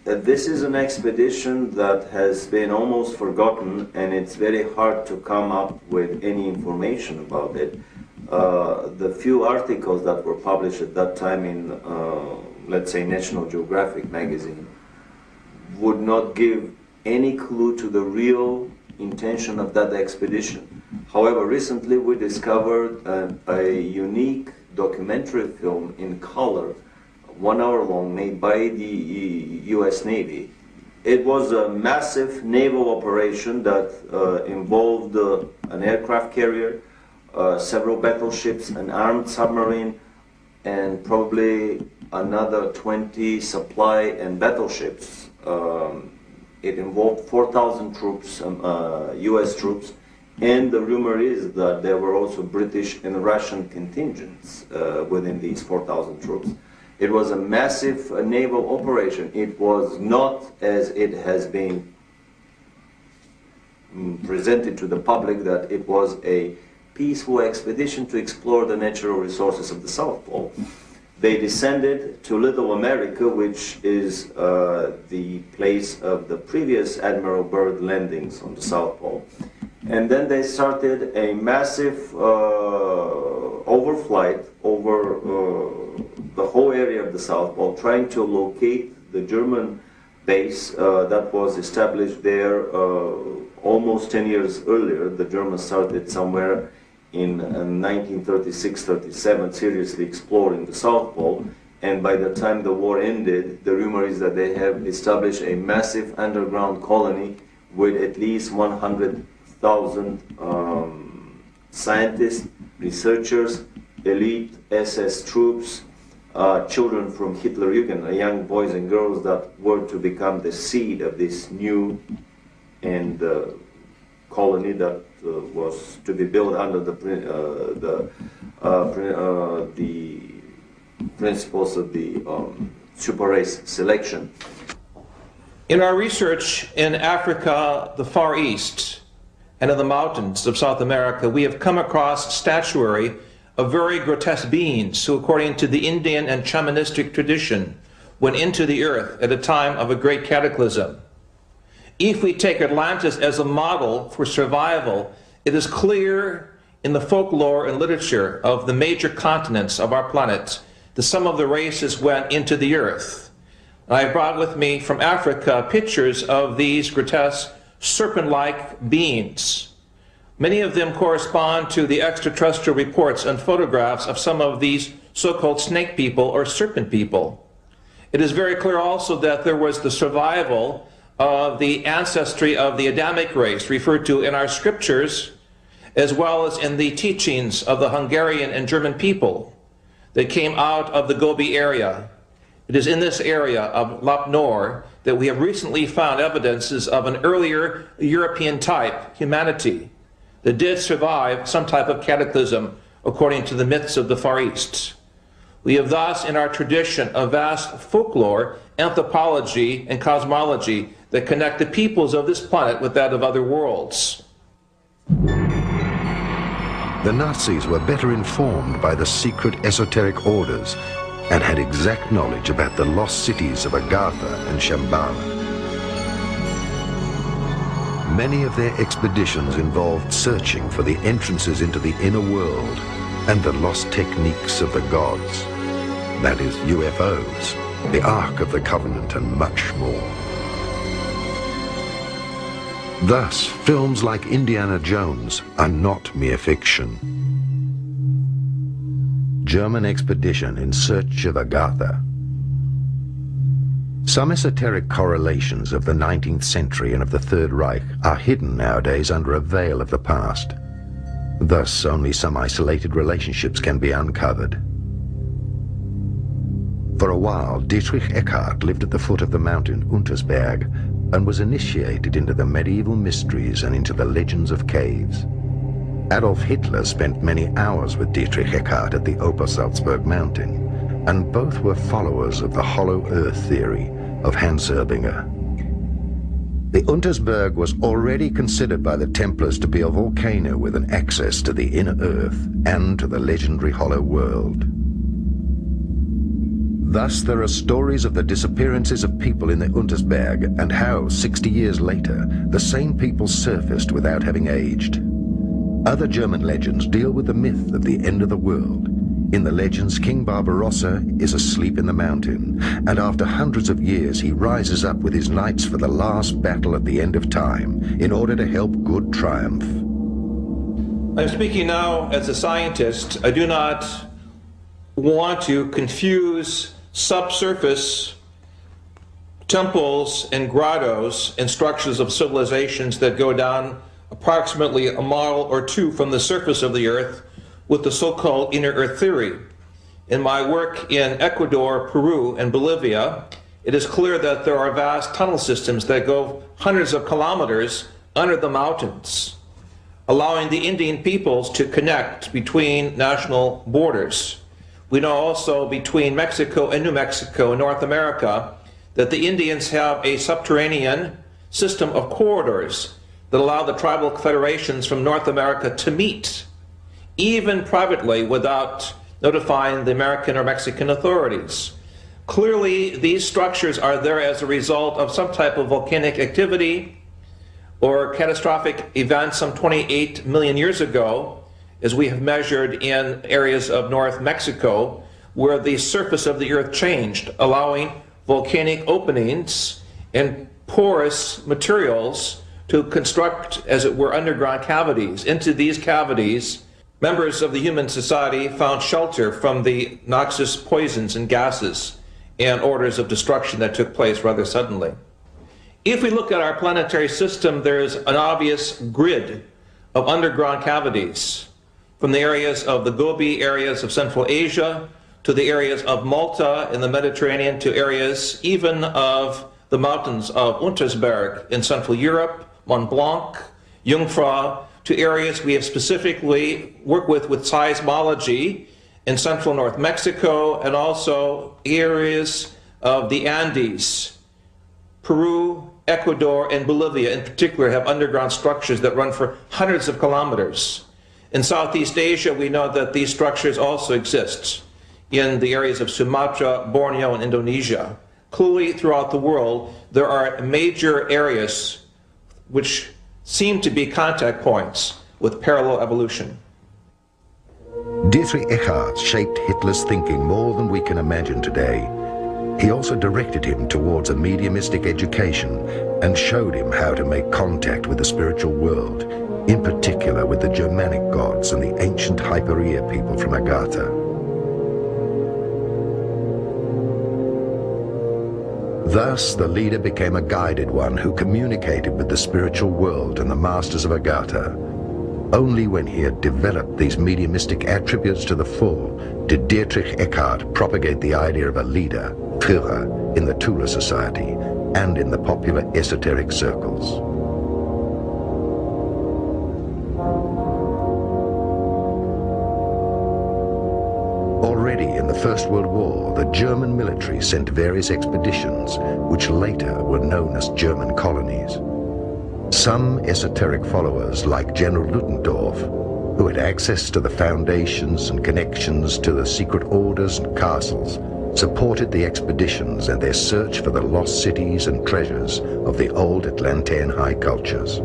S17: This is an expedition that has been almost forgotten, and it's very hard to come up with any information about it. The few articles that were published at that time in, let's say, National Geographic magazine would not give any clue to the real intention of that expedition. However, recently we discovered a unique documentary film in color, 1 hour long, made by the US Navy. It was a massive naval operation that involved an aircraft carrier, several battleships, an armed submarine, and probably another 20 supply and battleships. It involved 4,000 troops, US troops, and the rumor is that there were also British and Russian contingents within these 4,000 troops. It was a massive naval operation. It was not, as it has been presented to the public, that it was a peaceful expedition to explore the natural resources of the South Pole. They descended to Little America, which is the place of the previous Admiral Byrd landings on the South Pole. And then they started a massive overflight over the whole area of the South Pole, trying to locate the German base that was established there almost 10 years earlier. The Germans started somewhere in 1936-37 seriously exploring the South Pole, and by the time the war ended, the rumor is that they have established a massive underground colony with at least 100,000 scientists, researchers, elite SS troops, children from Hitlerjugend, young boys and girls that were to become the seed of this new and colony that was to be built under the principles of the super race selection.
S6: In our research in Africa, the Far East, and in the mountains of South America, we have come across statuary of very grotesque beings who, according to the Indian and shamanistic tradition, went into the earth at a time of a great cataclysm. If we take Atlantis as a model for survival, it is clear in the folklore and literature of the major continents of our planet that some of the races went into the earth. I brought with me from Africa pictures of these grotesque serpent-like beings. Many of them correspond to the extraterrestrial reports and photographs of some of these so-called snake people or serpent people. It is very clear also that there was the survival of the ancestry of the Adamic race referred to in our scriptures, as well as in the teachings of the Hungarian and German people that came out of the Gobi area. It is in this area of Lap Nor that we have recently found evidences of an earlier European type humanity that did survive some type of cataclysm according to the myths of the Far East. We have thus in our tradition a vast folklore, anthropology, and cosmology that connect the peoples of this planet with that of other worlds.
S1: The Nazis were better informed by the secret esoteric orders and had exact knowledge about the lost cities of Agartha and Shambhala. Many of their expeditions involved searching for the entrances into the inner world and the lost techniques of the gods. That is, UFOs, the Ark of the Covenant, and much more. Thus, films like Indiana Jones are not mere fiction. German expedition in search of Agartha. Some esoteric correlations of the 19th century and of the Third Reich are hidden nowadays under a veil of the past. Thus, only some isolated relationships can be uncovered. For a while, Dietrich Eckart lived at the foot of the mountain Untersberg and was initiated into the medieval mysteries and into the legends of caves. Adolf Hitler spent many hours with Dietrich Eckart at the Obersalzberg mountain, and both were followers of the hollow earth theory of Hans Erbinger. The Untersberg was already considered by the Templars to be a volcano with an access to the inner earth and to the legendary Hollow World. Thus, there are stories of the disappearances of people in the Untersberg and how, 60 years later, the same people surfaced without having aged. Other German legends deal with the myth of the end of the world. In the legends, King Barbarossa is asleep in the mountain, and after hundreds of years he rises up with his knights for the last battle at the end of time, in order to help good triumph.
S6: I'm speaking now as a scientist. I do not want to confuse subsurface temples and grottos and structures of civilizations that go down approximately a mile or two from the surface of the earth with the so-called inner earth theory. In my work in Ecuador, Peru, and Bolivia, it is clear that there are vast tunnel systems that go hundreds of kilometers under the mountains, allowing the Indian peoples to connect between national borders. We know also between Mexico and New Mexico in North America that the Indians have a subterranean system of corridors that allow the tribal federations from North America to meet, even privately, without notifying the American or Mexican authorities. Clearly, these structures are there as a result of some type of volcanic activity or catastrophic event some 28 million years ago, as we have measured in areas of North Mexico, where the surface of the earth changed, allowing volcanic openings and porous materials to construct, as it were, underground cavities. Into these cavities, members of the human society found shelter from the noxious poisons and gases and orders of destruction that took place rather suddenly. If we look at our planetary system, there is an obvious grid of underground cavities, from the areas of the Gobi areas of Central Asia to the areas of Malta in the Mediterranean to areas even of the mountains of Untersberg in Central Europe, Mont Blanc, Jungfrau, to areas we have specifically worked with seismology in central North Mexico, and also areas of the Andes. Peru, Ecuador, and Bolivia in particular have underground structures that run for hundreds of kilometers. In Southeast Asia, we know that these structures also exist in the areas of Sumatra, Borneo, and Indonesia. Clearly, throughout the world, there are major areas which seem to be contact points with parallel evolution.
S1: Dietrich Eckart shaped Hitler's thinking more than we can imagine today. He also directed him towards a mediumistic education and showed him how to make contact with the spiritual world, in particular with the Germanic gods and the ancient Hyperia people from Agartha. Thus, the leader became a guided one who communicated with the spiritual world and the masters of Agartha. Only when he had developed these mediumistic attributes to the full did Dietrich Eckart propagate the idea of a leader, Führer, in the Tula Society and in the popular esoteric circles. Already in the First World War, the German military sent various expeditions, which later were known as German colonies. Some esoteric followers, like General Ludendorff, who had access to the foundations and connections to the secret orders and castles, supported the expeditions and their search for the lost cities and treasures of the old Atlantean high cultures.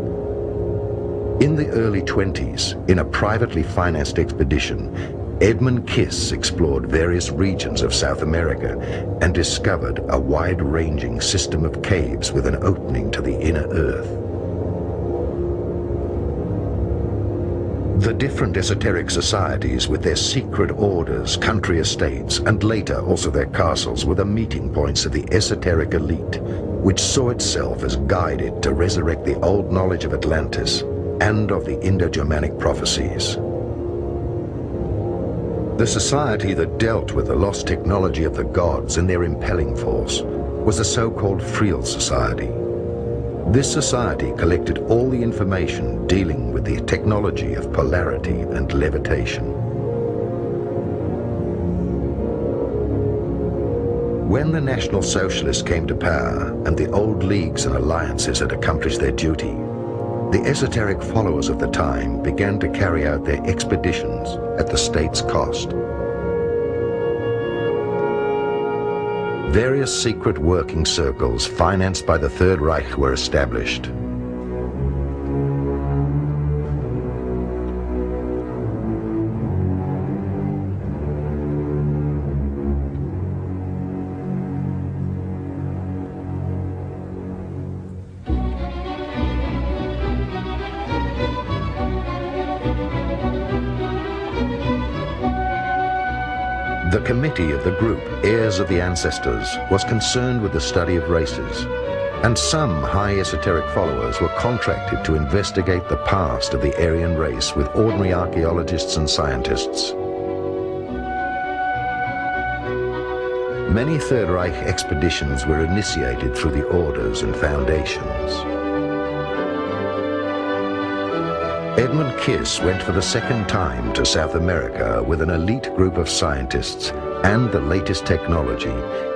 S1: In the early 20s, in a privately financed expedition, Edmund Kiss explored various regions of South America and discovered a wide-ranging system of caves with an opening to the inner earth. The different esoteric societies with their secret orders, country estates, and later also their castles were the meeting points of the esoteric elite, which saw itself as guided to resurrect the old knowledge of Atlantis and of the Indo-Germanic prophecies. The society that dealt with the lost technology of the gods and their impelling force was the so-called Friel Society. This society collected all the information dealing with the technology of polarity and levitation. When the National Socialists came to power and the old leagues and alliances had accomplished their duty, the esoteric followers of the time began to carry out their expeditions at the state's cost. Various secret working circles financed by the Third Reich were established. The committee of the group, Heirs of the Ancestors, was concerned with the study of races, and some high esoteric followers were contracted to investigate the past of the Aryan race with ordinary archaeologists and scientists. Many Third Reich expeditions were initiated through the orders and foundations. Edmund Kiss went for the second time to South America with an elite group of scientists and the latest technology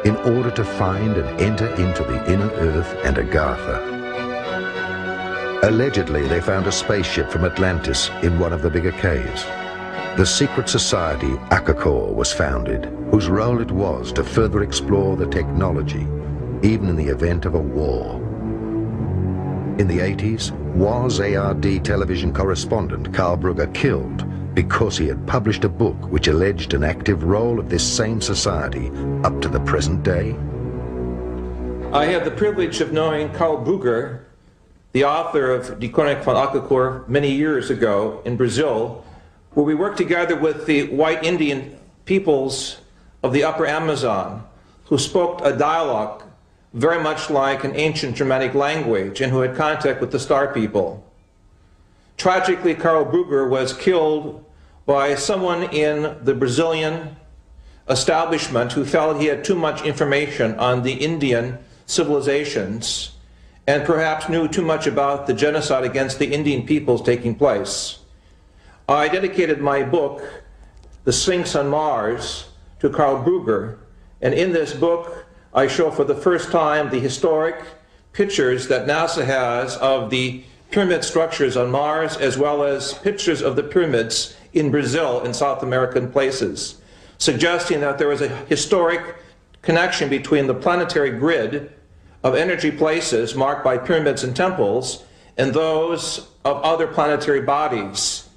S1: in order to find and enter into the inner earth and Agartha. Allegedly, they found a spaceship from Atlantis in one of the bigger caves. The secret society Akakor was founded, whose role it was to further explore the technology, even in the event of a war. In the 80s, was ARD television correspondent Karl Brugger killed because he had published a book which alleged an active role of this same society up to the present day?
S6: I had the privilege of knowing Karl Brugger, the author of Die Koning van Akakor, many years ago in Brazil, where we worked together with the white Indian peoples of the upper Amazon, who spoke a dialogue very much like an ancient Germanic language and who had contact with the Star people. Tragically, Karl Brugger was killed by someone in the Brazilian establishment who felt he had too much information on the Indian civilizations and perhaps knew too much about the genocide against the Indian peoples taking place. I dedicated my book, The Sphinx on Mars, to Karl Brugger, and in this book I show for the first time the historic pictures that NASA has of the pyramid structures on Mars, as well as pictures of the pyramids in Brazil and South American places, suggesting that there was a historic connection between the planetary grid of energy places marked by pyramids and temples and those of other planetary bodies.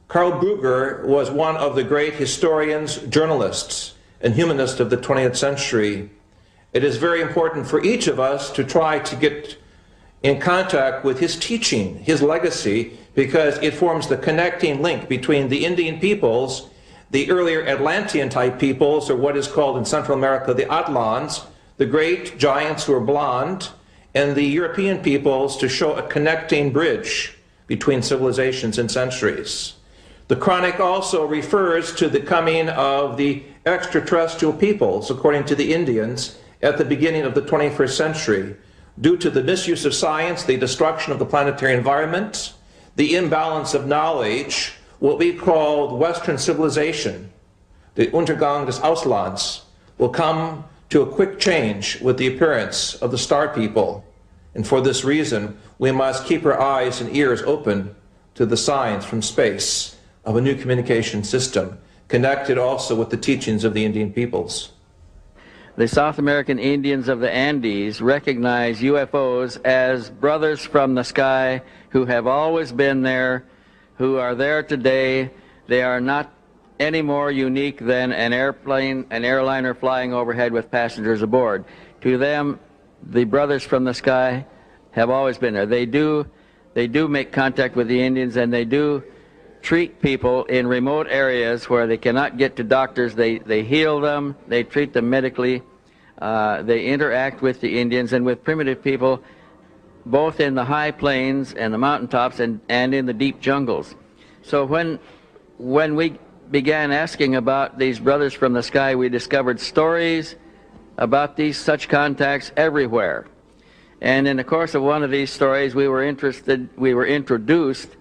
S6: Karl Brugger was one of the great historians, journalists, and humanists of the 20th century. It is very important for each of us to try to get in contact with his teaching, his legacy, because it forms the connecting link between the Indian peoples, the earlier Atlantean-type peoples, or what is called in Central America the Atlans, the great giants who are blonde, and the European peoples, to show a connecting bridge between civilizations and centuries. The Chronic also refers to the coming of the extraterrestrial peoples, according to the Indians, at the beginning of the 21st century, due to the misuse of science, the destruction of the planetary environment, the imbalance of knowledge, what we call Western civilization, the Untergang des Auslands, will come to a quick change with the appearance of the Star people. And for this reason, we must keep our eyes and ears open to the signs from space of a new communication system, connected also with the teachings of the Indian peoples.
S4: The South American Indians of the Andes recognize UFOs as brothers from the sky who have always been there, who are there today. They are not any more unique than an airplane, an airliner flying overhead with passengers aboard. To them, the brothers from the sky have always been there. They do make contact with the Indians, and they do treat people in remote areas where they cannot get to doctors. They heal them, they treat them medically, they interact with the Indians and with primitive people, both in the high plains and the mountaintops and in the deep jungles. So when we began asking about these brothers from the sky, we discovered stories about such contacts everywhere. And in the course of one of these stories, we were introduced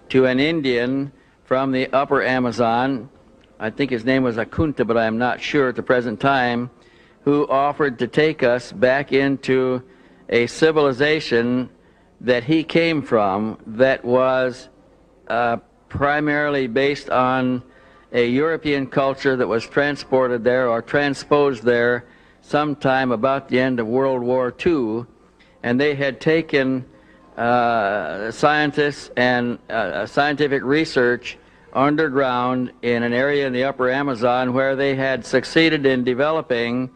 S4: to an Indian from the upper Amazon. I think his name was Akunta, but I am not sure at the present time, who offered to take us back into a civilization that he came from that was primarily based on a European culture that was transported there or transposed there sometime about the end of World War II, and they had taken scientists and scientific research underground in an area in the upper Amazon where they had succeeded in developing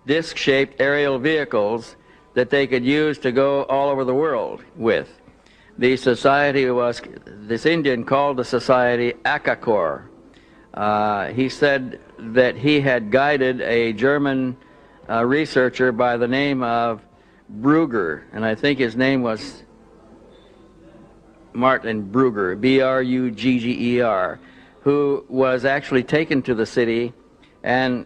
S4: disc-shaped aerial vehicles that they could use to go all over the world with. The society was, this Indian called the society Akakor. He said that he had guided a German researcher by the name of Brugger, and I think his name was Martin Brugger, B-R-U-G-G-E-R, who was actually taken to the city and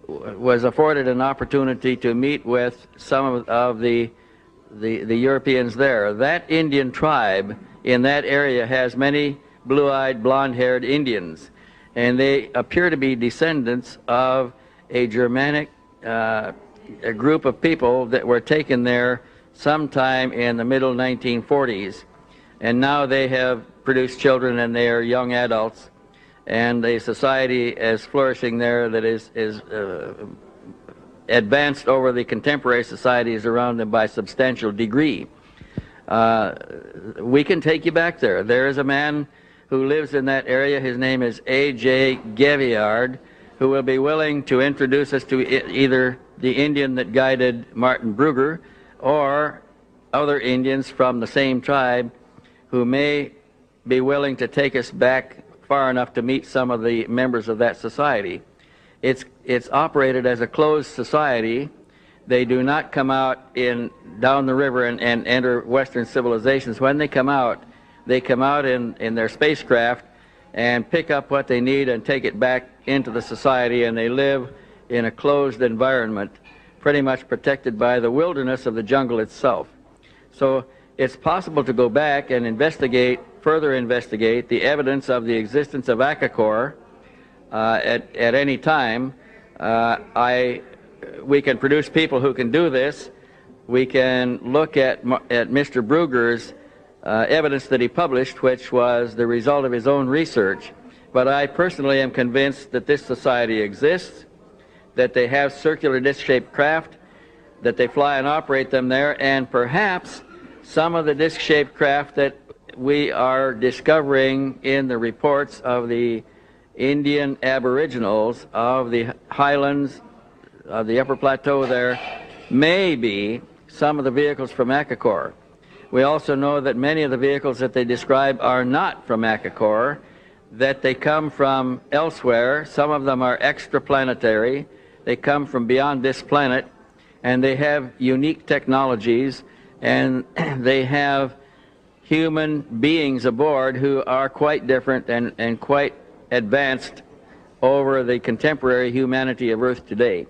S4: was afforded an opportunity to meet with some of the Europeans there. That Indian tribe in that area has many blue-eyed, blonde-haired Indians, and they appear to be descendants of a Germanic a group of people that were taken there sometime in the middle 1940s, and now they have produced children and they are young adults, and a society is flourishing there that is advanced over the contemporary societies around them by a substantial degree. We can take you back there. There is a man who lives in that area. His name is A.J. Gaviard, who will be willing to introduce us to either the Indian that guided Martin Brugger or other Indians from the same tribe who may be willing to take us back far enough to meet some of the members of that society. It's operated as a closed society. They do not come out down the river and enter Western civilizations. When they come out in their spacecraft and pick up what they need and take it back into the society, and they live in a closed environment, pretty much protected by the wilderness of the jungle itself. So it's possible to go back and further investigate the evidence of the existence of Akakor at any time. We can produce people who can do this. We can look at Mr. Brugger's evidence that he published, which was the result of his own research. But I personally am convinced that this society exists, that they have circular disc-shaped craft, that they fly and operate them there, and perhaps some of the disc-shaped craft that we are discovering in the reports of the Indian aboriginals of the highlands of the upper plateau there may be some of the vehicles from Akakor. We also know that many of the vehicles that they describe are not from Akakor, that they come from elsewhere. Some of them are extraplanetary. They come from beyond this planet, and they have unique technologies, and they have human beings aboard who are quite different and quite advanced over the contemporary humanity of Earth today.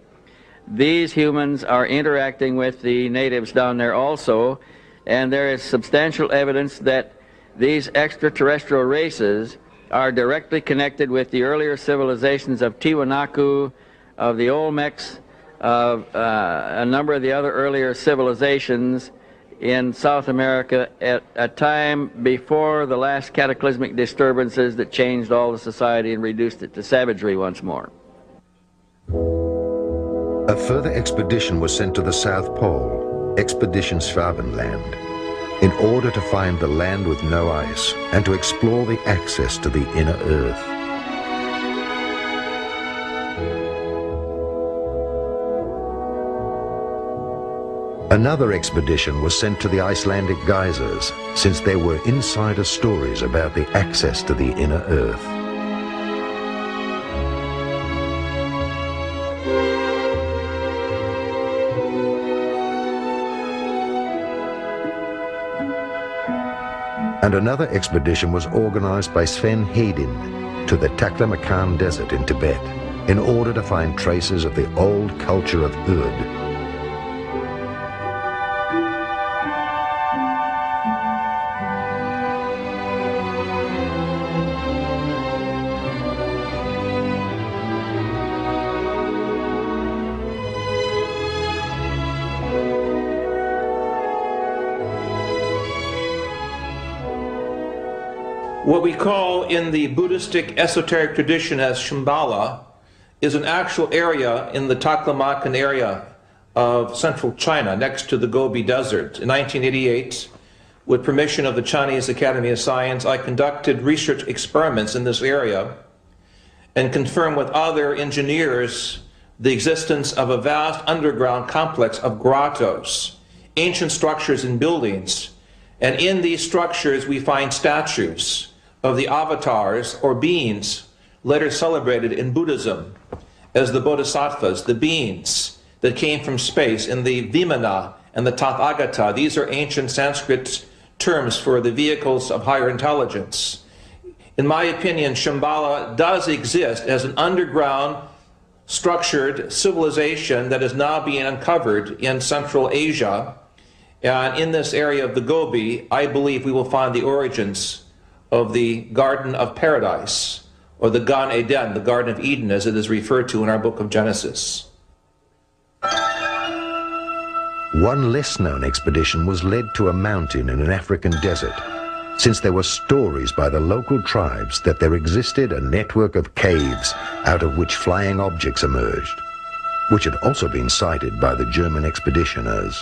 S4: These humans are interacting with the natives down there also, and there is substantial evidence that these extraterrestrial races are directly connected with the earlier civilizations of Tiwanaku, of the Olmecs, of a number of the other earlier civilizations in South America at a time before the last cataclysmic disturbances that changed all the society and reduced it to savagery once more.
S1: A further expedition was sent to the South Pole, Expedition Schwabenland, in order to find the land with no ice and to explore the access to the inner Earth. Another expedition was sent to the Icelandic geysers, since there were insider stories about the access to the inner Earth. And another expedition was organized by Sven Hedin to the Taklamakan Desert in Tibet in order to find traces of the old culture of Urd.
S6: What we call in the Buddhistic esoteric tradition as Shambhala is an actual area in the Taklamakan area of central China next to the Gobi Desert. In 1988, with permission of the Chinese Academy of Science, I conducted research experiments in this area and confirmed with other engineers the existence of a vast underground complex of grottos, ancient structures and buildings. And in these structures we find statues of the avatars or beings later celebrated in Buddhism as the bodhisattvas, the beings that came from space, in the Vimana and the Tathagata. These are ancient Sanskrit terms for the vehicles of higher intelligence. In my opinion, Shambhala does exist as an underground structured civilization that is now being uncovered in Central Asia. And in this area of the Gobi, I believe we will find the origins of the Garden of Paradise, or the Gan Eden, the Garden of Eden, as it is referred to in our book of Genesis.
S1: One less-known expedition was led to a mountain in an African desert, since there were stories by the local tribes that there existed a network of caves out of which flying objects emerged, which had also been cited by the German expeditioners.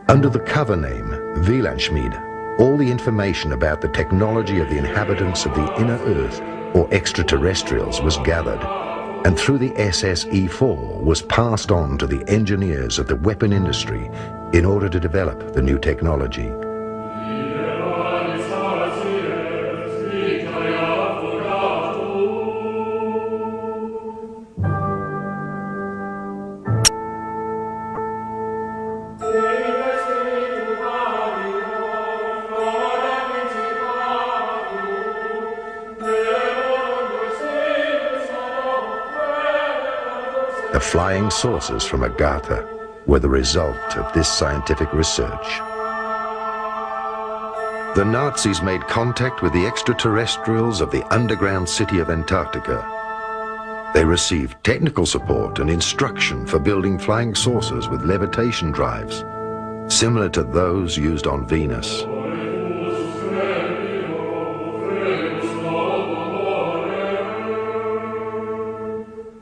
S1: Under the cover name Wielandschmied, all the information about the technology of the inhabitants of the inner Earth or extraterrestrials was gathered, and through the SSE-4 was passed on to the engineers of the weapon industry in order to develop the new technology. The flying saucers from Agartha were the result of this scientific research. The Nazis made contact with the extraterrestrials of the underground city of Antarctica. They received technical support and instruction for building flying saucers with levitation drives, similar to those used on Venus.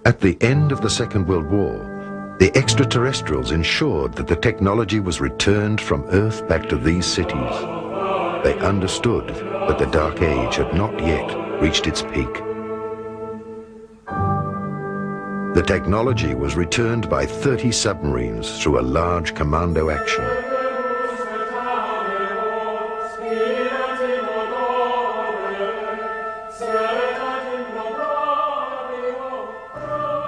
S1: At the end of the Second World War, the extraterrestrials ensured that the technology was returned from Earth back to these cities. They understood that the Dark Age had not yet reached its peak. The technology was returned by 30 submarines through a large commando action.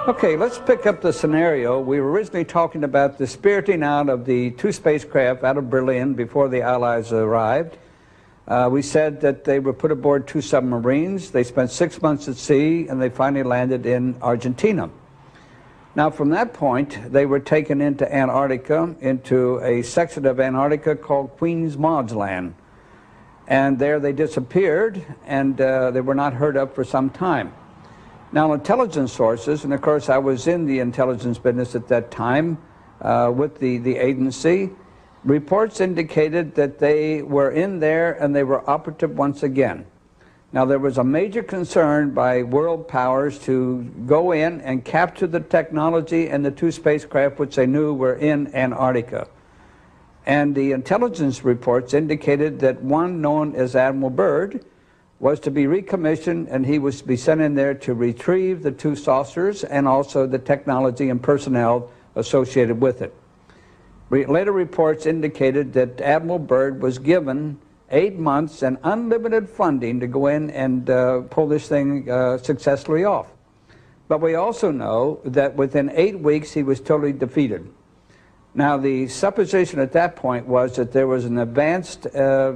S15: Okay, let's pick up the scenario. We were originally talking about the spiriting out of the two spacecraft out of Berlin before the Allies arrived. We said that they were put aboard two submarines. They spent 6 months at sea, and they finally landed in Argentina. Now, from that point, they were taken into Antarctica, into a section of Antarctica called Queen's Maud's Land. And there they disappeared, and they were not heard of for some time. Now, intelligence sources, and of course I was in the intelligence business at that time with the agency, reports indicated that they were in there and they were operative once again. Now, there was a major concern by world powers to go in and capture the technology and the two spacecraft which they knew were in Antarctica. And the intelligence reports indicated that one known as Admiral Byrd was to be recommissioned, and he was to be sent in there to retrieve the two saucers and also the technology and personnel associated with it. Later reports indicated that Admiral Byrd was given 8 months and unlimited funding to go in and pull this thing successfully off. But we also know that within 8 weeks he was totally defeated. Now, the supposition at that point was that there was an advanced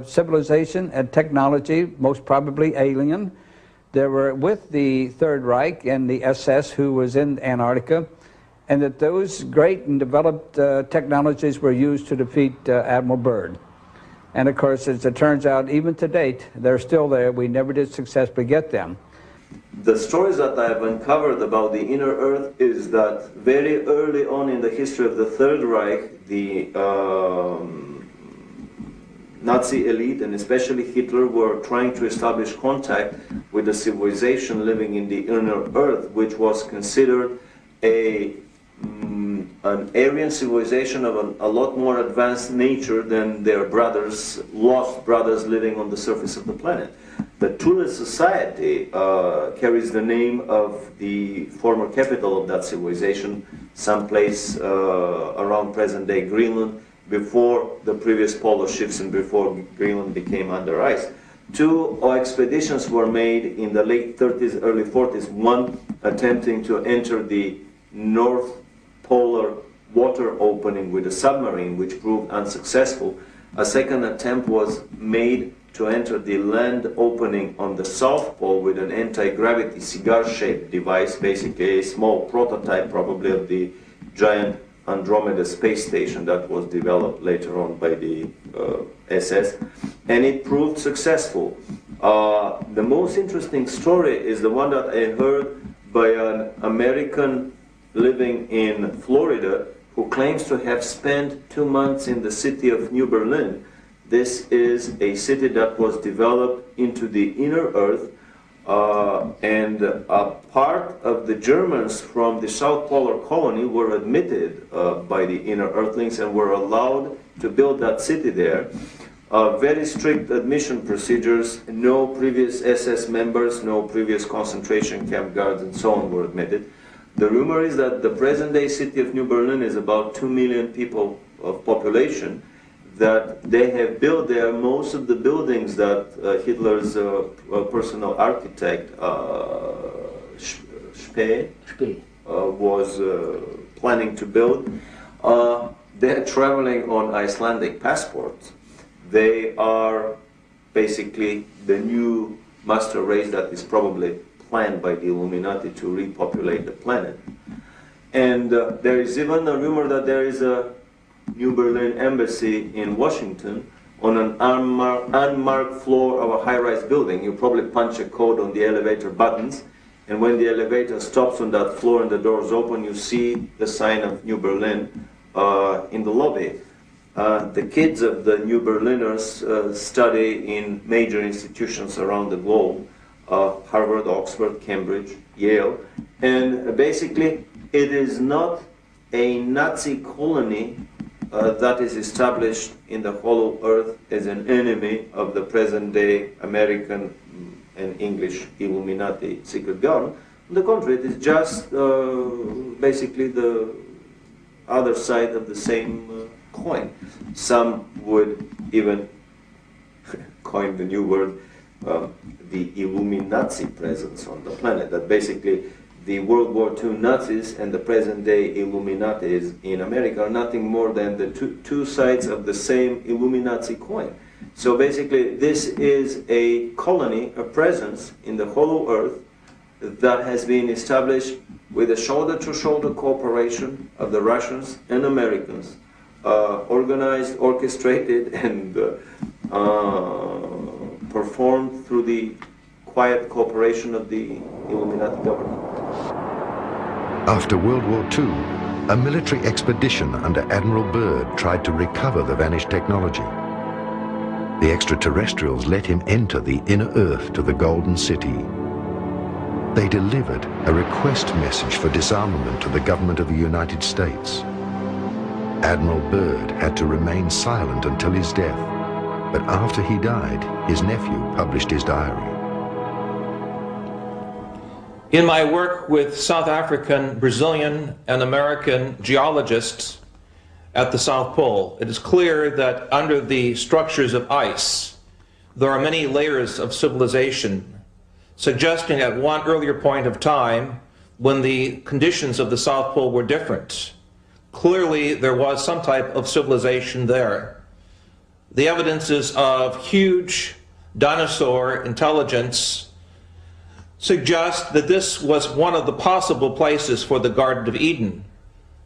S15: civilization and technology, most probably alien. They were with the Third Reich and the SS who was in Antarctica, and that those great and developed technologies were used to defeat Admiral Byrd. And of course, as it turns out, even to date, they're still there. We never did successfully get them.
S17: The stories that I have uncovered about the inner Earth is that very early on in the history of the Third Reich, the Nazi elite, and especially Hitler, were trying to establish contact with a civilization living in the inner earth, which was considered an Aryan civilization of a lot more advanced nature than their brothers, lost brothers living on the surface of the planet. The Thule society carries the name of the former capital of that civilization, someplace around present-day Greenland, before the previous polar shifts and before Greenland became under ice. Two expeditions were made in the late 30s, early 40s, one attempting to enter the North Polar water opening with a submarine, which proved unsuccessful. A second attempt was made to enter the land opening on the South Pole with an anti-gravity cigar-shaped device, basically a small prototype probably of the giant Andromeda space station that was developed later on by the SS, and it proved successful. The most interesting story is the one that I heard by an American living in Florida who claims to have spent 2 months in the city of New Berlin. This is a city that was developed into the inner earth, and a part of the Germans from the South Polar colony were admitted by the inner earthlings and were allowed to build that city there. Very strict admission procedures, no previous SS members, no previous concentration camp guards and so on were admitted. The rumor is that the present-day city of New Berlin is about 2 million people of population, that they have built there most of the buildings that Hitler's personal architect, Spee, was planning to build. They're traveling on Icelandic passports. They are basically the new master race that is probably planned by the Illuminati to repopulate the planet. And there is even a rumor that there is a New Berlin embassy in Washington on an unmarked floor of a high-rise building. You probably punch a code on the elevator buttons, and when the elevator stops on that floor and the doors open, you see the sign of New Berlin in the lobby. The kids of the New Berliners study in major institutions around the globe, Harvard, Oxford, Cambridge, Yale, and basically it is not a Nazi colony that is established in the hollow earth as an enemy of the present-day American and English Illuminati secret government. On the contrary, it is just basically the other side of the same coin. Some would even coin the new word, the Illuminati presence on the planet, that basically the World War II Nazis and the present-day Illuminatis in America are nothing more than the two sides of the same Illuminati coin. So basically, this is a colony, a presence in the hollow earth that has been established with a shoulder-to-shoulder cooperation of the Russians and Americans, organized, orchestrated, and performed through the quiet cooperation of the Illuminati government.
S1: After World War II, a military expedition under Admiral Byrd tried to recover the vanished technology. The extraterrestrials let him enter the inner Earth to the Golden City. They delivered a request message for disarmament to the government of the United States. Admiral Byrd had to remain silent until his death, but after he died, his nephew published his diary.
S6: In my work with South African, Brazilian, and American geologists at the South Pole, it is clear that under the structures of ice, there are many layers of civilization, suggesting at one earlier point of time when the conditions of the South Pole were different. Clearly, there was some type of civilization there. The evidences of huge dinosaur intelligence suggest that this was one of the possible places for the Garden of Eden.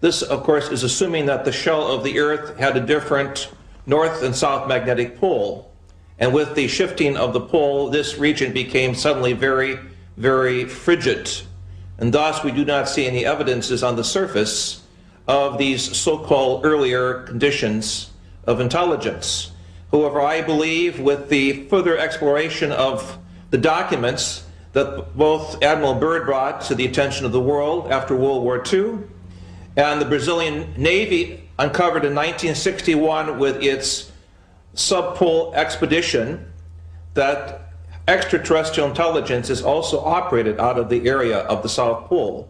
S6: This, of course, is assuming that the shell of the Earth had a different north and south magnetic pole. And with the shifting of the pole, this region became suddenly very, very frigid. And thus, we do not see any evidences on the surface of these so-called earlier conditions of intelligence. However, I believe with the further exploration of the documents that both Admiral Byrd brought to the attention of the world after World War II, and the Brazilian Navy uncovered in 1961 with its subpole expedition, that extraterrestrial intelligence is also operated out of the area of the South Pole.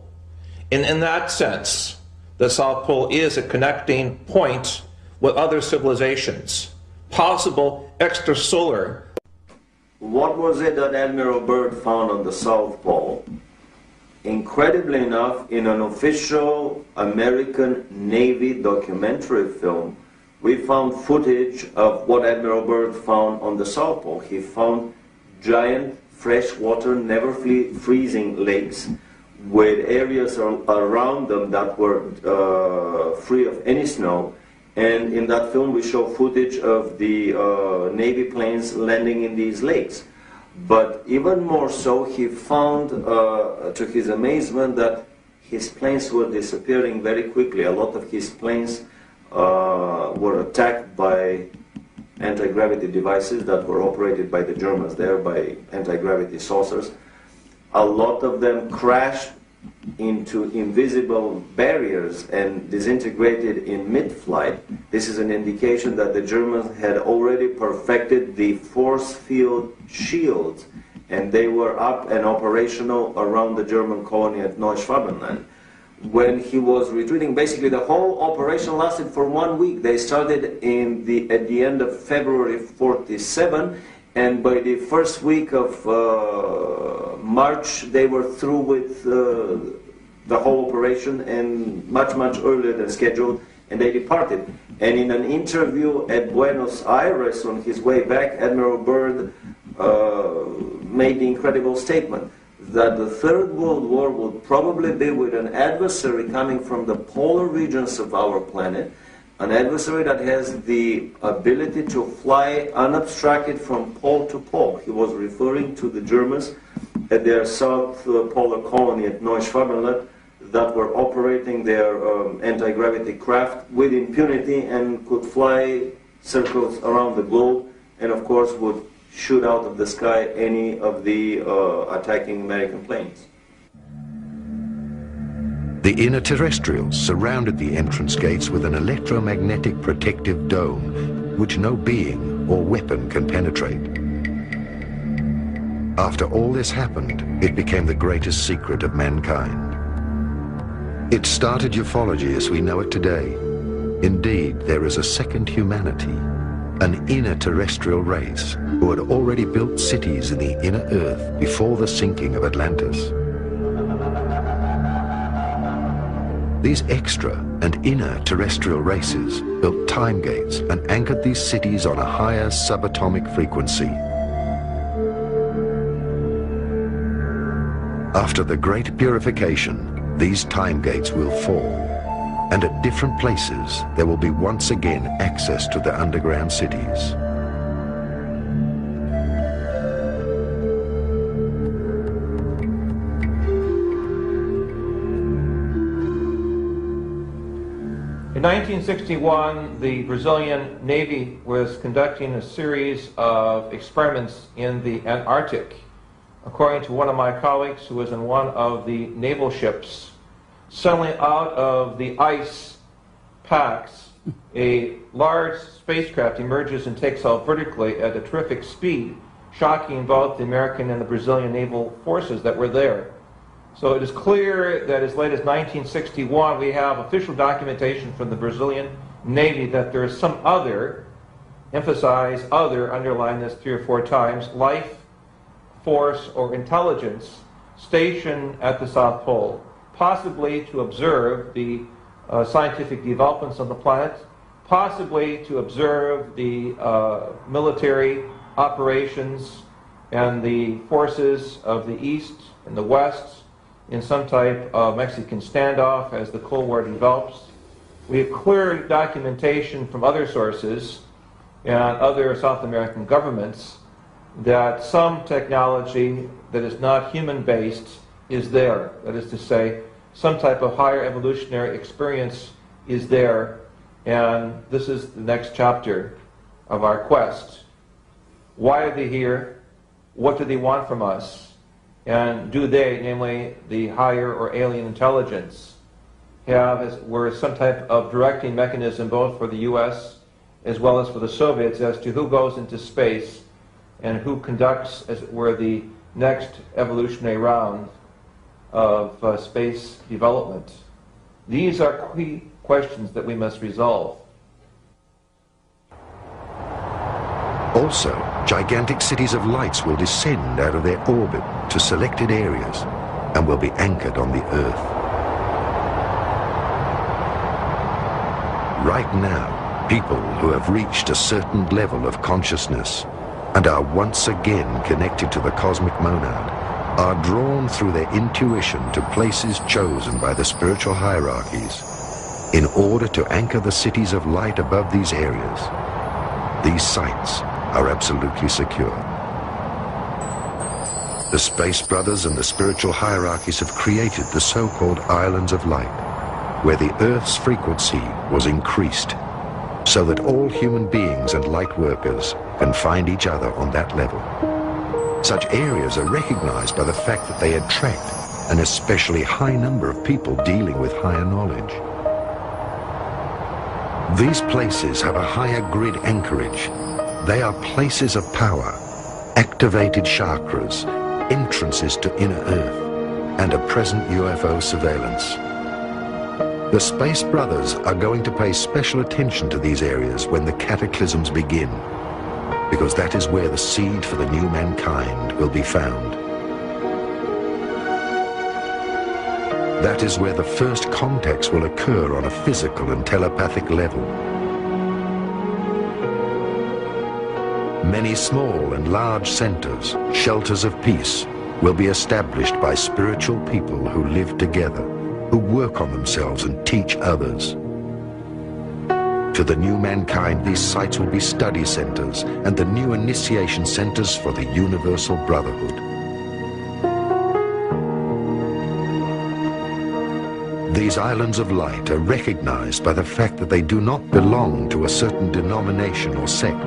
S6: And in that sense, the South Pole is a connecting point with other civilizations, possible extrasolar.
S17: What was it that Admiral Byrd found on the South Pole? Incredibly enough, in an official American Navy documentary film, we found footage of what Admiral Byrd found on the South Pole. He found giant freshwater, never freezing lakes with areas around them that were free of any snow. And in that film we show footage of the Navy planes landing in these lakes. But even more so, he found, to his amazement, that his planes were disappearing very quickly. A lot of his planes were attacked by anti-gravity devices that were operated by the Germans there, by anti-gravity saucers. A lot of them crashed into invisible barriers and disintegrated in mid-flight. This is an indication that the Germans had already perfected the force field shields, and they were up and operational around the German colony at Neuschwabenland. When he was retreating, basically the whole operation lasted for 1 week. They started at the end of February 47, and by the first week of March they were through with the whole operation, and much earlier than scheduled, and they departed. And in an interview at Buenos Aires on his way back, Admiral Byrd made the incredible statement that the Third World War would probably be with an adversary coming from the polar regions of our planet, an adversary that has the ability to fly unobstructed from pole to pole. He was referring to the Germans at their South Polar colony at Neuschwabenland that were operating their anti-gravity craft with impunity and could fly circles around the globe, and of course would shoot out of the sky any of the attacking American planes.
S1: The inner terrestrials surrounded the entrance gates with an electromagnetic protective dome, which no being or weapon can penetrate. After all this happened, it became the greatest secret of mankind. It started ufology as we know it today. Indeed, there is a second humanity, an inner terrestrial race who had already built cities in the inner earth before the sinking of Atlantis. These extra and inner terrestrial races built time gates and anchored these cities on a higher subatomic frequency. After the great purification, these time gates will fall, and at different places there will be once again access to the underground cities.
S6: In 1961, the Brazilian Navy was conducting a series of experiments in the Antarctic. According to one of my colleagues who was in one of the naval ships, suddenly out of the ice packs, a large spacecraft emerges and takes off vertically at a terrific speed, shocking both the American and the Brazilian naval forces that were there. So it is clear that as late as 1961 we have official documentation from the Brazilian Navy that there is some other, emphasize other, underline this 3 or 4 times, life force or intelligence stationed at the South Pole, possibly to observe the scientific developments on the planet, possibly to observe the military operations and the forces of the East and the West in some type of Mexican standoff as the Cold War develops. We have clear documentation from other sources and other South American governments that some technology that is not human-based is there. That is to say, some type of higher evolutionary experience is there, and this is the next chapter of our quest. Why are they here? What do they want from us? And do they, namely the higher or alien intelligence, were some type of directing mechanism both for the U.S. as well as for the Soviets as to who goes into space and who conducts, as it were, the next evolutionary round of space development? These are key questions that we must resolve.
S1: Also, gigantic cities of lights will descend out of their orbit to selected areas and will be anchored on the Earth. Right now, people who have reached a certain level of consciousness and are once again connected to the cosmic monad are drawn through their intuition to places chosen by the spiritual hierarchies in order to anchor the cities of light above these areas. These sites are absolutely secure. The Space Brothers and the spiritual hierarchies have created the so-called Islands of Light, where the Earth's frequency was increased, so that all human beings and light workers can find each other on that level. Such areas are recognized by the fact that they attract an especially high number of people dealing with higher knowledge. These places have a higher grid anchorage. They are places of power, activated chakras, entrances to inner Earth, and a present UFO surveillance. The Space Brothers are going to pay special attention to these areas when the cataclysms begin, because that is where the seed for the new mankind will be found. That is where the first contacts will occur on a physical and telepathic level. Many small and large centers, shelters of peace, will be established by spiritual people who live together, who work on themselves and teach others. To the new mankind, these sites will be study centers and the new initiation centers for the universal brotherhood. These islands of light are recognized by the fact that they do not belong to a certain denomination or sect,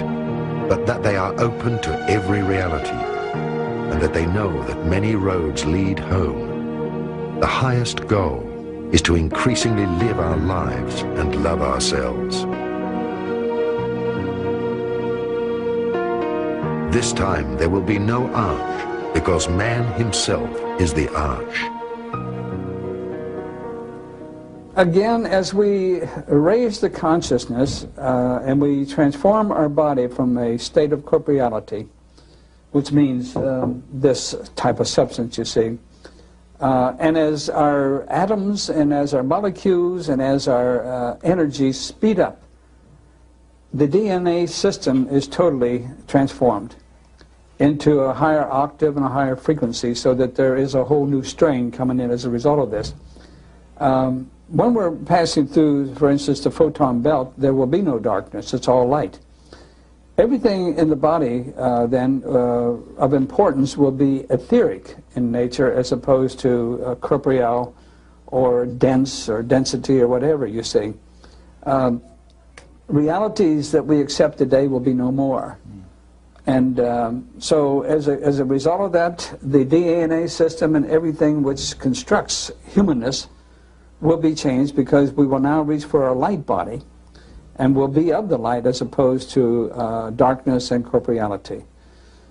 S1: but that they are open to every reality, and that they know that many roads lead home. The highest goal is to increasingly live our lives and love ourselves. This time there will be no arch, because man himself is the arch.
S21: Again, as we raise the consciousness and we transform our body from a state of corporeality, which means this type of substance, you see, and as our atoms and as our molecules and as our energies speed up, the DNA system is totally transformed into a higher octave and a higher frequency, so that there is a whole new strain coming in as a result of this. When we're passing through, for instance, the photon belt, there will be no darkness. It's all light. Everything in the body, then, of importance will be etheric in nature as opposed to corporeal or dense or density or whatever you see. Realities that we accept today will be no more. And so as a result of that, the DNA system and everything which constructs humanness will be changed, because we will now reach for a light body and will be of the light as opposed to darkness and corporeality.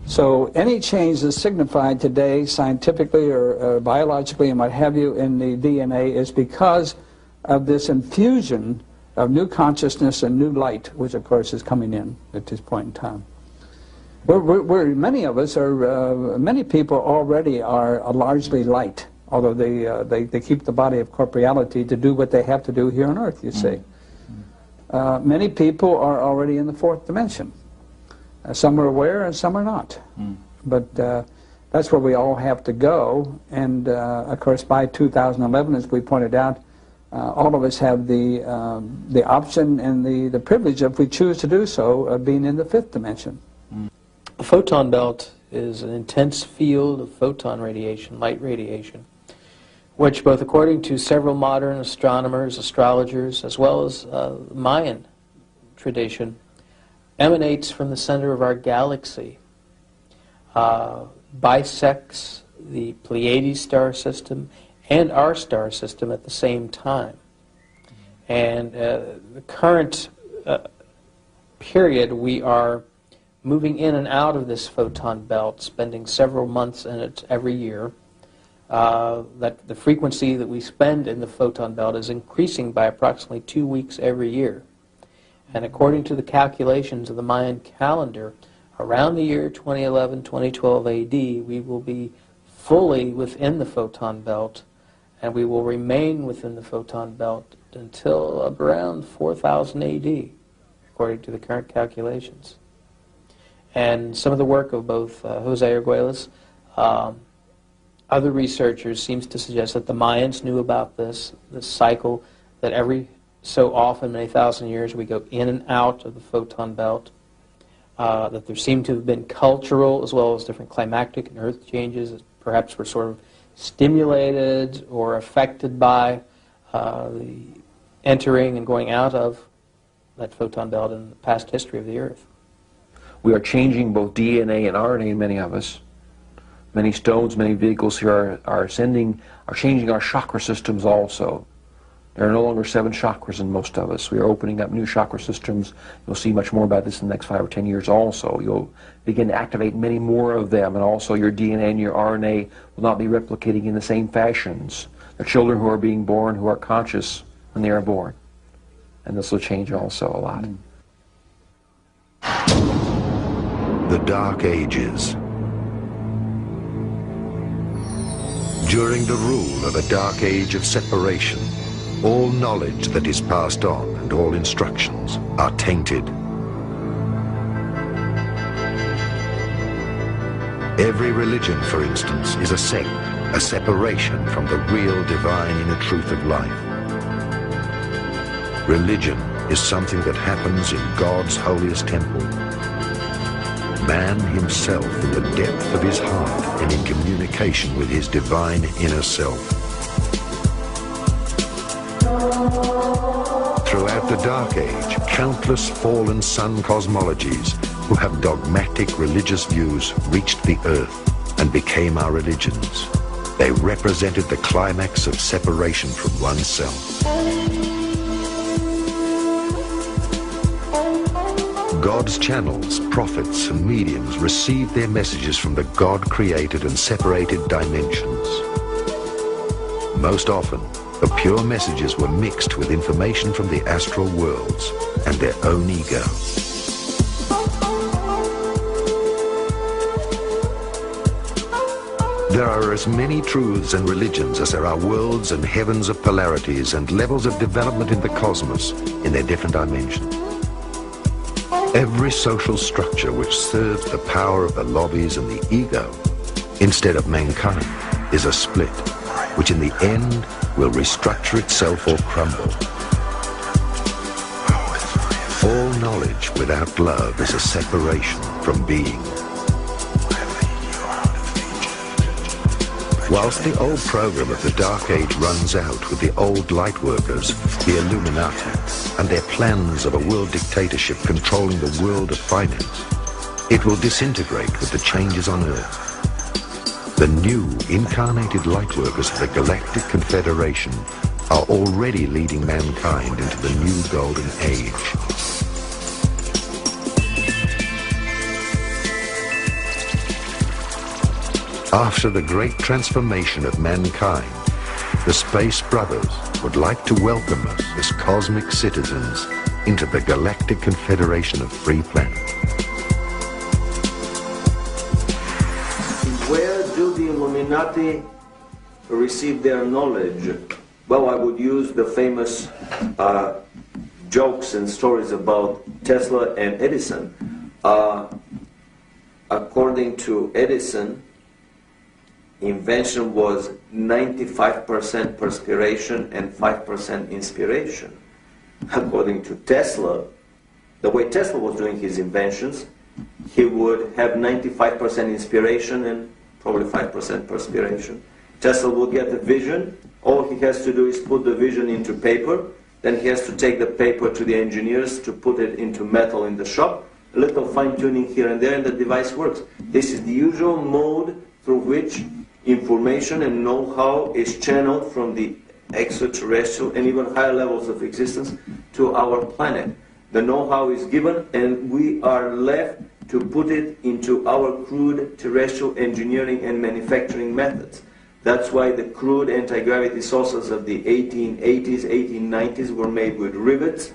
S21: So any change that's signified today scientifically or biologically and what have you in the DNA is because of this infusion of new consciousness and new light, which of course is coming in at this point in time. Many of us are, many people already are largely light, although they keep the body of corporeality to do what they have to do here on earth, you see. Many people are already in the fourth dimension. Some are aware and some are not. But that's where we all have to go. And of course by 2011, as we pointed out, all of us have the option and the privilege, if we choose to do so, of being in the fifth dimension.
S19: The photon belt is an intense field of photon radiation, light radiation, which, both according to several modern astronomers, astrologers, as well as Mayan tradition, emanates from the center of our galaxy, bisects the Pleiades star system and our star system at the same time. And the current period, we are moving in and out of this photon belt, spending several months in it every year. That the frequency that we spend in the photon belt is increasing by approximately 2 weeks every year. And according to the calculations of the Mayan calendar, around the year 2011, 2012 AD, we will be fully within the photon belt, and we will remain within the photon belt until around 4000 AD, according to the current calculations. And some of the work of both Jose Arguelles, other researchers, seems to suggest that the Mayans knew about this cycle, that every so often, many thousand years, we go in and out of the photon belt, that there seem to have been cultural as well as different climactic and earth changes that perhaps were sort of stimulated or affected by the entering and going out of that photon belt in the past history of the Earth.
S3: We are changing both DNA and RNA, many of us. Many stones, many vehicles here are changing our chakra systems also. There are no longer 7 chakras in most of us. We are opening up new chakra systems. You'll see much more about this in the next 5 or 10 years also. You'll begin to activate many more of them, and also your DNA and your RNA will not be replicating in the same fashions. There are children who are being born who are conscious when they are born. And this will change also a lot.
S1: The Dark Ages. During the rule of a dark age of separation, all knowledge that is passed on and all instructions are tainted. Every religion, for instance, is a sect, a separation from the real divine inner truth of life. Religion is something that happens in God's holiest temple. Man himself in the depth of his heart and in communication with his divine inner self. Throughout the Dark Age, countless fallen sun cosmologies who have dogmatic religious views reached the earth and became our religions. They represented the climax of separation from oneself. God's channels, prophets and mediums received their messages from the God-created and separated dimensions. Most often, the pure messages were mixed with information from the astral worlds and their own ego. There are as many truths and religions as there are worlds and heavens of polarities and levels of development in the cosmos in their different dimensions. Every social structure which serves the power of the lobbies and the ego instead of mankind is a split, which in the end will restructure itself or crumble. All knowledge without love is a separation from being. Whilst the old program of the Dark Age runs out with the old light workers, the Illuminati, and their plans of a world dictatorship controlling the world of finance, it will disintegrate with the changes on Earth. The new incarnated light workers of the Galactic Confederation are already leading mankind into the new golden age. After the great transformation of mankind, the Space Brothers would like to welcome us as cosmic citizens into the Galactic Confederation of Free Planets.
S17: Where do the Illuminati receive their knowledge? Well, I would use the famous jokes and stories about Tesla and Edison. According to Edison, invention was 95% perspiration and 5% inspiration. According to Tesla, the way Tesla was doing his inventions, he would have 95% inspiration and probably 5% perspiration. Tesla will get the vision. All he has to do is put the vision into paper. Then he has to take the paper to the engineers to put it into metal in the shop. a little fine-tuning here and there, and the device works. This is the usual mode through which information and know-how is channeled from the extraterrestrial and even higher levels of existence to our planet. The know-how is given, and we are left to put it into our crude terrestrial engineering and manufacturing methods. That's why the crude anti-gravity saucers of the 1880s, 1890s were made with rivets.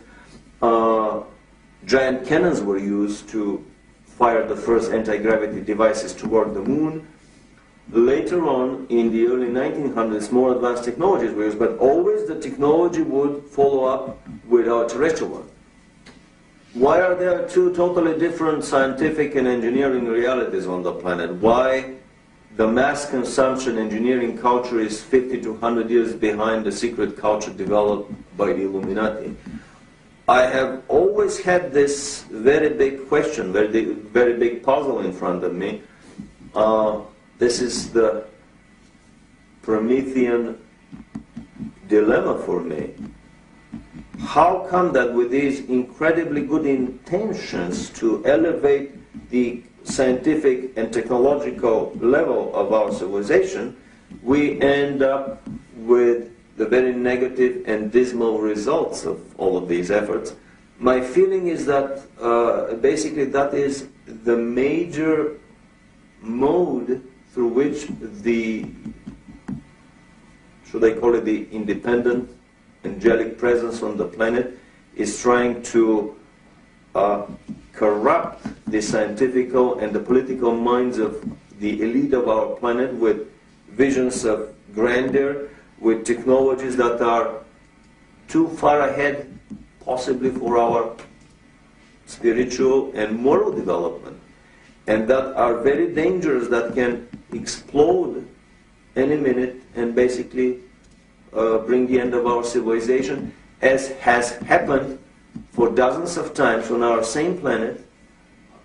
S17: Giant cannons were used to fire the first anti-gravity devices toward the moon. Later on, in the early 1900s, more advanced technologies were used, but always the technology would follow up with our terrestrial one. Why are there two totally different scientific and engineering realities on the planet? Why the mass consumption engineering culture is 50 to 100 years behind the secret culture developed by the Illuminati? I have always had this very big question, very big puzzle in front of me. This is the Promethean dilemma for me. How come that with these incredibly good intentions to elevate the scientific and technological level of our civilization, we end up with the very negative and dismal results of all of these efforts? My feeling is that basically that is the major mode through which the, should I call it the independent angelic presence on the planet, is trying to corrupt the scientific and the political minds of the elite of our planet with visions of grandeur, with technologies that are too far ahead possibly for our spiritual and moral development, and that are very dangerous, that can explode any minute and basically bring the end of our civilization, as has happened for dozens of times on our same planet.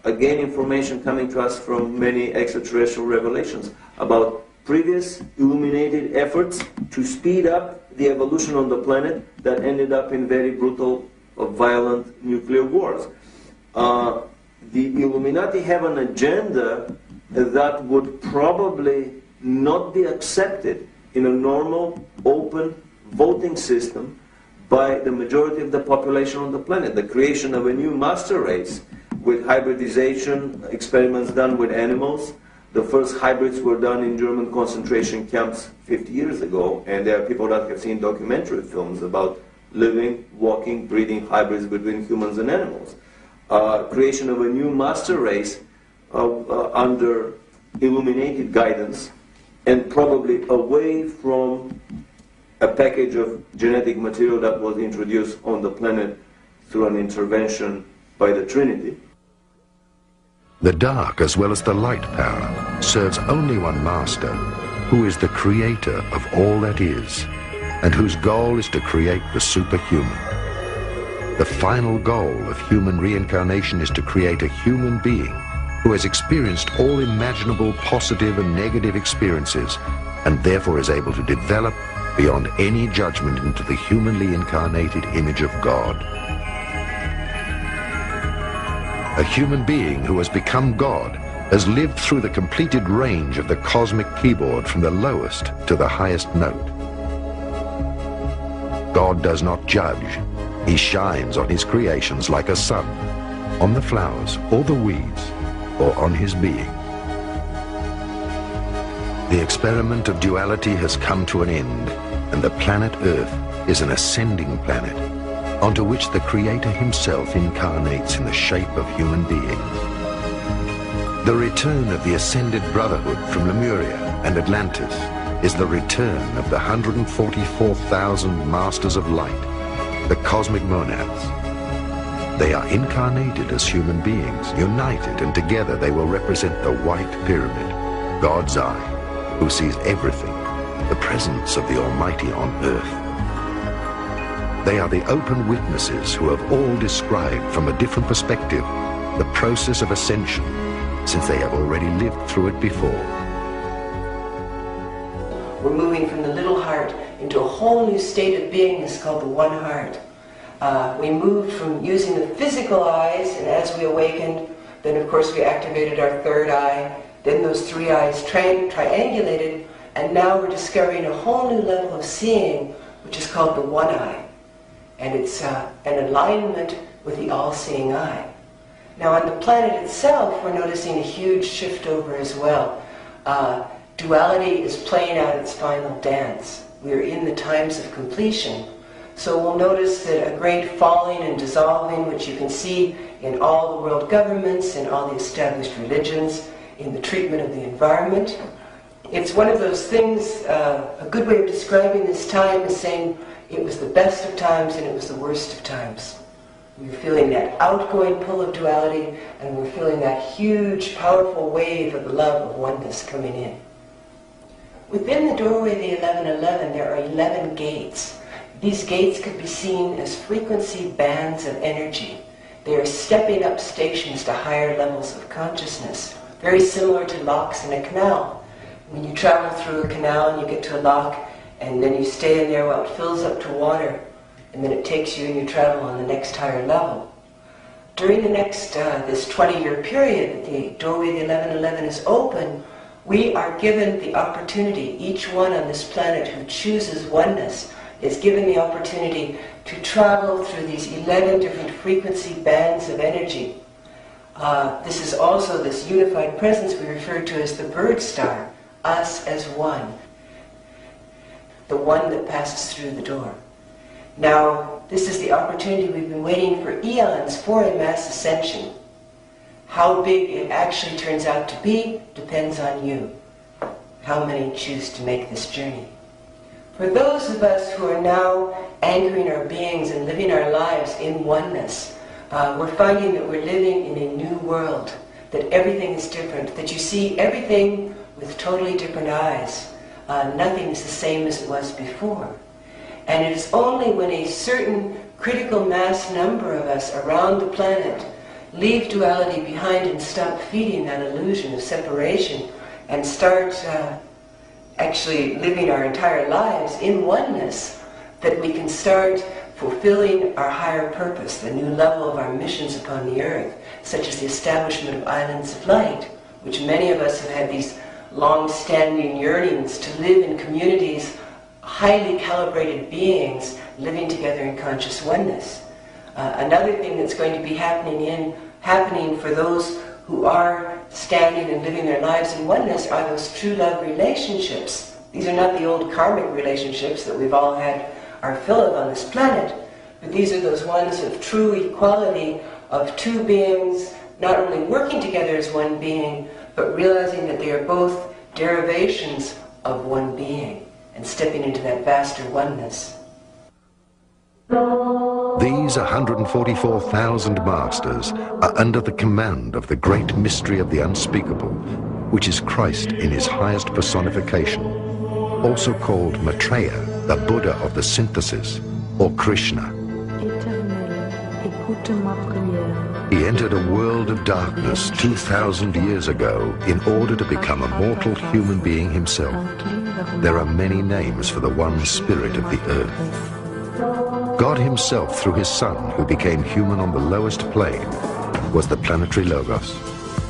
S17: Again, information coming to us from many extraterrestrial revelations about previous illuminated efforts to speed up the evolution on the planet that ended up in very brutal, violent nuclear wars. The Illuminati have an agenda that would probably not be accepted in a normal, open voting system by the majority of the population on the planet. The creation of a new master race with hybridization experiments done with animals. The first hybrids were done in German concentration camps 50 years ago, and there are people that have seen documentary films about living, walking, breeding hybrids between humans and animals. Creation of a new master race under illuminated guidance, and probably away from a package of genetic material that was introduced on the planet through an intervention by the Trinity.
S1: The dark as well as the light power serves only one master, who is the creator of all that is, and whose goal is to create the superhuman. The final goal of human reincarnation is to create a human being who has experienced all imaginable positive and negative experiences, and therefore is able to develop beyond any judgment into the humanly incarnated image of God. A human being who has become God has lived through the completed range of the cosmic keyboard from the lowest to the highest note. God does not judge. He shines on his creations like a sun, on the flowers or the weeds, or on his being. The experiment of duality has come to an end, and the planet Earth is an ascending planet, onto which the Creator himself incarnates in the shape of human beings. The return of the ascended brotherhood from Lemuria and Atlantis is the return of the 144,000 masters of light, the cosmic monads. They are incarnated as human beings, united, and together they will represent the white pyramid, God's eye, who sees everything, the presence of the Almighty on earth. They are the open witnesses who have all described from a different perspective the process of ascension, since they have already lived through it before.
S14: We're moving from the little heart into a whole new state of beingness called the one heart. We moved from using the physical eyes, and as we awakened, then of course we activated our third eye, then those three eyes triangulated, and now we're discovering a whole new level of seeing, which is called the one eye. And it's an alignment with the all-seeing eye. Now on the planet itself, we're noticing a huge shift over as well. Duality is playing out its final dance. We're in the times of completion. So we'll notice that a great falling and dissolving, which you can see in all the world governments, in all the established religions, in the treatment of the environment. It's one of those things, a good way of describing this time is saying it was the best of times and it was the worst of times. We're feeling that outgoing pull of duality, and we're feeling that huge, powerful wave of the love of oneness coming in. Within the doorway of the 1111, there are 11 gates. These gates could be seen as frequency bands of energy. They are stepping up stations to higher levels of consciousness, very similar to locks in a canal. When you travel through a canal and you get to a lock, and then you stay in there while it fills up to water, and then it takes you and you travel on the next higher level. During the next, this 20-year period that the doorway of the 1111 is open, we are given the opportunity, each one on this planet who chooses oneness is given the opportunity to travel through these 11 different frequency bands of energy. This is also this unified presence we refer to as the bird star, us as one, the one that passes through the door. Now, this is the opportunity we've been waiting for eons for a mass ascension. How big it actually turns out to be depends on you. How many choose to make this journey? For those of us who are now anchoring our beings and living our lives in oneness, we're finding that we're living in a new world, that everything is different, that you see everything with totally different eyes. Nothing is the same as it was before. And it is only when a certain critical mass number of us around the planet leave duality behind and stop feeding that illusion of separation and start actually living our entire lives in oneness, that we can start fulfilling our higher purpose, the new level of our missions upon the earth, such as the establishment of islands of light, which many of us have had these long-standing yearnings to live in communities, highly calibrated beings living together in conscious oneness. Another thing that's going to be happening for those who are standing and living their lives in oneness are those true love relationships. These are not the old karmic relationships that we've all had our fill of on this planet, but these are those ones of true equality of two beings not only working together as one being, but realizing that they are both derivations of one being and stepping into that vaster oneness.
S1: These 144,000 masters are under the command of the great mystery of the unspeakable, which is Christ in his highest personification, also called Maitreya, the Buddha of the synthesis, or Krishna. He entered a world of darkness 2,000 years ago in order to become a mortal human being himself. There are many names for the one spirit of the earth. God himself, through his Son, who became human on the lowest plane, was the planetary Logos,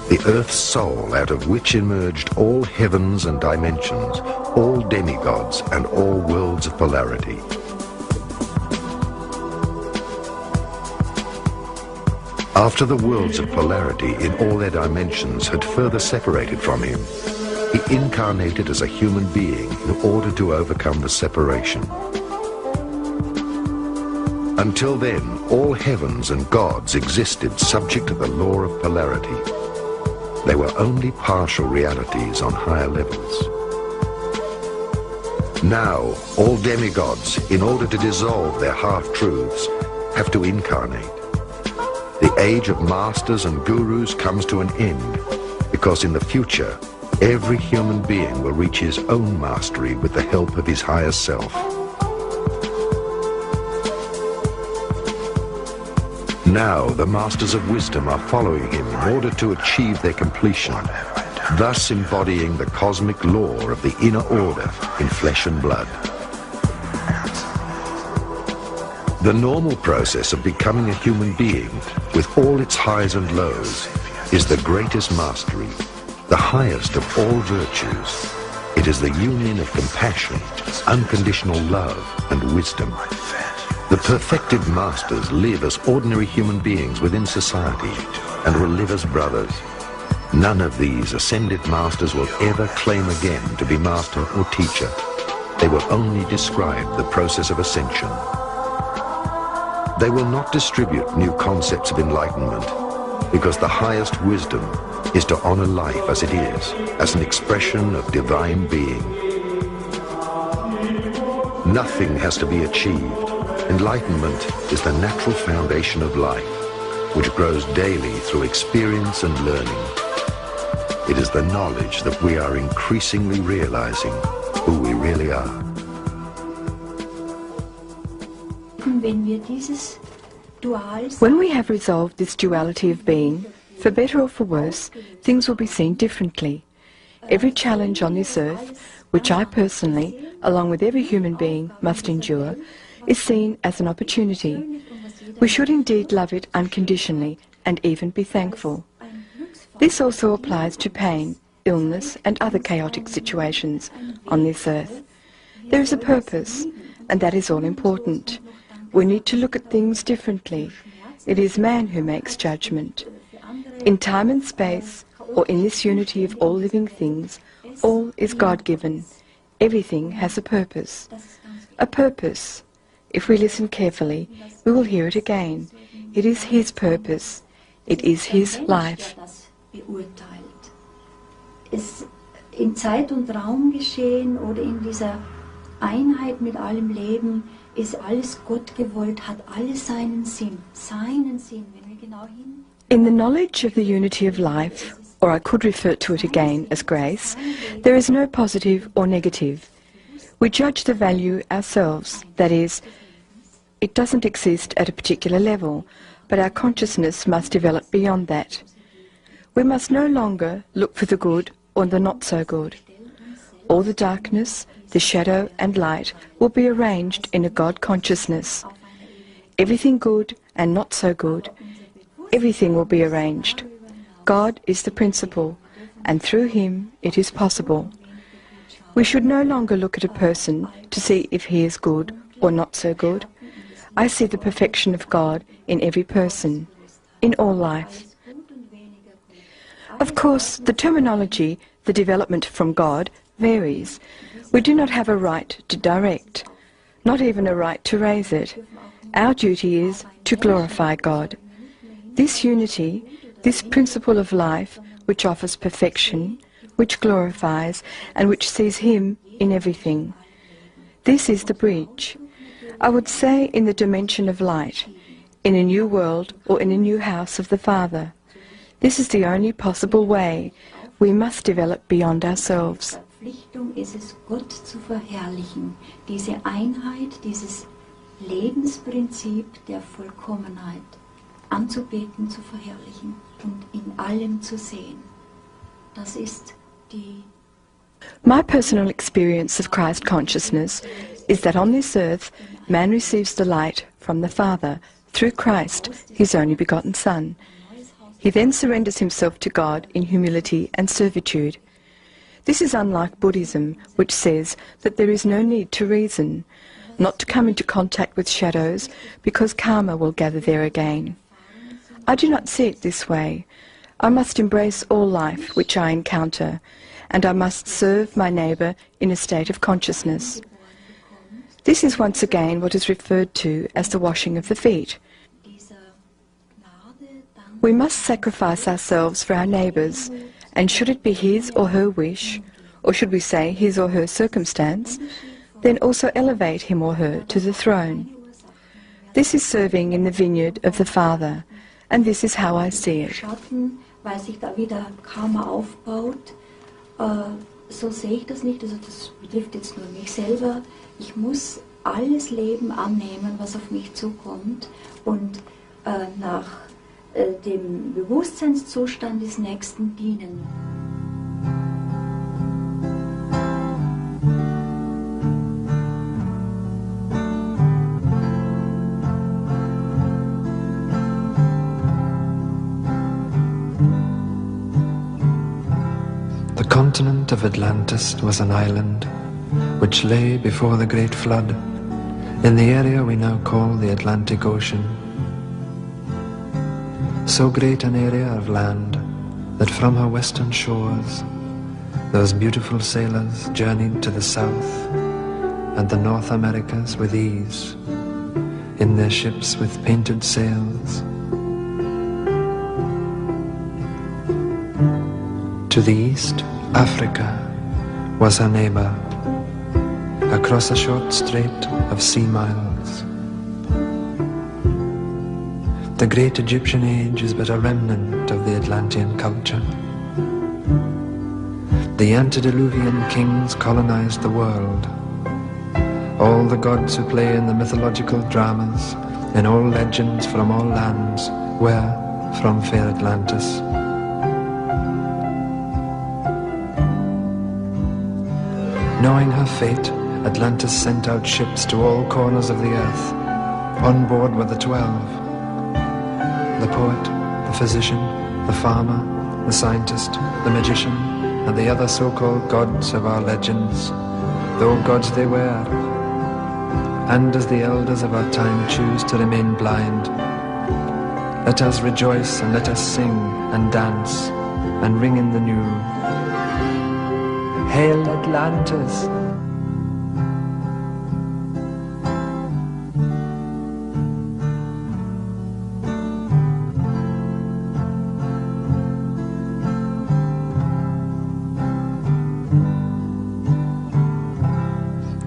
S1: the Earth's soul out of which emerged all heavens and dimensions, all demigods and all worlds of polarity. After the worlds of polarity in all their dimensions had further separated from him, he incarnated as a human being in order to overcome the separation. Until then, all heavens and gods existed subject to the law of polarity. They were only partial realities on higher levels. Now, all demigods, in order to dissolve their half-truths, have to incarnate. The age of masters and gurus comes to an end, because in the future, every human being will reach his own mastery with the help of his higher self. Now the masters of wisdom are following him in order to achieve their completion, thus embodying the cosmic law of the inner order in flesh and blood. The normal process of becoming a human being, with all its highs and lows, is the greatest mastery, the highest of all virtues. It is the union of compassion, unconditional love, and wisdom. The perfected masters live as ordinary human beings within society and will live as brothers. None of these ascended masters will ever claim again to be master or teacher. They will only describe the process of ascension. They will not distribute new concepts of enlightenment, because the highest wisdom is to honor life as it is, as an expression of divine being. Nothing has to be achieved. Enlightenment is the natural foundation of life, which grows daily through experience and learning. It is the knowledge that we are increasingly realizing who we really are.
S2: When we have resolved this duality of being, for better or for worse, things will be seen differently. Every challenge on this earth, which I personally, along with every human being, must endure, is seen as an opportunity. We should indeed love it unconditionally and even be thankful. This also applies to pain, illness and other chaotic situations on this earth. There is a purpose, and that is all important. We need to look at things differently. It is man who makes judgment. In time and space, or in this unity of all living things, all is God-given. Everything has a purpose. A purpose. If we listen carefully, we will hear it again. It is His purpose. It is His life.
S11: In Zeit und Raum geschehen oder in dieser Einheit mit allem Leben ist alles Gott gewollt, hat alles seinen Sinn, wenn wir genau hin.
S2: In the knowledge of the unity of life, or I could refer to it again as grace, there is no positive or negative. We judge the value ourselves, that is, it doesn't exist at a particular level, but our consciousness must develop beyond that. We must no longer look for the good or the not so good. All the darkness, the shadow and light will be arranged in a God consciousness. Everything good and not so good, everything will be arranged. God is the principle, and through Him it is possible. We should no longer look at a person to see if he is good or not so good. I see the perfection of God in every person, in all life. Of course, the terminology, the development from God, varies. We do not have a right to direct, not even a right to raise it. Our duty is to glorify God. This unity, this principle of life, which offers perfection, which glorifies, and which sees Him in everything. This is the bridge. I would say in the dimension of light, in a new world or in a new house of the Father. This is the only possible way. We must develop beyond ourselves.
S11: Verpflichtung ist es, Gott zu verherrlichen, diese Einheit, dieses Lebensprinzip der Vollkommenheit anzubeten, zu verherrlichen und in allem zu sehen. Das ist die.
S2: My personal experience of Christ consciousness is that on this earth, man receives the light from the Father through Christ, His only begotten Son. He then surrenders himself to God in humility and servitude. This is unlike Buddhism, which says that there is no need to reason, not to come into contact with shadows, because karma will gather there again. I do not see it this way. I must embrace all life which I encounter, and I must serve my neighbour in a state of consciousness. This is once again what is referred to as the washing of the feet. We must sacrifice ourselves for our neighbours, and should it be his or her wish, or should we say his or her circumstance, then also elevate him or her to the throne. This is serving in the vineyard of the Father, and this is how I see it.
S11: Schatten, weil sich da wieder Karma aufbaut, so sehe ich das nicht, also das betrifft jetzt nur mich selber. Ich muss alles Leben annehmen, was auf mich zukommt, und nach dem Bewusstseinszustand des Nächsten dienen.
S10: continent of Atlantis was an island which lay before the great flood in the area we now call the Atlantic Ocean. So great an area of land that from her western shores those beautiful sailors journeyed to the south and the North Americas with ease in their ships with painted sails. To the east, Africa was her neighbor, across a short strait of sea miles. The great Egyptian age is but a remnant of the Atlantean culture. The antediluvian kings colonized the world. All the gods who play in the mythological dramas, in all legends from all lands, were from fair Atlantis. Knowing her fate, Atlantis sent out ships to all corners of the earth. On board were the 12. The poet, the physician, the farmer, the scientist, the magician, and the other so-called gods of our legends, though gods they were. And as the elders of our time choose to remain blind, let us rejoice and let us sing and dance and ring in the new. Hail Atlantis!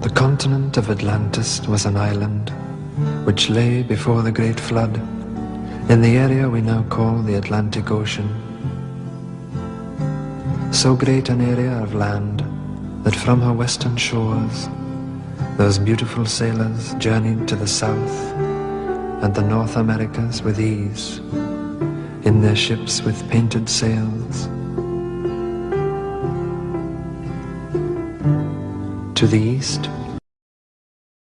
S10: The continent of Atlantis was an island which lay before the great flood in the area we now call the Atlantic Ocean. So great an area of land that from her western shores those beautiful sailors journeyed to the south and the North Americas with ease in their ships with painted sails. To the east,